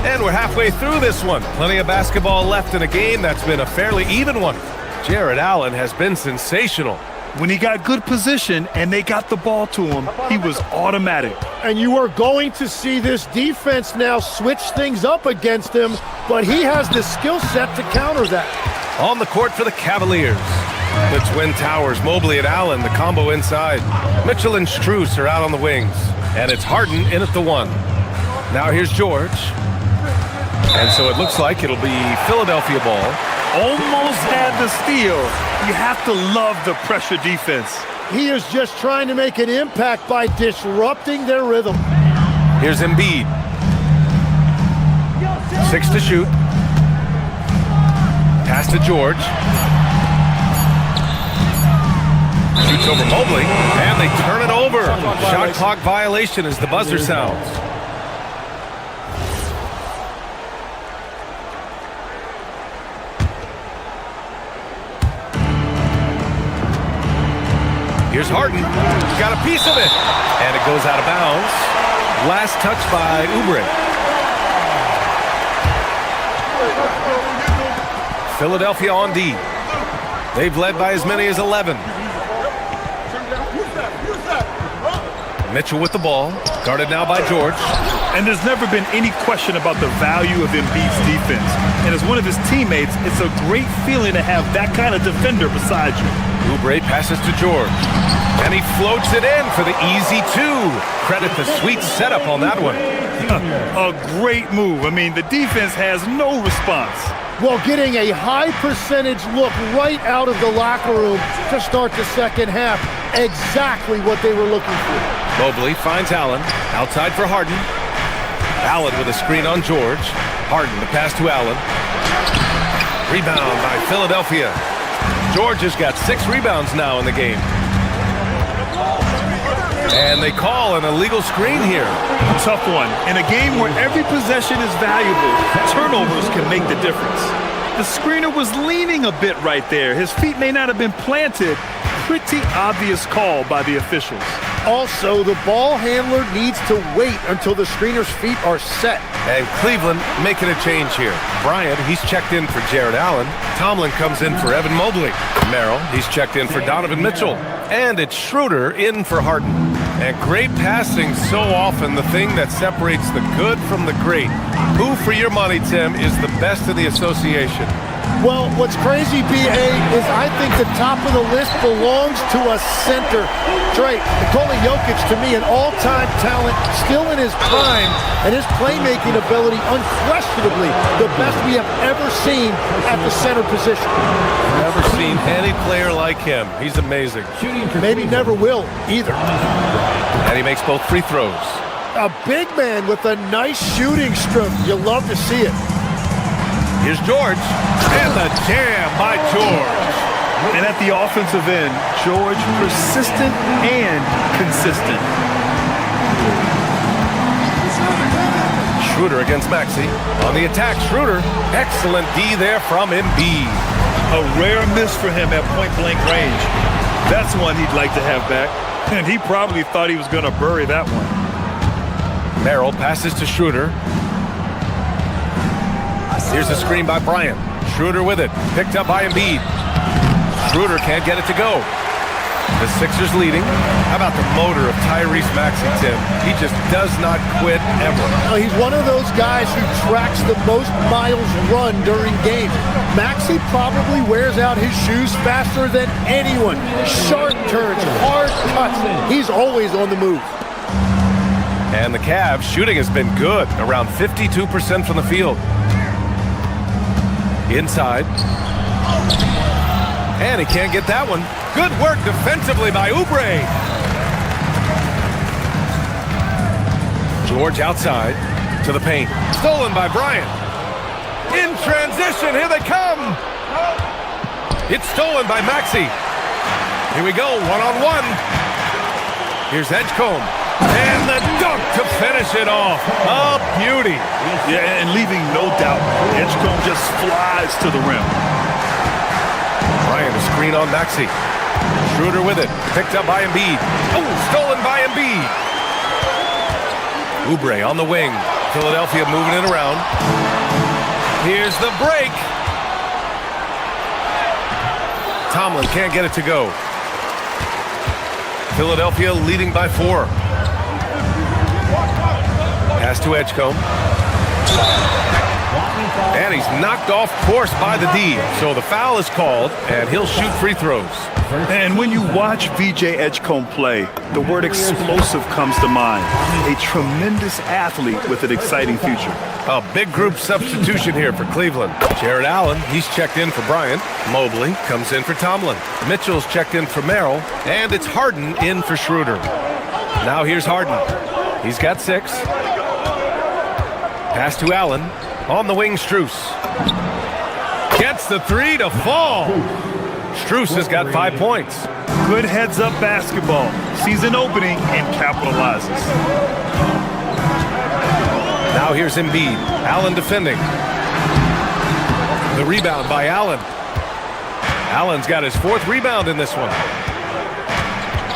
And we're halfway through this one. Plenty of basketball left in a game that's been a fairly even one. Jared Allen has been sensational. When he got good position and they got the ball to him, he was automatic. And you are going to see this defense now switch things up against him, but he has the skill set to counter that. On the court for the Cavaliers. The Twin Towers, Mobley and Allen, the combo inside. Mitchell and Strus are out on the wings. And it's Harden in at the 1. Now here's George. And so it looks like it'll be Philadelphia ball. Almost had the steal. You have to love the pressure defense. He is just trying to make an impact by disrupting their rhythm. Here's Embiid. 6 to shoot. Pass to George. Shoots over Mobley, and they turn it over. Shot clock violation as the buzzer sounds. Here's Harden. Got a piece of it. And it goes out of bounds. Last touch by Oubre. Philadelphia on D. They've led by as many as 11. Mitchell with the ball. Guarded now by George. And there's never been any question about the value of Embiid's defense. And as one of his teammates, it's a great feeling to have that kind of defender beside you. Oubre passes to George. And he floats it in for the easy 2. Credit the sweet setup on that one. A great move. I mean, the defense has no response. Well, getting a high percentage look right out of the locker room to start the second half. Exactly what they were looking for. Mobley finds Allen. Outside for Harden. Allen with a screen on George. Harden, the pass to Allen. Rebound by Philadelphia. George has got 6 rebounds now in the game. And they call an illegal screen here. A tough one. In a game where every possession is valuable, turnovers can make the difference. The screener was leaning a bit right there. His feet may not have been planted. Pretty obvious call by the officials. Also, the ball handler needs to wait until the screener's feet are set. And Cleveland making a change here. Bryant, he's checked in for Jared Allen. Tomlin comes in for Evan Mobley. Merrill, he's checked in for Donovan Mitchell. And it's Schroeder in for Harden. And great passing, so often the thing that separates the good from the great. Who, for your money, Tim, is the best of the association? Well, what's crazy, B.A., is I think the top of the list belongs to a center. That's right. Nikola Jokic, to me, an all-time talent, still in his prime, and his playmaking ability, unquestionably, the best we have ever seen at the center position. Never seen any player like him. He's amazing. Maybe never will, either. And he makes both free throws. A big man with a nice shooting stroke. You'll love to see it. Here's George, and the jam by George. And at the offensive end, George persistent and consistent. Schroeder against Maxey. On the attack, Schroeder. Excellent D there from Embiid. A rare miss for him at point-blank range. That's one he'd like to have back. And he probably thought he was going to bury that one. Merrill passes to Schroeder. Here's a screen by Bryant. Schroeder with it. Picked up by Embiid. Schroeder can't get it to go. The Sixers leading. How about the motor of Tyrese Maxey, Tim? He just does not quit ever. He's one of those guys who tracks the most miles run during games. Maxey probably wears out his shoes faster than anyone. Sharp turns, hard cuts. He's always on the move. And the Cavs shooting has been good. Around 52% from the field. Inside. And he can't get that one. Good work defensively by Oubre. George outside to the paint. Stolen by Bryant. In transition, here they come. It's stolen by Maxey. Here we go, one-on-one. Here's Edgecombe. And the dunk to finish it off. A beauty. Yeah, and leaving no doubt. Edgecombe just flies to the rim. Bryant, a screen on Maxey. Schroeder with it. Picked up by Embiid. Oh, stolen by Embiid. Oubre on the wing. Philadelphia moving it around. Here's the break. Tomlin can't get it to go. Philadephia leading by 4. Pass to Edgecombe. And he's knocked off course by the D. So the foul is called, and he'll shoot free throws. And when you watch VJ Edgecombe play, the word explosive comes to mind. A tremendous athlete with an exciting future. A big group substitution here for Cleveland. Jared Allen, he's checked in for Bryant. Mobley comes in for Tomlin. Mitchell's checked in for Merrill. And it's Harden in for Schroeder. Now here's Harden. He's got 6. Pass to Allen. On the wing, Strus. Gets the 3 to fall. Strus has got 5 points. Good heads-up basketball. Sees an opening and capitalizes. Now here's Embiid. Allen defending. The rebound by Allen. Allen's got his 4th rebound in this one.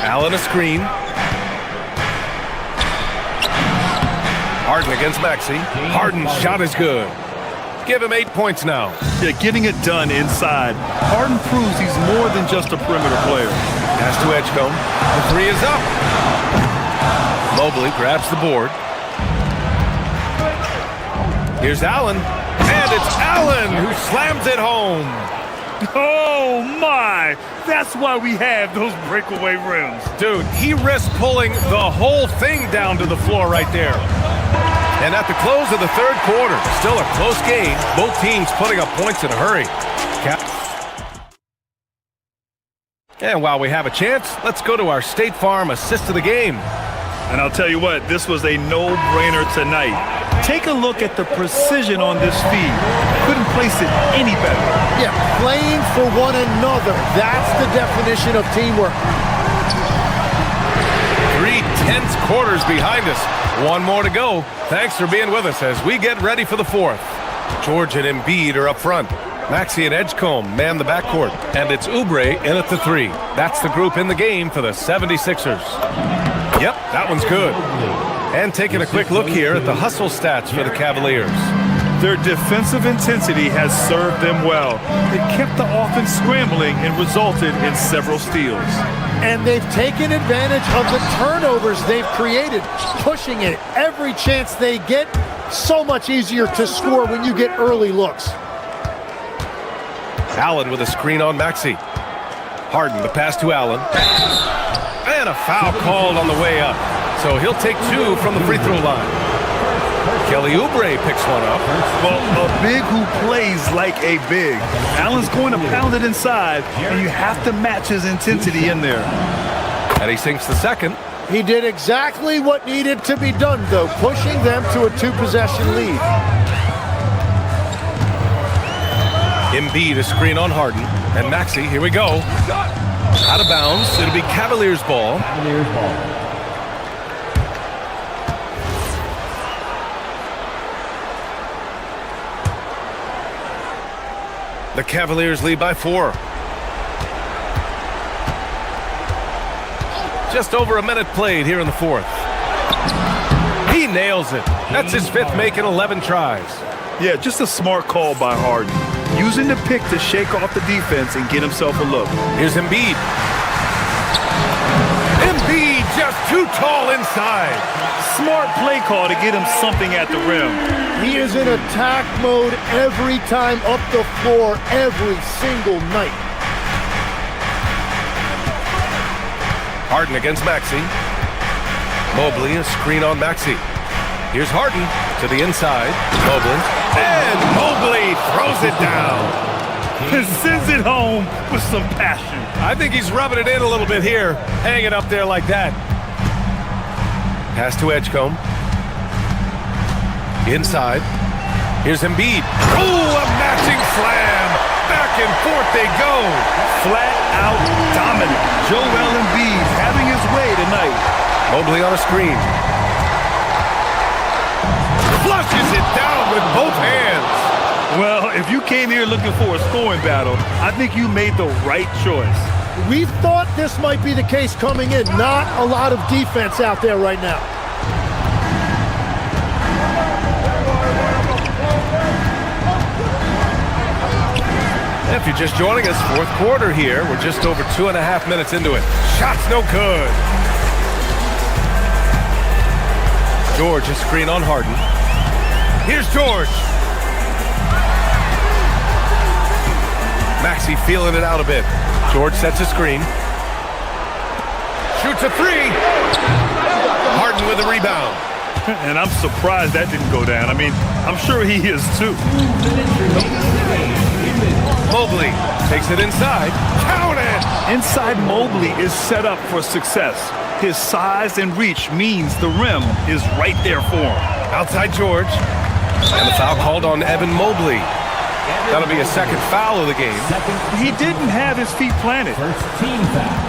Allen a screen. Harden against Maxey. Harden's shot is good. Give him 8 points now. Yeah, getting it done inside. Harden proves he's more than just a perimeter player. Pass to Edgecombe. The 3 is up. Mobley grabs the board. Here's Allen. And it's Allen who slams it home. Oh, my. That's why we have those breakaway rims. Dude, he risked pulling the whole thing down to the floor right there. And at the close of the 3rd quarter, still a close game. Both teams putting up points in a hurry. And while we have a chance, let's go to our State Farm assist of the game. And I'll tell you what, this was a no-brainer tonight. Take a look at the precision on this feed. Couldn't place it any better. Yeah, playing for one another. That's the definition of teamwork. 3 tense quarters behind us. 1 more to go. Thanks for being with us as we get ready for the 4th. George and Embiid are up front. Maxey and Edgecombe man the backcourt. And it's Oubre in at the 3. That's the group in the game for the 76ers. Yep, that one's good. And taking a quick look here at the hustle stats for the Cavaliers. Their defensive intensity has served them well. It kept the offense scrambling and resulted in several steals. And they've taken advantage of the turnovers they've created, pushing it every chance they get. So much easier to score when you get early looks. Allen with a screen on Maxey. Harden, the pass to Allen. And a foul called on the way up. So he'll take 2 from the free throw line. Kelly Oubre picks one up. Well, a big who plays like a big. Allen's going to pound it inside, and you have to match his intensity in there. And he sinks the 2nd. He did exactly what needed to be done, though, pushing them to a 2-possession lead. Embiid a screen on Harden. And Maxey, here we go. Out of bounds. It'll be Cavaliers ball. The Cavaliers lead by 4. Just over a minute played here in the 4th. He nails it. That's his 5th make in 11 tries. Yeah, just a smart call by Harden. Using the pick to shake off the defense and get himself a look. Here's Embiid. Embiid just too tall inside. Smart play call to get him something at the rim. He is in attack mode every time up the floor, every single night. Harden against Maxey. Mobley, a screen on Maxey. Here's Harden to the inside. Mobley. And Mobley throws it down. Sends it home with some passion. I think he's rubbing it in a little bit here. Hang it up there like that. Pass to Edgecombe. Inside. Here's Embiid. Oh, a matching slam. Back and forth they go. Flat out dominant. Joel Embiid having his way tonight. Mobley on a screen. Flushes it down with both hands. Well, if you came here looking for a scoring battle, I think you made the right choice. We thought this might be the case coming in. Not a lot of defense out there right now. if you're just joining us, fourth quarter here. We're just over 2.5 minutes into it. Shot's no good. George, a screen on Harden. Here's George. Maxey feeling it out a bit. George sets a screen. Shoots a three. Harden with a rebound. And I'm surprised that didn't go down. I mean, I'm sure he is too. Mobley takes it inside. Count it! Inside Mobley is set up for success. His size and reach means the rim is right there for him. Outside George. And a foul called on Evan Mobley. That'll be a second foul of the game. He didn't have his feet planted. First team foul.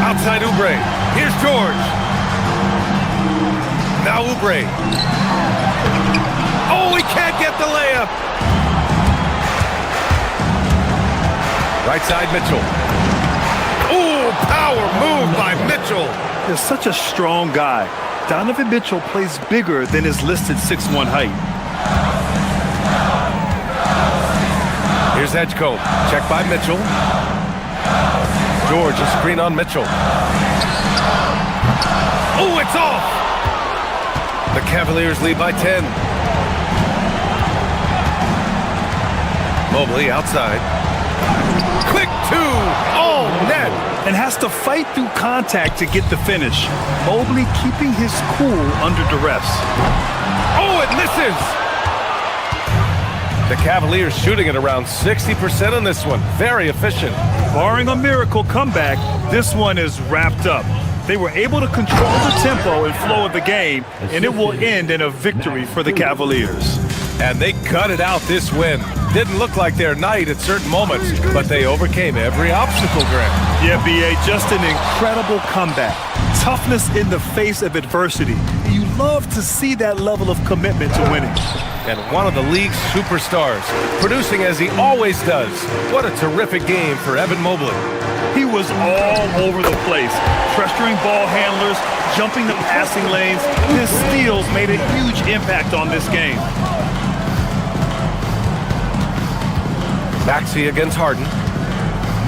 Outside Oubre. Here's George. Now Oubre. Oh, he can't get the layup. Right side Mitchell. Oh, power move by Mitchell. They're such a strong guy. Donovan Mitchell plays bigger than his listed 6'1" height. Here's Edgecombe. Check by Mitchell. George, a screen on Mitchell. Oh, it's off! The Cavaliers lead by 10. Mobley outside. Quick two! Oh, net! And has to fight through contact to get the finish. Mobley keeping his cool under duress. Oh, it misses! The Cavaliers shooting at around 60% on this one. Very efficient. Barring a miracle comeback, this one is wrapped up. They were able to control the tempo and flow of the game, and it will end in a victory for the Cavaliers. And they cut it out this win. Didn't look like their night at certain moments, but they overcame every obstacle, Grant. Yeah, B.A., just an incredible comeback. Toughness in the face of adversity. You love to see that level of commitment to winning. And one of the league's superstars, producing as he always does. What a terrific game for Evan Mobley. He was all over the place, pressuring ball handlers, jumping the passing lanes. His steals made a huge impact on this game. Maxey against Harden.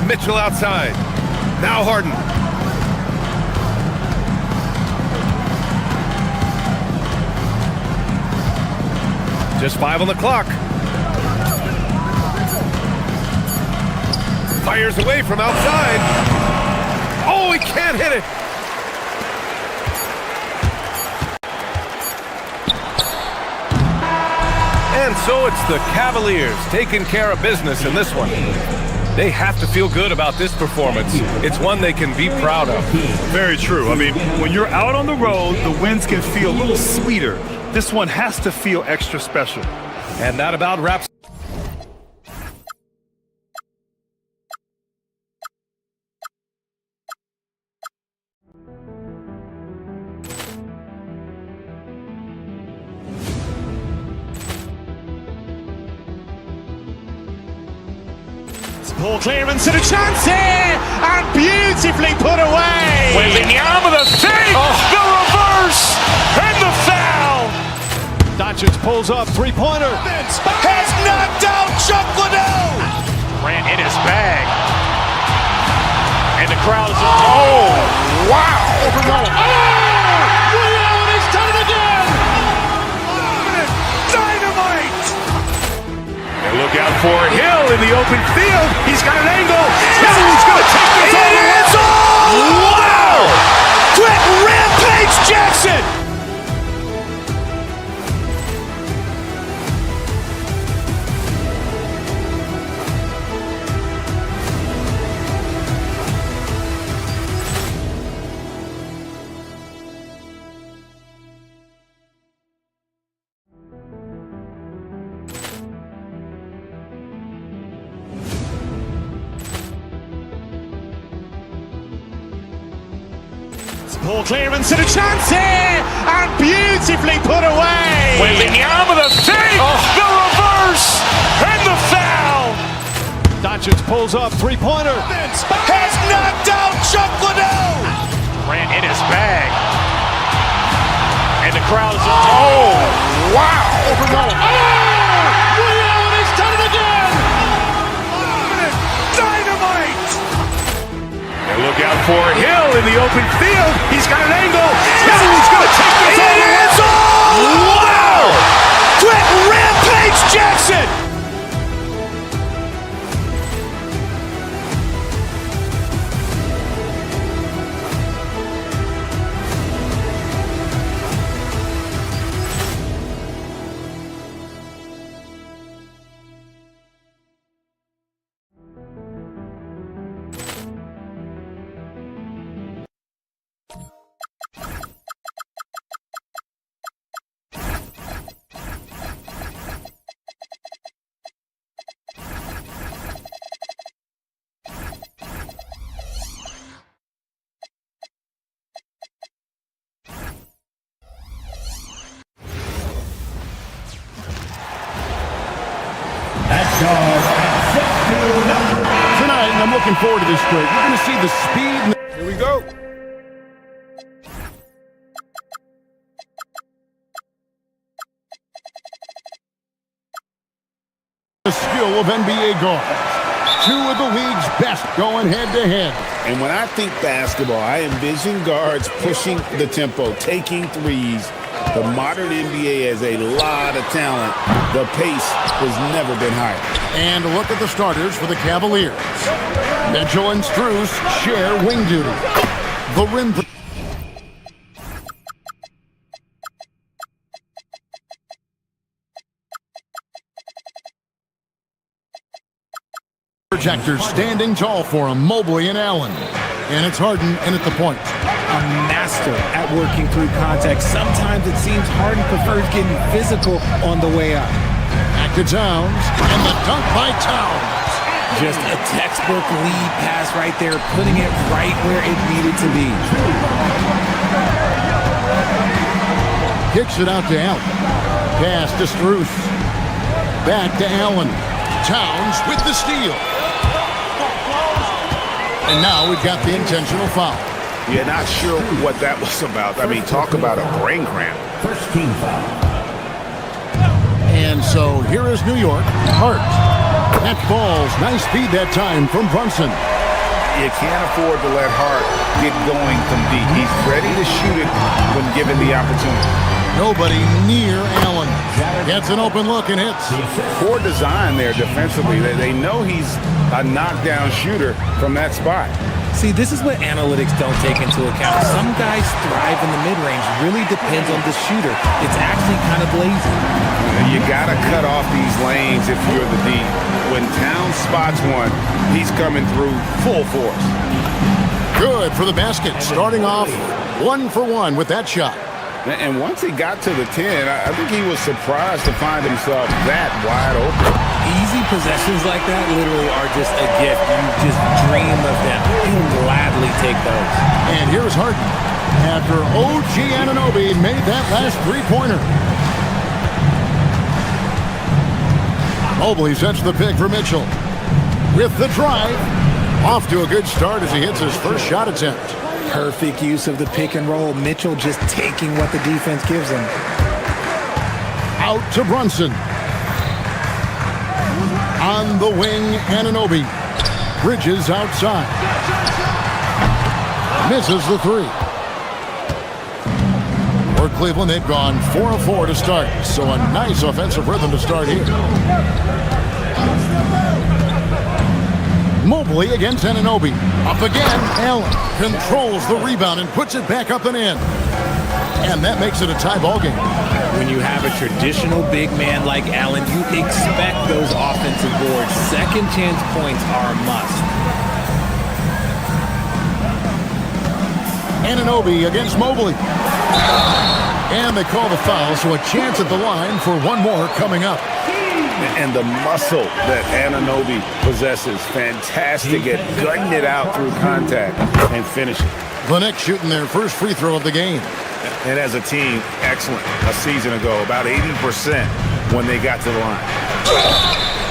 Mitchell outside. Now Harden. Just 5 on the clock. Fires away from outside. Oh, he can't hit it. And so it's the Cavaliers taking care of business in this one. They have to feel good about this performance. It's one they can be proud of. Very true. I mean, when you're out on the road, the wins can feel a little sweeter. This one has to feel extra special. And that about wraps. Ball clearance and a chance here, and beautifully put away. Wembanyama the fake, the reverse, and the foul. Doncic pulls up, three-pointer. Has knocked out Chuck Liddell. Ran in his bag. And the crowd is... Oh, wow. He's done it again. Dynamite. And look out for Hill in the open field. He's got an angle. He's going to take this all the way. Wow. Quick rampage Jackson. Ball clearance and a chance here, and beautifully put away. Wembanyama the fake, the reverse, and the foul. Doncic pulls up, three-pointer. Has knocked out Chuck Liddell. Grant in his bag. And the crowd is... Oh, wow! Ray Allen has done it again! Dynamite! And look out for Hill in the open field. He's got an angle. Hill's going to take this all the way. Wow! Quick Rampage Jackson! Tonight, and I'm looking forward to this straight, we're going to see the speed. Here we go. The skill of NBA guards. Two of the league's best going head-to-head. And when I think basketball, I envision guards pushing the tempo, taking threes. The modern NBA has a lot of talent. The pace has never been higher. And a look at the starters for the Cavaliers. Mitchell and Strus share wing duty. The rim projectors standing tall for him, Mobley and Allen. And it's Harden in at the point. A master at working through contact. Sometimes it seems Harden prefers getting physical on the way up. Back to Towns, and the dunk by Towns. Just a textbook lead pass right there, putting it right where it needed to be. Kicks it out to Allen. Pass to Strus. Back to Allen. Towns with the steal. And now we've got the intentional foul. You're not sure what that was about. I mean, talk about a brain cramp. First team foul. And so here is New York. Hart. That ball's nice speed that time from Brunson. You can't afford to let Hart get going from deep. He's ready to shoot it when given the opportunity. Nobody near Allen. Gets an open look and hits. Poor design there defensively. They know he's a knockdown shooter from that spot. See, this is what analytics don't take into account. Some guys thrive in the mid-range. Really depends on the shooter. It's actually kind of lazy. You got to cut off these lanes if you're the D. When Towns spots one, he's coming through full force. Good for the basket. Starting off 1 for 1 with that shot. And once he got to the 10, I think he was surprised to find himself that wide open. Easy possessions like that literally are just a gift. You just dream of them. He'll gladly take those. And here's Harden after OG Anunoby made that last three-pointer. Mobley sets the pick for Mitchell. With the drive, off to a good start as he hits his first shot attempt. Perfect use of the pick and roll. Mitchell just taking what the defense gives him. Out to Brunson. On the wing, Anunoby. Bridges outside. Misses the three. For Cleveland, they've gone 4 of 4 to start. So a nice offensive rhythm to start here. Mobley against Anunoby. Up again. Allen controls the rebound and puts it back up and in. And that makes it a tie ball game. When you have a traditional big man like Allen, you expect those offensive boards. Second chance points are a must. Anunoby against Mobley. And they call the foul, so a chance at the line for one more coming up. And the muscle that Anunoby possesses, fantastic at gutting it out through contact and finishing. The Knicks shooting their first free throw of the game. And as a team, excellent. A season ago, about 80% when they got to the line.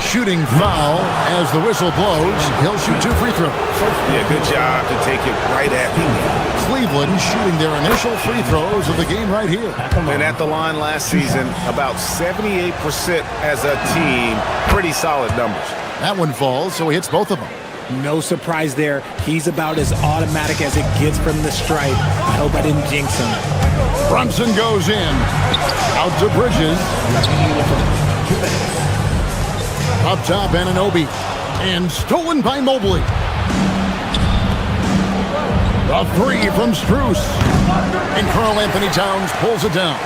Shooting foul as the whistle blows. He'll shoot 2 free throws. Yeah, good job to take it right at him. Cleveland shooting their initial free throws of the game right here. And at the line last season, about 78% as a team. Pretty solid numbers. That one falls, so he hits both of them. No surprise there. He's about as automatic as it gets from the stripe. I hope I didn't jinx him. Brunson goes in. Out to Bridges. Up top, Anunoby. And stolen by Mobley. A three from Strus. And Karl Anthony Towns pulls it down.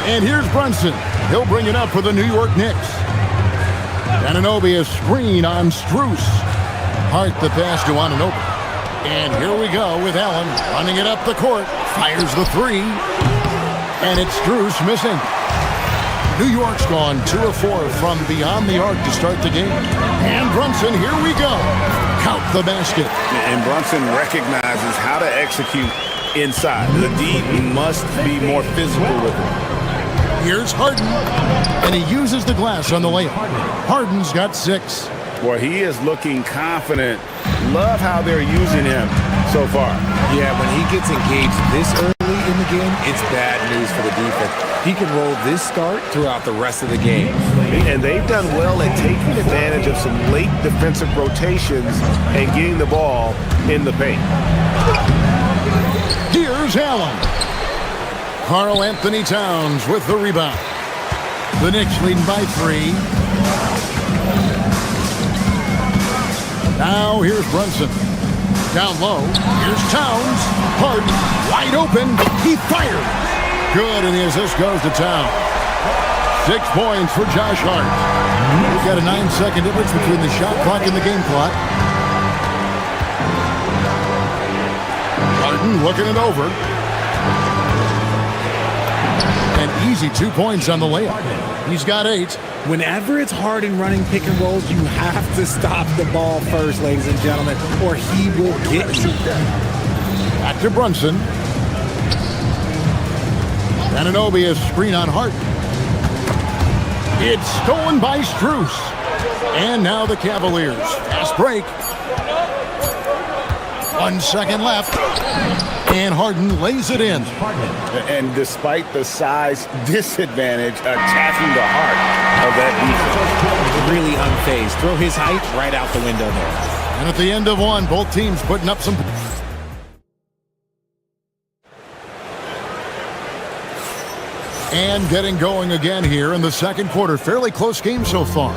And here's Brunson. He'll bring it up for the New York Knicks. Anunoby, a screen on Strus. Hart the pass to Anunoby. And here we go with Allen running it up the court. Fires the three. And it's Strus missing. New York's gone 2 of 4 from beyond the arc to start the game. And Brunson, here we go. Count the basket. And Brunson recognizes how to execute inside. The D must be more physical with him. Here's Harden. And he uses the glass on the layup. Harden's got 6. Boy, he is looking confident. Love how they're using him so far. Yeah, when he gets engaged this early in the game, it's bad news for the defense. He can roll this start throughout the rest of the game. And they've done well at taking advantage of some late defensive rotations and getting the ball in the paint. Here's Allen. Karl Anthony Towns with the rebound. The Knicks leading by 3. Now here's Brunson. Down low. Here's Towns. Harden wide open. He fired. Good, and the assist goes to Towns. 6 points for Josh Hart. We've got a 9-second difference between the shot clock and the game clock. Harden looking it over. An easy 2 points on the layup. He's got 8. Whenever it's Harden running pick and rolls, you have to stop the ball first, ladies and gentlemen, or he will get you. Back to Brunson. Anunoby, a screen on Hart. It's stolen by Strus. And now the Cavaliers. Fast break. 1 second left. And Harden lays it in. And despite the size disadvantage, attacking the heart of that defense. Really unfazed. Throw his height right out the window there. And at the end of one, both teams putting up some... And getting going again here in the second quarter. Fairly close game so far.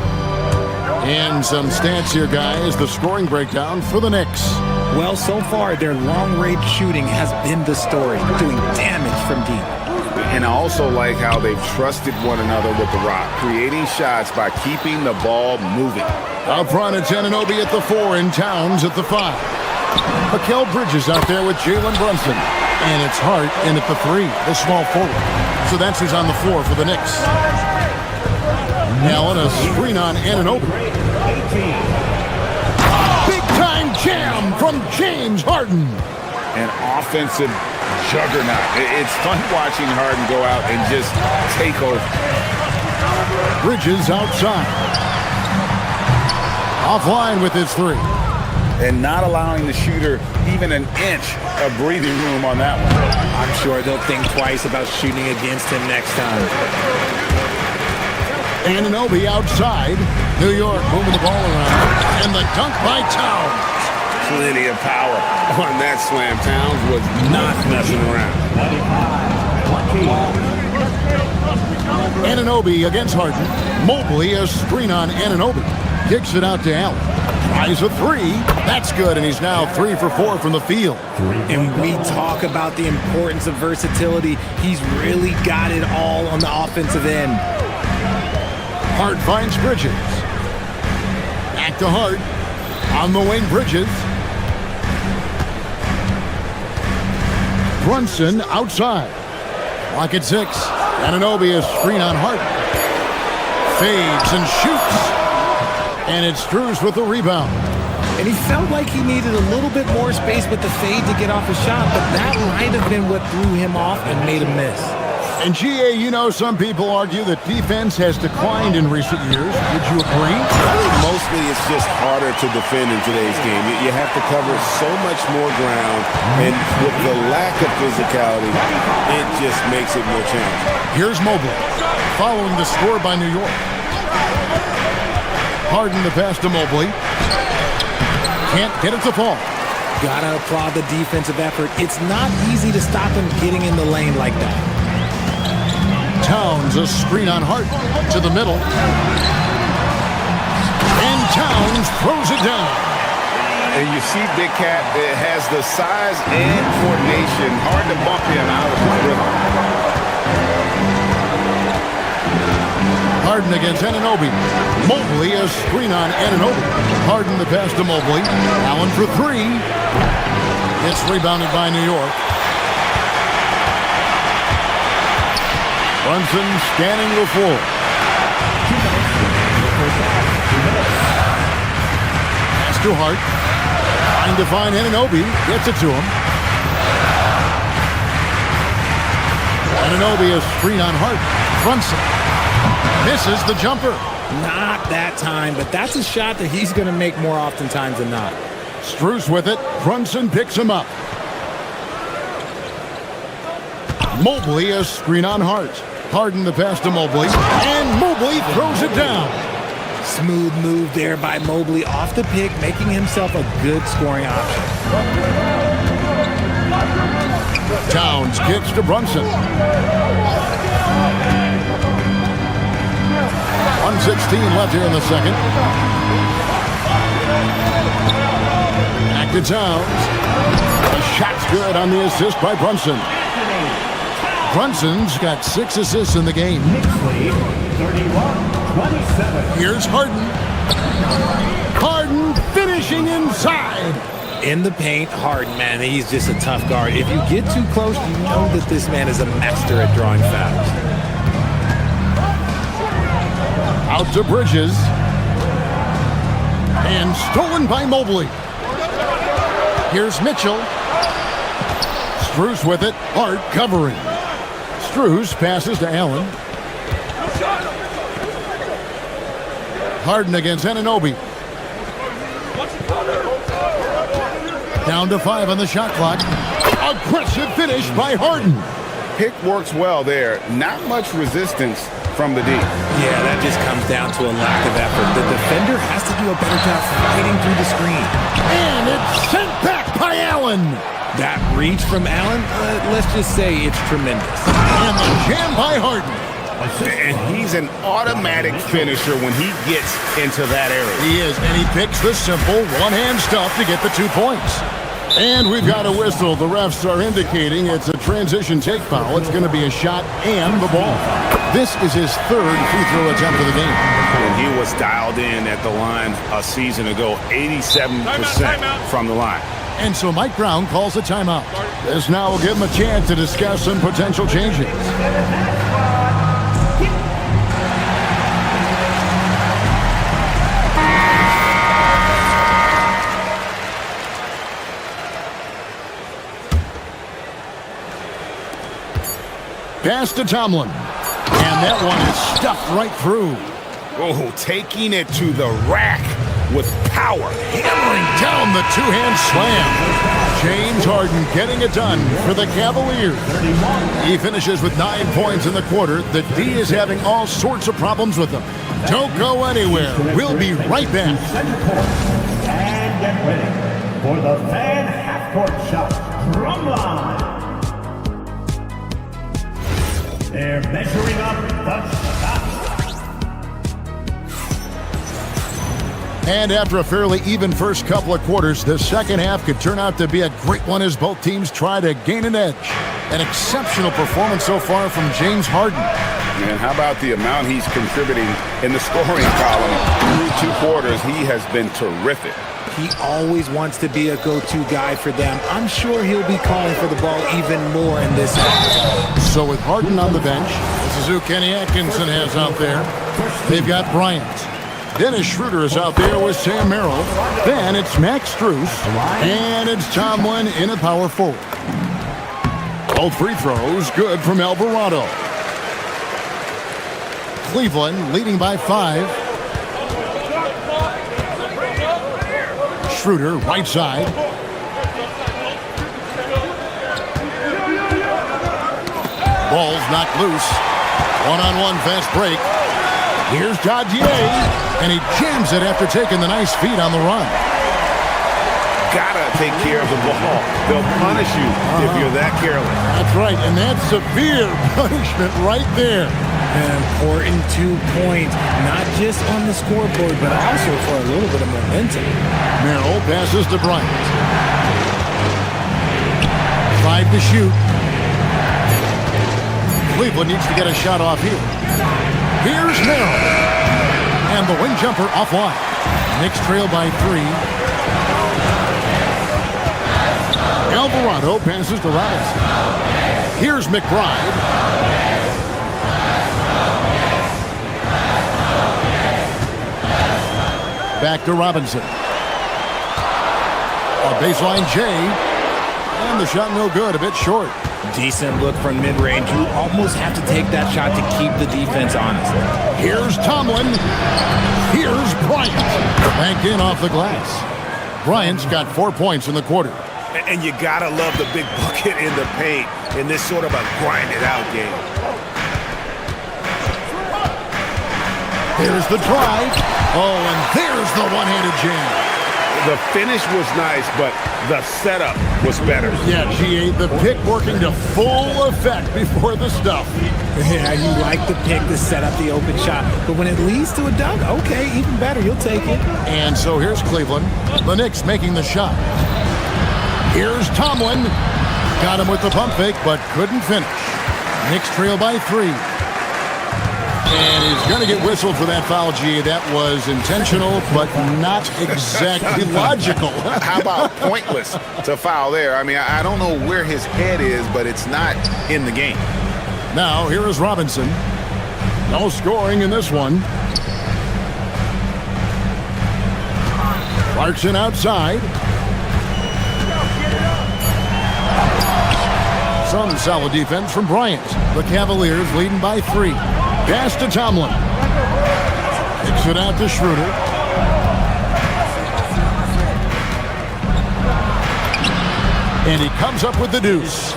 And some stats here, guys. The scoring breakdown for the Knicks. Well, so far, their long-range shooting has been the story, doing damage from deep. And I also like how they've trusted one another with the rock, creating shots by keeping the ball moving. Up front, it's Anunoby at the 4 and Towns at the 5. Mikal Bridges out there with Jalen Brunson. And it's Hart in at the 3, the small forward. So that's who's on the floor for the Knicks. Allen, a screen on Anunoby. Big-time jam from James Harden. An offensive juggernaut. It's fun watching Harden go out and just take over. Bridges outside. Offline with his 3. And not allowing the shooter even an inch of breathing room on that one. I'm sure they'll think twice about shooting against him next time. Anunoby outside. New York moving the ball around. And the dunk by Towns. Plenty of power on that slam. Towns was not messing around. Anunoby against Harden. Mobley, a screen on Anunoby. Kicks it out to Allen. Tries a 3. That's good, and he's now 3 for 4 from the field. And we talk about the importance of versatility. He's really got it all on the offensive end. Hart finds Bridges. Back to Hart. On the wing, Bridges. Brunson outside. Lock at 6. Anunoby, a screen on Hart. Fades and shoots. And it's Strus with the rebound. And he felt like he needed a little bit more space with the fade to get off a shot, but that might have been what threw him off and made him miss. And GA, you know, some people argue that defense has declined in recent years. Would you agree? I think mostly it's just harder to defend in today's game. You have to cover so much more ground, and with the lack of physicality, it just makes it more challenging. Here's Mobley, following the score by New York. Harden the pass to Mobley. Can't get it to fall. Gotta applaud the defensive effort. It's not easy to stop him getting in the lane like that. Towns, a screen on Hart to the middle. And Towns throws it down. And you see Big Cat has the size and coordination. Hard to bump him out of his rhythm. Harden against Anunoby. Mobley, a screen on Anunoby. Harden the pass to Mobley. Allen for three. It's rebounded by New York. Brunson scanning the floor. Pass to Hart. Trying to find Anunoby. Gets it to him. Anunoby, a screen on Hart. Brunson misses the jumper. Not that time, but that's a shot that he's going to make more oftentimes than not. Strus with it. Brunson picks him up. Mobley, a screen on Hart. Harden the pass to Mobley. And Mobley throws it down. Smooth move there by Mobley off the pick, making himself a good scoring option. Towns kicks to Brunson. 1:16 left here in the second. Back to Towns. The shot's good on the assist by Brunson. Brunson's got 6 assists in the game. Here's Harden. Harden finishing inside. In the paint, Harden, man, he's just a tough guard. If you get too close, you know that this man is a master at drawing fouls. Out to Bridges. And stolen by Mobley. Here's Mitchell. Strus with it. Hart covering. Strus passes to Allen. Harden against Anunoby. Down to 5 on the shot clock. Aggressive finish by Harden. Pick works well there. Not much resistance from the D. Yeah, that just comes down to a lack of effort. The defender has to do a better job fighting through the screen. And it's sent back by Allen. That reach from Allen, let's just say it's tremendous. And the jam by Harden. And he's an automatic finisher when he gets into that area. He is, and he picks the simple one-hand stuff to get the 2 points. And we've got a whistle. The refs are indicating it's a transition take foul. It's going to be a shot and the ball. This is his 3rd free throw attempt of the game. And he was dialed in at the line a season ago, 87% from the line. And so Mike Brown calls a timeout. This now will give him a chance to discuss some potential changes. Pass to Tomlin. And that one is stuffed right through. Oh, taking it to the rack with power. Hammering down the two-hand slam. James Harden getting it done for the Cavaliers. He finishes with 9 points in the quarter. The D is having all sorts of problems with them. Don't go anywhere. We'll be right back. And get ready for the fan half-court shot drum line. They're measuring up the shot. And after a fairly even first couple of quarters, the second half could turn out to be a great one as both teams try to gain an edge. An exceptional performance so far from James Harden. And how about the amount he's contributing in the scoring column? Through 2 quarters, he has been terrific. He always wants to be a go-to guy for them. I'm sure he'll be calling for the ball even more in this half. So with Harden on the bench, this is who Kenny Atkinson has out there. They've got Bryant. Dennis Schroeder is out there with Sam Merrill. Then it's Max Strus. And it's Tomlin in a power forward. Both free throws good from Alvarado. Cleveland leading by 5. Schroeder, right side. Ball's knocked loose. One-on-one fast break. Here's Dadier, and he jams it after taking the nice feed on the run. Gotta take care of the ball. They'll punish you if you're that careless. That's right, and that's severe punishment right there. An important 2 points, not just on the scoreboard, but also for a little bit of momentum. Merrill passes to Bryant. 5 to shoot. Cleveland needs to get a shot off here. Here's Merrill. And the wing jumper offline. Knicks trail by 3. Alvarado passes to Robinson. Here's McBride. Back to Robinson. A baseline J. And the shot no good, a bit short. Decent look from mid-range. You almost have to take that shot to keep the defense honest. Here's Tomlin. Here's Bryant. Banked in off the glass. Bryant's got 4 points in the quarter. And you gotta love the big bucket in the paint in this sort of a grind-it-out game. There's the drive. Oh, and there's the one-handed jam. The finish was nice, but the setup was better. Yeah, GA, the pick working to full effect before the stuff. Yeah, you like the pick to set up the open shot, but when it leads to a dunk, okay, even better, you'll take it. And so here's Cleveland. The Knicks making the shot. Here's Tomlin. Got him with the pump fake, but couldn't finish. Knicks trail by 3. And he's going to get whistled for that foul, G. That was intentional, but not exactly logical. How about pointless to foul there? I mean, I don't know where his head is, but it's not in the game. Now, here is Robinson. No scoring in this one. Clarkson outside. Some solid defense from Bryant. The Cavaliers leading by 3. Pass to Tomlin. Kicks it out to Schroeder. And he comes up with the deuce.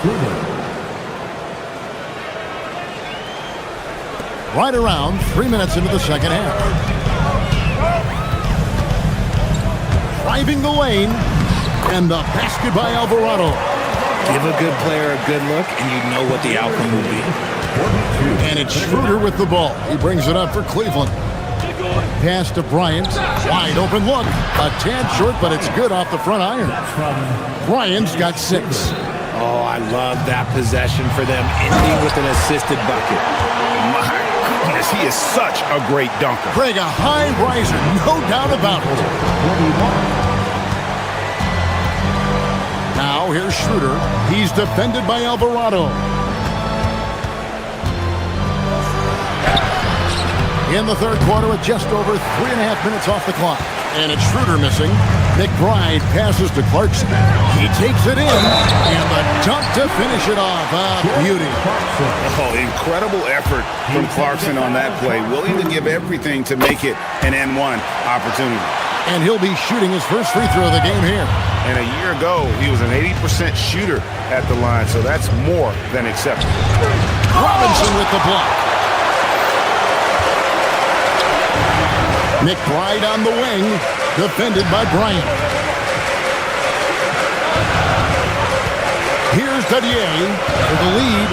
Right around 3 minutes into the second half. Driving the lane. And the basket by Alvarado. Give a good player a good look, and you know what the outcome will be. And it's Schroeder with the ball. He brings it up for Cleveland. Pass to Bryant. Wide open look. A tad short, but it's good off the front iron. Bryant's got 6. Oh, I love that possession for them, ending with an assisted bucket. My goodness, he is such a great dunker. Craig, a high riser, no doubt about it. Now here's Schroeder. He's defended by Alvarado. In the third quarter with just over 3.5 minutes off the clock. And it's Schroeder missing. McBride passes to Clarkson. He takes it in. And the dunk to finish it off. Beauty. Oh, incredible effort from Clarkson on that play. Willing to give everything to make it an N1 opportunity. And he'll be shooting his first free throw of the game here. And a year ago, he was an 80% shooter at the line, so that's more than acceptable. Robinson with the block. McBride on the wing, defended by Bryant. Here's Dadier for the lead.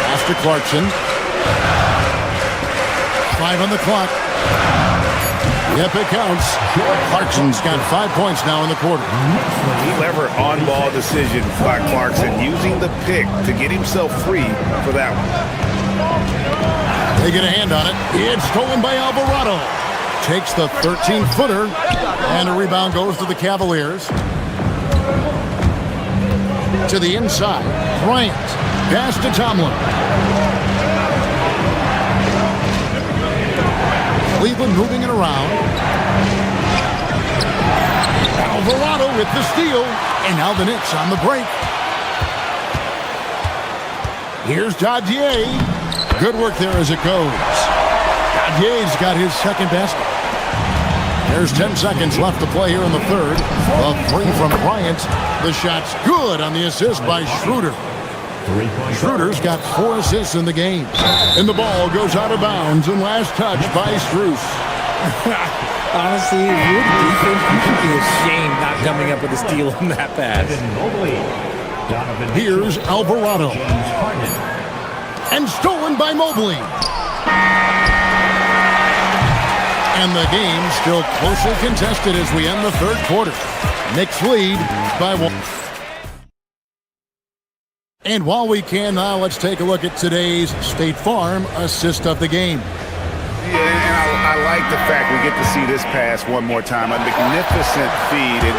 Pass to Clarkson. 5 on the clock. Yep, it counts. Clarkson's got 5 points now in the quarter. Clever on-ball decision by Clarkson, using the pick to get himself free for that one. They get a hand on it. It's stolen by Alvarado. Takes the 13-footer, and a rebound goes to the Cavaliers. To the inside, Bryant. Pass to Tomlin. Cleveland moving it around. Alvarado with the steal, and now the Knicks on the break. Here's Dadier. Good work there as it goes. Ye's got his second basket. There's 10 seconds left to play here in the third. A three from Bryant. The shot's good on the assist by Schroeder. Schroeder's got 4 assists in the game. And the ball goes out of bounds and last touch by Strus. Honestly, your defense, you should be ashamed not coming up with a steal on that pass. Here's Alvarado. And stolen by Mobley. And the game still closely contested as we end the third quarter. Knicks lead by 1. And while we can now, let's take a look at today's State Farm assist of the game. Yeah, and I like the fact we get to see this pass one more time. A magnificent feed, and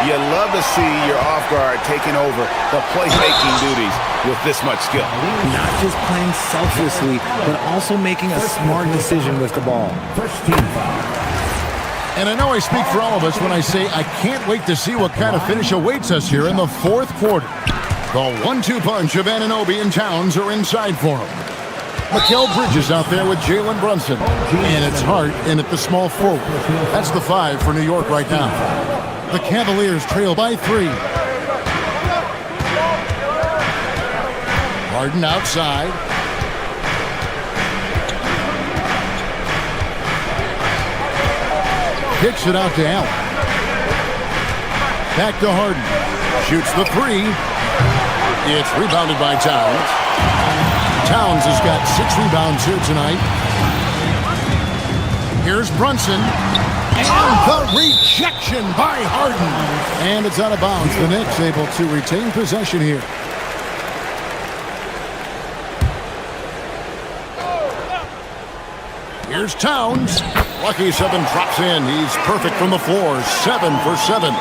you love to see your off guard taking over the playmaking duties with this much skill. Not just playing selflessly, but also making a smart decision with the ball. And I know I speak for all of us when I say I can't wait to see what kind of finish awaits us here in the fourth quarter. The 1-2 punch of Anunoby and Towns are inside for him. Mikal Bridges out there with Jalen Brunson. And it's Hart in at the small forward. That's the 5 for New York right now. The Cavaliers trail by 3. Harden outside. Kicks it out to Allen. Back to Harden. Shoots the 3. It's rebounded by Towns. Towns has got 6 rebounds here tonight. Here's Brunson. And the rejection by Harden. And it's out of bounds. The Knicks able to retain possession here. Here's Towns. Lucky 7 drops in. He's perfect from the floor. 7 for 7.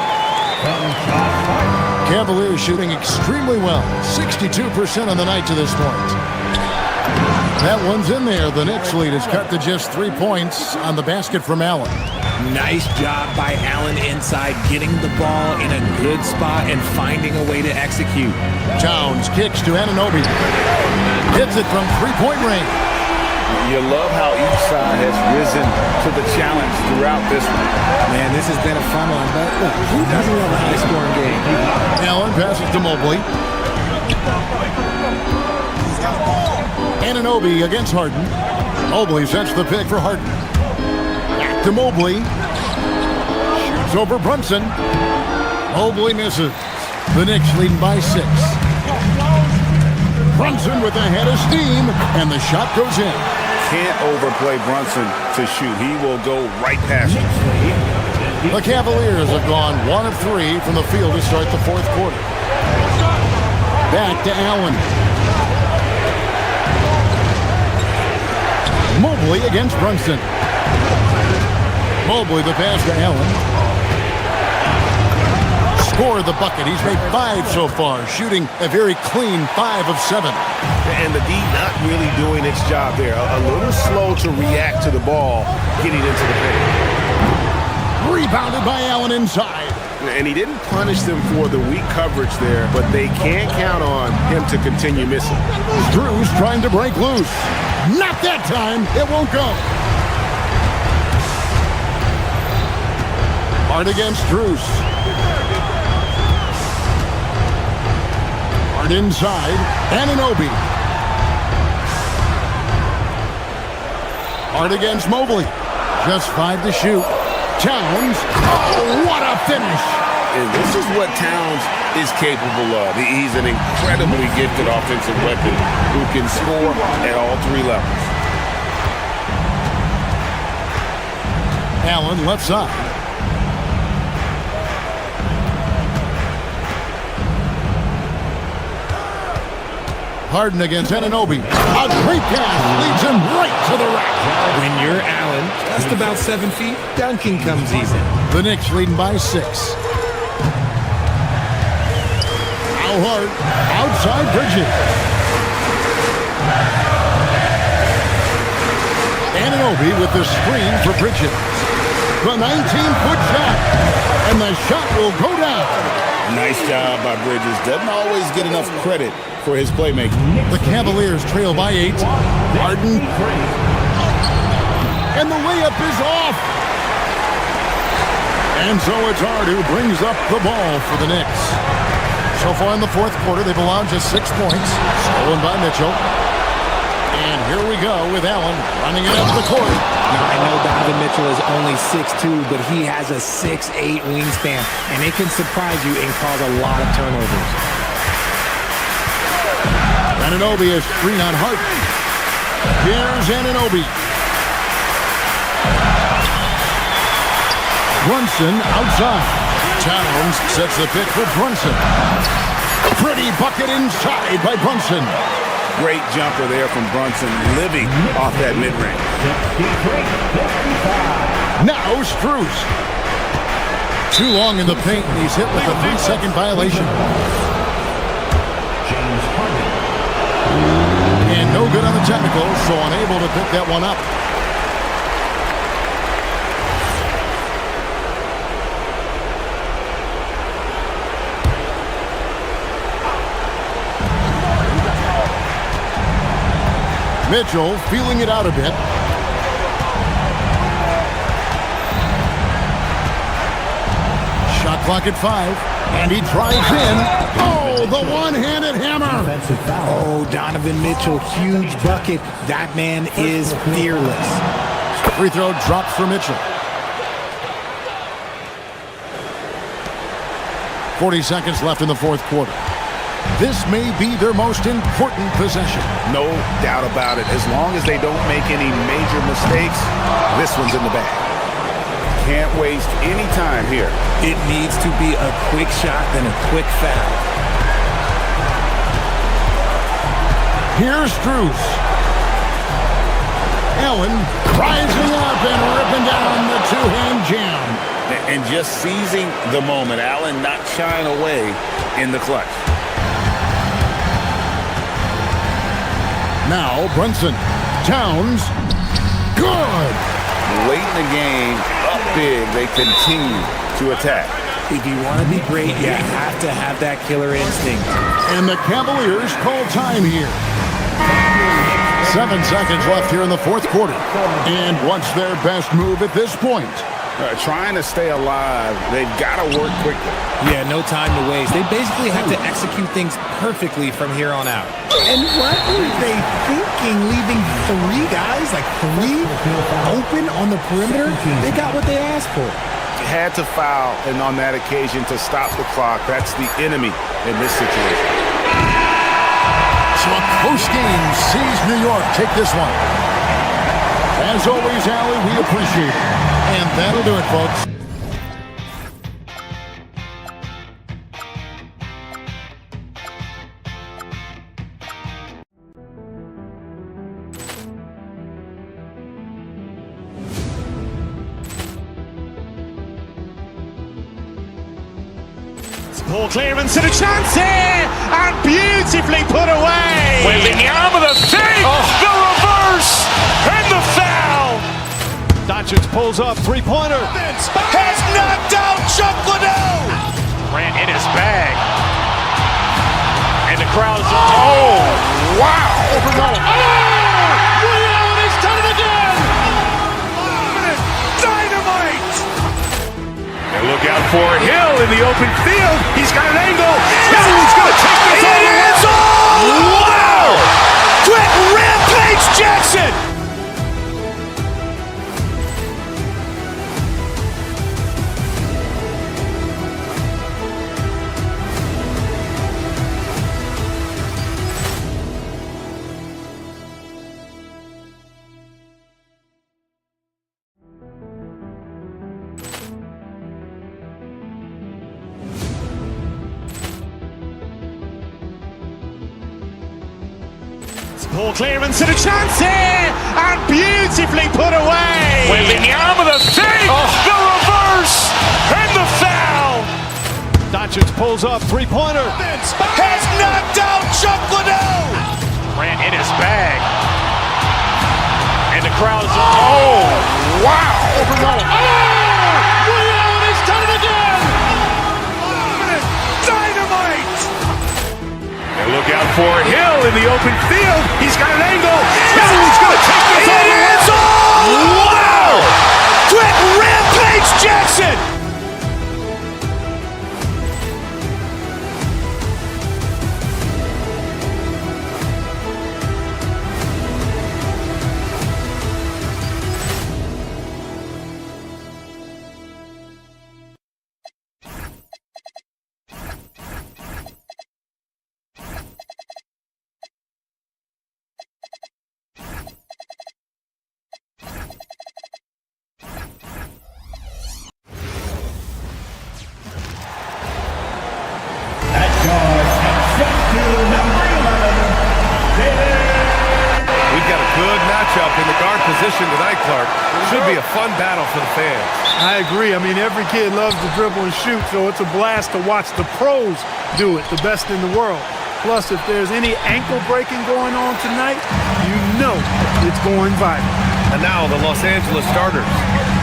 Cavaliers shooting extremely well. 62% on the night to this point. That one's in there. The Knicks lead is cut to just 3 points on the basket from Allen. Nice job by Allen inside, getting the ball in a good spot and finding a way to execute. Towns kicks to Anunoby. Hits it from 3-point range. You love how each side has risen to the challenge throughout this one. Man, this has been a fun one, but look, who doesn't love a high-scoring game? Allen passes to Mobley. Anunoby against Harden. Mobley sets the pick for Harden. Back to Mobley. Shoots over Brunson. Mobley misses. The Knicks leading by 6. Brunson with a head of steam, and the shot goes in. Can't overplay Brunson to shoot. He will go right past him. The Cavaliers have gone 1 of 3 from the field to start the fourth quarter. Back to Allen. Mobley against Brunson. Mobley the pass to Allen. Scored the bucket. He's made 5 so far, shooting a very clean 5 of 7. And the D not really doing its job there. A little slow to react to the ball getting into the paint. Rebounded by Allen inside. And he didn't punish them for the weak coverage there, but they can't count on him to continue missing. Strus trying to break loose. Not that time. It won't go. Hard against Strus. Hard inside. Anunoby. Hard against Mobley. Just 5 to shoot. Towns. Oh, what a finish. And this is what Towns is capable of. He's an incredibly gifted offensive weapon who can score at all 3 levels. Allen left side. Harden against Anunoby. A great pass leads him right to the rack. When you're Allen, just about 7 feet, dunking comes easy. The Knicks leading by 6. Now Hart outside Bridges. Anunoby with the screen for Bridges. The 19-foot shot. And the shot will go down. Nice job by Bridges. Doesn't always get enough credit for his playmaking. The Cavaliers trail by 8. Harden. and the layup is off. And so it's Hart who brings up the ball for the Knicks. So far in the fourth quarter, they've allowed just 6 points, stolen by Mitchell. And here we go with Allen running it up the court. Now, I know Donovan Mitchell is only 6'2", but he has a 6'8" wingspan, and it can surprise you and cause a lot of turnovers. Anunoby is screen on Hart. Here's Anunoby. Brunson outside. Towns sets the pick for Brunson. Pretty bucket inside by Brunson. Great jumper there from Brunson, living off that mid-range. Now Strus. Too long in the paint, and he's hit with a 3-second violation. And no good on the technical, so unable to pick that one up. Mitchell feeling it out a bit. Shot clock at 5, and he drives in. Oh, the one-handed hammer. Oh, Donovan Mitchell, huge bucket. That man is fearless. Free throw drops for Mitchell. 40 seconds left in the fourth quarter. This may be their most important possession. No doubt about it. As long as they don't make any major mistakes, this one's in the bag. Can't waste any time here. It needs to be a quick shot and a quick foul. Here's Strus. Allen rising up and ripping down the two-hand jam. And just seizing the moment. Allen not shying away in the clutch. Now Brunson. Towns. Good. Late in the game, up big, they continue to attack. If you want to be great, you have to have that killer instinct. And the Cavaliers call time here. 7 seconds left here in the fourth quarter. And what's their best move at this point? Trying to stay alive, they've got to work quickly. Yeah, no time to waste. They basically have to execute things perfectly from here on out. And what were they thinking, leaving 3 guys, like 3 open on the perimeter? They got what they asked for. Had to foul, and on that occasion to stop the clock. That's the enemy in this situation. So a close game sees New York take this one. As always, Allie, we appreciate it. And that'll do it, folks. Poor clearance and a chance here, and beautifully put away. Wembanyama the save, the reverse, and the foul. Doncic pulls up, three-pointer. Has knocked out Chuck Liddell. Ran in his bag. And the crowd's oh, wow. Ray Allen has done it again. Dynamite. And look out for Hill in the open field. He's got an angle. Hill's going to take this all the way. Wow. Quick Rampage Jackson. Poor clearance and a chance here, and beautifully put away. Wembanyama the save, the reverse, and the foul. Doncic pulls up, three-pointer. Has knocked out Chuck Liddell. Ran in his bag. And the crowd's oh, wow. Ray Allen has done it again. Dynamite. And look out for Hill in the open field. He's got an angle. Hill's going to take this all the way. Wow. Jackson! We've got a good matchup in the guard position tonight, Clark. Should be a fun battle for the fans. I agree. I mean, every kid loves to dribble and shoot, so it's a blast to watch the pros do it, the best in the world. Plus, if there's any ankle breaking going on tonight, you know it's going viral. And now the Los Angeles starters.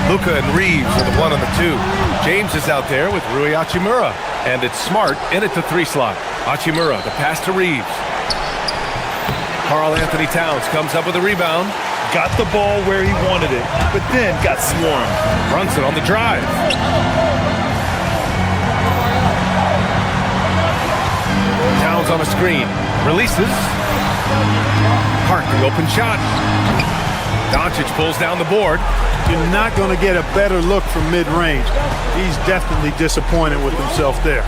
Luka and Reeves are the 1 and the 2. James is out there with Rui Hachimura. And it's Smart in at the 3 slot. Hachimura, the pass to Reeves. Karl Anthony Towns comes up with a rebound. Got the ball where he wanted it, but then got swarmed. Brunson on the drive. Towns on a screen. Releases. Hart, the open shot. Doncic pulls down the board. You're not going to get a better look from mid-range. He's definitely disappointed with himself there.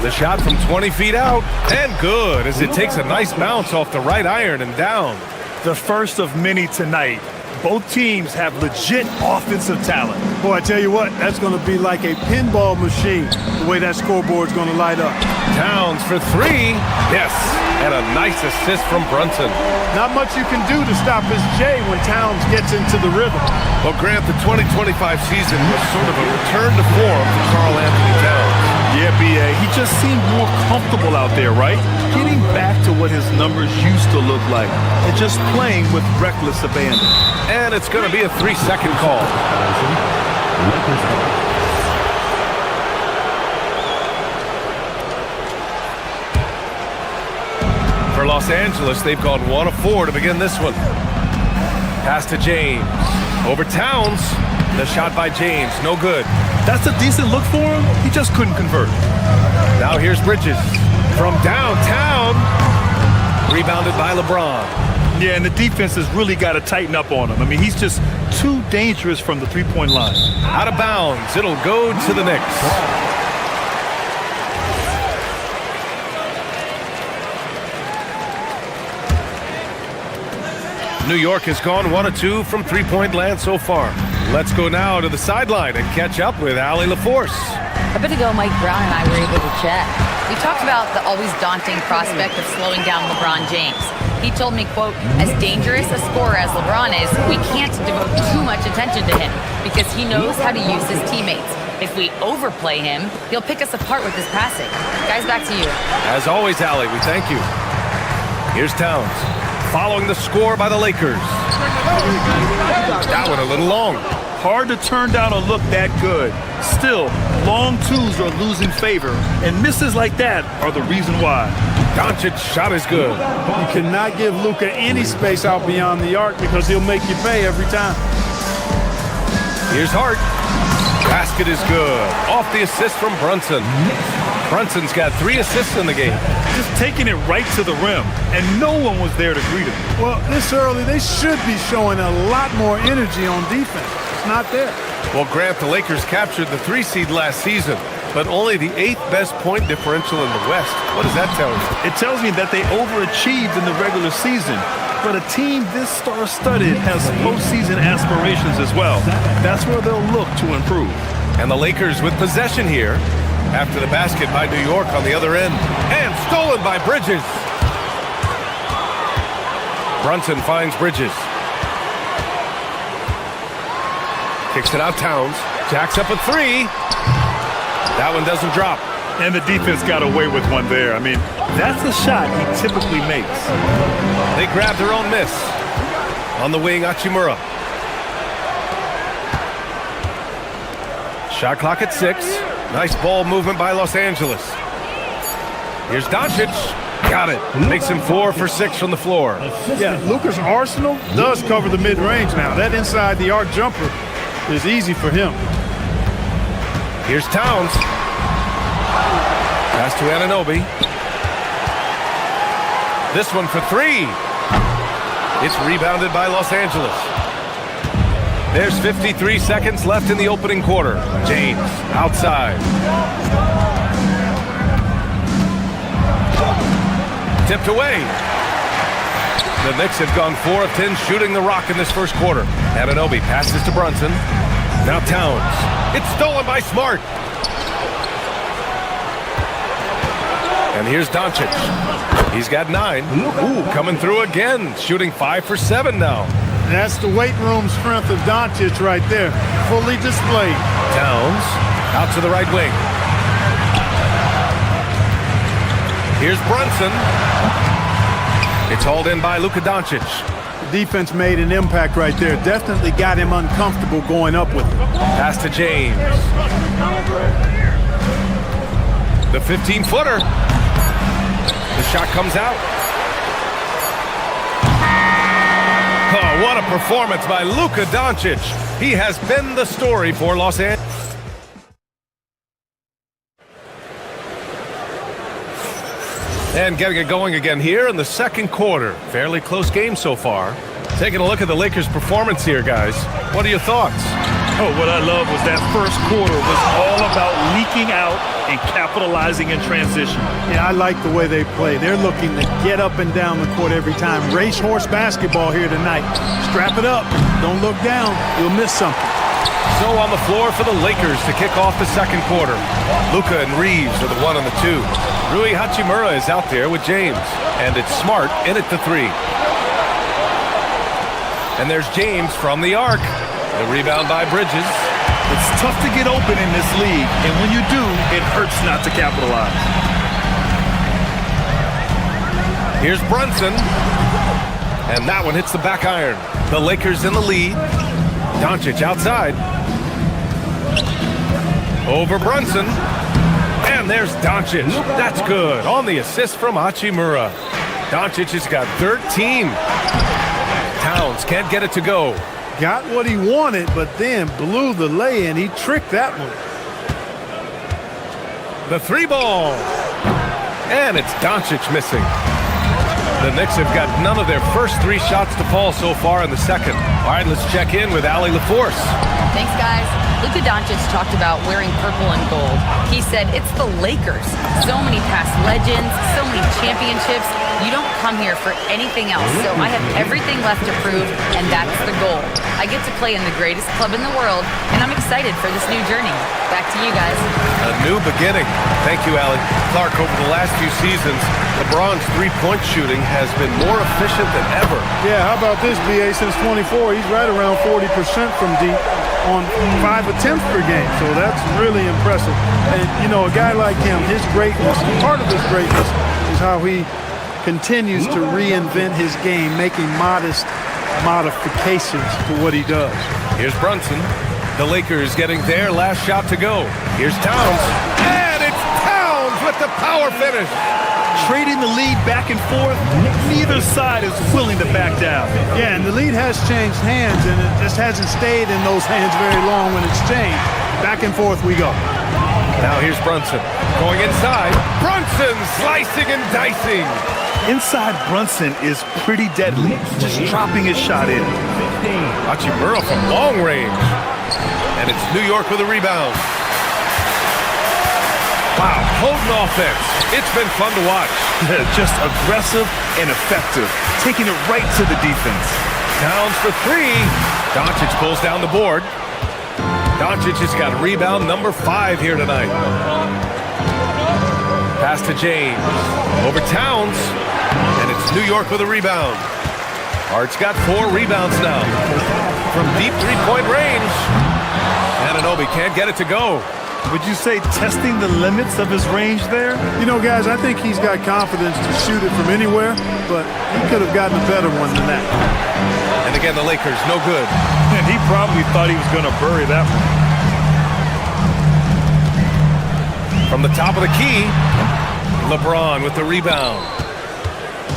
The shot from 20 feet out, and good, as it takes a nice bounce off the right iron and down. The first of many tonight. Both teams have legit offensive talent. Boy, I tell you what, that's going to be like a pinball machine, the way that scoreboard's going to light up. Towns for 3. Yes, and a nice assist from Brunson. Not much you can do to stop his J when Towns gets into the rhythm. Well, Grant, the 2025 season was sort of a return to form for Karl Anthony Towns. Yeah, B.A., he just seemed more comfortable out there, right? Getting back to what his numbers used to look like and just playing with reckless abandon. And it's going to be a 3-second call. For Los Angeles, they've gone 1 of 4 to begin this one. Pass to James. Over Towns. The shot by James, no good. That's a decent look for him. He just couldn't convert. Now here's Bridges. From downtown. Rebounded by LeBron. Yeah, and the defense has really got to tighten up on him. I mean, he's just too dangerous from the three-point line. Out of bounds. It'll go to the Knicks. New York has gone 1 of 2 from three-point land so far. Let's go now to the sideline and catch up with Allie LaForce. A bit ago, Mike Brown and I were able to chat. We talked about the always daunting prospect of slowing down LeBron James. He told me, quote, as dangerous a scorer as LeBron is, we can't devote too much attention to him because he knows how to use his teammates. If we overplay him, he'll pick us apart with his passing. Guys, back to you. As always, Allie, we thank you. Here's Towns. Following the score by the Lakers. That one a little long. Hard to turn down a look that good. Still, long twos are losing favor, and misses like that are the reason why. Doncic's shot is good. You cannot give Luka any space out beyond the arc because he'll make you pay every time. Here's Hart. Basket is good. Off the assist from Brunson. Brunson's got 3 assists in the game. Just taking it right to the rim, and no one was there to greet him. Well, this early, they should be showing a lot more energy on defense. It's not there. Well, Grant, the Lakers captured the 3 seed last season, but only the 8th best point differential in the West. What does that tell you? It tells me that they overachieved in the regular season, but a team this star-studded has postseason aspirations as well. That's where they'll look to improve. And the Lakers with possession here after the basket by New York on the other end. And stolen by Bridges. Brunson finds Bridges. Kicks it out Towns. Jacks up a 3. That one doesn't drop. And the defense got away with one there. I mean, that's a shot he typically makes. They grab their own miss. On the wing, Hachimura. Shot clock at 6. Nice ball movement by Los Angeles. Here's Doncic. Got it. Makes him 4 for 6 from the floor. Yeah, Luka's arsenal does cover the mid-range now. That inside the arc jumper is easy for him. Here's Towns. Pass to Anunoby. This one for three. It's rebounded by Los Angeles. There's 53 seconds left in the opening quarter. James outside. Tipped away. The Knicks have gone 4 of 10 shooting the rock in this first quarter. Anunoby passes to Brunson. Now Towns. It's stolen by Smart. And here's Doncic. He's got 9. Ooh, coming through again. Shooting 5 for 7 now. That's the weight room strength of Doncic right there. Fully displayed. Towns out to the right wing. Here's Brunson. It's hauled in by Luka Doncic. The defense made an impact right there. Definitely got him uncomfortable going up with it. Pass to James. The 15-footer. The shot comes out. Oh, what a performance by Luka Doncic. He has been the story for Los Angeles. And getting it going again here in the second quarter. Fairly close game so far. Taking a look at the Lakers' performance here, guys. What are your thoughts? Oh, what I love was that first quarter was all about leaking out and capitalizing in transition. Yeah, I like the way they play. They're looking to get up and down the court every time. Racehorse basketball here tonight. Strap it up. Don't look down. You'll miss something. So on the floor for the Lakers to kick off the second quarter. Luka and Reeves are the 1 and the 2. Rui Hachimura is out there with James. And it's Smart in at the 3. And there's James from the arc. The rebound by Bridges. It's tough to get open in this league, and when you do, it hurts not to capitalize. Here's Brunson. And that one hits the back iron. The Lakers in the lead. Doncic outside. Over Brunson. And there's Doncic. That's good. On the assist from Hachimura. Doncic has got 13. Towns can't get it to go. Got what he wanted, but then blew the lay-in. He tricked that one. The 3 ball. And it's Doncic missing. The Knicks have got none of their first 3 shots to fall so far in the second. All right, let's check in with Allie LaForce. Thanks, guys. Luka Doncic talked about wearing purple and gold. He said, it's the Lakers. So many past legends, so many championships. You don't come here for anything else. So I have everything left to prove, and that's the goal. I get to play in the greatest club in the world, and I'm excited for this new journey. Back to you guys. A new beginning. Thank you, Allie. Clark, over the last few seasons, LeBron's three-point shooting has been more efficient than ever. Yeah, how about this, BA? Since 24, he's right around 40% from deep on 5 attempts per game. So that's really impressive. And, you know, a guy like him, his greatness, part of his greatness is how he continues to reinvent his game, making modest modifications to what he does. Here's Brunson. The Lakers getting their last shot to go. Here's Towns. And it's Towns with the power finish. Trading the lead back and forth, neither side is willing to back down. Yeah, and the lead has changed hands, and it just hasn't stayed in those hands very long when it's changed. Back and forth we go. Now here's Brunson. Going inside. Brunson slicing and dicing. Inside Brunson is pretty deadly, just dropping his shot in. Hachimura from long range. And it's New York with a rebound. Wow, potent offense. It's been fun to watch. Just aggressive and effective, taking it right to the defense. Towns for 3. Doncic pulls down the board. Doncic has got rebound number 5 here tonight. Pass to James. Over Towns. And it's New York with a rebound. Hart's got 4 rebounds now. From deep three-point range. Anunoby can't get it to go. Would you say testing the limits of his range there? You know, guys, I think he's got confidence to shoot it from anywhere, but he could have gotten a better one than that. And again, the Lakers, no good. And he probably thought he was going to bury that one. From the top of the key, LeBron with the rebound.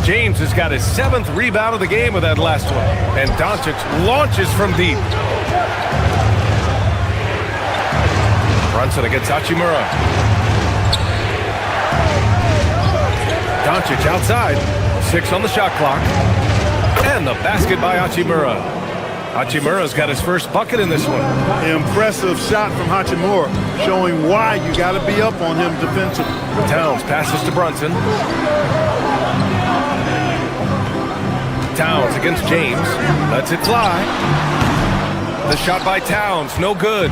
James has got his 7th rebound of the game with that last one. And Doncic launches from deep. Brunson against Hachimura. Doncic outside. 6 on the shot clock. And the basket by Hachimura. Hachimura's got his first bucket in this one. Impressive shot from Hachimura, showing why you got to be up on him defensively. Towns passes to Brunson. Towns against James. Lets it fly. The shot by Towns, no good.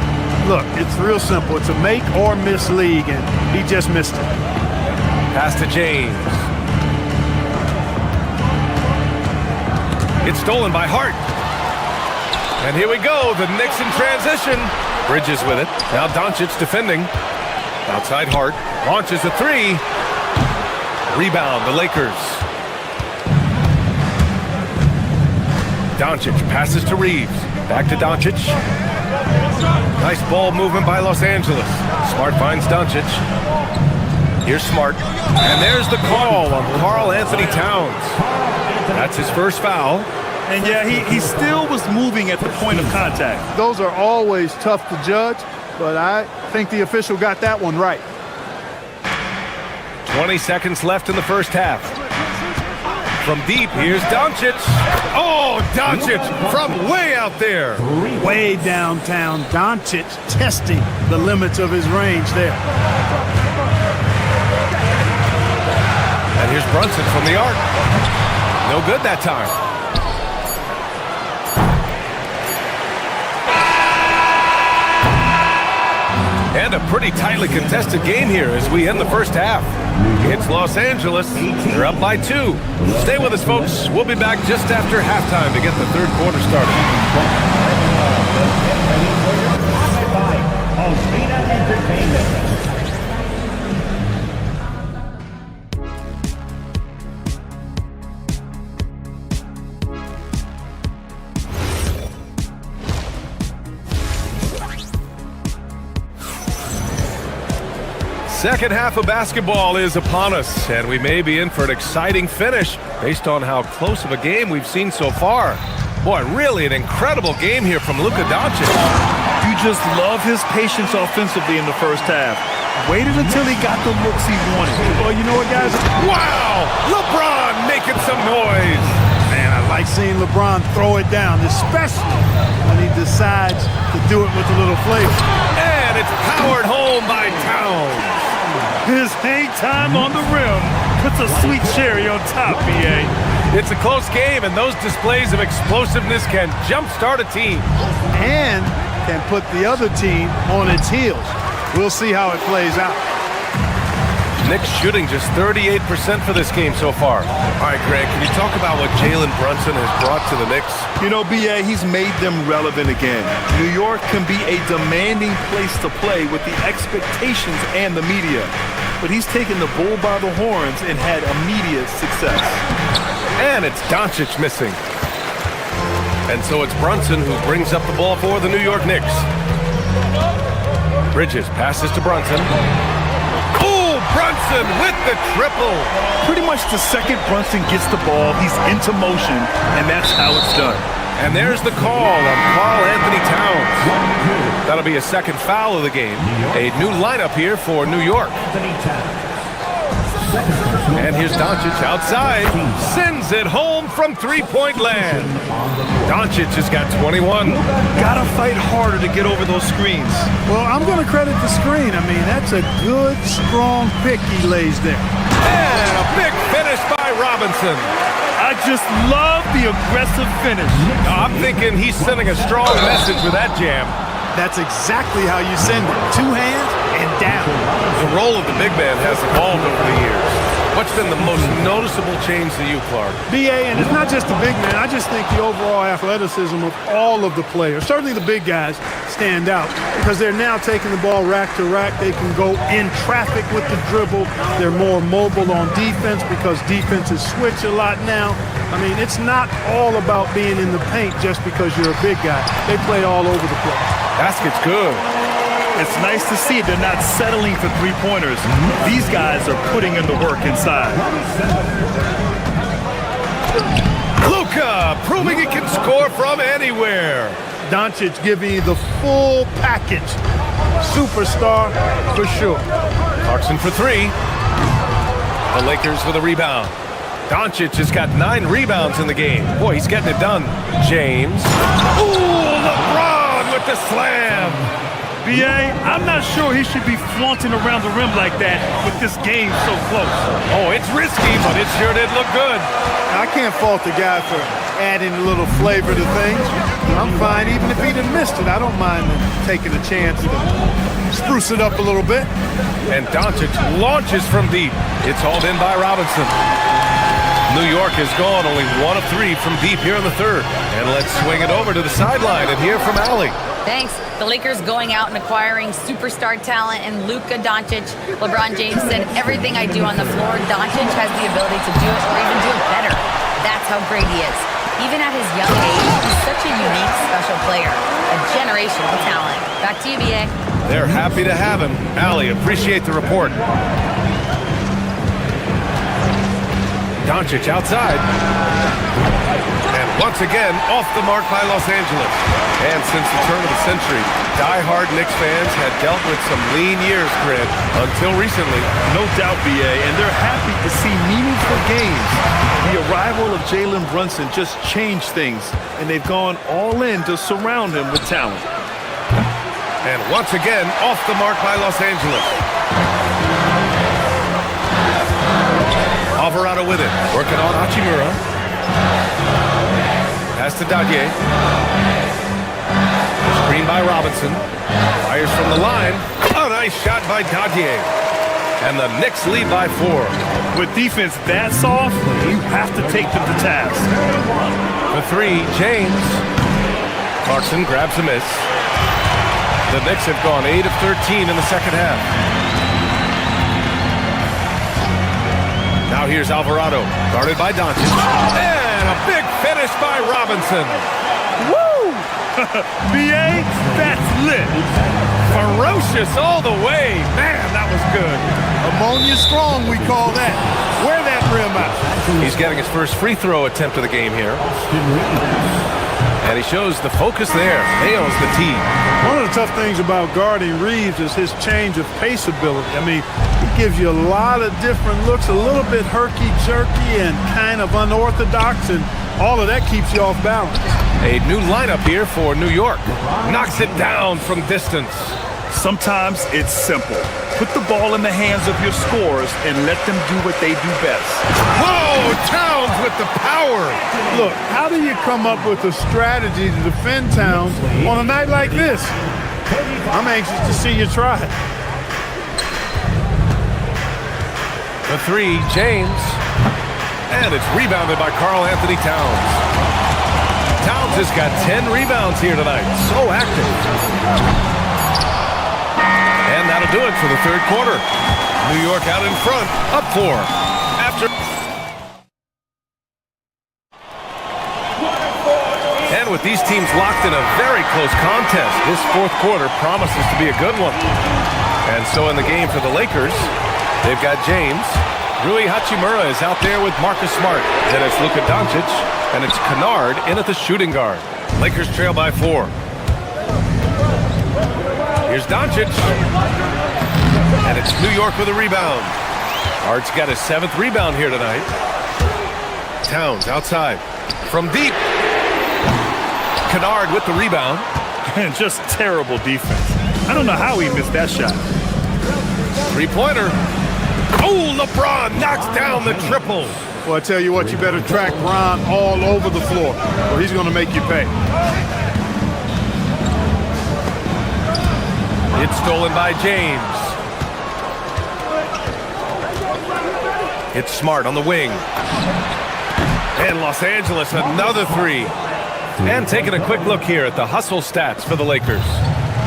Look, it's real simple. It's a make or miss league, and he just missed it. Pass to James. It's stolen by Hart. And here we go, the Knicks in transition. Bridges with it. Now Doncic defending. Outside Hart. Launches a 3. Rebound, the Lakers. Doncic passes to Reeves. Back to Doncic. Nice ball movement by Los Angeles. Smart finds Doncic. Here's Smart. And there's the call on Karl Anthony Towns. That's his first foul. And yeah, he still was moving at the point of contact. Those are always tough to judge, but I think the official got that one right. 20 seconds left in the first half. From deep, here's Doncic. Oh, Doncic from way out there. Way downtown, Doncic testing the limits of his range there. And here's Brunson from the arc. No good that time. And a pretty tightly contested game here as we end the first half. It's Los Angeles. They're up by 2. Stay with us, folks. We'll be back just after halftime to get the third quarter started. Second half of basketball is upon us, and we may be in for an exciting finish based on how close of a game we've seen so far. Boy, really an incredible game here from Luka Doncic. You just love his patience offensively in the first half. Waited until he got the looks he wanted. Well, you know what, guys? Wow! LeBron making some noise. Man, I like seeing LeBron throw it down, especially when he decides to do it with a little flavor. And it's powered home by Towns. His hang time on the rim puts a sweet cherry on top, B.A. It's a close game, and those displays of explosiveness can jumpstart a team. And can put the other team on its heels. We'll see how it plays out. Knicks shooting just 38% for this game so far. All right, Greg, can you talk about what Jalen Brunson has brought to the Knicks? You know, B.A., he's made them relevant again. New York can be a demanding place to play with the expectations and the media. But he's taken the bull by the horns and had immediate success. And it's Doncic missing. And so it's Brunson who brings up the ball for the New York Knicks. Bridges passes to Brunson. Oh, Brunson with the triple. Pretty much the second Brunson gets the ball, he's into motion, and that's how it's done. And there's the call on Karl Anthony Towns. That'll be a second foul of the game. A new lineup here for New York. And here's Doncic outside. Sends it home from three-point land. Doncic has got 21. Gotta fight harder to get over those screens. Well, I'm going to credit the screen. I mean, that's a good, strong pick he lays there. And a big finish by Robinson. I just love the aggressive finish. I'm thinking he's sending a strong message with that jam. That's exactly how you send it. 2 hands and down. The role of the big man has evolved over the years. What's been the most noticeable change to you, Clark? B.A., and it's not just the big man. I just think the overall athleticism of all of the players, certainly the big guys, stand out because they're now taking the ball rack to rack. They can go in traffic with the dribble. They're more mobile on defense because defenses switch a lot now. I mean, it's not all about being in the paint just because you're a big guy. They play all over the place. Basket's good. It's nice to see they're not settling for three-pointers. These guys are putting in the work inside. Luka proving he can score from anywhere. Doncic giving you the full package Superstar for sure. Clarkson for three. The Lakers with a rebound. Doncic has got 9 rebounds in the game. Boy, he's getting it done. James. Ooh, LeBron with the slam. B.A., I'm not sure he should be flaunting around the rim like that with this game so close. Oh, it's risky, but it sure did look good. I can't fault the guy for adding a little flavor to things. I'm fine even if he'd have missed it. I don't mind taking a chance to spruce it up a little bit. And Doncic launches from deep. It's hauled in by Robinson. New York has gone only 1 of 3 from deep here in the third. And let's swing it over to the sideline and hear from Allie. Thanks. The Lakers going out and acquiring superstar talent and Luka Doncic. LeBron James said, everything I do on the floor, Doncic has the ability to do it or even do it better. That's how great he is. Even at his young age, he's such a unique, special player. A generational talent. Back to you, B.A. They're happy to have him. Allie, appreciate the report. Doncic outside. And once again, off the mark by Los Angeles. And since the turn of the century, die-hard Knicks fans had dealt with some lean years, Grid, until recently. No doubt, B.A., and they're happy to see meaningful games. The arrival of Jalen Brunson just changed things, and they've gone all in to surround him with talent. And once again, off the mark by Los Angeles. Alvarado with it, working on Hachimura. Pass to Dadier. Screen by Robinson. Fires from the line. A nice shot by Dadier. And the Knicks lead by 4. With defense that soft, you have to take them to task. For 3, James. Clarkson grabs a miss. The Knicks have gone 8 of 13 in the second half. Now here's Alvarado, guarded by Doncic. And a big finish by Robinson. Woo! B.A., that's lit. Ferocious all the way. Man, that was good. Ammonia strong, we call that. Wear that rim out. He's getting his first free throw attempt of the game here. And he shows the focus there. Nails the tee. One of the tough things about guarding Reeves is his change of pace ability. I mean, he gives you a lot of different looks, a little bit herky-jerky and kind of unorthodox, and all of that keeps you off balance. A new lineup here for New York. Knocks it down from distance. Sometimes it's simple. Put the ball in the hands of your scorers and let them do what they do best. Whoa, Towns with the power. Look, how do you come up with a strategy to defend Towns on a night like this? I'm anxious to see you try it. The 3, James. And it's rebounded by Karl Anthony Towns. Towns has got 10 rebounds here tonight. So active. And that'll do it for the third quarter. New York out in front, up 4. After. And with these teams locked in a very close contest, this fourth quarter promises to be a good one. And so in the game for the Lakers, they've got James. Rui Hachimura is out there with Marcus Smart. Then it's Luka Doncic, and it's Kennard in at the shooting guard. Lakers trail by 4. Here's Doncic. And it's New York with a rebound. Hart's got his 7th rebound here tonight. Towns outside. From deep. Kennard with the rebound. And just terrible defense. I don't know how he missed that shot. 3-pointer. Oh, LeBron knocks down the triple. Well, I tell you what, you better track Bron all over the floor, or he's going to make you pay. It's stolen by James. It's Smart on the wing. And Los Angeles, another 3. And taking a quick look here at the hustle stats for the Lakers.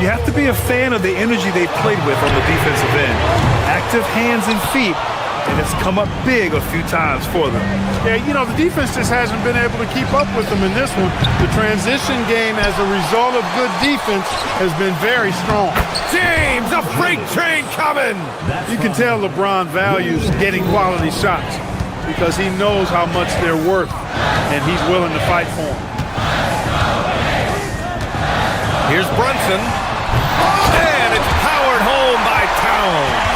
You have to be a fan of the energy they played with on the defensive end. Active hands and feet, and it's come up big a few times for them. Yeah, you know, the defense just hasn't been able to keep up with them in this one. The transition game as a result of good defense has been very strong. James, a freight train coming! You can tell LeBron values getting quality shots because he knows how much they're worth, and he's willing to fight for them. Here's Brunson. And it's powered home by Towns.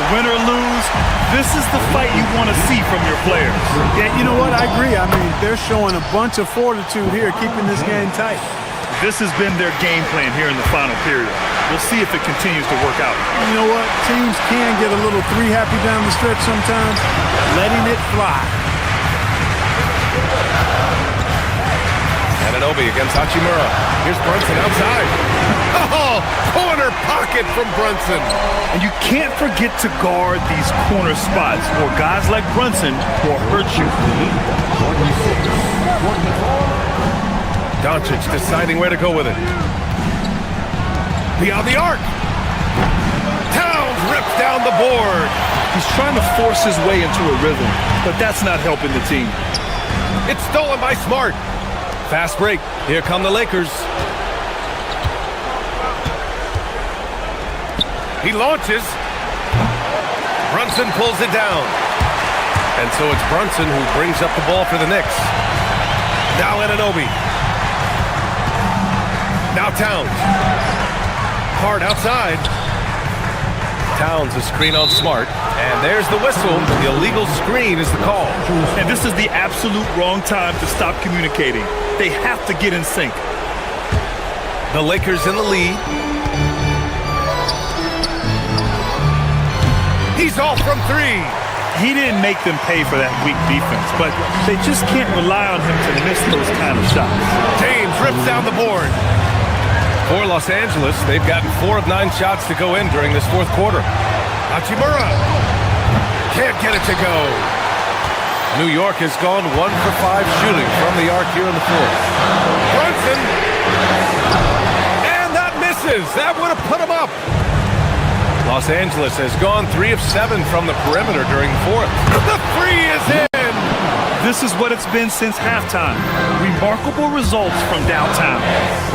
Win or lose, this is the fight you want to see from your players. Yeah, you know what? I agree. I mean, they're showing a bunch of fortitude here, keeping this game tight. This has been their game plan here in the final period. We'll see if it continues to work out. You know what? Teams can get a little three happy down the stretch sometimes. Letting it fly. Anunoby against Hachimura. Here's Brunson outside. Oh, corner pocket from Brunson. And you can't forget to guard these corner spots, or guys like Brunson will hurt you. Doncic deciding where to go with it. Beyond the arc. Towns rips down the board. He's trying to force his way into a rhythm, but that's not helping the team. It's stolen by Smart. Fast break. Here come the Lakers. He launches. Brunson pulls it down. And so it's Brunson who brings up the ball for the Knicks. Now Anunoby. Now Towns. Hard outside. Towns a screen on Smart. And there's the whistle. The illegal screen is the call. And this is the absolute wrong time to stop communicating. They have to get in sync. The Lakers in the lead. He's off from three. He didn't make them pay for that weak defense, but they just can't rely on him to miss those kind of shots. James rips down the board. For Los Angeles, they've gotten 4 of 9 shots to go in during this fourth quarter. Hachimura can't get it to go. New York has gone 1 for 5 shooting from the arc here in the fourth. Brunson, and that misses. That would have put him up. Los Angeles has gone 3 of 7 from the perimeter during the fourth. The three is in. This is what it's been since halftime. Remarkable results from downtown.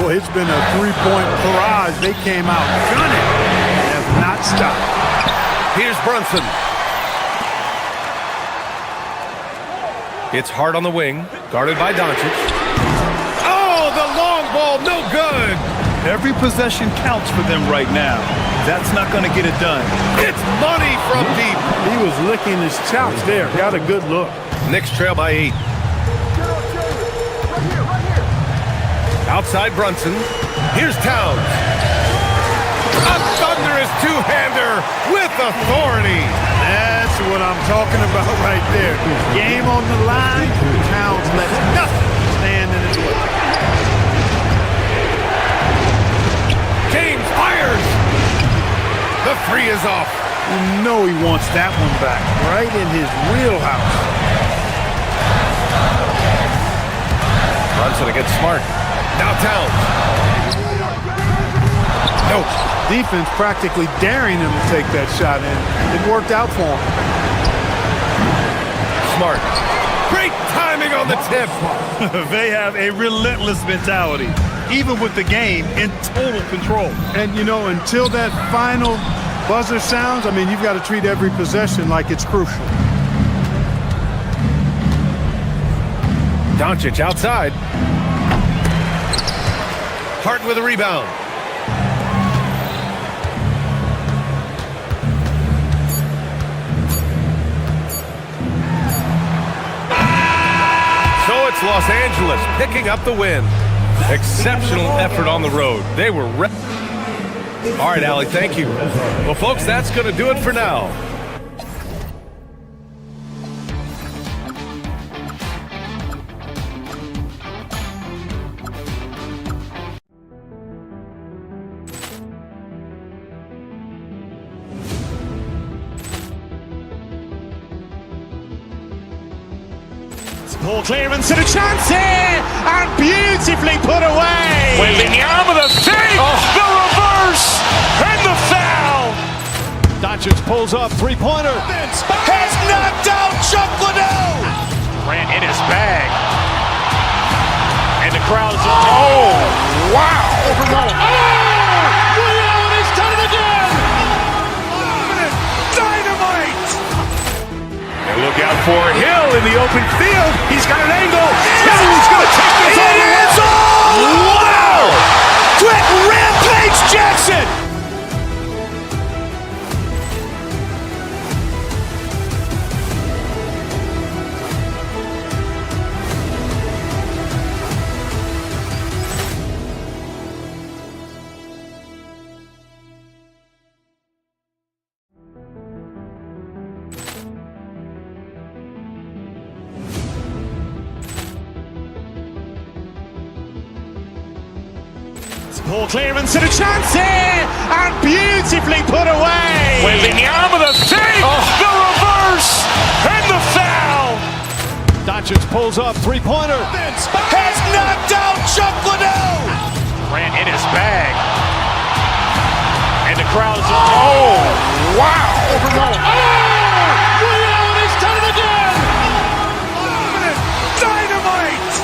Boy, it's been a three-point barrage. They came out gunning and have not stopped. Here's Brunson. It's hard on the wing, guarded by Doncic. Oh, the long ball, no good. Every possession counts for them right now. That's not going to get it done. It's money from deep. He was licking his chops there. Got a good look. Knicks trail by 8. Outside Brunson. Here's Towns. A thunderous two-hander with authority. That's what I'm talking about right there. Game on the line. Towns lets nothing stand in his way. James fires. The three is off. You know he wants that one back. Right in his wheelhouse. Brunson against Smart. Now Towns. No. Defense practically daring him to take that shot in. It worked out for him. Smart. Great timing on the tip. They have a relentless mentality, even with the game in total control. And, you know, until that final buzzer sounds, I mean, you've got to treat every possession like it's crucial. Doncic outside. Hart with a rebound. So it's Los Angeles picking up the win. Exceptional effort on the road. They were all right, Allie, thank you. Well, folks, that's going to do it for now. Ball clearance and a chance here, and beautifully put away. Waving the arm of the fake, the reverse, and the foul. Doncic pulls up, three-pointer. Has knocked out Chuck Liddell. Ran in his bag. And the crowd is... Oh, wow. Liddell, and he's done it again. Dynamite. And look out for Hill in the open field. He's got an angle. He's going to take this all the way. Wow! Quick rampage, Jack Poor clearance and a chance here, and beautifully put away. Wembanyama the save, the reverse, and the foul. Doncic pulls up, three-pointer. Has knocked out Chuck Liddell. Grant in his bag. And the crowd is, oh, wow. Ray Allen has done it again. Dynamite.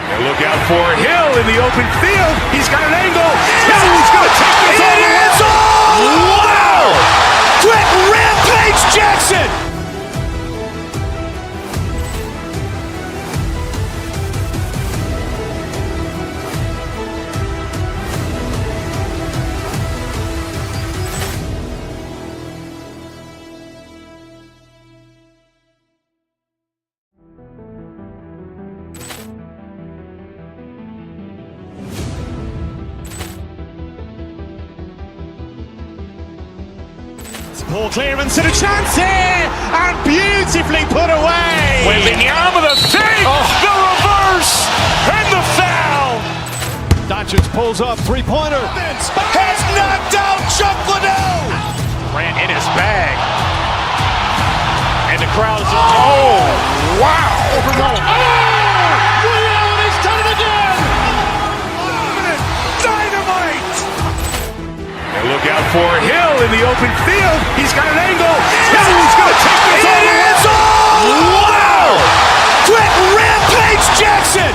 And look out for Hill in the open field. He's got an angle. He's going to take this all the way. Wow. Quick Rampage Jackson. Poor clearance and a chance here, and beautifully put away. Wembanyama the save, the reverse, and the foul. Doncic pulls up, three-pointer. Has knocked out Chuck Liddell. Grant in his bag. And the crowd is, oh, wow. Ray Allen has done it again. Dynamite. And look out for Hill in the open field. He's got an angle. He's going to take this all the way. Wow. Quick Rampage Jackson.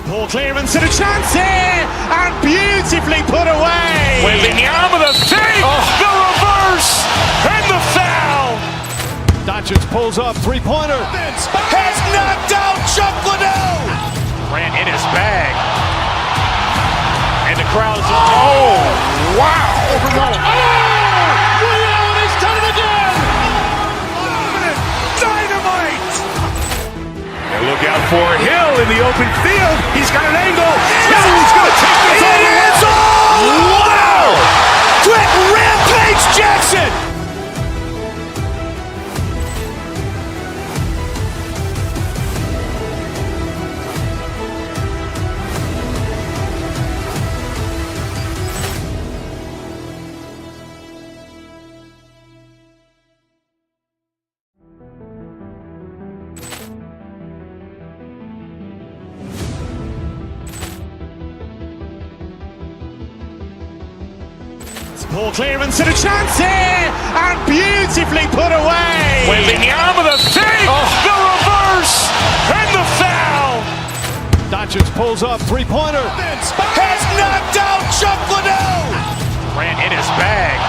Poor clearance and a chance here, and beautifully put away. Wembanyama the save, the reverse, and the foul. Doncic pulls up, three-pointer. Has knocked out Chuck Liddell. Grant in his bag. And the crowd is, oh, wow. Ray Allen has done it again. Dynamite. And look out for Hill in the open field. He's got an angle. He's going to take this all the way. Wow. Quick Rampage Jackson. Poor clearance and a chance here, and beautifully put away. Wembanyama the save, the reverse, and the foul. Doncic pulls up, three-pointer. Has knocked out Chuck Liddell. Grant in his bag.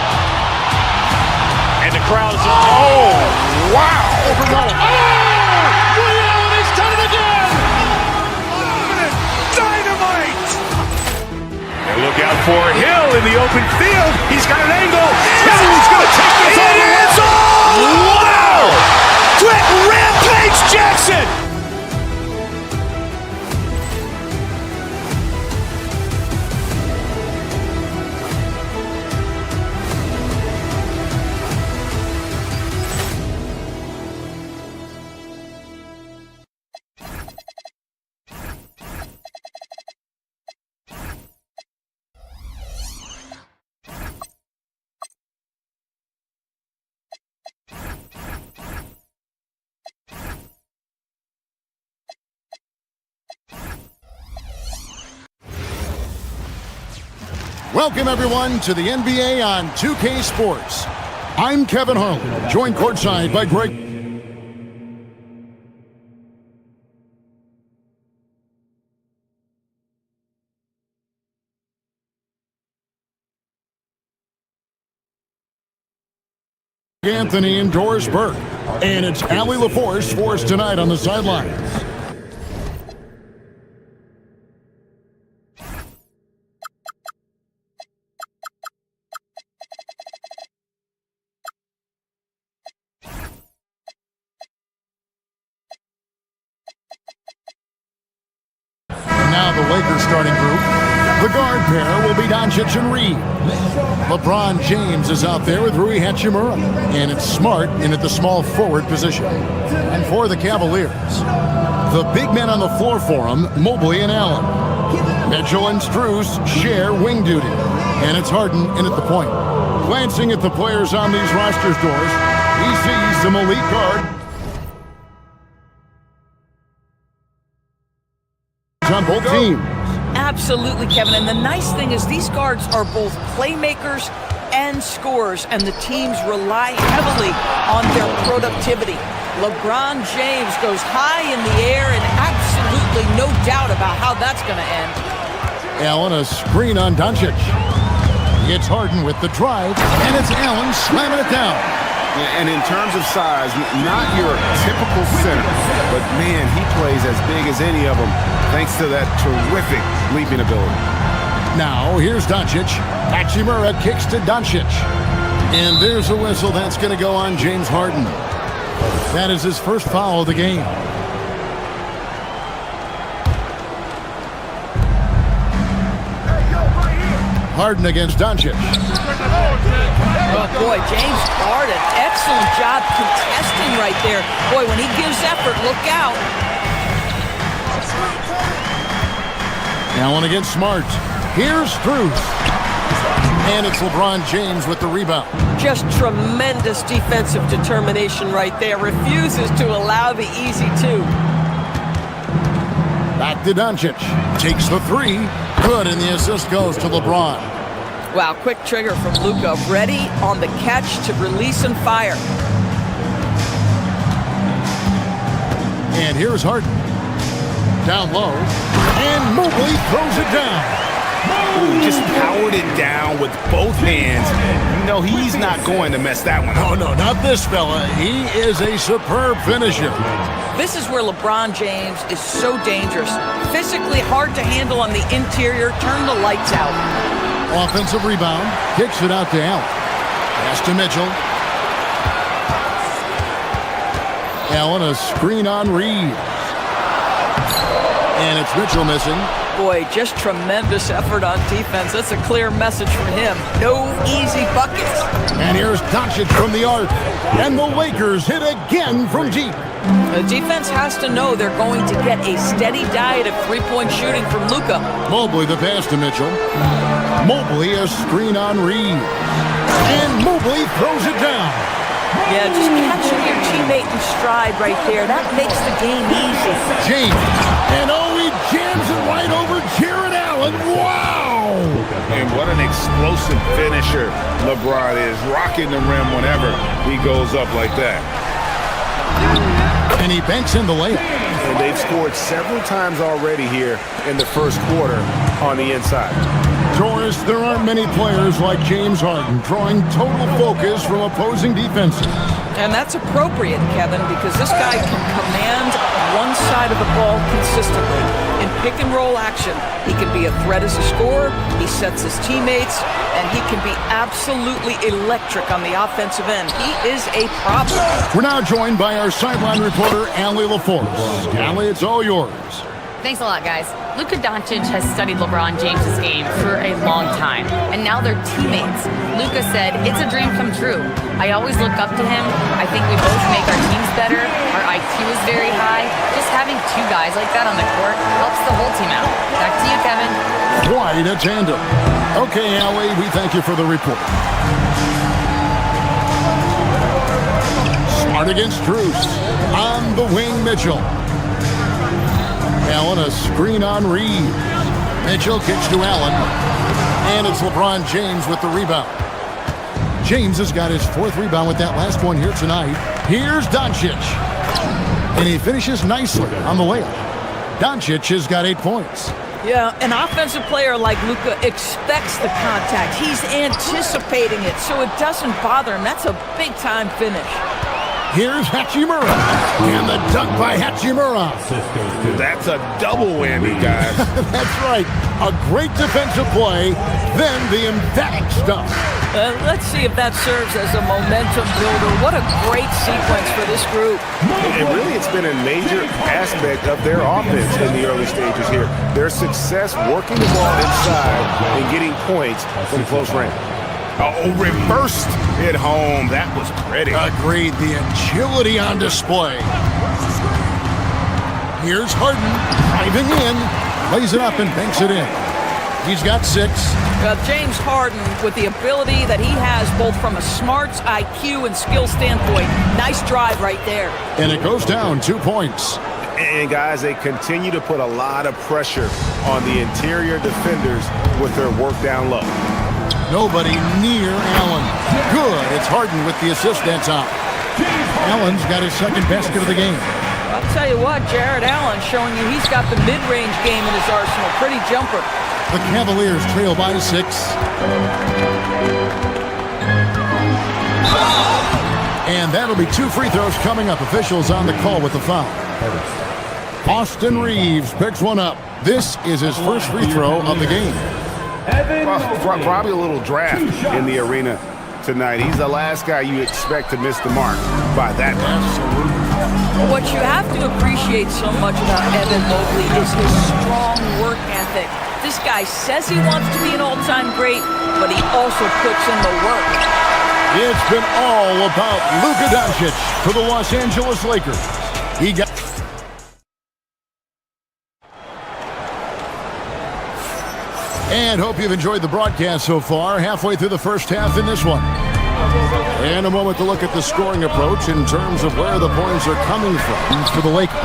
And the crowd is, oh, wow. Ray Allen has done it again. Dynamite. And look out for Hill in the open field. He's got an angle. He's going to take this all the way. Wow. Quick Rampage Jackson. Welcome, everyone, to the NBA on 2K Sports. I'm Kevin Harlan, joined courtside by Greg. Anthony and Doris Burke. And it's Allie LaForce for us tonight on the sidelines. Now the Lakers starting group. The guard pair will be Doncic and Reed. LeBron James is out there with Rui Hachimura. And it's Smart in at the small forward position. And for the Cavaliers, the big men on the floor for them, Mobley and Allen. Mitchell and Strus share wing duty. And it's Harden in at the point. Glancing at the players on these rosters doors, he sees some elite guard on both teams. Absolutely, Kevin. And the nice thing is these guards are both playmakers and scorers, and the teams rely heavily on their productivity. LeBron James goes high in the air, and absolutely no doubt about how that's going to end. Allen, a screen on Doncic. It's Harden with the drive, and it's Allen slamming it down. And in terms of size, not your typical center, but man, he plays as big as any of them thanks to that terrific leaping ability. Now, here's Doncic. Hachimura kicks to Doncic. And there's a whistle. That's going to go on James Harden. That is his first foul of the game. Harden against Doncic. Oh, boy, James Harden, excellent job contesting right there. Boy, when he gives effort, look out. Allen against Smart. Here's Strus. And it's LeBron James with the rebound. Just tremendous defensive determination right there. Refuses to allow the easy two. Back to Doncic. Takes the three. Good, and the assist goes to LeBron. Wow, quick trigger from Luka. Ready on the catch to release and fire. And here's Harden. Down low. And Mobley throws it down. Ooh, just powered it down with both hands. You know he's not going to mess that one up. Oh, no, not this fella. He is a superb finisher. This is where LeBron James is so dangerous. Physically hard to handle on the interior. Turn the lights out. Offensive rebound. Kicks it out to Allen. Pass to Mitchell. Allen, a screen on Reed. And it's Mitchell missing. Boy, just tremendous effort on defense. That's a clear message from him. No easy buckets. And here's Doncic from the arc. And the Lakers hit again from deep. The defense has to know they're going to get a steady diet of three-point shooting from Luka. Mobley the pass to Mitchell. Mobley a screen on Reed. And Mobley throws it down. Yeah, just catching your teammate in stride right there. That makes the game easy. James. And he jams it right over Jared Allen. Wow! And what an explosive finisher LeBron is. Rocking the rim whenever he goes up like that. And he banks in the layup. And they've scored several times already here in the first quarter on the inside. Doris, there aren't many players like James Harden drawing total focus from opposing defenses. And that's appropriate, Kevin, because this guy can command one side of the ball consistently. In pick and roll action, he can be a threat as a scorer, he sets his teammates, and he can be absolutely electric on the offensive end. He is a problem. We're now joined by our sideline reporter, Allie LaForce. Allie, it's all yours. Thanks a lot, guys. Luka Doncic has studied LeBron James's game for a long time, and now they're teammates. Luka said, "It's a dream come true. I always look up to him. I think we both make our teams better. Our IQ is very high. Just having two guys like that on the court helps the whole team out." Back to you, Kevin. Quite a tandem. Okay, Allie, we thank you for the report. Smart against Strus. On the wing, Mitchell. Allen, a screen on Reed. Mitchell kicks to Allen. And it's LeBron James with the rebound. James has got his fourth rebound with that last one here tonight. Here's Doncic. And he finishes nicely on the layup. Doncic has got 8 points. Yeah, an offensive player like Luka expects the contact. He's anticipating it, so it doesn't bother him. That's a big-time finish. Here's Hachimura. And the dunk by Hachimura. That's a double whammy, guys. That's right. A great defensive play, then the emphatic stuff. Let's see if that serves as a momentum builder. What a great sequence for this group. And really, it's been a major aspect of their offense in the early stages here. Their success working the ball inside and getting points from close range. Oh, reversed it home. That was pretty. Agreed. The agility on display. Here's Harden driving in, lays it up and banks it in. He's got 6. James Harden, with the ability that he has both from a smarts, IQ, and skill standpoint, nice drive right there. And it goes down 2 points. And guys, they continue to put a lot of pressure on the interior defenders with their work down low. Nobody near Allen. Good. It's Harden with the assist that time. Allen's got his second basket of the game. I'll tell you what, Jared Allen showing you he's got the mid-range game in his arsenal. Pretty jumper. The Cavaliers trail by 6. And that'll be 2 free throws coming up. Officials on the call with the foul. Austin Reeves picks one up. This is his first free throw of the game. Well, probably a little draft in the arena tonight. He's the last guy you expect to miss the mark by that much. What you have to appreciate so much about Evan Mobley is his strong work ethic. This guy says he wants to be an all-time great, but he also puts in the work. It's been all about Luka Doncic for the Los Angeles Lakers. He got... And hope you've enjoyed the broadcast so far. Halfway through the first half in this one. And a moment to look at the scoring approach in terms of where the points are coming from for the Lakers.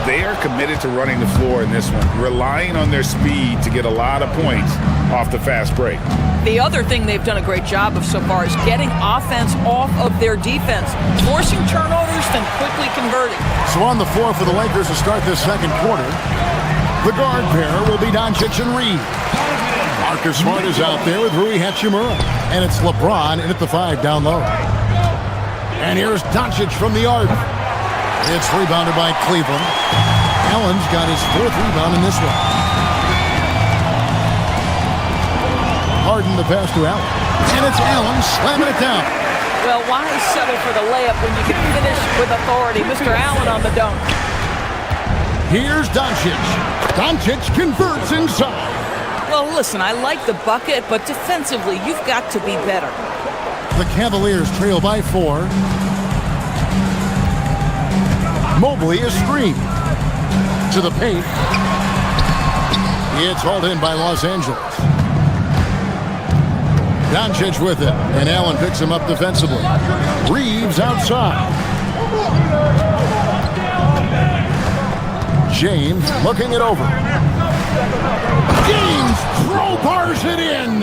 They are committed to running the floor in this one, relying on their speed to get a lot of points off the fast break. The other thing they've done a great job of so far is getting offense off of their defense, forcing turnovers, then quickly converting. So on the floor for the Lakers to start this second quarter, the guard pair will be Doncic and Reed. Marcus Smart is out there with Rui Hachimura. And it's LeBron in at the 5 down low. And here's Doncic from the arc. It's rebounded by Cleveland. Allen's got his 4th rebound in this one. Harden the pass to Allen. And it's Allen slamming it down. Well, why settle for the layup when you can finish with authority? Mr. Allen on the dunk. Here's Doncic. Doncic converts inside. Well, listen, I like the bucket, but defensively, you've got to be better. The Cavaliers trail by 4. Mobley is screened. To the paint. It's hauled in by Los Angeles. Doncic with it, and Allen picks him up defensively. Reeves outside. James looking it over. James crowbars it in.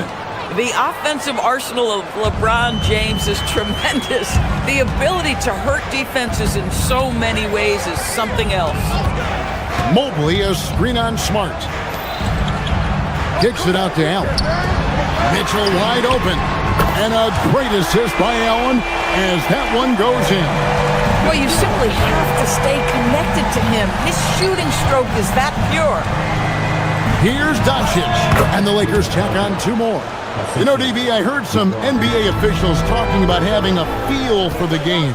The offensive arsenal of LeBron James is tremendous. The ability to hurt defenses in so many ways is something else. Mobley is screen on Smart. Kicks it out to Allen. Mitchell wide open. And a great assist by Allen as that one goes in. Well, you simply have to stay connected to him. His shooting stroke is that pure. Here's Doncic, and the Lakers tack on 2 more. You know, DB, I heard some NBA officials talking about having a feel for the game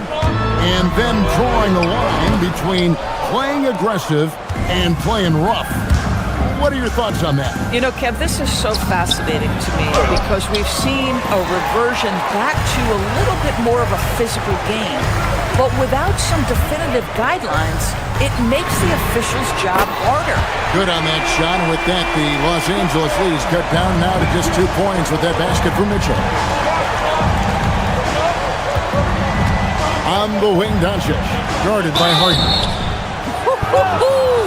and then drawing a line between playing aggressive and playing rough. What are your thoughts on that? You know, Kev, this is so fascinating to me because we've seen a reversion back to a little bit more of a physical game. But without some definitive guidelines, it makes the officials' job harder. Good on that shot. And with that, the Los Angeles lead is cut down now to just 2 points with that basket from Mitchell. On the wing, Doncic, guarded by Harden.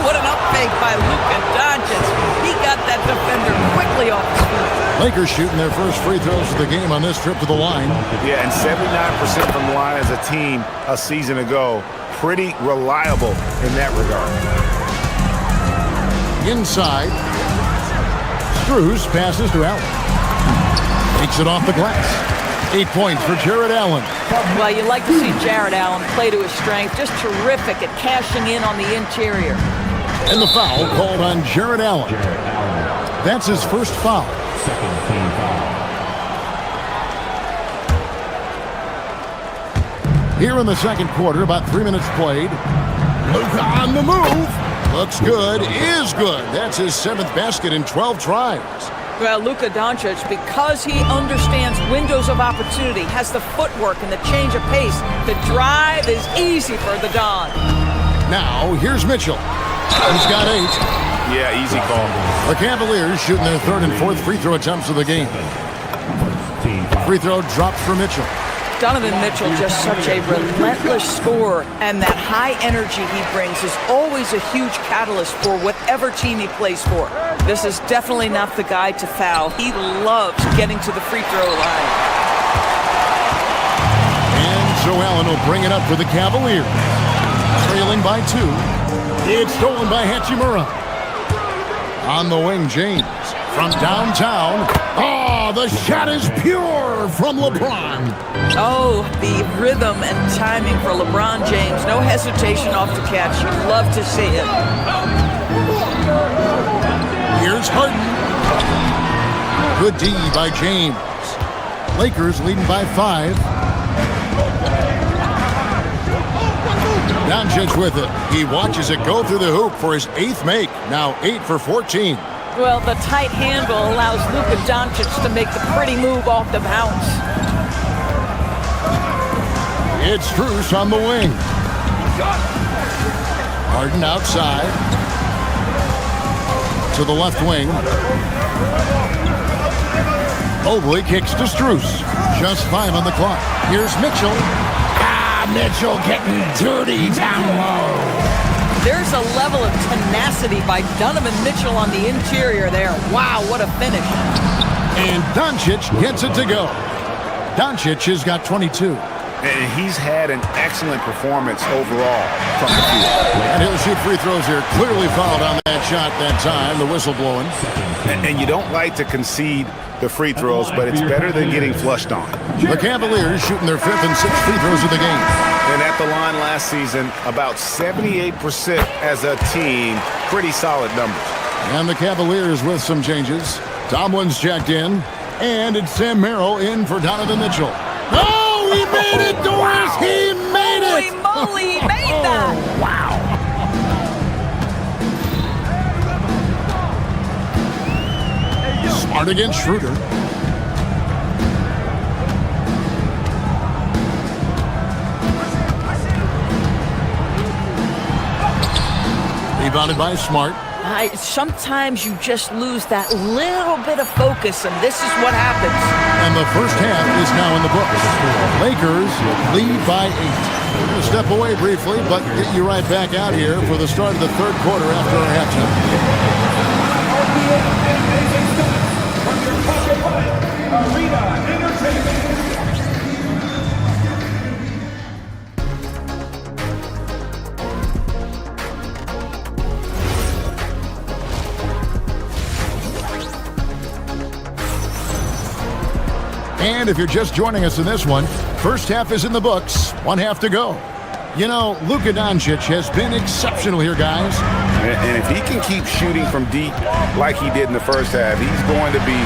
What an up fake by Luka Doncic. He got that defender quickly off his feet. Lakers shooting their first free throws of the game on this trip to the line. Yeah, and 79% from the line as a team a season ago. Pretty reliable in that regard. Inside. Strus passes to Allen. Takes it off the glass. 8 points for Jared Allen. Well, you like to see Jared Allen play to his strength. Just terrific at cashing in on the interior. And the foul called on Jared Allen. That's his first foul. Second team foul. Here in the second quarter, about 3 minutes played. Luka on the move. Looks good, is good. That's his 7th basket in 12 tries. Well, Luka Doncic, because he understands windows of opportunity, has the footwork and the change of pace, the drive is easy for the Don. Now, here's Mitchell. He's got 8. Yeah, easy call. The Cavaliers shooting their 3rd and 4th free throw attempts of the game. Free throw dropped for Mitchell. Donovan Mitchell, just such a relentless scorer, and that high energy he brings is always a huge catalyst for whatever team he plays for. This is definitely not the guy to foul. He loves getting to the free throw line. And so Allen will bring it up for the Cavaliers. Trailing by 2. It's stolen by Hachimura. On the wing, James. From downtown. Oh, the shot is pure from LeBron. Oh, the rhythm and timing for LeBron James. No hesitation off the catch. You'd love to see it. Here's Harden. Good D by James. Lakers leading by 5. Doncic with it. He watches it go through the hoop for his 8th make. Now 8 for 14. Well, the tight handle allows Luka Doncic to make the pretty move off the bounce. It's Strus on the wing. Harden outside. To the left wing. Mobley kicks to Strus. Just 5 on the clock. Here's Mitchell. Mitchell getting dirty down low. There's a level of tenacity by Donovan Mitchell on the interior there. Wow, what a finish. And Doncic gets it to go. Doncic has got 22. And he's had an excellent performance overall from the field. And he'll shoot free throws here. Clearly fouled on that shot that time. The whistle blowing. And you don't like to concede the free throws, but it's better than getting flushed on. The Cavaliers shooting their 5th and 6th free throws of the game. And at the line last season, about 78% as a team. Pretty solid numbers. And the Cavaliers with some changes. Tomlin's checked in. And it's Sam Merrill in for Donovan Mitchell. Oh, he made it, Doris! He made it! Holy moly, he made that! Wow. Smart against Schroeder. Rebounded by Smart. Sometimes you just lose that little bit of focus, and this is what happens. And the first half is now in the books. Lakers lead by 8. We're going to step away briefly, but get you right back out here for the start of the 3rd quarter after our halftime. And if you're just joining us in this one, first half is in the books, 1 half to go. You know, Luka Doncic has been exceptional here, guys. And if he can keep shooting from deep like he did in the first half, he's going to be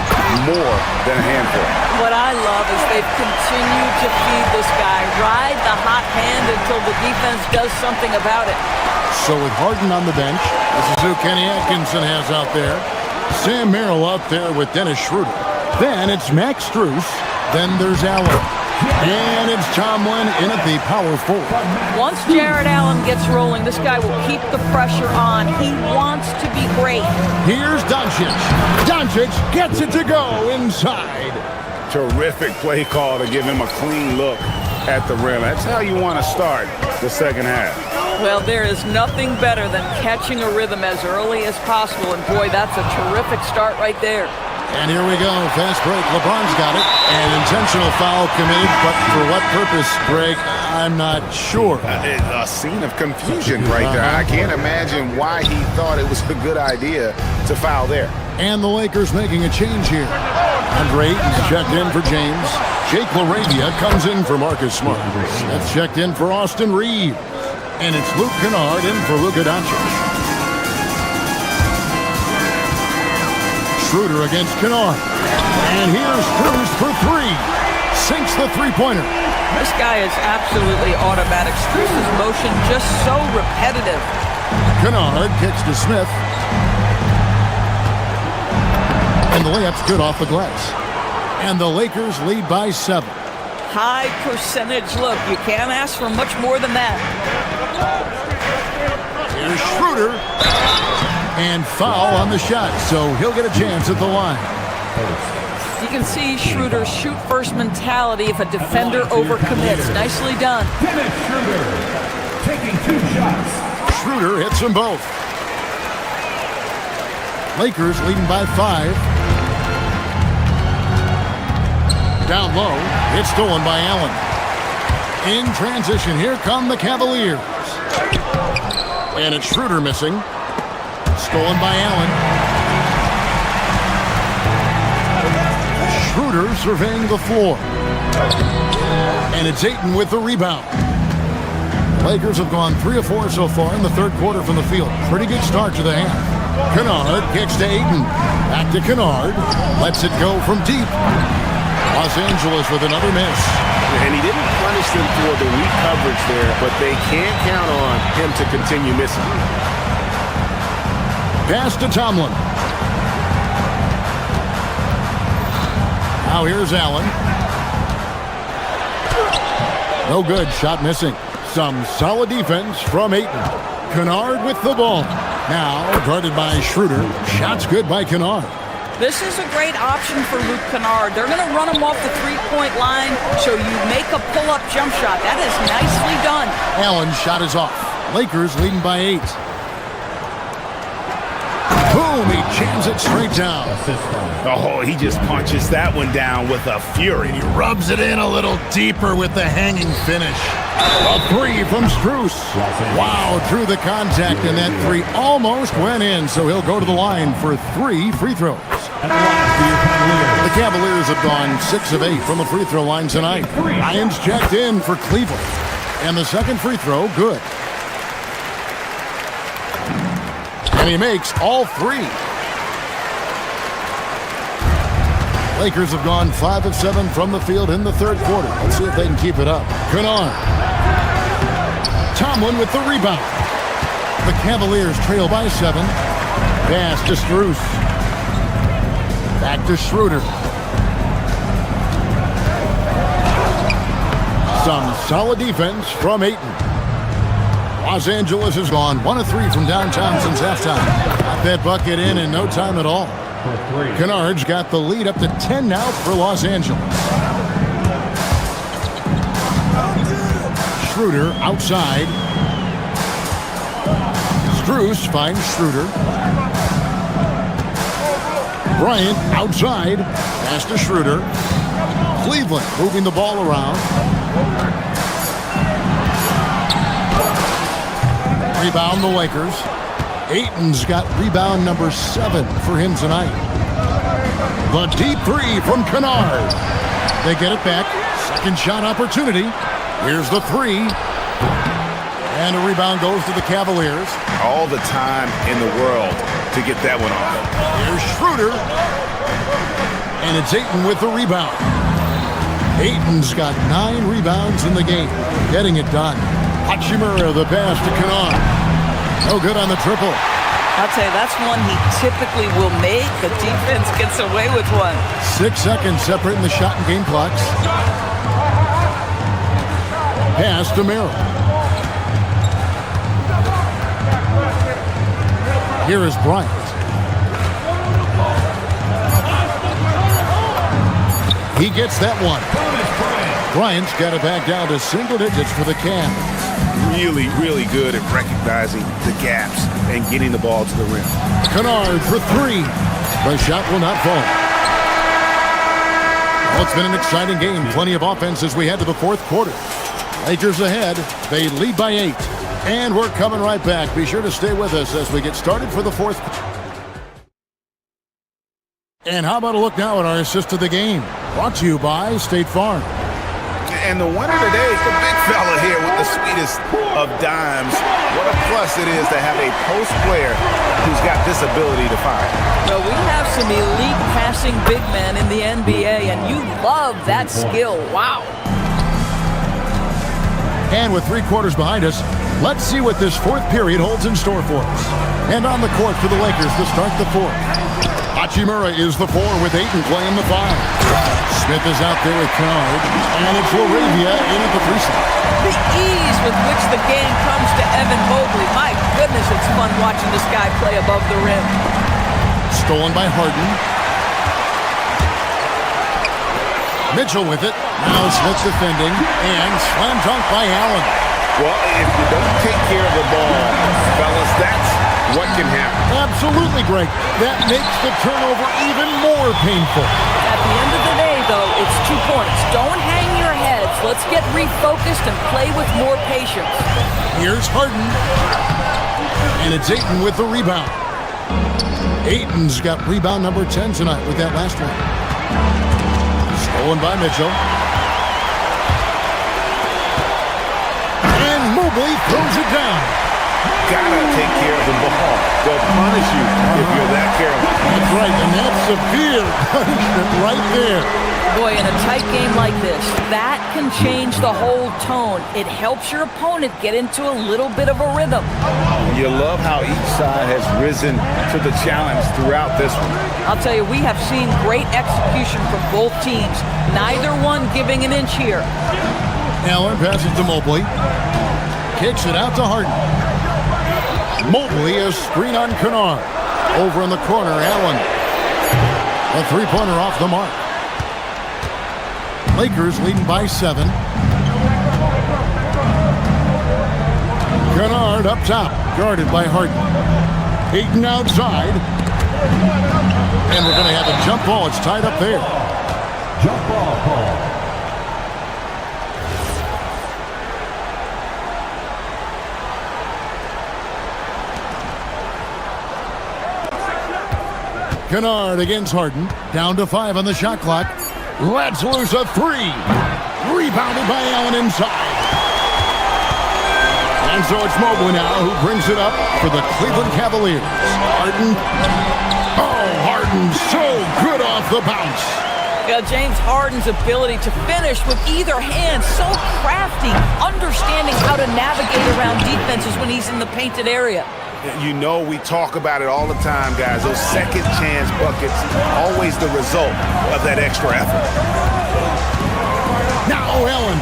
more than a handful. What I love is they've continued to feed this guy, ride the hot hand until the defense does something about it. So with Harden on the bench, this is who Kenny Atkinson has out there. Sam Merrill out there with Dennis Schroeder. Then it's Max Strus. Then there's Allen. And it's Tomlin in at the power forward. Once Jared Allen gets rolling, this guy will keep the pressure on. He wants to be great. Here's Doncic. Doncic gets it to go inside. Terrific play call to give him a clean look at the rim. That's how you want to start the second half. Well, there is nothing better than catching a rhythm as early as possible. And boy, that's a terrific start right there. And here we go, fast break. LeBron's got it. An intentional foul committed, but for what purpose, Greg? I'm not sure. A scene of confusion right there. I can't imagine why he thought it was a good idea to foul there. And the Lakers making a change here. Andre Ayton's checked in for James. Jake LaRavia comes in for Marcus Smart. That's checked in for Austin Reeves. And it's Luke Kennard in for Luka Doncic. Schroeder against Kennard. And here's Cruz for three. Sinks the three-pointer. This guy is absolutely automatic. Struz's motion just so repetitive. Kennard kicks to Smith. And the layup's good off the glass. And the Lakers lead by 7. High percentage look. You can't ask for much more than that. Here's Schroeder. And foul on the shot, so he'll get a chance at the line. You can see Schroeder's shoot-first mentality if a defender overcommits. Nicely done. Dennis Schroeder taking 2 shots. Schroeder hits them both. Lakers leading by 5. Down low, it's stolen by Allen. In transition, here come the Cavaliers. And it's Schroeder missing. Stolen by Allen. Schroeder surveying the floor. And it's Ayton with the rebound. Lakers have gone 3 of 4 so far in the third quarter from the field. Pretty good start to the half. Kennard kicks to Ayton. Back to Kennard. Lets it go from deep. Los Angeles with another miss. And he didn't punish them for the weak coverage there, but they can't count on him to continue missing. Pass to Tomlin. Now here's Allen. No good. Shot missing. Some solid defense from Ayton. Kennard with the ball. Now guarded by Schroeder. Shots good by Kennard. This is a great option for Luke Kennard. They're going to run him off the three-point line, so you make a pull-up jump shot. That is nicely done. Allen's shot is off. Lakers leading by 8. Boom, he jams it straight down. Oh, he just punches that one down with a fury. He rubs it in a little deeper with the hanging finish. A 3 from Strus. Wow, through the contact, and that 3 almost went in, so he'll go to the line for 3 free throws. The Cavaliers have gone 6 of 8 from the free throw line tonight. Ryan's checked in for Cleveland. And the second free throw, good. And he makes all 3. Lakers have gone 5 of 7 from the field in the third quarter. Let's see if they can keep it up. Kennard. Tomlin with the rebound. The Cavaliers trail by 7. Pass to Strus. Back to Schroeder. Some solid defense from Ayton. Los Angeles has gone 1 of 3 from downtown since halftime. Got that bucket in no time at all. Kennard's got the lead up to 10 now for Los Angeles. Schroeder outside. Strus finds Schroeder. Bryant outside. Pass to Schroeder. Cleveland moving the ball around. Rebound the Lakers. Ayton's got rebound number 7 for him tonight. The deep 3 from Kennard. They get it back. Second shot opportunity. Here's the 3. And a rebound goes to the Cavaliers. All the time in the world to get that one off. Here's Schroeder. And it's Ayton with the rebound. Ayton's got 9 rebounds in the game. Getting it done. Hachimura, the pass to Kennard. No good on the triple. I'll tell you, that's one he typically will make. The defense gets away with one. 6 seconds separating the shot and game clocks. Pass to Merrill. Here is Bryant. He gets that one. Bryant's got it back down to single digits for the Cavs. Really, really good at recognizing the gaps and getting the ball to the rim. Kennard for 3. The shot will not fall. Well, it's been an exciting game. Plenty of offense as we head to the fourth quarter. Lakers ahead. They lead by 8. And we're coming right back. Be sure to stay with us as we get started for the fourth quarter. And how about a look now at our assist of the game? Brought to you by State Farm. And the winner today is the big fella here with the sweetest of dimes. What a plus it is to have a post player who's got this ability to fire. Well, we have some elite passing big men in the NBA, and you love that skill. Wow. And with 3 quarters behind us, let's see what this fourth period holds in store for us. And on the court for the Lakers to start the fourth. Hachimura is the 4 with Ayton playing the 5. Smith is out there with Kennard, and it's Philadephia in at the 3 slot. The ease with which the game comes to Evan Mobley. My goodness, it's fun watching this guy play above the rim. Stolen by Harden. Mitchell with it. Now Smith defending, and slam dunk by Allen. Well, if you don't take care of the ball, fellas, that's what can happen. Absolutely, Greg. That makes the turnover even more painful. At the end of the day, though, it's 2 points. Don't hang your heads. Let's get refocused and play with more patience. Here's Harden. And it's Ayton with the rebound. Ayton's got rebound number 10 tonight with that last one. Stolen by Mitchell. And Mobley throws it down. Gotta take care of the ball. They'll punish you if you're that careless. That's right, and that's severe punishment right there. Boy, in a tight game like this, that can change the whole tone. It helps your opponent get into a little bit of a rhythm. You love how each side has risen to the challenge throughout this one. I'll tell you, we have seen great execution from both teams. Neither one giving an inch here. Allen passes to Mobley. Kicks it out to Harden. Mobley is screen on Kennard. Over in the corner, Allen. A 3-pointer off the mark. Lakers leading by 7. Kennard up top, guarded by Harden. Ayton outside. And we're going to have a jump ball. It's tied up there. Jump ball call. Kennard against Harden. Down to 5 on the shot clock. Lets loose a 3. Rebounded by Allen inside. And so it's Mobley now who brings it up for the Cleveland Cavaliers. Harden. Oh, Harden so good off the bounce. Yeah, James Harden's ability to finish with either hand, so crafty, understanding how to navigate around defenses when he's in the painted area. You know we talk about it all the time, guys. Those second chance buckets, always the result of that extra effort. Now Allen.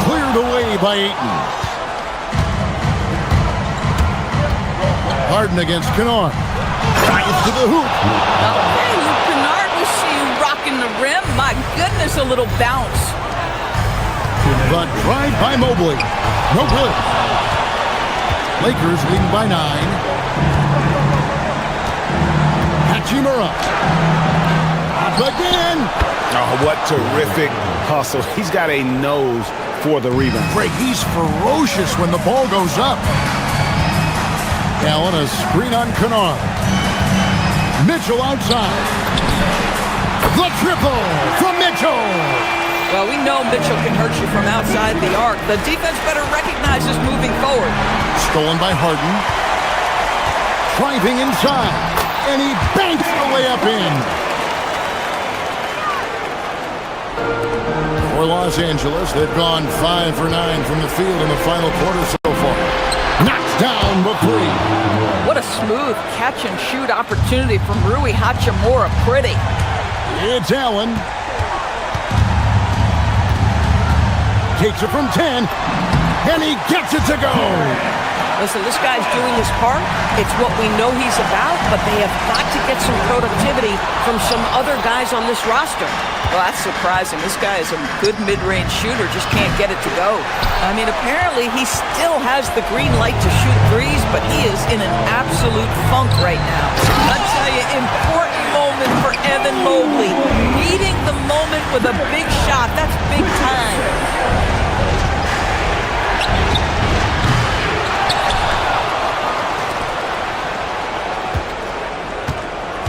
Cleared away by Ayton. Harden against Kennard. Drives to the hoop. Okay, Luke Kennard, we see you rocking the rim. My goodness, a little bounce. But drive by Mobley. No good. Lakers leading by 9. Hachimura. Up again. Oh, what terrific hustle. He's got a nose for the rebound. Greg, he's ferocious when the ball goes up. Allen, a screen on Kennard. Mitchell outside. The triple from Mitchell. Well, we know Mitchell can hurt you from outside the arc. The defense better recognize this moving forward. Stolen by Harden. Driving inside. And he banks the layup in. For Los Angeles, they've gone 5 for 9 from the field in the final quarter so far. Knocks down the 3. What a smooth catch-and-shoot opportunity from Rui Hachimura. Pretty. It's Allen. Takes it from 10, and he gets it to go. Listen, this guy's doing his part. It's what we know he's about, but they have got to get some productivity from some other guys on this roster. Well, that's surprising. This guy is a good mid-range shooter, just can't get it to go. I mean, apparently he still has the green light to shoot threes, but he is in an absolute funk right now. I tell you, important moment for Evan Mobley. Reading the moment with a big shot. That's big time.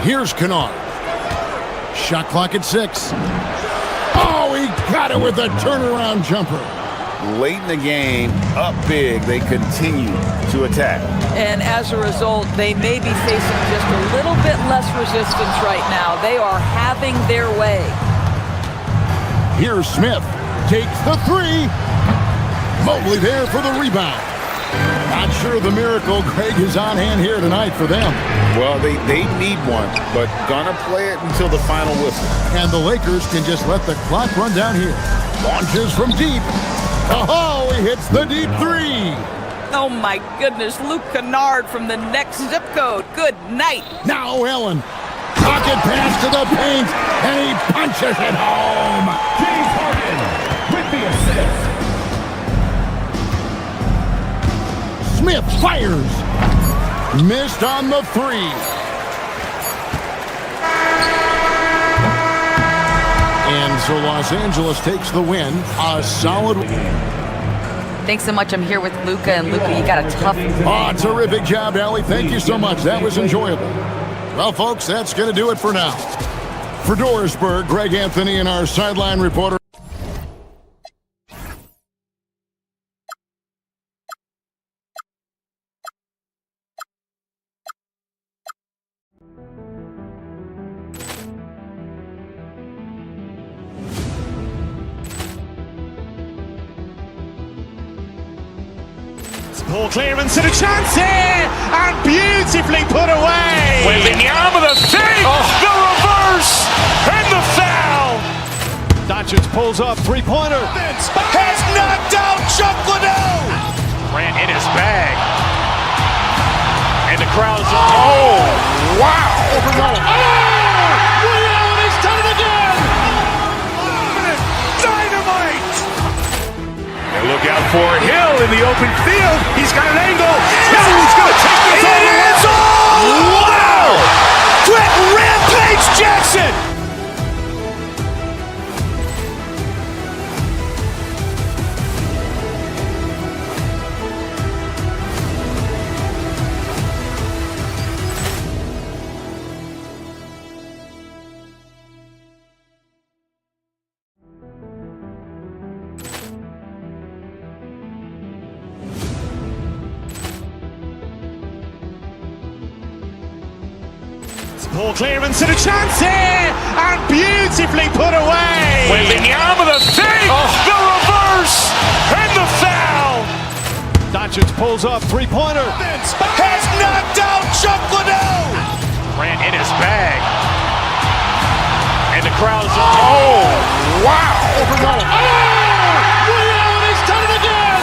Here's Kennard. Shot clock at 6. Oh, he got it with a turnaround jumper. Late in the game, up big, they continue to attack. And as a result, they may be facing just a little bit less resistance right now. They are having their way. Here's Smith. Takes the 3. Mobley there for the rebound. Not sure the miracle, Greg, is on hand here tonight for them. Well, they need one, but gonna play it until the final whistle. And the Lakers can just let the clock run down here. Launches from deep. Oh, he hits the deep 3. Oh my goodness, Luke Kennard from the next zip code. Good night. Now Allen. Pocket pass to the paint, and he punches it home. James Harden with the assist. Smith fires. Missed on the 3. And so Los Angeles takes the win. A solid. Thanks so much. I'm here with Luka, and Luka, you got a tough. Oh, terrific job, Allie. Thank you so much. That was enjoyable. Well, folks, that's going to do it for now. For Dorisburg, Greg Anthony and our sideline reporter. Ball clearance and a chance here, and beautifully put away. Wembanyama the fake, the reverse, and the foul. Doncic pulls up, three-pointer. Has knocked out Chuck Liddell. Ran in his bag. And the crowd is, oh, wow. Ray Allen has done it again. Dynamite. And look out for Hill in the open field. He's got an angle. He's going to take this all the way. Wow. Quick Rampage Jackson. Ball clearance and a chance here, and beautifully put away. Wembanyama the fake, the reverse, and the foul. Doncic pulls up, three-pointer. Has knocked out Chuck Liddell. Ran in his bag. And the crowd is, oh, wow. Ray Allen has done it again.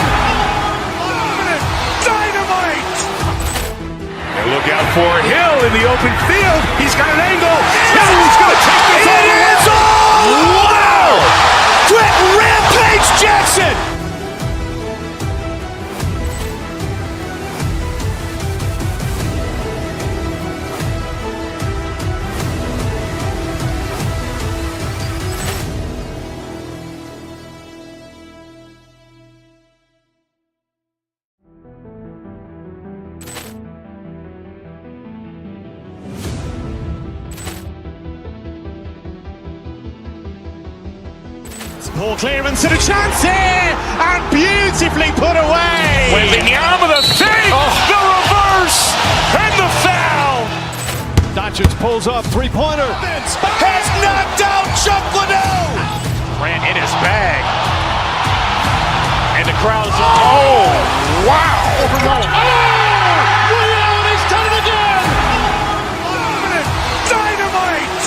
Dynamite. And look out for Hill in the open field. He's got an angle. He's going to take this all the way. Wow. Quick Rampage Jackson. Ball clearance and a chance here, and beautifully put away. Wembanyama the fake, the reverse, and the foul. Doncic pulls up, three-pointer. Has knocked out Chuck Liddell. Ran in his bag. And the crowd is, oh, wow. Ray Allen has done it again. Dynamite.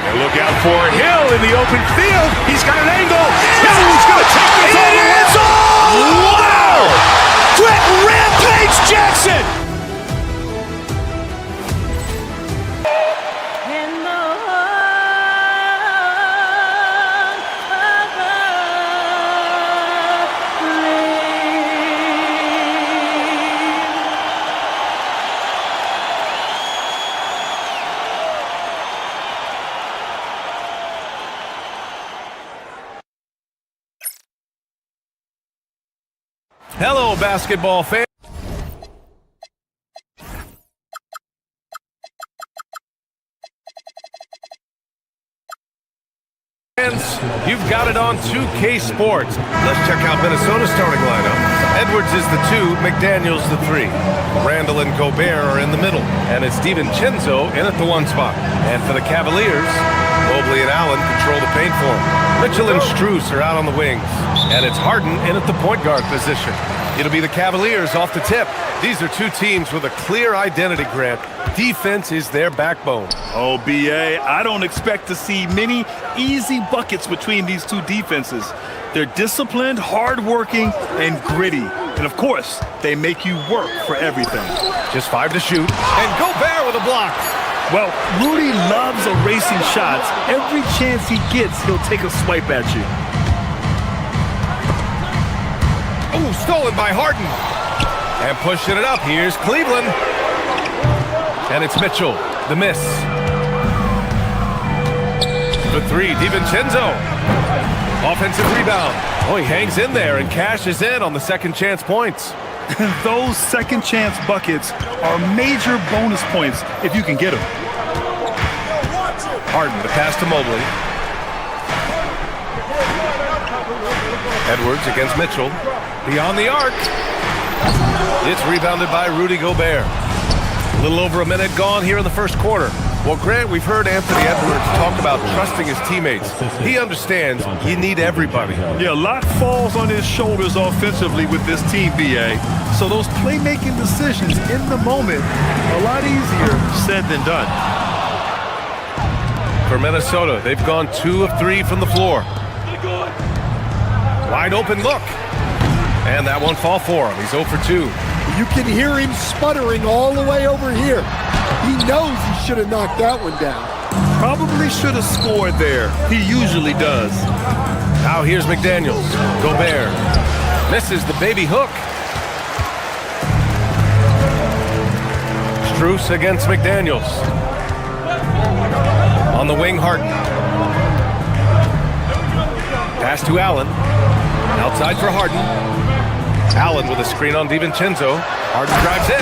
And look out for Hill in the open field. He's got an angle. He's going to take this all the way. Wow. Quick Rampage Jackson. Hello, basketball fans. You've got it on 2K Sports. Let's check out Minnesota's starting lineup. Edwards is the 2, McDaniels the 3. Randall and Gobert are in the middle, and it's DiVincenzo in at the 1 spot. And for the Cavaliers, Mobley and Allen control the paint for him. Mitchell and Strus are out on the wings, and it's Harden in at the point guard position. It'll be the Cavaliers off the tip. These are two teams with a clear identity, Grant. Defense is their backbone. Oh, B.A., I don't expect to see many easy buckets between these two defenses. They're disciplined, hardworking, and gritty. And, of course, they make you work for everything. Just 5 to shoot. And Gobert with a block. Well, Rudy loves erasing shots. Every chance he gets, he'll take a swipe at you. Oh, stolen by Harden. And pushing it up. Here's Cleveland. And it's Mitchell. The miss. The 3, DiVincenzo. Offensive rebound. Oh, he hangs in there and cashes in on the second chance points. Those second chance buckets are major bonus points if you can get them. Harden, the pass to Mobley. Edwards against Mitchell. Beyond the arc. It's rebounded by Rudy Gobert. A little over a minute gone here in the first quarter. Well, Grant, we've heard Anthony Edwards talk about trusting his teammates. He understands you need everybody. Yeah, a lot falls on his shoulders offensively with this team, B.A. So those playmaking decisions in the moment, a lot easier said than done. For Minnesota, they've gone 2 of 3 from the floor. Wide open look. And that won't fall for him. He's 0 for 2. You can hear him sputtering all the way over here. He knows he should have knocked that one down. Probably should have scored there. He usually does. Now here's McDaniels. Gobert misses the baby hook. Strus against McDaniels. On the wing, Harden. Pass to Allen. Outside for Harden. Allen with a screen on DiVincenzo. Harden drives in.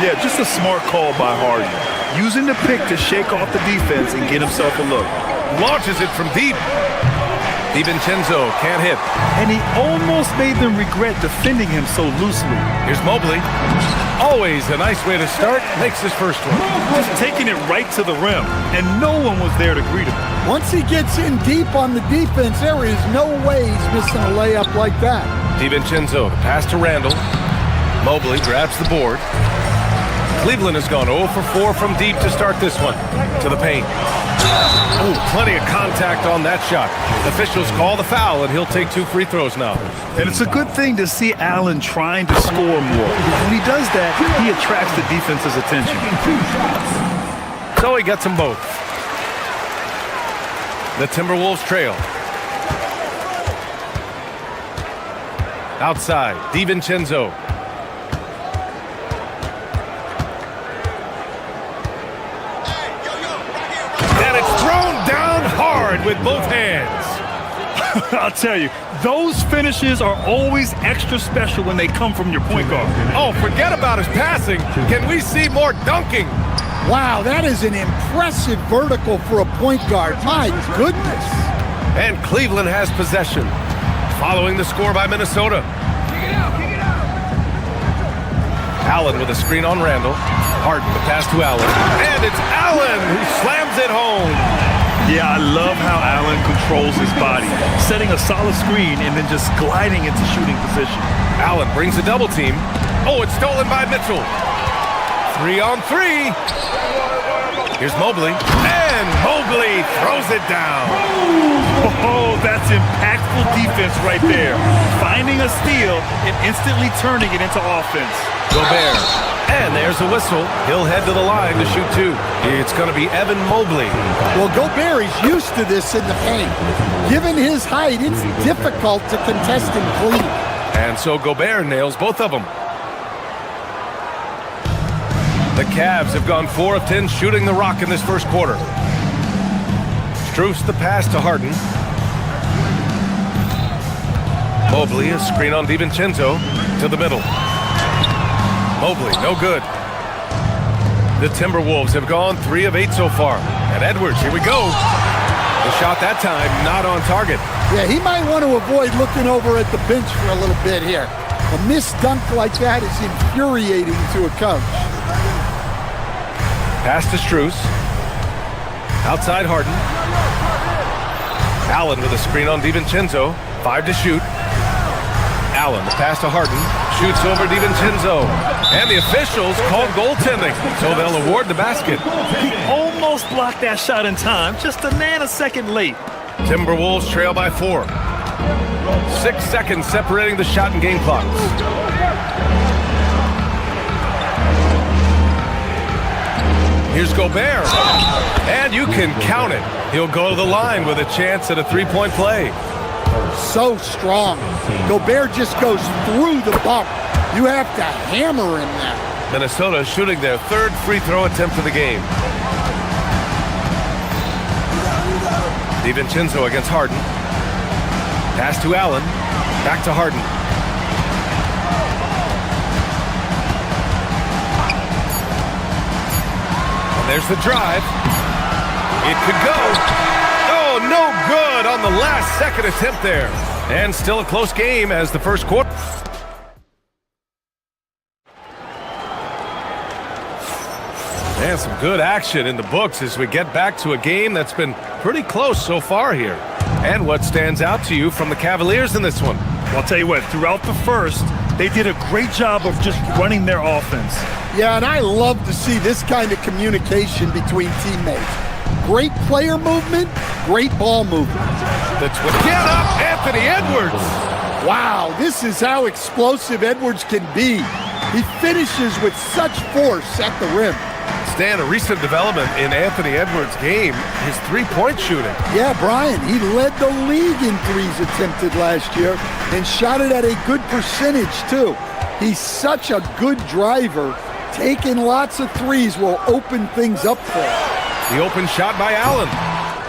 Yeah, just a smart call by Harden. Using the pick to shake off the defense and get himself a look. Launches it from deep. DiVincenzo can't hit. And he almost made them regret defending him so loosely. Here's Mobley. Always a nice way to start. Makes his first one. Just taking it right to the rim, and no one was there to greet him. Once he gets in deep on the defense, there is no way he's missing a layup like that. DiVincenzo, the pass to Randall. Mobley grabs the board. Cleveland has gone 0 for 4 from deep to start this one. To the paint. Oh, plenty of contact on that shot. Officials call the foul, and he'll take 2 free throws now. And it's a good thing to see Allen trying to score more. When he does that, he attracts the defense's attention. So he gets them both. The Timberwolves trail. Outside, DiVincenzo. And it's thrown down hard with both hands. I'll tell you, those finishes are always extra special when they come from your point guard. Oh, forget about his passing. Can we see more dunking? Wow, that is an impressive vertical for a point guard. My goodness. And Cleveland has possession. Following the score by Minnesota. Allen with a screen on Randall. Harden, the pass to Allen. And it's Allen who slams it home. Yeah, I love how Allen controls his body, setting a solid screen and then just gliding into shooting position. Allen brings a double team. Oh, it's stolen by Mitchell. 3 on 3. Here's Mobley. And Mobley throws it down. Oh, that's impactful defense right there. Finding a steal and instantly turning it into offense. Gobert. And there's a whistle. He'll head to the line to shoot 2. It's going to be Evan Mobley. Well, Gobert is used to this in the paint. Given his height, it's difficult to contest him clean. And so Gobert nails both of them. The Cavs have gone 4 of 10 shooting the rock in this first quarter. Strus the pass to Harden. Mobley, a screen on DiVincenzo to the middle. Mobley, no good. The Timberwolves have gone 3 of 8 so far. And Edwards, here we go. The shot that time not on target. Yeah, he might want to avoid looking over at the bench for a little bit here. A missed dunk like that is infuriating to a coach. Pass to Strus. Outside Harden. Allen with a screen on DiVincenzo. 5 to shoot. Allen, the pass to Harden. Shoots over DiVincenzo. And the officials called goaltending, so they'll award the basket. He almost blocked that shot in time, just a nanosecond late. Timberwolves trail by 4. 6 seconds separating the shot and game clocks. Here's Gobert. And you can count it. He'll go to the line with a chance at a three-point play. So strong. Gobert just goes through the bump. You have to hammer him there. Minnesota shooting their 3rd free throw attempt of the game. DiVincenzo against Harden. Pass to Allen. Back to Harden. And there's the drive. It could go. Oh, no good on the last second attempt there. And still a close game as the first quarter. And some good action in the books as we get back to a game that's been pretty close so far here. And what stands out to you from the Cavaliers in this one? Well, I'll tell you what, throughout the first, they did a great job of just running their offense. Yeah, and I love to see this kind of communication between teammates. Great player movement, great ball movement. Get up, Anthony Edwards! Wow, this is how explosive Edwards can be. He finishes with such force at the rim. Stan, a recent development in Anthony Edwards' game, his three-point shooting. Yeah, Brian, he led the league in threes attempted last year and shot it at a good percentage, too. He's such a good driver. Taking lots of threes will open things up for him. The open shot by Allen.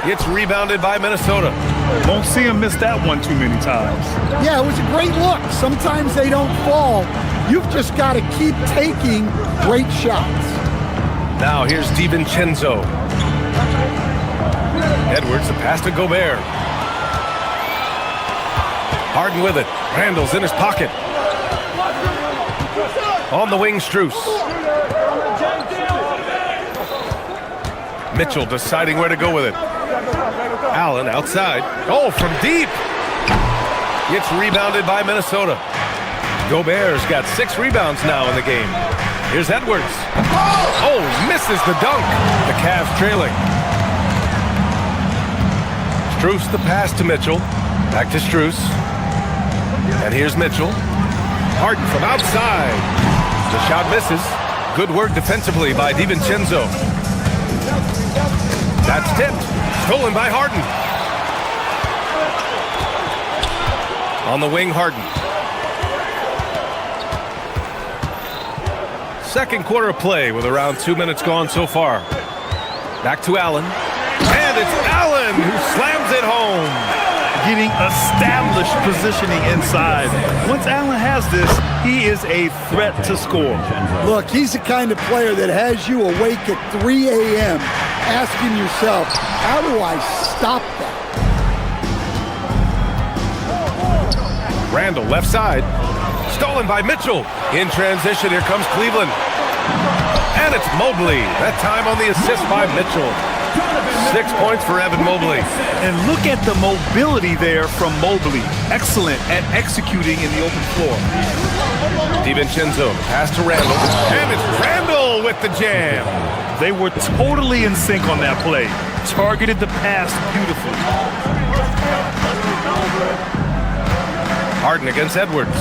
It's rebounded by Minnesota. Won't see him miss that one too many times. Yeah, it was a great look. Sometimes they don't fall. You've just got to keep taking great shots. Now here's DiVincenzo. Edwards, the pass to Gobert. Harden with it. Randall's in his pocket. On the wing, Strus. Mitchell deciding where to go with it. Allen outside. Oh, from deep. It's rebounded by Minnesota. Gobert's got 6 rebounds now in the game. Here's Edwards. Oh, misses the dunk. The Cavs trailing. Strus the pass to Mitchell. Back to Strus. And here's Mitchell. Harden from outside. The shot misses. Good work defensively by DiVincenzo. That's tipped. Stolen by Harden. On the wing, Harden. Second quarter of play with around 2 minutes gone so far. Back to Allen. And it's Allen who slams it home. Getting established positioning inside. Once Allen has this, he is a threat to score. Look, he's the kind of player that has you awake at 3 a.m. asking yourself, how do I stop that? Randall left side. Stolen by Mitchell. In transition, here comes Cleveland. And it's Mobley. That time on the assist by Mitchell. 6 points for Evan Mobley. And look at the mobility there from Mobley. Excellent at executing in the open floor. DiVincenzo, pass to Randall. And it's Randall with the jam. They were totally in sync on that play. Targeted the pass beautifully. Harden against Edwards.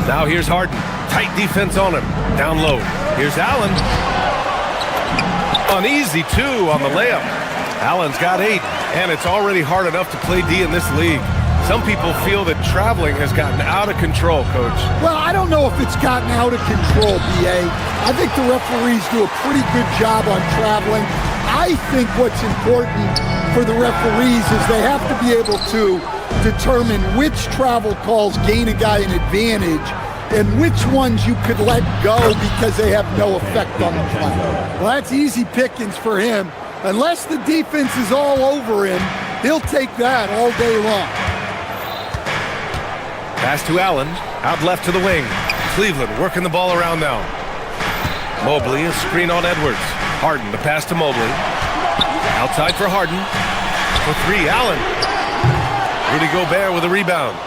Now here's Harden. Tight defense on him. Down low. Here's Allen. Uneasy, too, on the layup. Allen's got 8, and it's already hard enough to play D in this league. Some people feel that traveling has gotten out of control, Coach. Well, I don't know if it's gotten out of control, B.A. I think the referees do a pretty good job on traveling. I think what's important for the referees is they have to be able to determine which travel calls gain a guy an advantage and which ones you could let go because they have no effect on the play. Well, that's easy pickings for him. Unless the defense is all over him, he'll take that all day long. Pass to Allen, out left to the wing. Cleveland working the ball around now. Mobley, a screen on Edwards. Harden, the pass to Mobley. Outside for Harden. For three, Allen. Rudy Gobert with a rebound.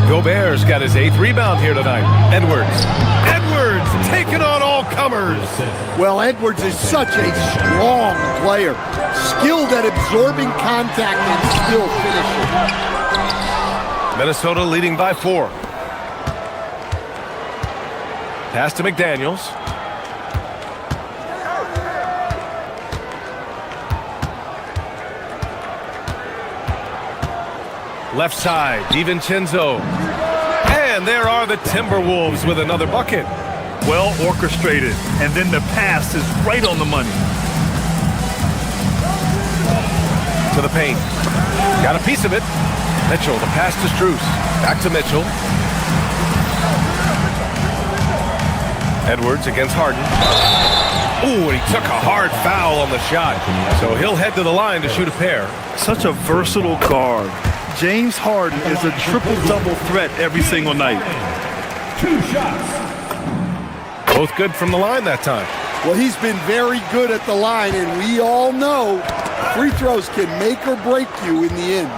Gobert's got his 8th rebound here tonight. Edwards taking on all comers. Well, Edwards is such a strong player. Skilled at absorbing contact and still finishing. Minnesota leading by 4. Pass to McDaniels. Left side, DiVincenzo. And there are the Timberwolves with another bucket. Well orchestrated, and then the pass is right on the money. To the paint. Got a piece of it. Mitchell, the pass to Strus. Back to Mitchell. Edwards against Harden. Ooh, and he took a hard foul on the shot. So he'll head to the line to shoot a pair. Such a versatile guard. James Harden is a triple-double threat every single night. 2 shots. Both good from the line that time. Well, he's been very good at the line, and we all know free throws can make or break you in the end.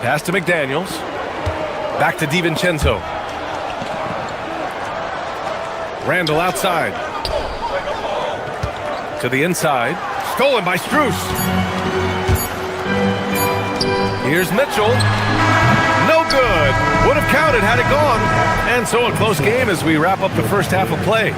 Pass to McDaniels. Back to DiVincenzo. Randall outside. To the inside. Stolen by Strus. Here's Mitchell. No good. Would have counted had it gone. And so a close game as we wrap up the first half of play.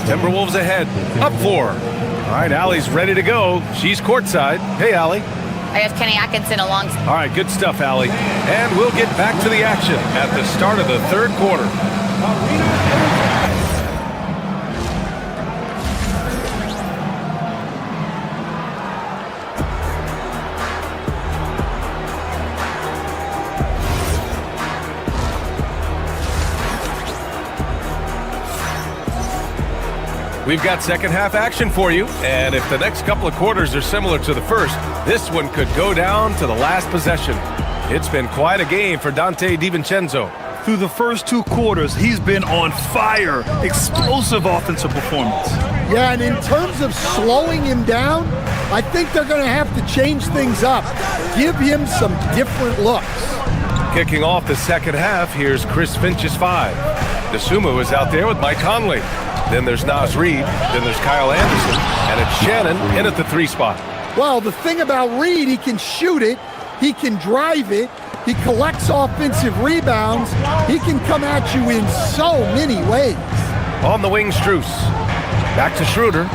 Timberwolves ahead. Up 4. All right, Allie's ready to go. She's courtside. Hey, Allie. I have Kenny Atkinson along. All right, good stuff, Allie. And we'll get back to the action at the start of the third quarter. We've got second half action for you, and if the next couple of quarters are similar to the first, this one could go down to the last possession. It's been quite a game for Donte DiVincenzo. Through the first 2 quarters, he's been on fire. Explosive offensive performance. Yeah, and in terms of slowing him down, I think they're going to have to change things up. Give him some different looks. Kicking off the second half, here's Chris Finch's 5. DeSumo is out there with Mike Conley. Then there's Naz Reid. Then there's Kyle Anderson. And it's Shannon in at the 3 spot. Well, the thing about Reid, he can shoot it. He can drive it. He collects offensive rebounds. He can come at you in so many ways. On the wing, Strus. Back to Schroeder.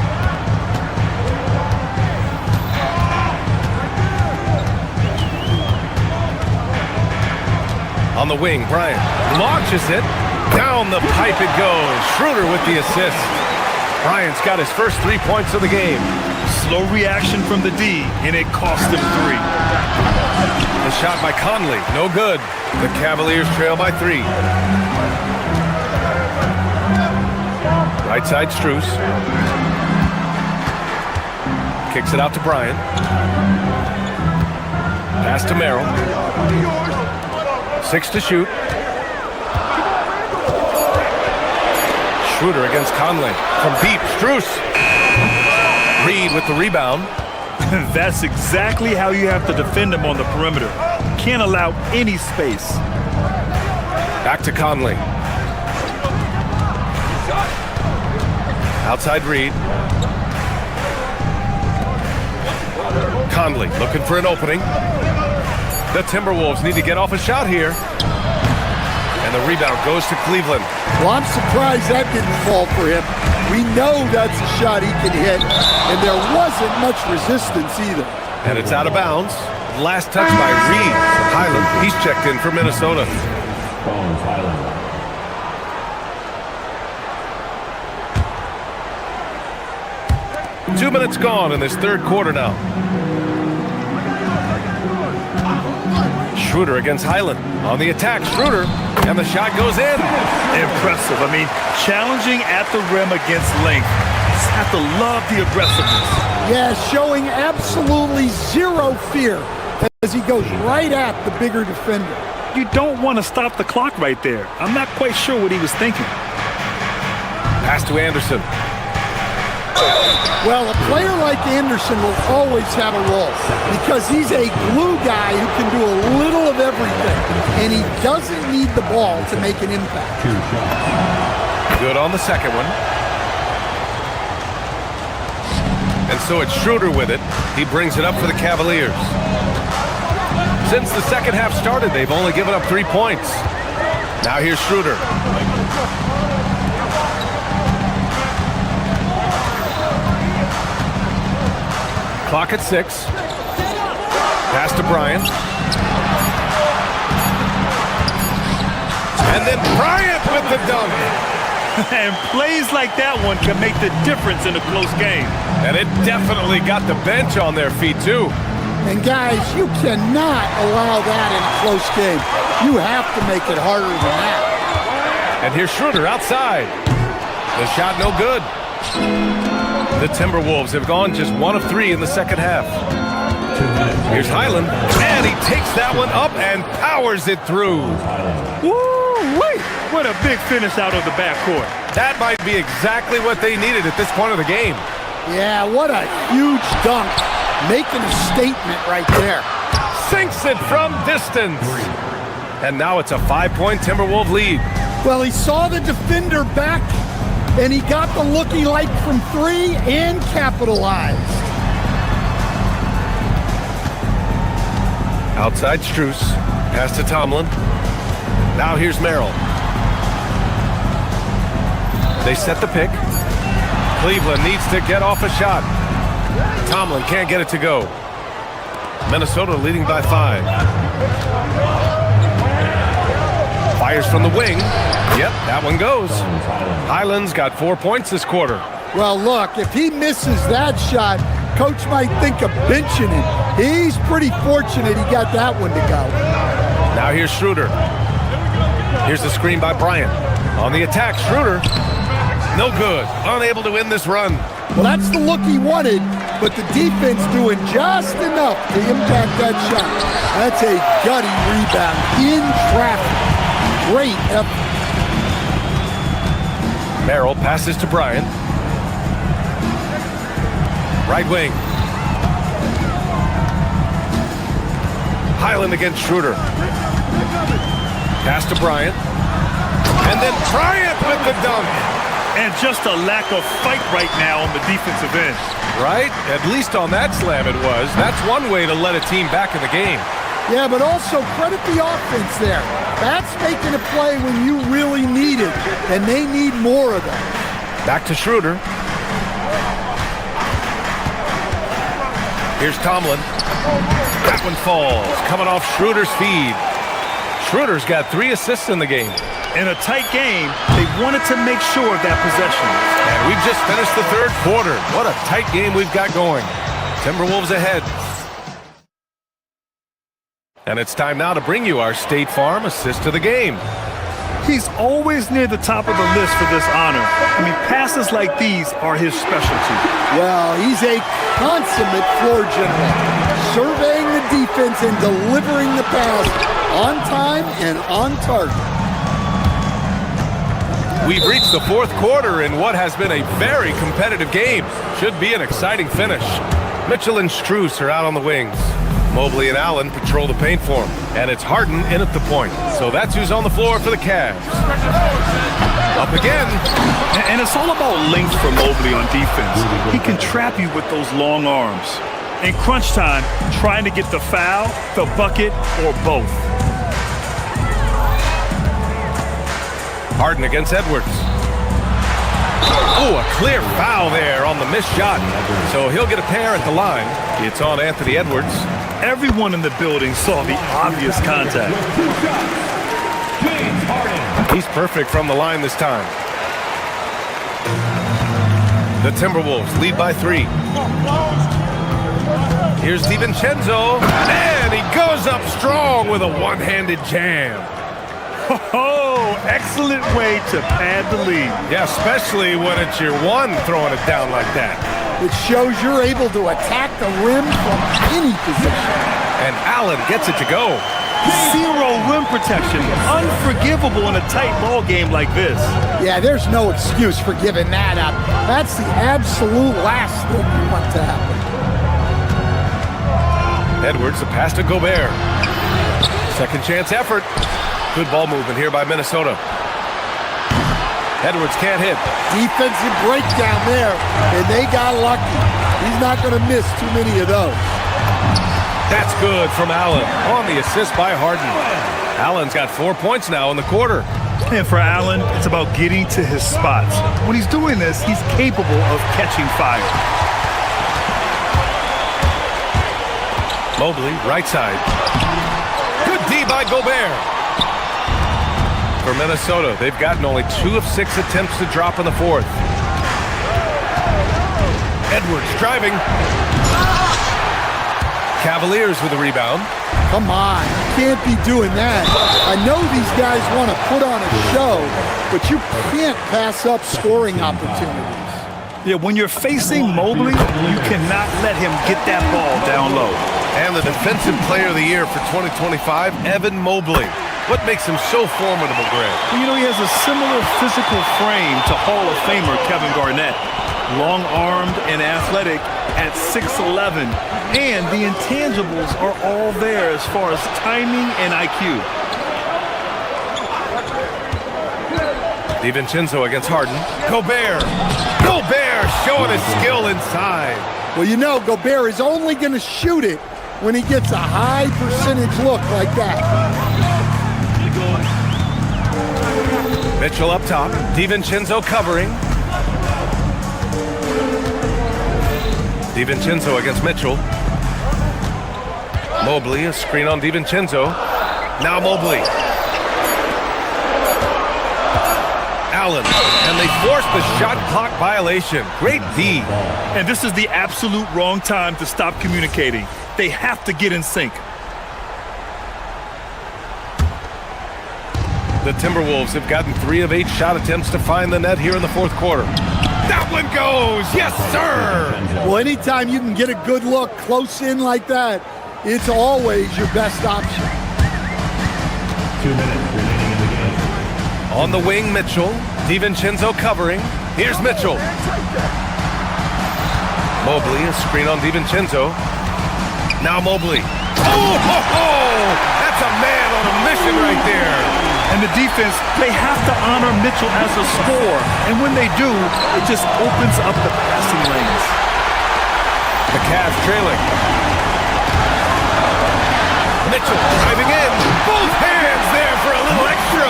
On the wing, Bryant launches it. Down the pipe it goes. Schroeder with the assist. Bryant's got his first 3 points of the game. Slow reaction from the D, and it cost him 3. The shot by Conley, no good. The Cavaliers trail by 3. Right side, Strus. Kicks it out to Bryant. Pass to Merrill. 6 to shoot. Schroeder against Conley. From deep, Strus. Reid with the rebound. That's exactly how you have to defend him on the perimeter. Can't allow any space. Back to Conley. Outside Reid. Conley looking for an opening. The Timberwolves need to get off a shot here. And the rebound goes to Cleveland. Well, I'm surprised that didn't fall for him. We know that's a shot he can hit, and there wasn't much resistance either. And it's out of bounds. Last touch by Reid. Highland, he's checked in for Minnesota. 2 minutes gone in this third quarter now. Schroeder against Highland. On the attack, Schroeder, and the shot goes in. Impressive. I mean, challenging at the rim against length. Just have to love the aggressiveness. Yeah, showing absolutely zero fear as he goes right at the bigger defender. You don't want to stop the clock right there. I'm not quite sure what he was thinking. Pass to Anderson. Well, a player like Anderson will always have a role because he's a glue guy who can do a little of everything, and he doesn't need the ball to make an impact. Good on the second one. And so it's Schroeder with it. He brings it up for the Cavaliers. Since the second half started, they've only given up 3 points. Now here's Schroeder. Clock at 6. Pass to Bryant. And then Bryant with the dunk. And plays like that one can make the difference in a close game. And it definitely got the bench on their feet, too. And guys, you cannot allow that in a close game. You have to make it harder than that. And here's Schroeder outside. The shot no good. The Timberwolves have gone just 1 of 3 in the second half. Here's Highland, and he takes that one up and powers it through. Woo-wee! What a big finish out of the backcourt. That might be exactly what they needed at this point of the game. Yeah, what a huge dunk. Making a statement right there. Sinks it from distance. And now it's a 5-point Timberwolves lead. Well, he saw the defender back, and he got the look he liked from 3 and capitalized. Outside Strus. Pass to Tomlin. Now here's Merrill. They set the pick. Cleveland needs to get off a shot. Tomlin can't get it to go. Minnesota leading by 5. Fires from the wing. Yep, that one goes. Highland's got 4 points this quarter. Well, look, if he misses that shot, coach might think of benching him. He's pretty fortunate he got that one to go. Now here's Schroeder. Here's the screen by Bryant. On the attack, Schroeder. No good. Unable to win this run. Well, that's the look he wanted, but the defense doing just enough to impact that shot. That's a gutty rebound in traffic. Great effort. Merrill passes to Bryant. Right wing. Highland against Schroeder. Pass to Bryant. And then Bryant with the dunk. And just a lack of fight right now on the defensive end. Right? At least on that slam it was. That's one way to let a team back in the game. Yeah, but also credit the offense there. That's making a play when you really need it, and they need more of that. Back to Schroeder. Here's Tomlin. That one falls, coming off Schroeder's feed. Schroeder's got 3 assists in the game. In a tight game, they wanted to make sure of that possession. And we've just finished the third quarter. What a tight game we've got going. Timberwolves ahead. And it's time now to bring you our State Farm assist of the game. He's always near the top of the list for this honor. I mean, passes like these are his specialty. Well, he's a consummate floor general, surveying the defense and delivering the pass on time and on target. We've reached the fourth quarter in what has been a very competitive game. Should be an exciting finish. Mitchell and Strus are out on the wings. Mobley and Allen patrol the paint for him. And it's Harden in at the point. So that's who's on the floor for the Cavs. Up again. And it's all about length for Mobley on defense. He can trap you with those long arms. In crunch time, trying to get the foul, the bucket, or both. Harden against Edwards. Oh, a clear foul there on the missed shot. So he'll get a pair at the line. It's on Anthony Edwards. Everyone in the building saw the obvious contact. He's perfect from the line this time. The Timberwolves lead by 3. Here's DiVincenzo, and he goes up strong with a one-handed jam. Oh, excellent way to pad the lead. Yeah, especially when it's your one throwing it down like that. It shows you're able to attack the rim from any position. And Allen gets it to go. Zero rim protection. Unforgivable in a tight ball game like this. Yeah, there's no excuse for giving that up. That's the absolute last thing you want to happen. Edwards, the pass to Gobert. Second chance effort. Good ball movement here by Minnesota. Edwards can't hit. Defensive breakdown there, and they got lucky. He's not going to miss too many of those. That's good from Allen on the assist by Harden. Allen's got 4 points now in the quarter. And for Allen, it's about getting to his spots. When he's doing this, he's capable of catching fire. Mobley, right side. Good D by Gobert. For Minnesota, they've gotten only 2 of 6 attempts to drop in the fourth. Edwards driving. Cavaliers with a rebound. Come on, you can't be doing that. I know these guys want to put on a show, but you can't pass up scoring opportunities. Yeah, when you're facing Mobley, you cannot let him get that ball down low. And the Defensive Player of the Year for 2025, Evan Mobley. What makes him so formidable, Greg? Well, you know, he has a similar physical frame to Hall of Famer Kevin Garnett. Long-armed and athletic at 6'11", and the intangibles are all there as far as timing and IQ. DiVincenzo against Harden. Gobert showing his skill inside. Well, you know, Gobert is only going to shoot it when he gets a high percentage look like that. Mitchell up top. DiVincenzo covering. DiVincenzo against Mitchell. Mobley, a screen on DiVincenzo. Now Mobley. Allen, and they forced the shot clock violation. Great D. And this is the absolute wrong time to stop communicating. They have to get in sync. The Timberwolves have gotten 3 of 8 shot attempts to find the net here in the fourth quarter. That one goes! Yes, sir! Well, anytime you can get a good look close in like that, it's always your best option. 2 minutes remaining in the game. On the wing, Mitchell. DiVincenzo covering. Here's Mitchell. Mobley, a screen on DiVincenzo. Now Mobley. Oh! That's a man on a mission right there. And the defense, they have to honor Mitchell as a scorer. And when they do, it just opens up the passing lanes. The Cavs trailing. Mitchell driving in. Both hands there for a little extra.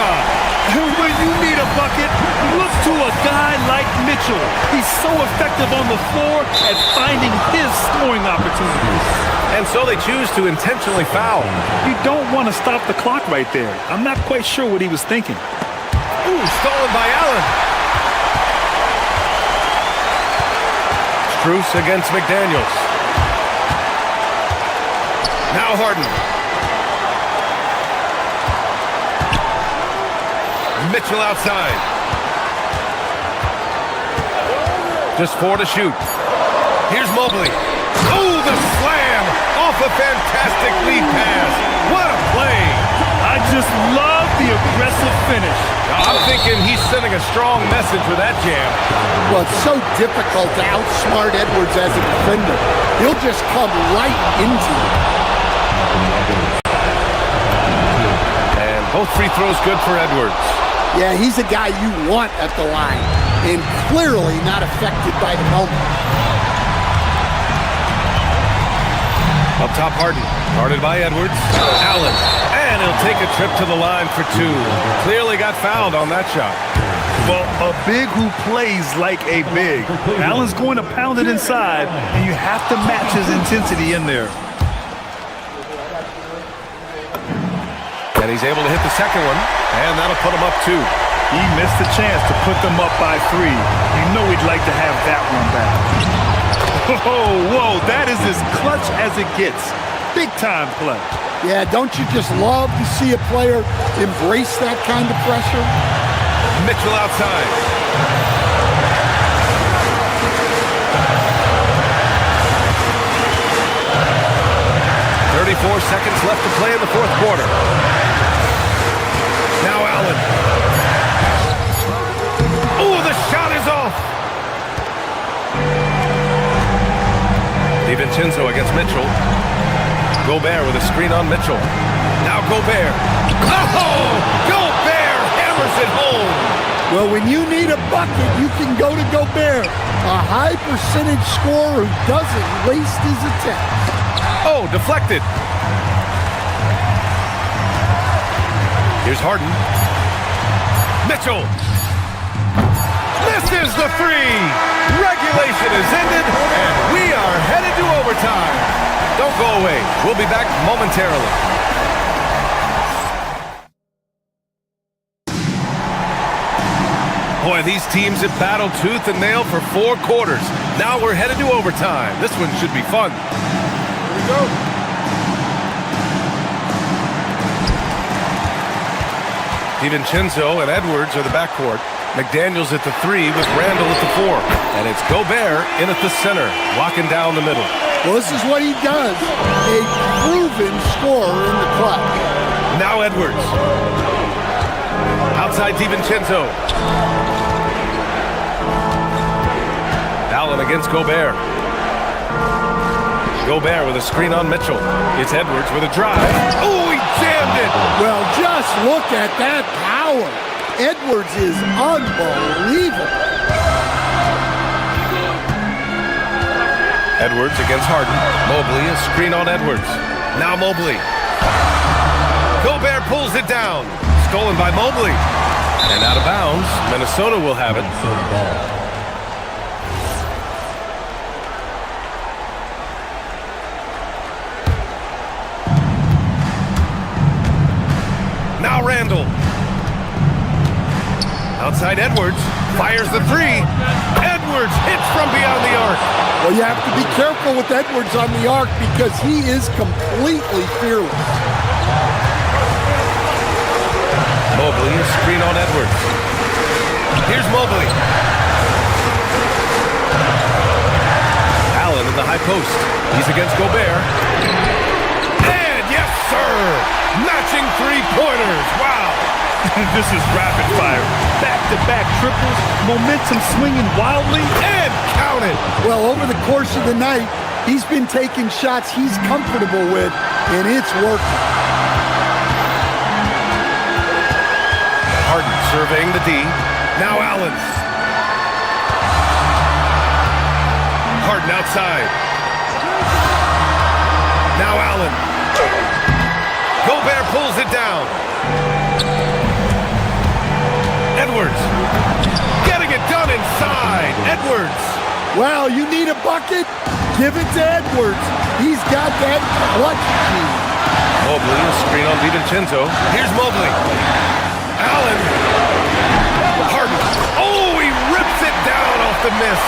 And when you need a bucket, look to a guy like Mitchell. He's so effective on the floor at finding his scoring opportunities. And so they choose to intentionally foul. You don't want to stop the clock right there. I'm not quite sure what he was thinking. Ooh, stolen by Allen. Strus against McDaniels. Now Harden. Mitchell outside. Just 4 to shoot. Here's Mobley. Oh, the slam off a fantastic lead pass. What a play. I just love the aggressive finish. I'm thinking he's sending a strong message with that jam. Well, it's so difficult to outsmart Edwards as a defender. He'll just come right into you. And both free throws good for Edwards. Yeah, he's a guy you want at the line, and clearly not affected by the moment. Up top, Harden. Guarded by Edwards. Allen. And he'll take a trip to the line for 2. Clearly got fouled on that shot. Well, a big who plays like a big. Allen's going to pound it inside, and you have to match his intensity in there. And he's able to hit the second one, and that'll put him up 2. He missed the chance to put them up by 3. You know he'd like to have that one back. Whoa, that is as clutch as it gets. Big time clutch. Yeah, don't you just love to see a player embrace that kind of pressure? Mitchell outside. Seconds left to play in the fourth quarter. Now Allen. Oh, the shot is off. DiVincenzo against Mitchell. Gobert with a screen on Mitchell. Now Gobert. Oh! Gobert hammers it home. Well, when you need a bucket, you can go to Gobert. A high percentage scorer who doesn't waste his attempts. Oh, deflected. Here's Harden. Mitchell. Misses the three. Regulation is ended, and we are headed to overtime. Don't go away. We'll be back momentarily. Boy, these teams have battled tooth and nail for 4 quarters. Now we're headed to overtime. This one should be fun. Here we go. DiVincenzo and Edwards are the backcourt. McDaniels at the 3 with Randall at the 4. And it's Gobert in at the center, locking down the middle. Well, this is what he does. A proven scorer in the clutch. Now Edwards. Outside DiVincenzo. Allen against Gobert. Gobert with a screen on Mitchell. It's Edwards with a drive. Oh, he jammed it! Well, just look at that power. Edwards is unbelievable. Edwards against Harden. Mobley, a screen on Edwards. Now Mobley. Gobert pulls it down. Stolen by Mobley. And out of bounds. Minnesota will have it. Now Randall. Outside Edwards. Fires the 3. Edwards hits from beyond the arc. Well, you have to be careful with Edwards on the arc because he is completely fearless. Mobley, a screen on Edwards. Here's Mobley. Allen in the high post. He's against Gobert. And yes, sir! Matching 3-pointers. Wow! This is rapid fire. Back-to-back triples, momentum swinging wildly, and count it. Well, over the course of the night, he's been taking shots he's comfortable with, and it's working. Harden surveying the D. Now Allen. Harden outside. Now Allen. Gobert pulls it down. Edwards. Getting it done inside. Edwards. Well, you need a bucket? Give it to Edwards. He's got that clutch key. Mobley, a screen on DiVincenzo. Here's Mobley. Allen. Harden. Oh, he rips it down off the miss.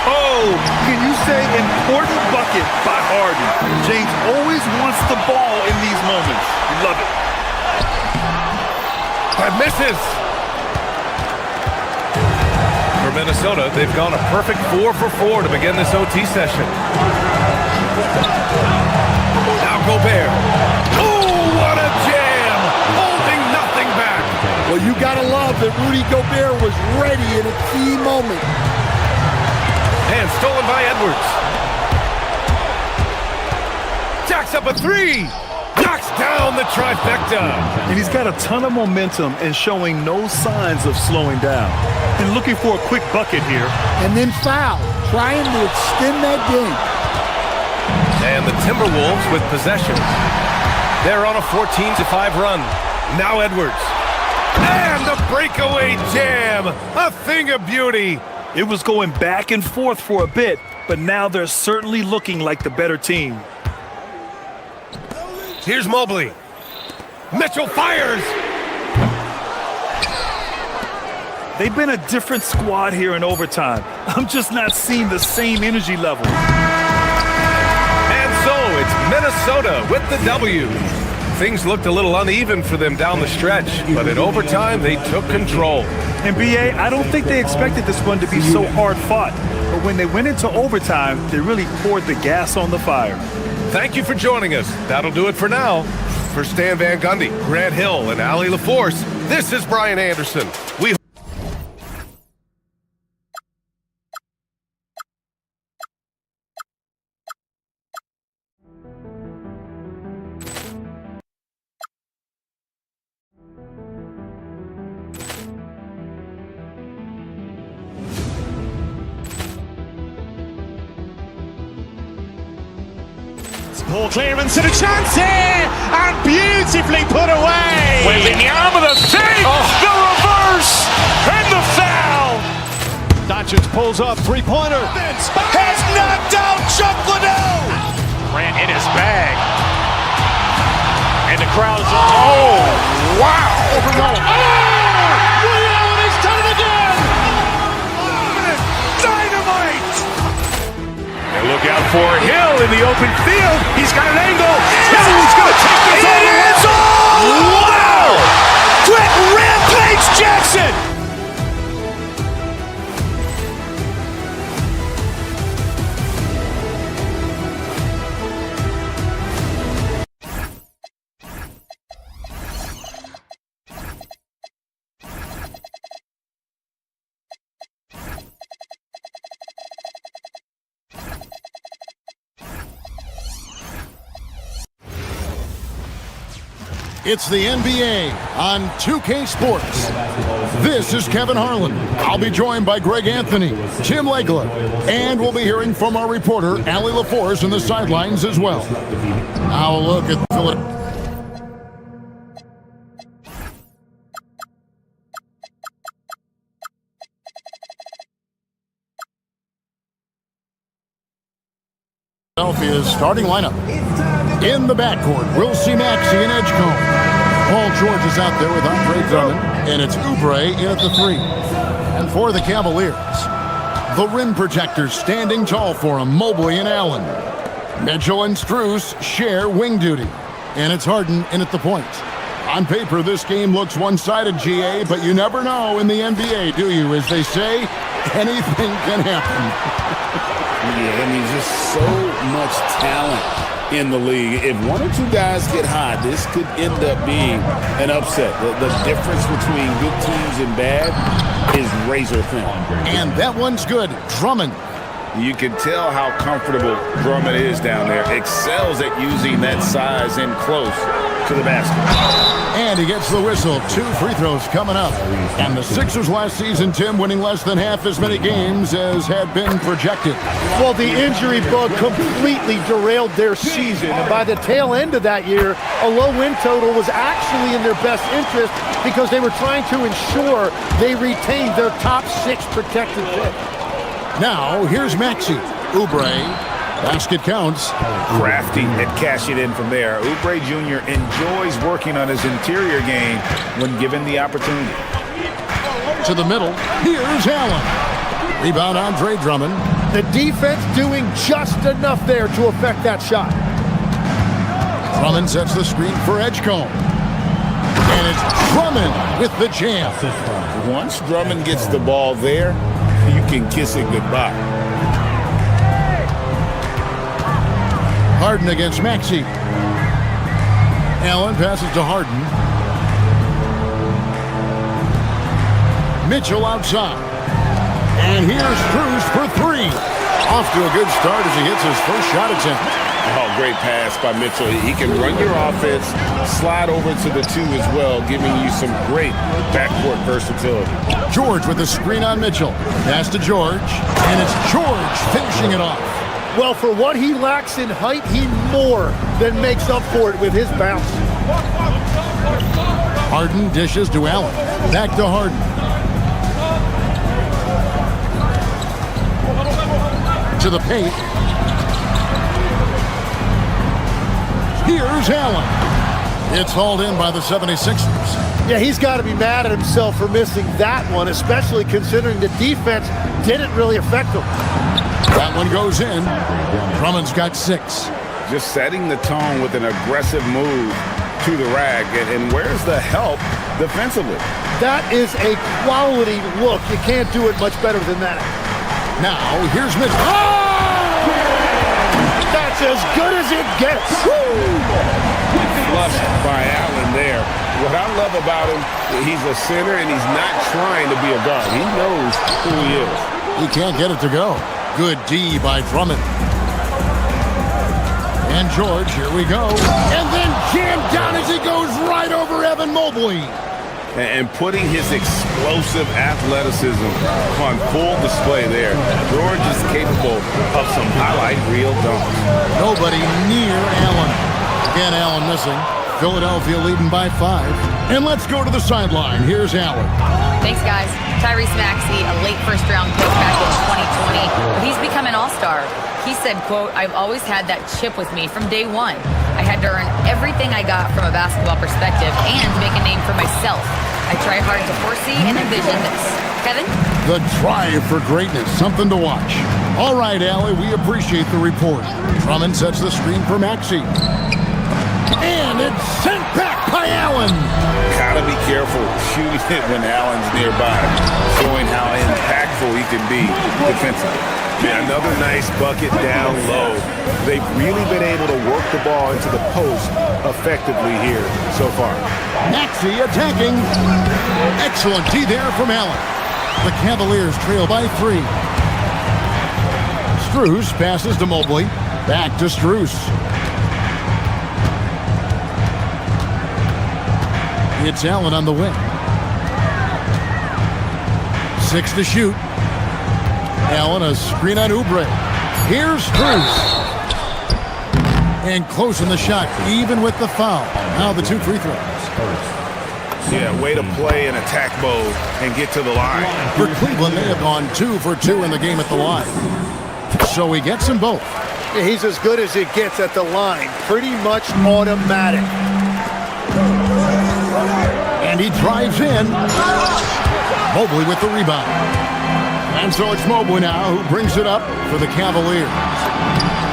Oh, can you say important bucket by Harden? James always wants the ball in these moments. You love it. That misses. For Minnesota, they've gone a perfect 4 for 4 to begin this OT session. Now Gobert. Oh, what a jam! Holding nothing back. Well, you gotta love that Rudy Gobert was ready in a key moment. And stolen by Edwards. Jacks up a 3. Knocks down the trifecta. And he's got a ton of momentum and showing no signs of slowing down. And looking for a quick bucket here. And then foul, trying to extend that game. And the Timberwolves with possession. They're on a 14-5 run. Now Edwards. And the breakaway jam. A thing of beauty. It was going back and forth for a bit, but now they're certainly looking like the better team. Here's Mobley. Mitchell fires. They've been a different squad here in overtime. I'm just not seeing the same energy level. And so it's Minnesota with the W. Things looked a little uneven for them down the stretch, but in overtime, they took control. And BA, I don't think they expected this one to be so hard-fought. But when they went into overtime, they really poured the gas on the fire. Thank you for joining us. That'll do it for now. For Stan Van Gundy, Grant Hill, and Ali LaForce, this is Brian Anderson. Poor clearance and a chance here, and beautifully put away. Wembanyama the save, the reverse, and the foul. Doncic pulls up, three-pointer. Has knocked out Chuck Liddell. Grant in his bag. And the crowd is, oh, wow. He's done it again. Dynamite. And look out for Hill in the open field. He's got an angle. Hill's going to take this all the way. Wow! Quick rampage Jackson. It's the NBA on 2K Sports. This is Kevin Harlan. I'll be joined by Greg Anthony, Tim Legler, and we'll be hearing from our reporter, Ali LaForce, on the sidelines as well. Now a look at Philadelphia's starting lineup. In the backcourt, we'll see Maxey and Edgecombe. Paul George is out there with Andre Drummond, and it's Oubre in at the 3. And for the Cavaliers, the rim protectors standing tall for him, Mobley and Allen. Mitchell and Strus share wing duty, and it's Harden in at the point. On paper, this game looks one-sided, GA, but you never know in the NBA, do you? As they say, anything can happen. Yeah, I mean, just so much talent in the league. If one or two guys get hot, this could end up being an upset. The difference between good teams and bad is razor thin. And that one's good. Drummond. You can tell how comfortable Drummond is down there. Excels at using that size in close to the basket. And he gets the whistle. 2 free throws coming up. And the Sixers last season, Tim, winning less than half as many games as had been projected. Well, the injury bug completely derailed their season. And by the tail end of that year, a low win total was actually in their best interest because they were trying to ensure they retained their top 6 protected pick. Now, here's Maxey. Oubre. Basket counts. Crafty at cashing in from there. Oubre Jr. enjoys working on his interior game when given the opportunity. To the middle. Here's Allen. Rebound Andre Drummond. The defense doing just enough there to affect that shot. Drummond sets the screen for Edgecombe. And it's Drummond with the jam. Once Drummond gets the ball there, you can kiss it goodbye. Harden against Maxey. Allen passes to Harden. Mitchell outside. And here's Strus for 3. Off to a good start as he hits his first shot attempt. Oh, great pass by Mitchell. He can run your offense, slide over to the 2 as well, giving you some great backcourt versatility. George with the screen on Mitchell. Pass to George. And it's George finishing it off. Well, for what he lacks in height, he more than makes up for it with his bounce. Harden dishes to Allen. Back to Harden. To the paint. Here's Allen. It's hauled in by the 76ers. Yeah, he's got to be mad at himself for missing that one, especially considering the defense didn't really affect him. That one goes in. Drummond's got 6. Just setting the tone with an aggressive move to the rack. And where's the help defensively? That is a quality look. You can't do it much better than that. Now, here's Mitchell. Oh! That's as good as it gets. Flushed by Allen there. What I love about him, he's a center and he's not trying to be a guard. He knows who he is. He can't get it to go. Good D by Drummond. And George, here we go. And then jammed down as he goes right over Evan Mobley. And putting his explosive athleticism on full display there. George is capable of some highlight reel dunks. Nobody near Allen. Again, Allen missing. Philadelphia leading by 5. And let's go to the sideline. Here's Allen. Thanks, guys. Tyrese Maxey, a late first-round pick back in 2020, but he's become an all-star. He said, quote, "I've always had that chip with me from day one. I had to earn everything I got from a basketball perspective and make a name for myself. I try hard to foresee and envision this." Kevin? The drive for greatness. Something to watch. All right, Allie, we appreciate the report. Drummond sets the screen for Maxey. And it's sent back by Allen. Gotta be careful shooting it when Allen's nearby, showing how impactful he can be defensively. Yeah, another nice bucket down low. They've really been able to work the ball into the post effectively here so far. Maxey attacking. Excellent D there from Allen. The Cavaliers trail by 3. Strus passes to Mobley. Back to Strus. It's Allen on the wing. 6 to shoot. Allen, a screen on Oubre. Here's Strus. And close in the shot, even with the foul. Now the 2 free throws. Yeah, way to play in attack mode and get to the line. For Cleveland, they have gone 2 for 2 in the game at the line. So he gets them both. Yeah, he's as good as it gets at the line. Pretty much automatic. And he drives in. Mobley with the rebound. And so it's Mobley now who brings it up for the Cavaliers.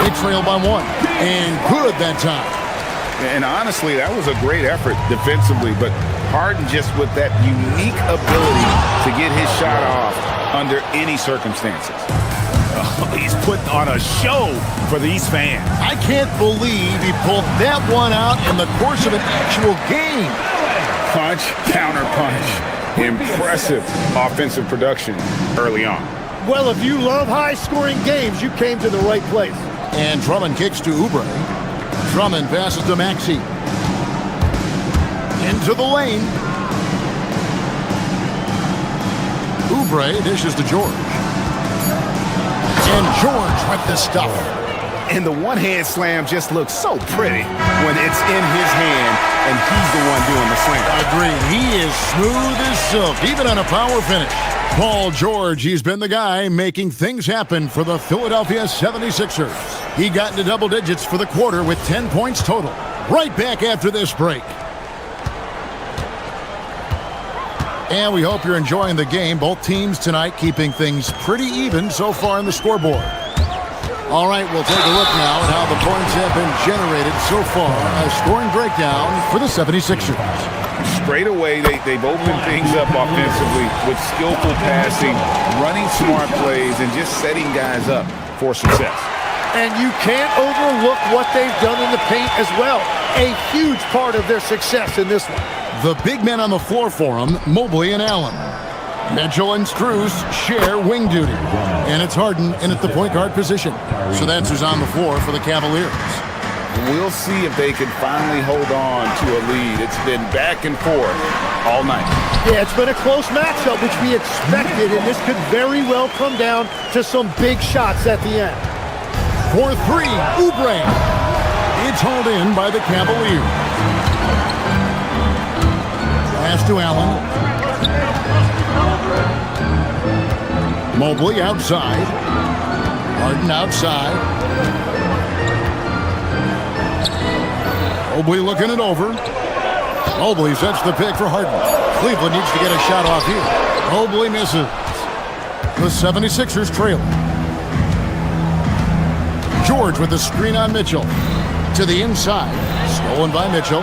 They trail by 1. And good that time. And honestly, that was a great effort defensively, but Harden just with that unique ability to get his shot off under any circumstances. He's put on a show for these fans. I can't believe he pulled that one out in the course of an actual game. Punch, counter punch. Impressive offensive production early on. Well, if you love high-scoring games, you came to the right place. And Drummond kicks to Oubre. Drummond passes to Maxey. Into the lane. Oubre dishes to George. And George with the stuff. And the one-hand slam just looks so pretty when it's in his hand and he's the one doing the slam. Agreed. He is smooth as silk, even on a power finish. Paul George, he's been the guy making things happen for the Philadelphia 76ers. He got into double digits for the quarter with 10 points total. Right back after this break. And we hope you're enjoying the game. Both teams tonight keeping things pretty even so far in the scoreboard. All right, we'll take a look now at how the points have been generated so far. A scoring breakdown for the 76ers. Straight away, they've opened things up offensively with skillful passing, running smart plays, and just setting guys up for success. And you can't overlook what they've done in the paint as well. A huge part of their success in this one. The big men on the floor for them, Mobley and Allen. Mitchell and Strus share wing duty. And it's Harden in at the point guard position. So that's who's on the floor for the Cavaliers. We'll see if they can finally hold on to a lead. It's been back and forth all night. Yeah, it's been a close matchup, which we expected, and this could very well come down to some big shots at the end. For 3, Oubre. It's hauled in by the Cavaliers. Pass to Allen. Mobley outside. Harden outside. Mobley looking it over. Mobley sets the pick for Harden. Cleveland needs to get a shot off here. Mobley misses. The 76ers trail. George with the screen on Mitchell. To the inside. Stolen by Mitchell.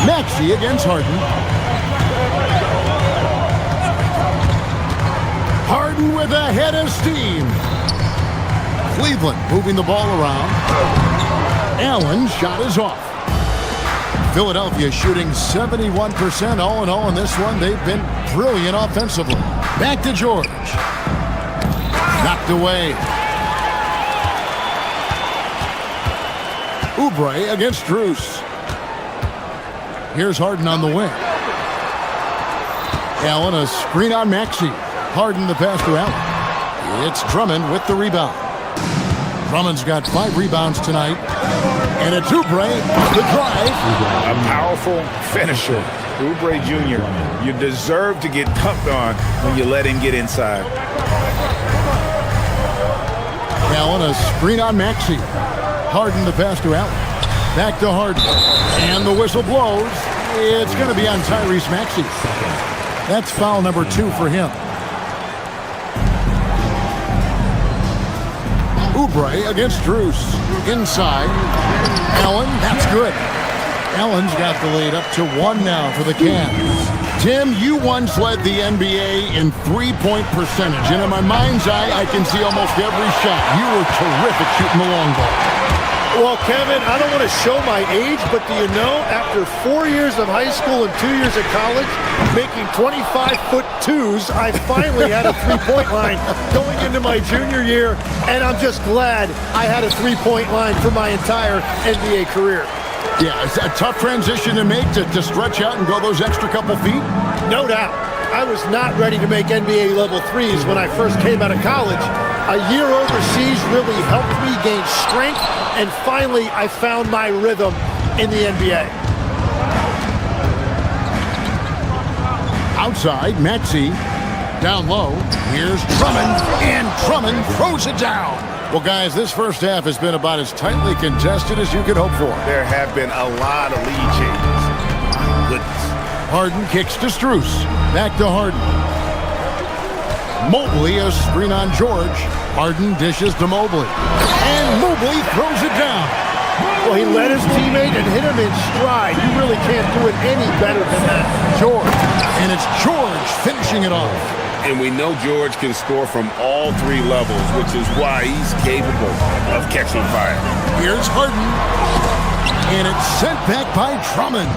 Maxey against Harden. Harden with a head of steam. Cleveland moving the ball around. Allen's shot is off. Philadelphia shooting 71% all in all in this one. They've been brilliant offensively. Back to George. Knocked away. Oubre against Strus. Here's Harden on the wing. Allen a screen on Maxey. Harden the pass to Allen. It's Drummond with the rebound. Drummond's got 5 rebounds tonight. And it's Oubre, the drive. A powerful finisher. Oubre Jr., you deserve to get dunked on when you let him get inside. Allen a screen on Maxey. Harden the pass to Allen. Back to Harden. And the whistle blows. It's going to be on Tyrese Maxey. That's foul number 2 for him. Oubre against Strus. Inside. Allen, that's good. Allen's got the lead up to 1 now for the Cavs. Tim, you once led the NBA in three-point percentage, and in my mind's eye, I can see almost every shot. You were terrific shooting the long ball. Well, Kevin, I don't want to show my age, but do you know, after 4 years of high school and 2 years of college, making 25-foot-2s, I finally had a three-point line going into my junior year, and I'm just glad I had a three-point line for my entire NBA career. Yeah, it's a tough transition to make to stretch out and go those extra couple feet. No doubt. I was not ready to make NBA level threes when I first came out of college. A year overseas really helped me gain strength, and finally I found my rhythm in the NBA. Outside, Maxey. Down low. Here's Drummond, and Drummond throws it down. Well, guys, this first half has been about as tightly contested as you could hope for. There have been a lot of lead changes. My goodness. Harden kicks to Strus. Back to Harden. Mobley a screen on George. Harden dishes to Mobley. And Mobley throws it down. Well, he led his teammate and hit him in stride. You really can't do it any better than that. George. And it's George finishing it off. And we know George can score from all 3 levels, which is why he's capable of catching fire. Here's Harden. And it's sent back by Drummond.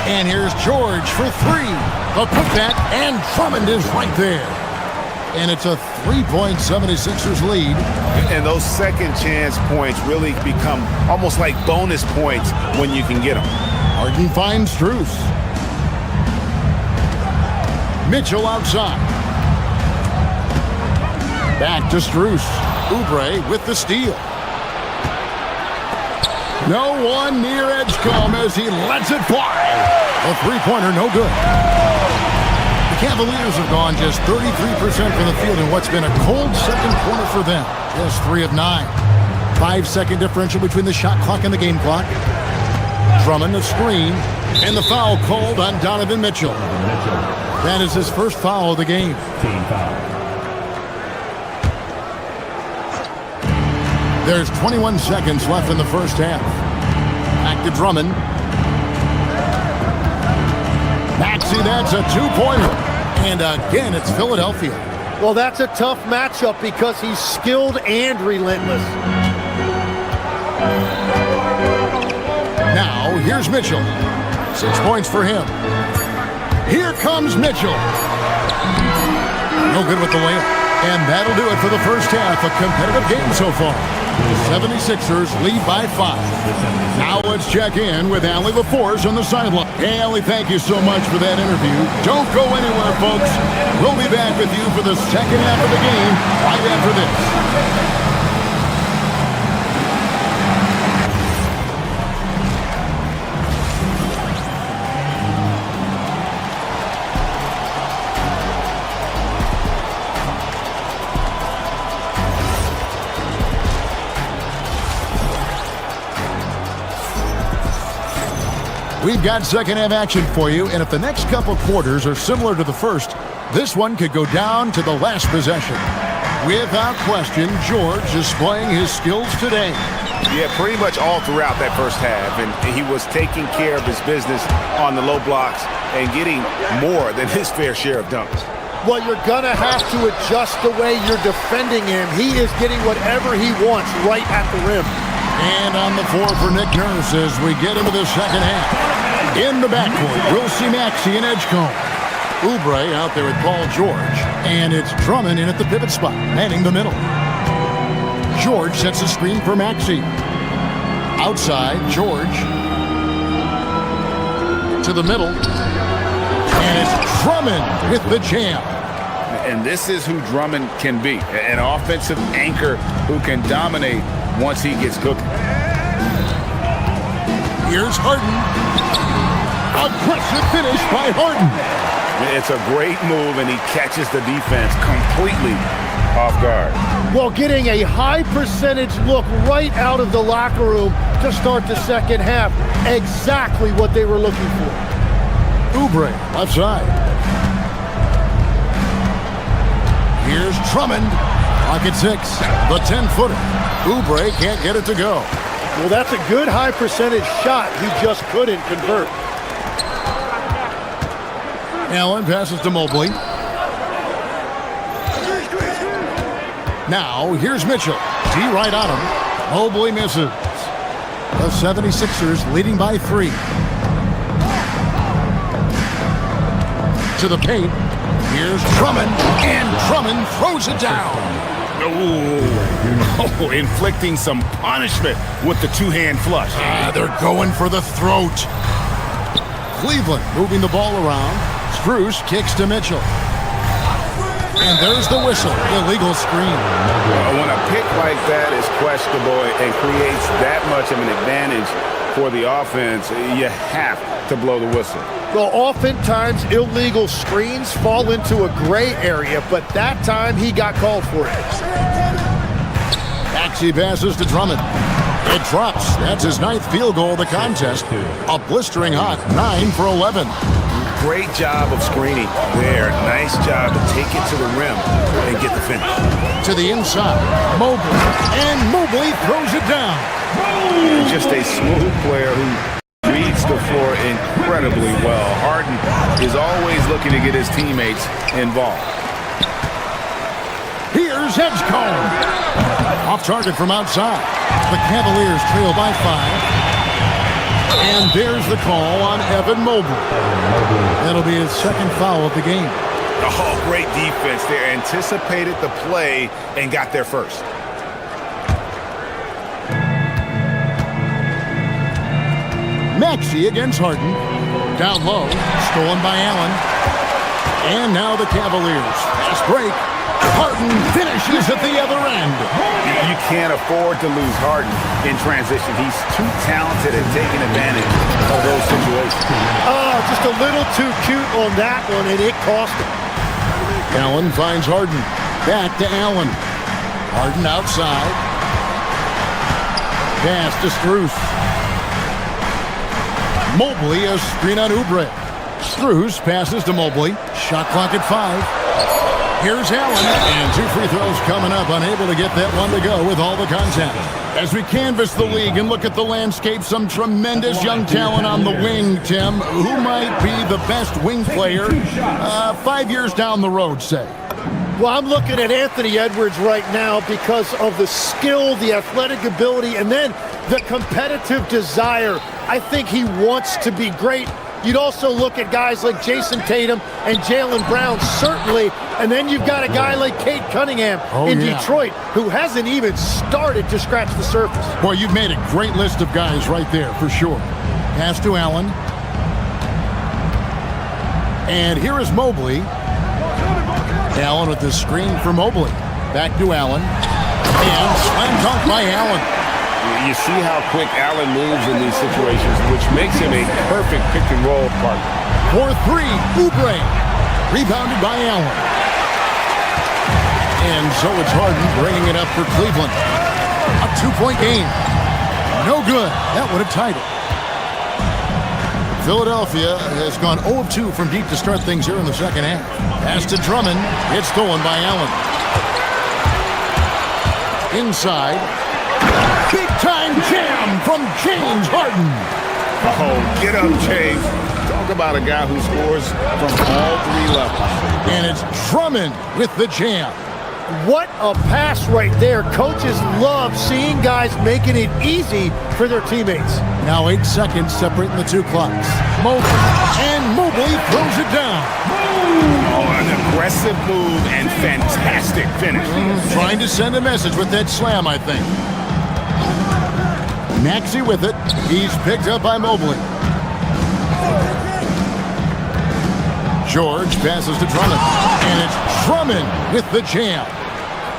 And here's George for 3. A putback, and Drummond is right there. And it's a 3-point 76ers lead. And those second chance points really become almost like bonus points when you can get them. Harden finds Strus. Mitchell outside. Back to Strus. Oubre with the steal. No one near Edgecombe as he lets it fly. A three-pointer, no good. The Cavaliers have gone just 33% from the field in what's been a cold second quarter for them. Just 3 of 9. 5-second differential between the shot clock and the game clock. Drummond the screen, and the foul called on Donovan Mitchell. That is his first foul of the game. Team foul. There's 21 seconds left in the first half. Back to Drummond. Maxey, that's a 2-pointer. And again, it's Philadelphia. Well, that's a tough matchup because he's skilled and relentless. Now, here's Mitchell. 6 points for him. Here comes Mitchell. No good with the layup. And that'll do it for the first half. A competitive game so far. The 76ers lead by 5. Now let's check in with Allie LaForce on the sideline. Hey, Allie, thank you so much for that interview. Don't go anywhere, folks. We'll be back with you for the second half of the game right after this. We've got second half action for you, and if the next couple quarters are similar to the first, this one could go down to the last possession. Without question, George displaying his skills today. Yeah, pretty much all throughout that first half, and he was taking care of his business on the low blocks and getting more than his fair share of dunks. Well, you're going to have to adjust the way you're defending him. He is getting whatever he wants right at the rim. And on the floor for Nick Nurse as we get into the second half. In the backcourt, we'll see Maxey and Edgecombe. Oubre out there with Paul George. And it's Drummond in at the pivot spot, manning the middle. George sets a screen for Maxey. Outside, George. To the middle. And it's Drummond with the jam. And this is who Drummond can be. An offensive anchor who can dominate once he gets cooking. Here's Harden. Aggressive finish by Harden. It's a great move, and he catches the defense completely off guard. Well, getting a high percentage look right out of the locker room to start the second half. Exactly what they were looking for. Oubre, left side. Here's Drummond. Pocket 6. The 10-footer. Oubre can't get it to go. Well, that's a good high percentage shot. He just couldn't convert. Allen passes to Mobley. Now, here's Mitchell. D right on him. Mobley misses. The 76ers leading by 3. To the paint. Here's Drummond. And Drummond throws it down. Oh, inflicting some punishment with the two-hand flush. They're going for the throat. Cleveland moving the ball around. Strus kicks to Mitchell. And there's the whistle. Illegal screen. When a pick like that is questionable and creates that much of an advantage for the offense, you have to blow the whistle. Well, oftentimes illegal screens fall into a gray area, but that time he got called for it. Maxey passes to Drummond. It drops. That's his 9th field goal of the contest. A blistering hot 9 for 11. Great job of screening there. Nice job to take it to the rim and get the finish. To the inside, Mobley. And Mobley throws it down. Just a smooth player who reads the floor incredibly well. Harden is always looking to get his teammates involved. Here's Edgecombe. Off target from outside. The Cavaliers trail by 5. And there's the call on Evan Mobley. That'll be his second foul of the game. Oh, great defense there. Anticipated the play and got there first. Maxey against Harden. Down low. Stolen by Allen. And now the Cavaliers. Fast break. Harden finishes at the other end. You can't afford to lose Harden in transition. He's too talented at taking advantage of those situations. Oh, just a little too cute on that one, and it cost him. Allen finds Harden. Back to Allen. Harden outside. Pass to Strus. Mobley a screen on Oubre. Strus passes to Mobley. Shot clock at 5. Here's Allen, and 2 free throws coming up, unable to get that one to go with all the contact. As we canvass the league and look at the landscape, some tremendous young talent on the wing, Tim. Who might be the best wing player 5 years down the road, say? Well, I'm looking at Anthony Edwards right now because of the skill, the athletic ability, and then the competitive desire. I think he wants to be great. You'd also look at guys like Jason Tatum and Jaylen Brown, certainly. And then you've got a guy like Cade Cunningham in Detroit who hasn't even started to scratch the surface. Boy, you've made a great list of guys right there, for sure. Pass to Allen. And here is Mobley. Allen with the screen for Mobley. Back to Allen. And slam dunk by Allen. You see how quick Allen moves in these situations, which makes him a perfect pick-and-roll partner. For 3, Oubre. Rebounded by Allen. And so it's Harden bringing it up for Cleveland. A 2-point game. No good. That would have tied it. Philadelphia has gone 0 of 2 from deep to start things here in the second half. Pass to Drummond. It's stolen by Allen. Inside. Big-time jam from James Harden. Oh, get up, James. Talk about a guy who scores from all 3 levels. And it's Drummond with the jam. What a pass right there. Coaches love seeing guys making it easy for their teammates. Now 8 seconds separating the two clocks. Mobley throws it down. Oh, an aggressive move and fantastic finish. Trying to send a message with that slam, I think. Maxey with it. He's picked up by Mobley. George passes to Drummond. And it's Drummond with the jam.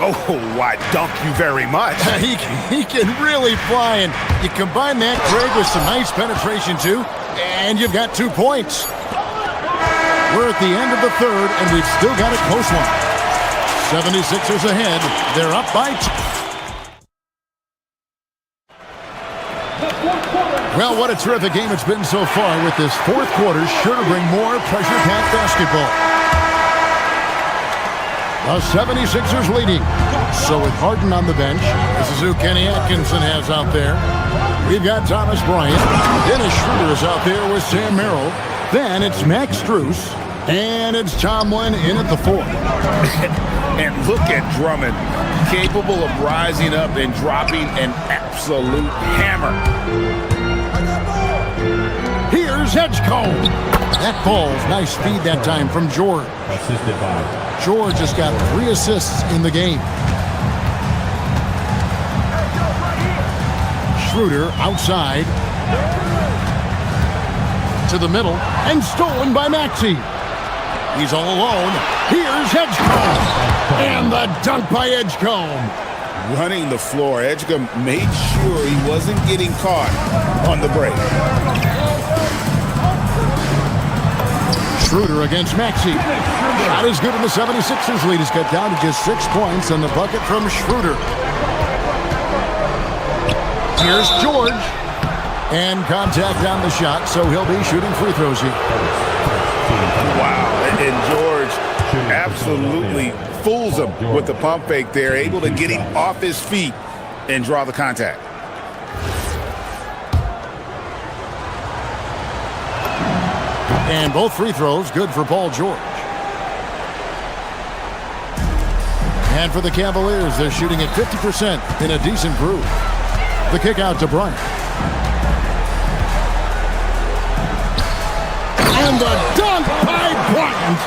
Oh, I dunk you very much. He can really fly, and you combine that, Craig, with some nice penetration, too, and you've got 2 points. We're at the end of the third, and we've still got a close one. 76ers ahead. They're up by 2. Well, what a terrific game it's been so far, with this fourth quarter sure to bring more pressure-packed basketball. The 76ers leading. So with Harden on the bench, this is who Kenny Atkinson has out there. We've got Thomas Bryant. Dennis Schroeder is out there with Sam Merrill. Then it's Max Strus. And it's Tomlin in at the 4. And look at Drummond, capable of rising up and dropping an absolute hammer. Here's Edgecombe. That ball's nice speed that time from George. George has got 3 assists in the game. Schroeder outside. To the middle. And stolen by Maxey. He's all alone. Here's Edgecombe. And the dunk by Edgecombe. Running the floor, Edgecombe made sure he wasn't getting caught on the break. Schroeder against Maxey. Not as good in the 76ers lead. He's cut down to just 6 points on the bucket from Schroeder. Here's George. And contact on the shot, so he'll be shooting free throws here. Wow, and George absolutely fools him with the pump fake there, able to get him off his feet and draw the contact. And both free throws good for Paul George. And for the Cavaliers, they're shooting at 50% in a decent groove. The kick out to Bryant. And the dunk by Bryant.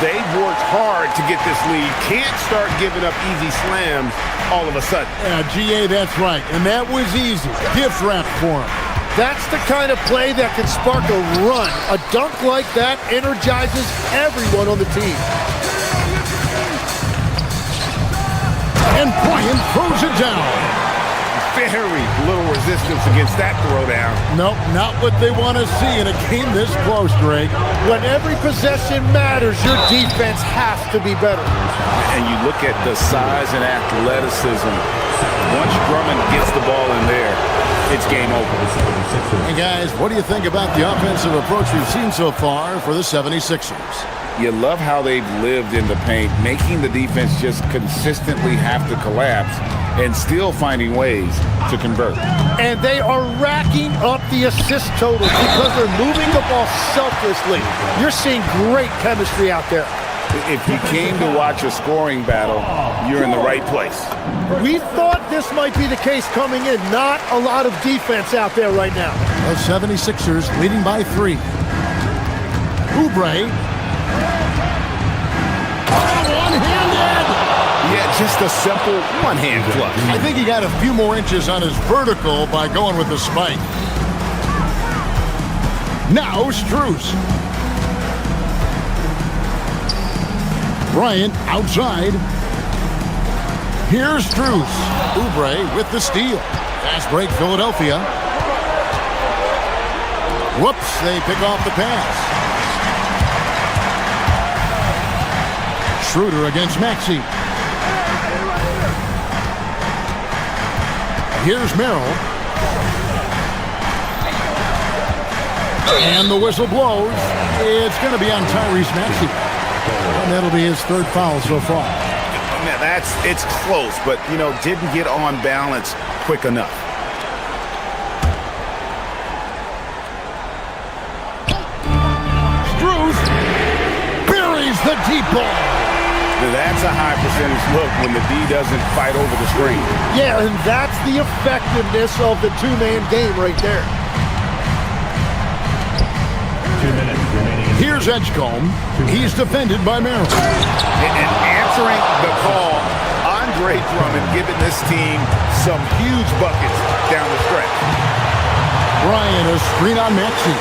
They've worked hard to get this lead. Can't start giving up easy slams all of a sudden. Yeah, GA, that's right. And that was easy. Gift wrap for him. That's the kind of play that can spark a run. A dunk like that energizes everyone on the team. And Bryant throws it down. Very little resistance against that throwdown. Nope, not what they want to see in a game this close, Greg. When every possession matters, your defense has to be better. And you look at the size and athleticism. Once Drummond gets the ball in there, it's game over. And guys, what do you think about the offensive approach we've seen so far for the 76ers? You love how they've lived in the paint, making the defense just consistently have to collapse and still finding ways to convert. And they are racking up the assist totals because they're moving the ball selflessly. You're seeing great chemistry out there. If you came to watch a scoring battle, you're in the right place. We thought this might be the case coming in. Not a lot of defense out there right now. The 76ers leading by 3. Oubre. One-handed. Yeah, just a simple one-hand flush. I think he got a few more inches on his vertical by going with the spike. Now Strus. Bryant outside. Here's Strus. Oubre with the steal. Fast break Philadelphia. Whoops, they pick off the pass. Schroeder against Maxey. Here's Merrill. And the whistle blows. It's going to be on Tyrese Maxey. And that'll be his third foul so far. Man, it's close, but, didn't get on balance quick enough. Strus buries the deep ball. That's a high percentage look when the D doesn't fight over the screen. Yeah, and that's the effectiveness of the two-man game right there. 2 minutes remaining. Here's Edgecombe. He's defended by Merrill. And answering the call, Andre Drummond giving this team some huge buckets down the stretch. Bryant, a screen on Maxey.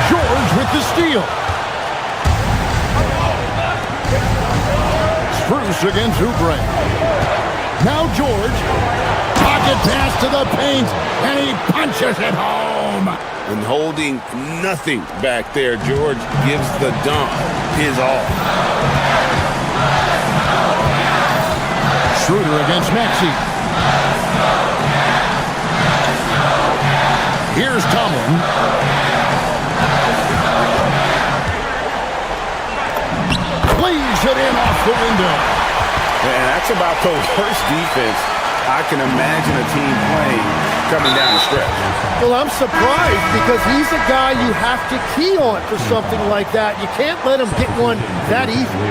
George with the steal. Spruce against Oubre. Now George. Pocket pass to the paint, and he punches it home. And holding nothing back there, George gives the dunk his all. Schroeder against Maxey. Here's Tomlin. Plays it in off the window. And that's about the worst defense I can imagine a team playing coming down the stretch. Well, I'm surprised because he's a guy you have to key on for something like that. You can't let him get one that easily.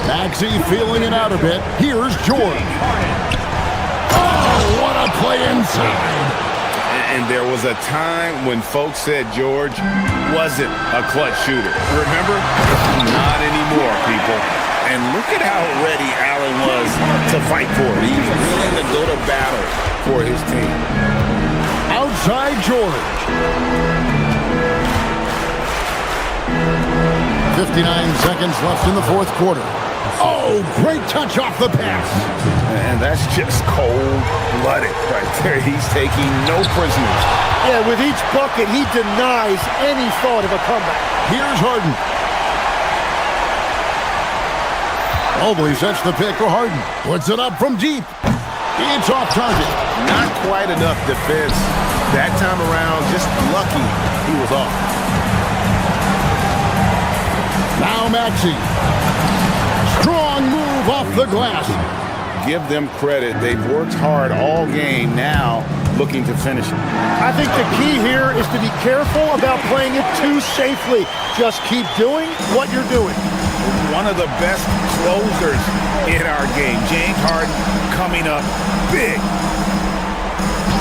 Maxey feeling it out a bit. Here's George. Oh, what a play inside. And there was a time when folks said George wasn't a clutch shooter. Remember? Not anymore, people. And look at how ready Allen was to fight for it. He's willing to go to battle for his team. Outside George. 59 seconds left in the fourth quarter. Oh, great touch off the pass. And that's just cold-blooded right there. He's taking no prisoners. Yeah, with each bucket, he denies any thought of a comeback. Here's Harden. Mobley sets the pick for Harden. Puts it up from deep. It's off target. Not quite enough defense. That time around, just lucky he was off. Now Maxey. Strong move off the glass. Give them credit. They've worked hard all game. Now looking to finish it. I think the key here is to be careful about playing it too safely. Just keep doing what you're doing. One of the best closers in our game. James Harden coming up big.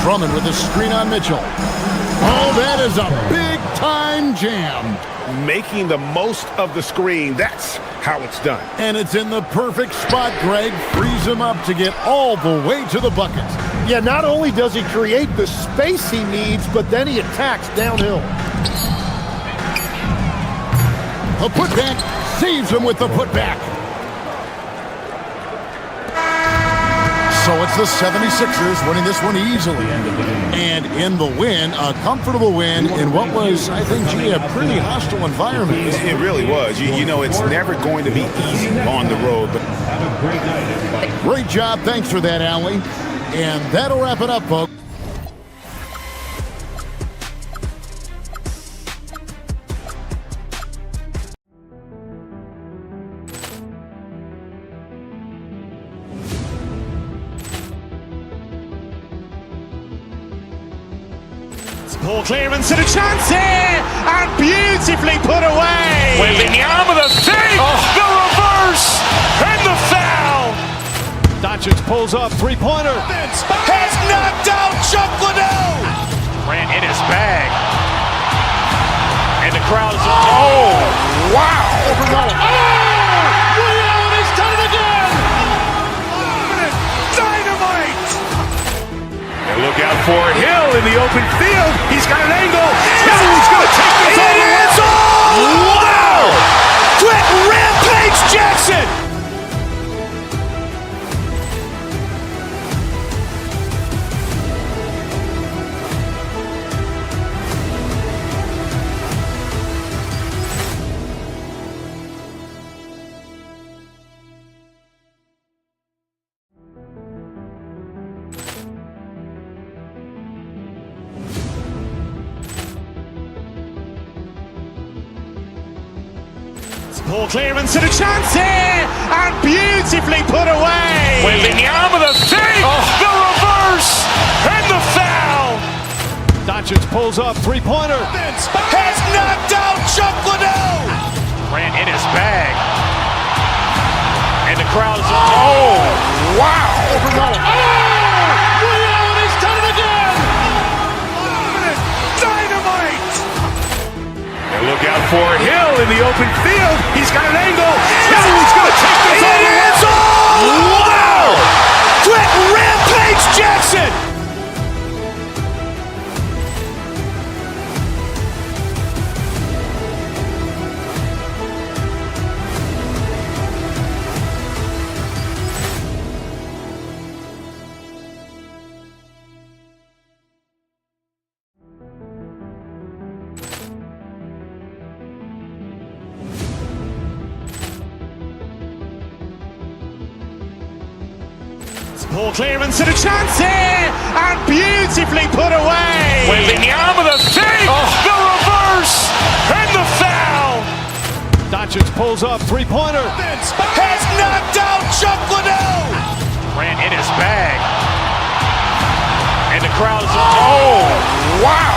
Drummond with a screen on Mitchell. Oh, that is a big-time jam. Making the most of the screen. That's how it's done. And it's in the perfect spot, Greg. Frees him up to get all the way to the bucket. Yeah, not only does he create the space he needs, but then he attacks downhill. A putback saves him with the putback. So it's the 76ers winning this one easily. And in the win, a comfortable win in what was, I think, a pretty hostile environment. It really was. You know, it's never going to be easy on the road. But great job. Thanks for that, Allie. And that'll wrap it up, folks. Poor clearance and a chance here, and beautifully put away. Wembanyama with a save, the reverse, and the foul. Doncic pulls up, three-pointer. Has knocked out Chuck Liddell. Ran in his bag. And the crowd is... Oh, wow. He's done it again. Dynamite. And look out for Hill in the open field. He's got an angle. Hill's going to take this all the way. Wow! Quick rampage Jackson. Poor clearance and a chance here, and beautifully put away. Wembanyama the fake, the reverse, and the foul. Doncic pulls up, three-pointer. Has knocked out Chuck Liddell. Grant in his bag. And the crowd is, oh, wow. Ray Allen has done it again. Dynamite. And look out for Hill in the open field. He's got an angle. He's going to take this all the way. Wow. Quick Rampage Jackson. Poor clearance and a chance here, and beautifully put away. Wembanyama the fake, the reverse, and the foul. Doncic pulls up, three-pointer. Has knocked out Chuck Liddell. Grant in his bag. And the crowd is, oh, wow.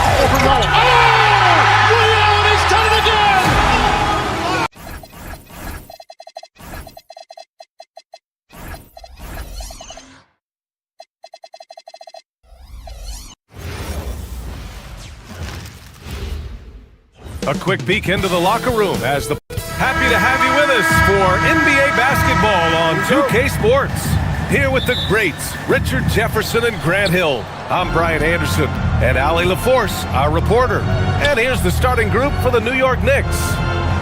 Ray Allen has done it again. A quick peek into the locker room as the happy to have you with us for NBA basketball on 2K Sports. Here with the greats, Richard Jefferson and Grant Hill. I'm Brian Anderson and Allie LaForce, our reporter. And here's the starting group for the New York Knicks.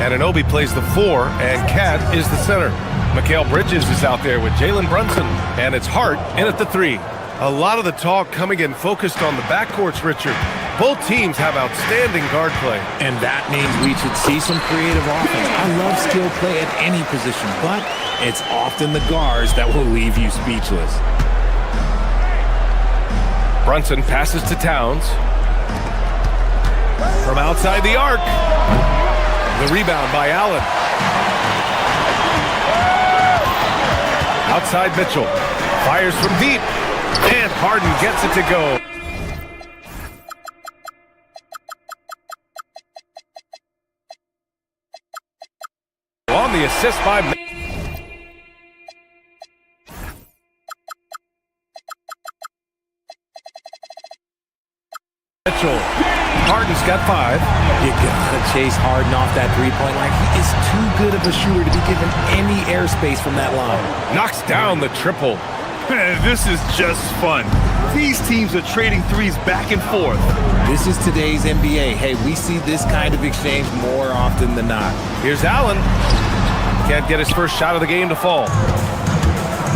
Anunoby plays the 4 and Cat is the center. Mikal Bridges is out there with Jalen Brunson, and it's Hart in at the 3. A lot of the talk coming in focused on the backcourts, Richard. Both teams have outstanding guard play. And that means we should see some creative offense. I love skill play at any position, but it's often the guards that will leave you speechless. Brunson passes to Towns. From outside the arc. The rebound by Allen. Outside Mitchell. Fires from deep. And Harden gets it to go. On the assist by Mitchell. Harden's got 5. You gotta chase Harden off that three-point line. He is too good of a shooter to be given any airspace from that line. Knocks down the triple. This is just fun. These teams are trading threes back and forth. This is today's NBA. Hey, we see this kind of exchange more often than not. Here's Allen. Can't get his first shot of the game to fall.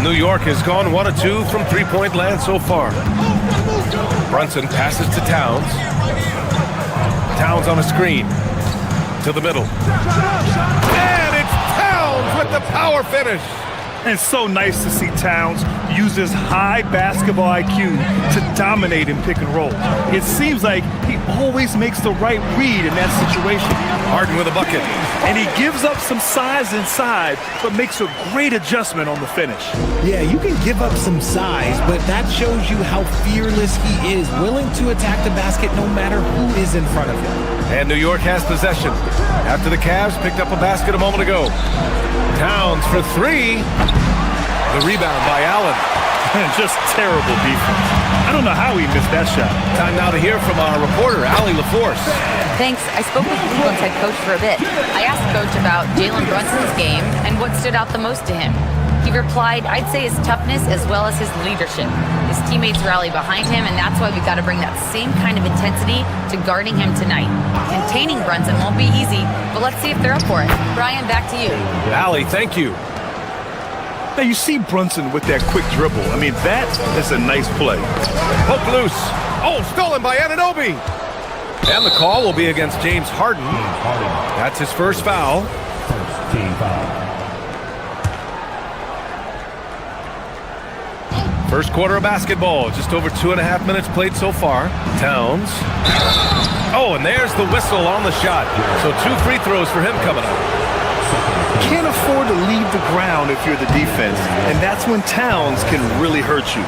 New York has gone 1 of 2 from three-point land so far. Brunson passes to Towns. Towns on a screen. To the middle. And it's Towns with the power finish. And so nice to see Towns use his high basketball IQ to dominate in pick and roll. It seems like he always makes the right read in that situation. Harden with a bucket. And he gives up some size inside, but makes a great adjustment on the finish. Yeah, you can give up some size, but that shows you how fearless he is, willing to attack the basket no matter who is in front of him. And New York has possession. After the Cavs picked up a basket a moment ago. Towns for 3. The rebound by Allen. Just terrible defense. I don't know how he missed that shot. Time now to hear from our reporter, Allie LaForce. Thanks. I spoke with Cleveland's head coach for a bit. I asked Coach about Jalen Brunson's game and what stood out the most to him. He replied, I'd say his toughness as well as his leadership. His teammates rally behind him, and that's why we've got to bring that same kind of intensity to guarding him tonight. Containing Brunson won't be easy, but let's see if they're up for it. Brian, back to you. Allie, thank you. Now you see Brunson with that quick dribble. I mean, that is a nice play. Poke loose. Oh, stolen by Anunoby. And the call will be against James Harden. That's his first foul. Team foul. First quarter of basketball. Just over 2.5 minutes played so far. Towns. Oh, and there's the whistle on the shot. So 2 free throws for him coming up. can't afford to leave the ground if you're the defense, and that's when Towns can really hurt you.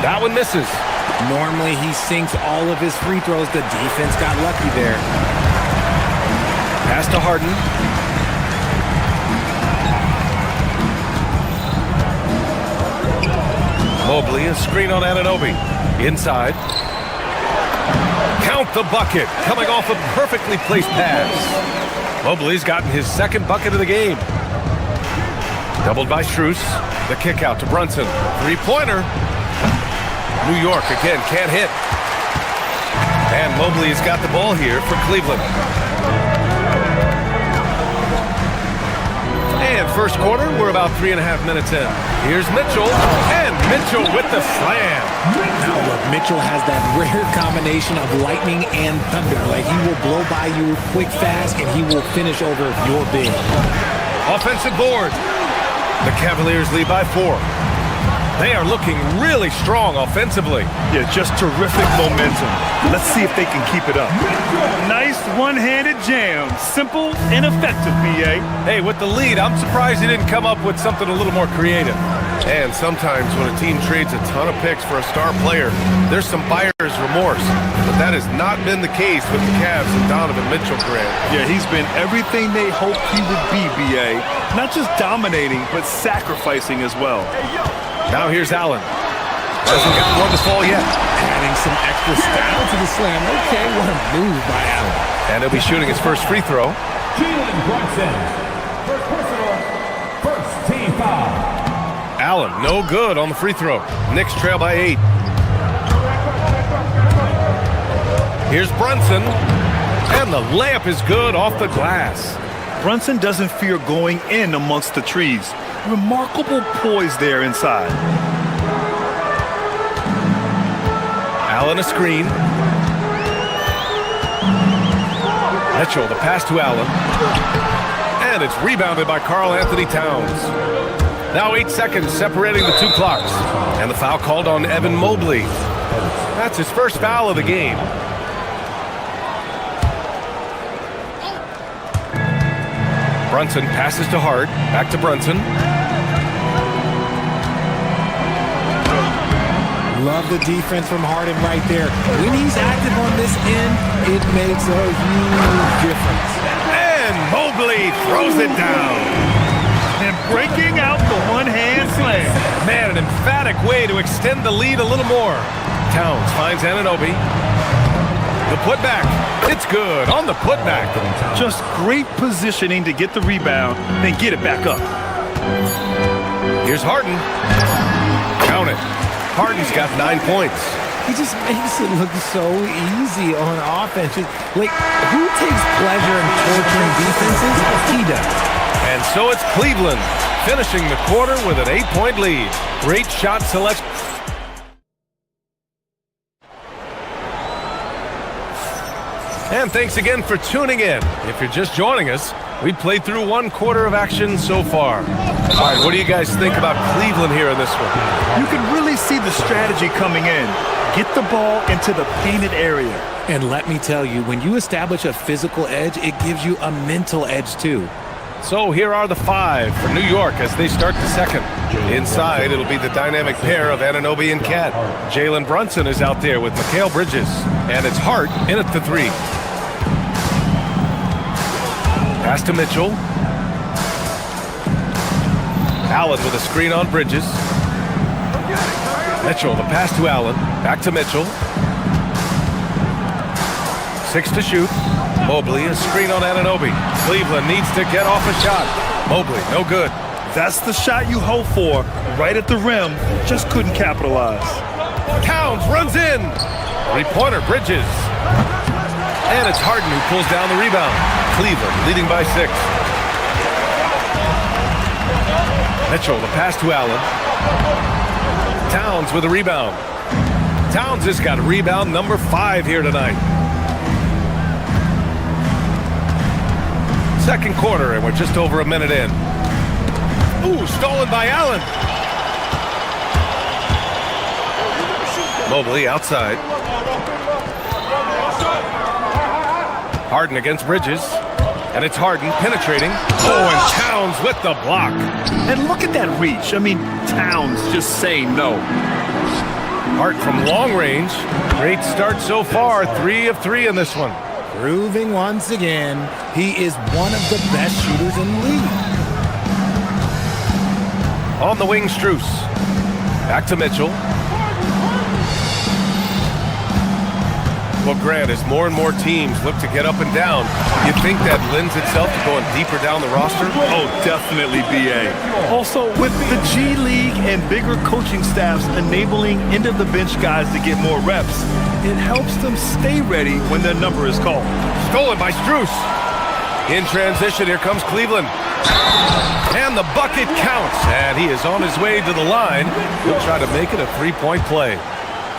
That one misses. Normally, he sinks all of his free throws. The defense got lucky there. Pass to Harden. Mobley, a screen on Anunoby. Inside. Count the bucket. Coming off a perfectly placed pass. Mobley's gotten his second bucket of the game. Doubled by Strus. The kick out to Brunson. Three-pointer. New York again can't hit. And Mobley has got the ball here for Cleveland. And first quarter, we're about 3.5 minutes in. Here's Mitchell, and Mitchell with the slam. Now look, Mitchell has that rare combination of lightning and thunder. Like, he will blow by you quick, fast, and he will finish over your big. Offensive board. The Cavaliers lead by 4. They are looking really strong offensively. Yeah, just terrific momentum. Let's see if they can keep it up. Nice one-handed jam. Simple and effective, BA. Hey, with the lead, I'm surprised he didn't come up with something a little more creative. And sometimes when a team trades a ton of picks for a star player, there's some buyer's remorse. But that has not been the case with the Cavs and Donovan Mitchell, Grant. Yeah, he's been everything they hoped he would be, BA. Not just dominating, but sacrificing as well. Now here's Allen. Hasn't got one to fall yet. Adding some extra style to the slam. Okay, what a move by Allen. And he'll be shooting his first free throw. Jalen Brunson. First personal, first team foul. Allen, no good on the free throw. Knicks trail by 8. Here's Brunson. And the layup is good off the glass. Brunson doesn't fear going in amongst the trees. Remarkable poise there inside. Allen a screen. Mitchell, the pass to Allen. And it's rebounded by Karl Anthony Towns. Now 8 seconds separating the two clocks. And the foul called on Evan Mobley. That's his first foul of the game. Brunson passes to Hart. Back to Brunson. Love the defense from Harden right there. When he's active on this end, it makes a huge difference. And Mobley throws it down. And breaking out the one-hand slam. Man, an emphatic way to extend the lead a little more. Towns finds Anunoby. The putback. It's good on the putback. Just great positioning to get the rebound, then get it back up. Here's Harden. Count it. Harden's got 9 points. He just makes it look so easy on offense. Like, who takes pleasure in torturing defenses? He does. And so it's Cleveland finishing the quarter with an 8-point lead. Great shot selection. And thanks again for tuning in. If you're just joining us, we played through 1 quarter of action so far. All right, what do you guys think about Cleveland here in this one? You can really see the strategy coming in. Get the ball into the painted area. And let me tell you, when you establish a physical edge, it gives you a mental edge too. So here are the 5 for New York as they start the second. Inside, it'll be the dynamic pair of Anunoby and Cat. Jalen Brunson is out there with Mikal Bridges. And it's Hart in at the 3. Pass to Mitchell. Allen with a screen on Bridges. Mitchell, the pass to Allen. Back to Mitchell. 6 to shoot. Mobley, a screen on Anunoby. Cleveland needs to get off a shot. Mobley, no good. That's the shot you hope for. Right at the rim. Just couldn't capitalize. Towns runs in. 3-pointer, Bridges. And it's Harden who pulls down the rebound. Cleveland leading by 6. Mitchell, the pass to Allen. Towns with a rebound. Towns has got rebound number 5 here tonight. Second quarter, and we're just over a minute in. Ooh, stolen by Allen. Mobley outside. Harden against Bridges. And it's Harden penetrating. Oh, and Towns with the block. And look at that reach. I mean, Towns just saying no. Hart from long range. Great start so far. 3 of 3 in this one. Proving once again, he is one of the best shooters in the league. On the wing, Strus. Back to Mitchell. Well, Grant, as more and more teams look to get up and down, you think that lends itself to going deeper down the roster? Oh, definitely, BA. Also, with the G League and bigger coaching staffs enabling end-of-the-bench guys to get more reps, it helps them stay ready when their number is called. Stolen by Strus. In transition, here comes Cleveland. And the bucket counts. And he is on his way to the line. He'll try to make it a 3-point play.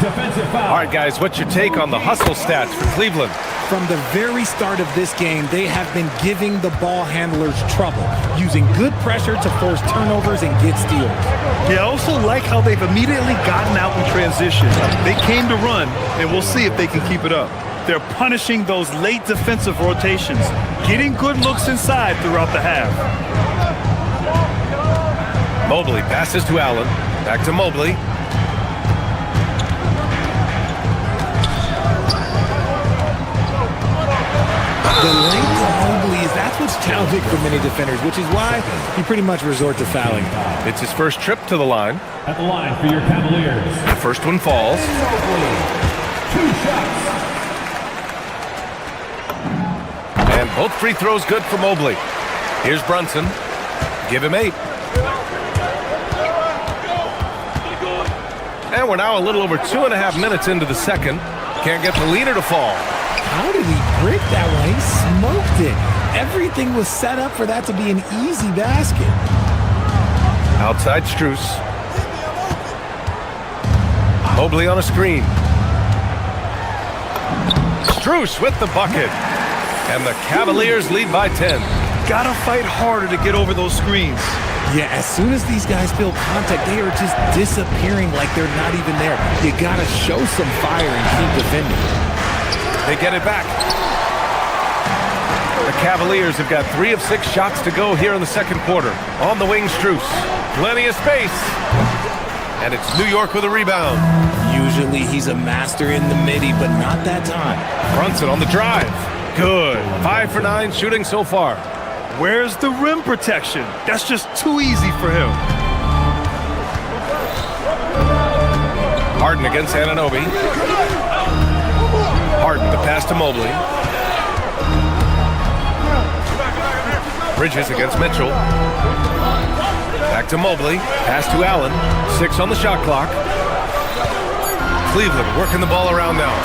All right, guys, what's your take on the hustle stats for Cleveland? From the very start of this game, they have been giving the ball handlers trouble, using good pressure to force turnovers and get steals. Yeah, I also like how they've immediately gotten out in transition. They came to run, and we'll see if they can keep it up. They're punishing those late defensive rotations, getting good looks inside throughout the half. Mobley passes to Allen. Back to Mobley. The length of Mobley, that's what's challenging for many defenders, which is why you pretty much resort to fouling. It's his first trip to the line. At the line for your Cavaliers. The first one falls. 2 shots. And both free throws good for Mobley. Here's Brunson. Give him 8. And we're now a little over 2.5 minutes into the second. Can't get the leader to fall. How did he break that one? He smoked it. Everything was set up for that to be an easy basket. Outside Strus. Mobley on a screen. Strus with the bucket. And the Cavaliers lead by 10. Gotta fight harder to get over those screens. Yeah, as soon as these guys feel contact, they are just disappearing like they're not even there. You gotta show some fire and keep defending. They get it back. The Cavaliers have got 3 of 6 shots to go here in the second quarter. On the wing, Strus. Plenty of space. And it's New York with a rebound. Usually he's a master in the midi, but not that time. Brunson on the drive. Good. 5 for 9 shooting so far. Where's the rim protection? That's just too easy for him. Harden against Anunoby. Harden the pass to Mobley. Bridges against Mitchell. Back to Mobley. Pass to Allen. 6 on the shot clock. Cleveland working the ball around now.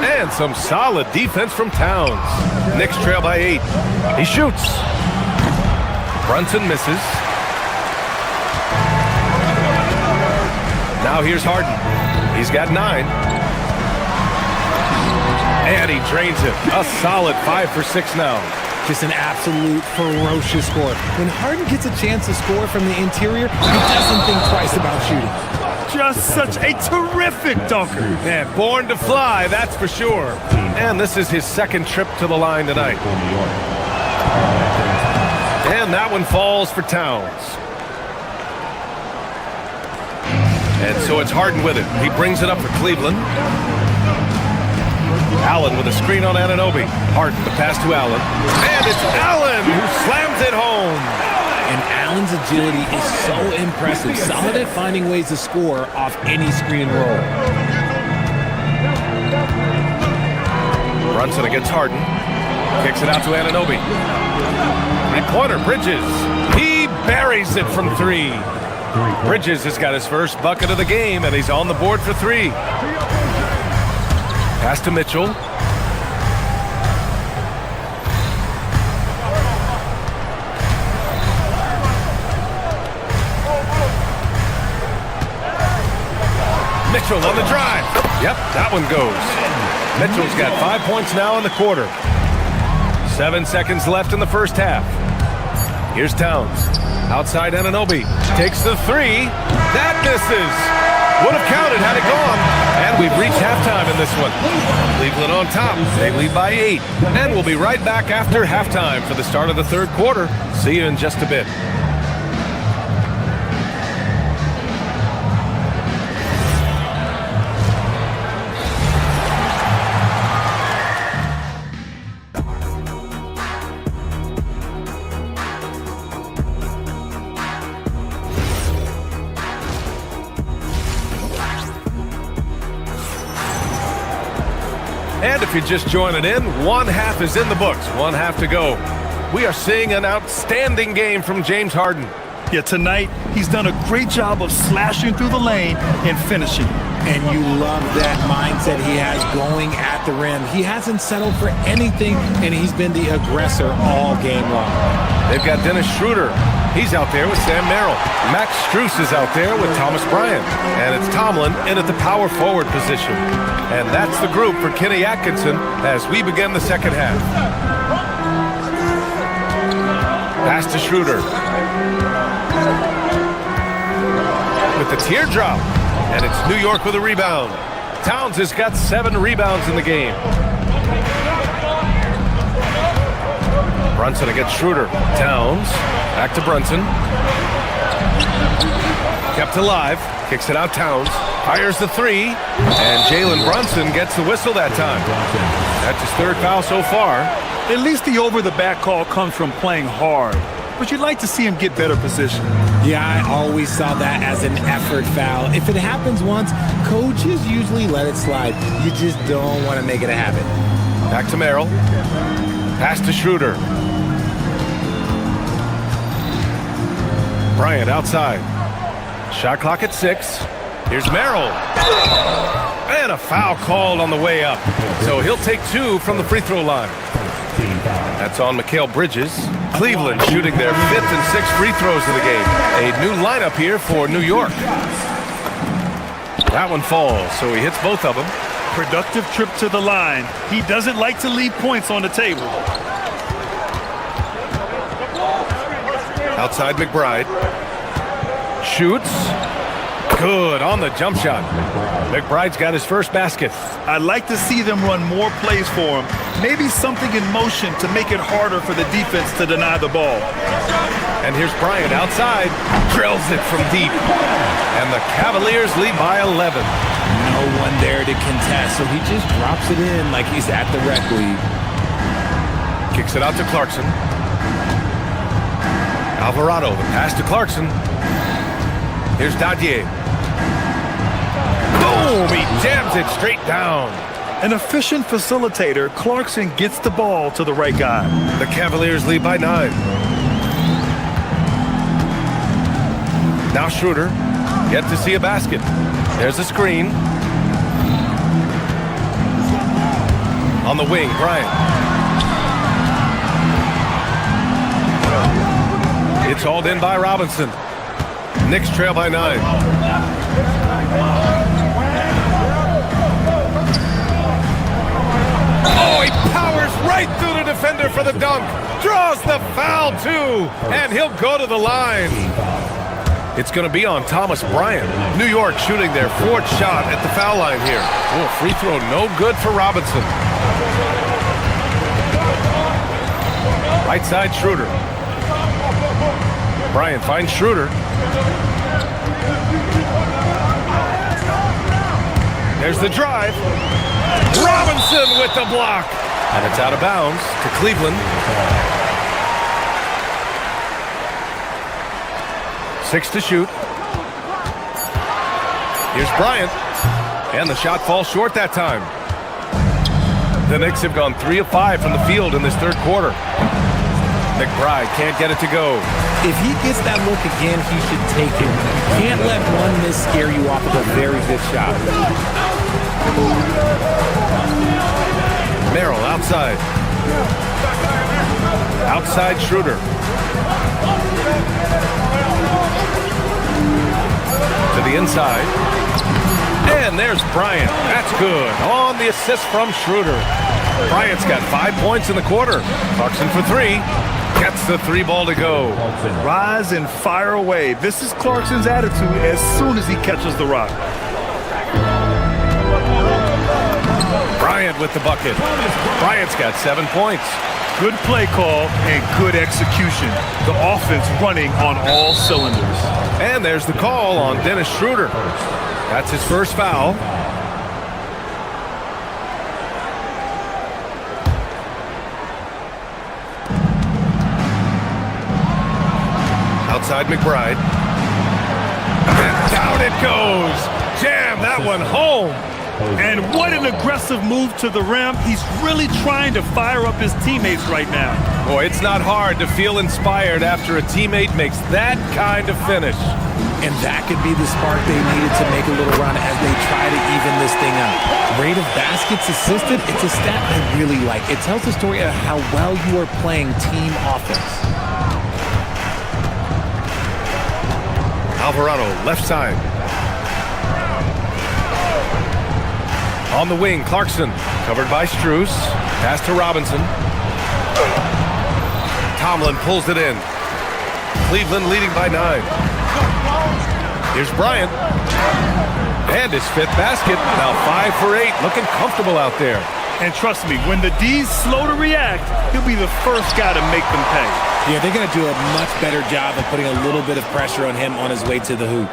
And some solid defense from Towns. Knicks trail by 8. He shoots. Brunson misses. Now here's Harden. He's got 9. And he drains it. A solid 5 for 6 now. Just an absolute ferocious score. When Harden gets a chance to score from the interior, he doesn't think twice about shooting. Just such a terrific dunker. Man, born to fly, that's for sure. And this is his second trip to the line tonight. And that one falls for Towns. And so it's Harden with it. He brings it up for Cleveland. Allen with a screen on Anunoby. Harden, the pass to Allen. And it's Allen who slams it home. And Allen's agility is so impressive. Solid at finding ways to score off any screen and roll. Brunson against Harden. Kicks it out to Anunoby. At corner, Bridges. He buries it from 3. Bridges has got his first bucket of the game, and he's on the board for 3. Pass to Mitchell. Mitchell on the drive. Yep, that one goes. Mitchell's got 5 points now in the quarter. 7 seconds left in the first half. Here's Towns. Outside Anunoby. Takes the 3. That misses. Would have counted had it gone. And we've reached halftime in this one. Cleveland on top. They lead by 8. And we'll be right back after halftime for the start of the third quarter. See you in just a bit. And if you're just joining in, one half is in the books, one half to go. We are seeing an outstanding game from James Harden. Yeah, tonight he's done a great job of slashing through the lane and finishing. And you love that mindset he has going at the rim. He hasn't settled for anything, and he's been the aggressor all game long. They've got Dennis Schroeder. He's out there with Sam Merrill. Max Strus is out there with Thomas Bryant. And it's Tomlin in at the power forward position. And that's the group for Kenny Atkinson as we begin the second half. Pass to Schroeder. With the teardrop. And it's New York with a rebound. Towns has got 7 rebounds in the game. Brunson against Schroeder. Towns. Back to Brunson. Kept alive. Kicks it out Towns. Fires the 3. And Jalen Brunson gets the whistle that time. That's his 3rd foul so far. At least the over-the-back call comes from playing hard. But you'd like to see him get better position. Yeah, I always saw that as an effort foul. If it happens once, coaches usually let it slide. You just don't want to make it a habit. Back to Merrill. Pass to Schroeder. Bryant outside. Shot clock at 6. Here's Merrill. And a foul called on the way up. So he'll take 2 from the free throw line. That's on Mikal Bridges. Cleveland shooting their 5th and 6th free throws of the game. A new lineup here for New York. That one falls, so he hits both of them. Productive trip to the line. He doesn't like to leave points on the table. Outside McBride. Shoots. Good on the jump shot. McBride's got his first basket. I'd like to see them run more plays for him. Maybe something in motion to make it harder for the defense to deny the ball. And here's Bryant outside. Drills it from deep. And the Cavaliers lead by 11. No one there to contest, so he just drops it in like he's at the rec league. Kicks it out to Clarkson. Alvarado, the pass to Clarkson. Here's Dadier. Boom! He jams it straight down. An efficient facilitator, Clarkson gets the ball to the right guy. The Cavaliers lead by 9. Now Schroeder. Yet to see a basket. There's a screen. On the wing, Bryant. It's hauled in by Robinson. Knicks trail by 9. Oh, he powers right through the defender for the dunk. Draws the foul, too. And he'll go to the line. It's going to be on Thomas Bryant. New York shooting their 4th shot at the foul line here. Oh, free throw no good for Robinson. Right side, Schroeder. Bryant finds Schroeder. There's the drive. Robinson with the block. And it's out of bounds to Cleveland. 6 to shoot. Here's Bryant. And the shot falls short that time. The Knicks have gone 3 of 5 from the field in this third quarter. McBride can't get it to go. If he gets that look again, he should take it. You can't let one miss scare you off of a very good shot. Merrill outside. Outside Schroeder. To the inside. And there's Bryant. That's good. On the assist from Schroeder. Bryant's got 5 points in the quarter. Clarkson for 3. Gets the 3 ball to go. Rise and fire away. This is Clarkson's attitude as soon as he catches the rock. Bryant with the bucket. Bryant's got 7 points. Good play call and good execution. The offense running on all cylinders. And there's the call on Dennis Schroeder. That's his first foul. Outside McBride. And down it goes. Jam that one home. And what an aggressive move to the rim. He's really trying to fire up his teammates right now. Boy, it's not hard to feel inspired after a teammate makes that kind of finish. And that could be the spark they needed to make a little run as they try to even this thing up. Rate of baskets assisted, it's a stat I really like. It tells the story of how well you are playing team offense. Alvarado, left side. On the wing, Clarkson, covered by Strus. Pass to Robinson. Tomlin pulls it in. Cleveland leading by 9. Here's Bryant. And his 5th basket. Now 5 for 8. Looking comfortable out there. And trust me, when the D's slow to react, he'll be the first guy to make them pay. Yeah, they're going to do a much better job of putting a little bit of pressure on him on his way to the hoop.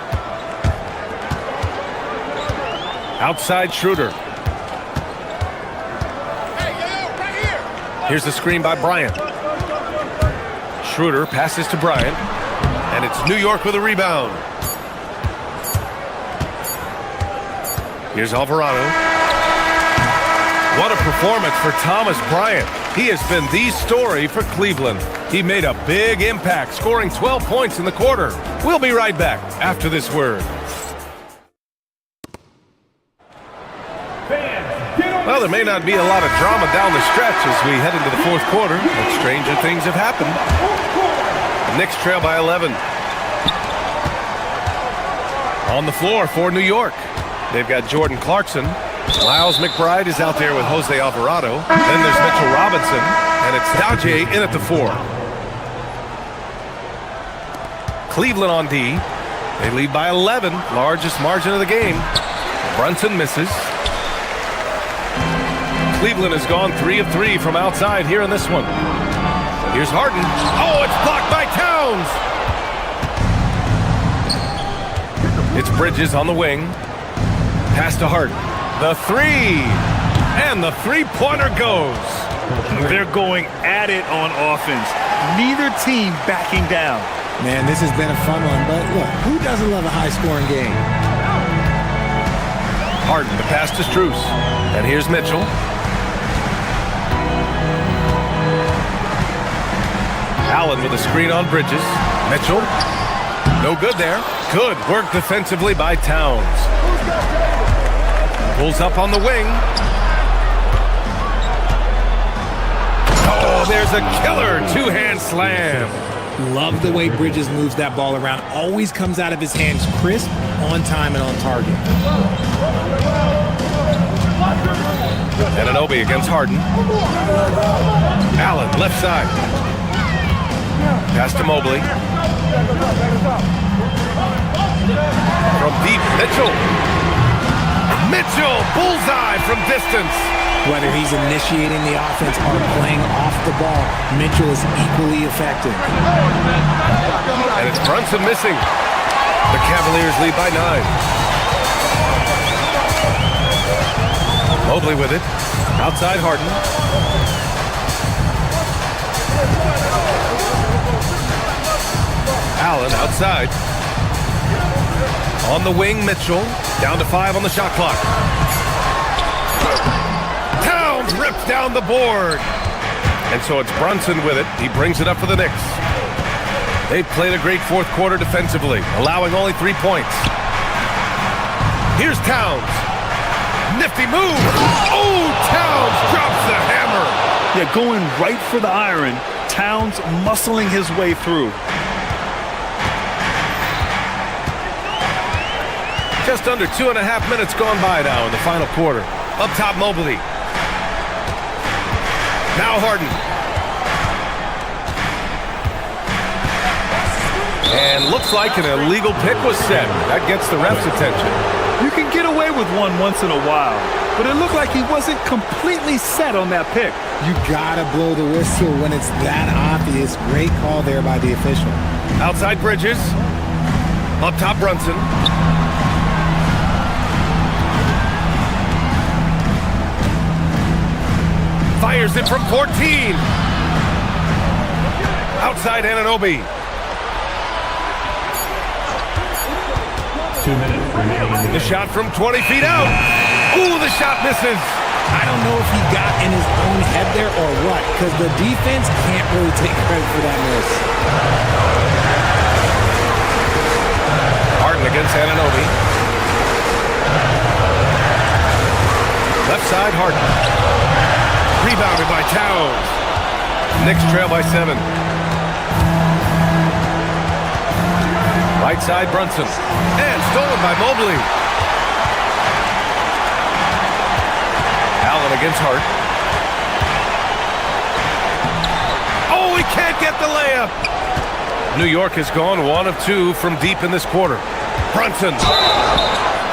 Outside Schroeder. Here's the screen by Bryant. Schroeder passes to Bryant. And it's New York with a rebound. Here's Alvarado. What a performance for Thomas Bryant. He has been the story for Cleveland. He made a big impact, scoring 12 points in the quarter. We'll be right back after this word. Well, there may not be a lot of drama down the stretch as we head into the fourth quarter, but stranger things have happened. The Knicks trail by 11. On the floor for New York, they've got Jordan Clarkson. Miles McBride is out there with Jose Alvarado. Then there's Mitchell Robinson, and it's Dowje in at the 4. Cleveland on D. They lead by 11, largest margin of the game. Brunson misses. Cleveland has gone 3 of 3 from outside here in this one. Here's Harden. Oh, it's blocked by Towns. It's Bridges on the wing. Pass to Harden. The 3. And the three-pointer goes. They're going at it on offense. Neither team backing down. Man, this has been a fun one, but look, who doesn't love a high-scoring game? Harden, the pass to Strus. And here's Mitchell. Allen with a screen on Bridges. Mitchell. No good there. Good work defensively by Towns. Pulls up on the wing. Oh, there's a killer two-hand slam. Love the way Bridges moves that ball around. Always comes out of his hands crisp, on time, and on target. Anunoby against Harden. Allen, left side. Pass to Mobley. From deep, Mitchell. Mitchell, bullseye from distance. Whether he's initiating the offense or playing off the ball, Mitchell is equally effective. And it's Brunson missing. The Cavaliers lead by 9. Mobley with it. Outside Harden. Allen outside. On the wing, Mitchell. Down to 5 on the shot clock. Towns rips down the board. And so it's Brunson with it. He brings it up for the Knicks. They've played a great fourth quarter defensively, allowing only 3 points. Here's Towns. Nifty move. Oh, Towns drops the hammer. Yeah, going right for the iron. Towns muscling his way through. Just under 2.5 minutes gone by now in the final quarter. Up top, Mobley. Now Harden. And looks like an illegal pick was set. That gets the ref's attention. You can get away with one once in a while, but it looked like he wasn't completely set on that pick. You gotta blow the whistle when it's that obvious. Great call there by the official. Outside Bridges. Up top Brunson. Fires it from 14. Outside Anunoby. 2 minutes remaining. The shot from 20 feet out. Ooh, the shot misses. I don't know if he got in his own head there or what, because the defense can't really take credit for that miss. Harden against Anunoby. Left side, Harden. Rebounded by Towns. Knicks trail by 7. Right side, Brunson. And stolen by Mobley. Allen against Hart. Oh, he can't get the layup. New York has gone 1 of 2 from deep in this quarter. Brunson.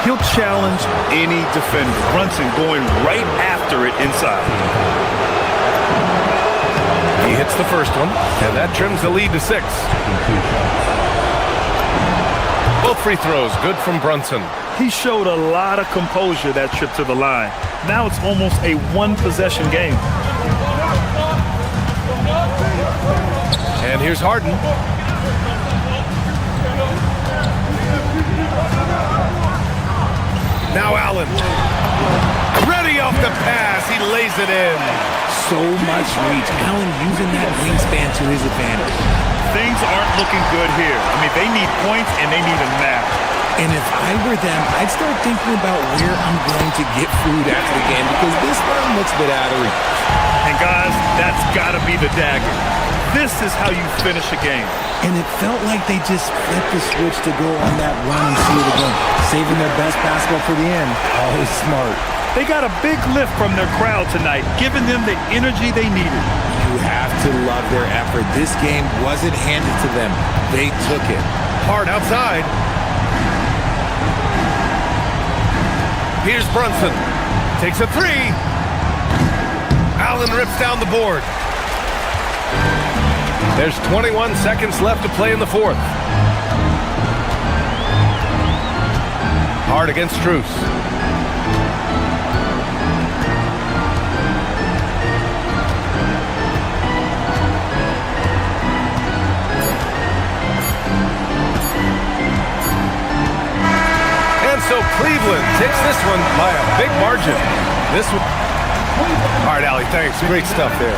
He'll challenge any defender. Brunson going right after it inside. He hits the first one, and that trims the lead to 6. Both free throws good from Brunson. He showed a lot of composure that trip to the line. Now it's almost a one-possession game. And here's Harden. Now Allen. Ready off the pass. He lays it in. So much reach. Allen using that wingspan to his advantage. Things aren't looking good here. I mean, they need points and they need them now. And if I were them, I'd start thinking about where I'm going to get food after the game, because this one looks a bit out of reach. And guys, that's got to be the dagger. This is how you finish a game. And it felt like they just flipped the switch to go on that run and seal the game. Saving their best basketball for the end. Always smart. They got a big lift from their crowd tonight, giving them the energy they needed. You have to love their effort. This game wasn't handed to them. They took it. Hard outside. Here's Brunson. Takes a 3. Allen rips down the board. There's 21 seconds left to play in the 4th. Hard against Strus. And so Cleveland takes this one by a big margin. This one. All right, Allie, thanks. Great stuff there.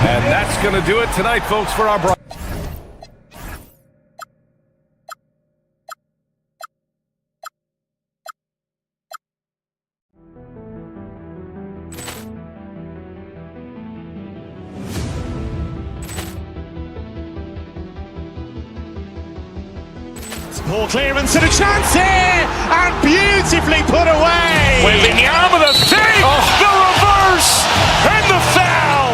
And that's going to do it tonight, folks, for our broadcast. Ball clearance and a chance here, and beautifully put away. Wembanyama the save, the reverse, and the foul.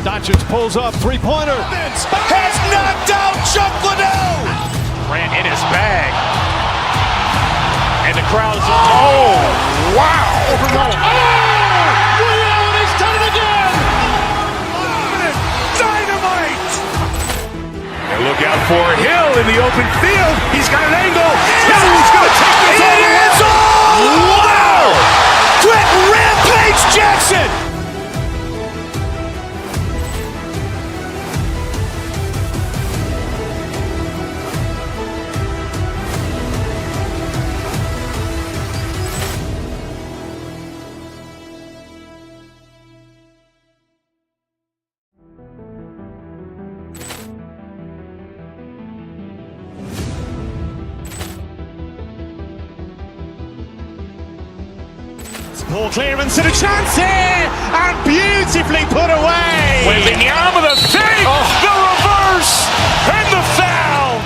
Doncic pulls up, three-pointer. Has knocked out Chuck Liddell. Ran in his bag. And the crowd is, oh, wow. Allen has done it again. Dynamite. And look out for Hill in the open field. He's got an angle. He's going to take this all the way. Wow. Quick Rampage Jackson. Ball clearance and a chance here, and beautifully put away. Wembanyama the save, the reverse, and the foul.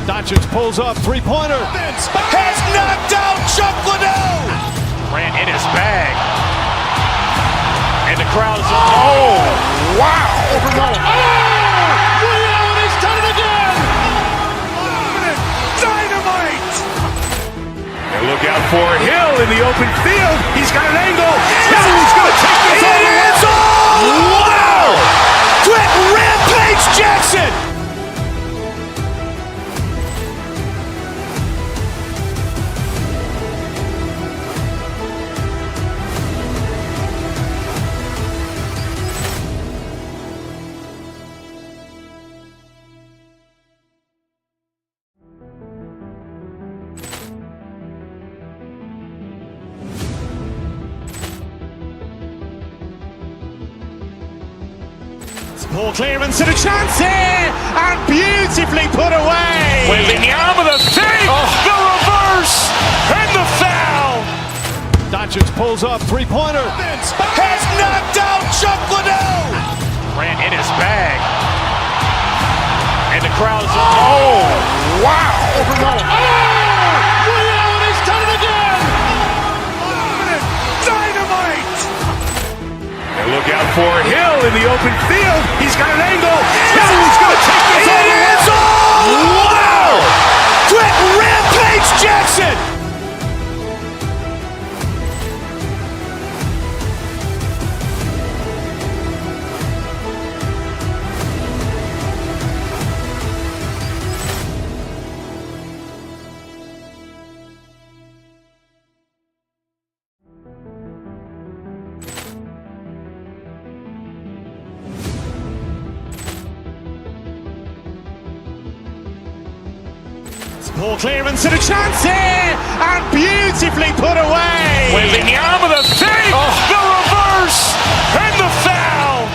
Doncic pulls up, three-pointer. Has knocked out Chuck Liddell. Ran in his bag. And the crowd is, oh, wow. Allen has done it again. Dynamite. And look out for Hill in the open field. He's got an angle. Hill's going to take this all the way. Wow! Quick Rampage Jackson! Ball clearance and a chance here, and beautifully put away. Wembanyama the fake, the reverse, and the foul. Doncic pulls up, three-pointer. Has knocked out Chuck Liddell. Ran in his bag. And the crowd is, oh, wow. Allen has done it again. Dynamite. And look out for Hill in the open field. He's got an angle. Hill's going to take this all the way. Wow! Quick Rampage Jackson! Ball clearance and a chance here, and beautifully put away. Wembanyama the fake, the reverse, and the foul.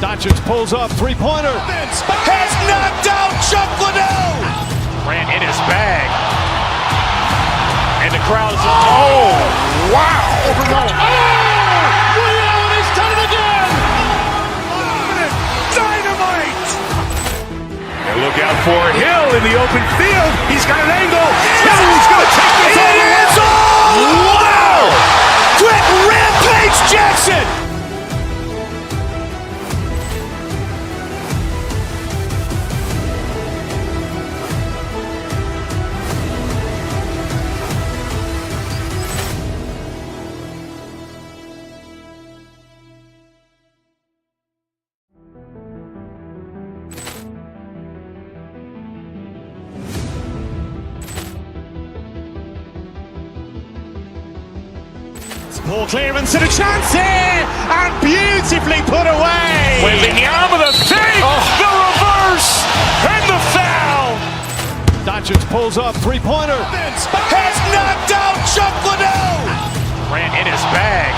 Doncic pulls up, three-pointer. Has knocked out Chuck Liddell. Ran in his bag. And the crowd is, oh, wow. Allen has done it again. Dynamite. And look out for Hill in the open field. He's got an angle. Hill's going to take this all the way. Wow! Quick Rampage Jackson! Ball clearance and a chance here, and beautifully put away. Wembanyama the fake, the reverse, and the foul. Doncic pulls up, three-pointer. Has knocked out Chuck Liddell. Ran in his bag.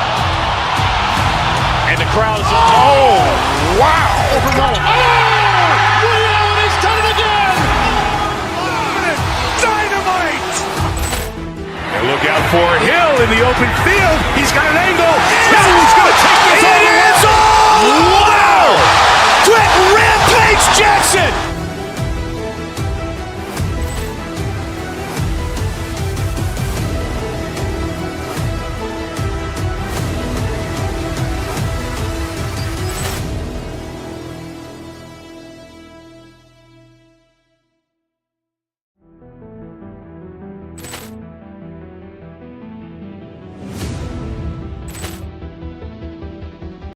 And the crowd is, oh, wow. Allen has done it again. Dynamite. And look out for Hill in the open field. He's got an angle. Hill's going to take this all the way. Wow! Quick Rampage Jackson!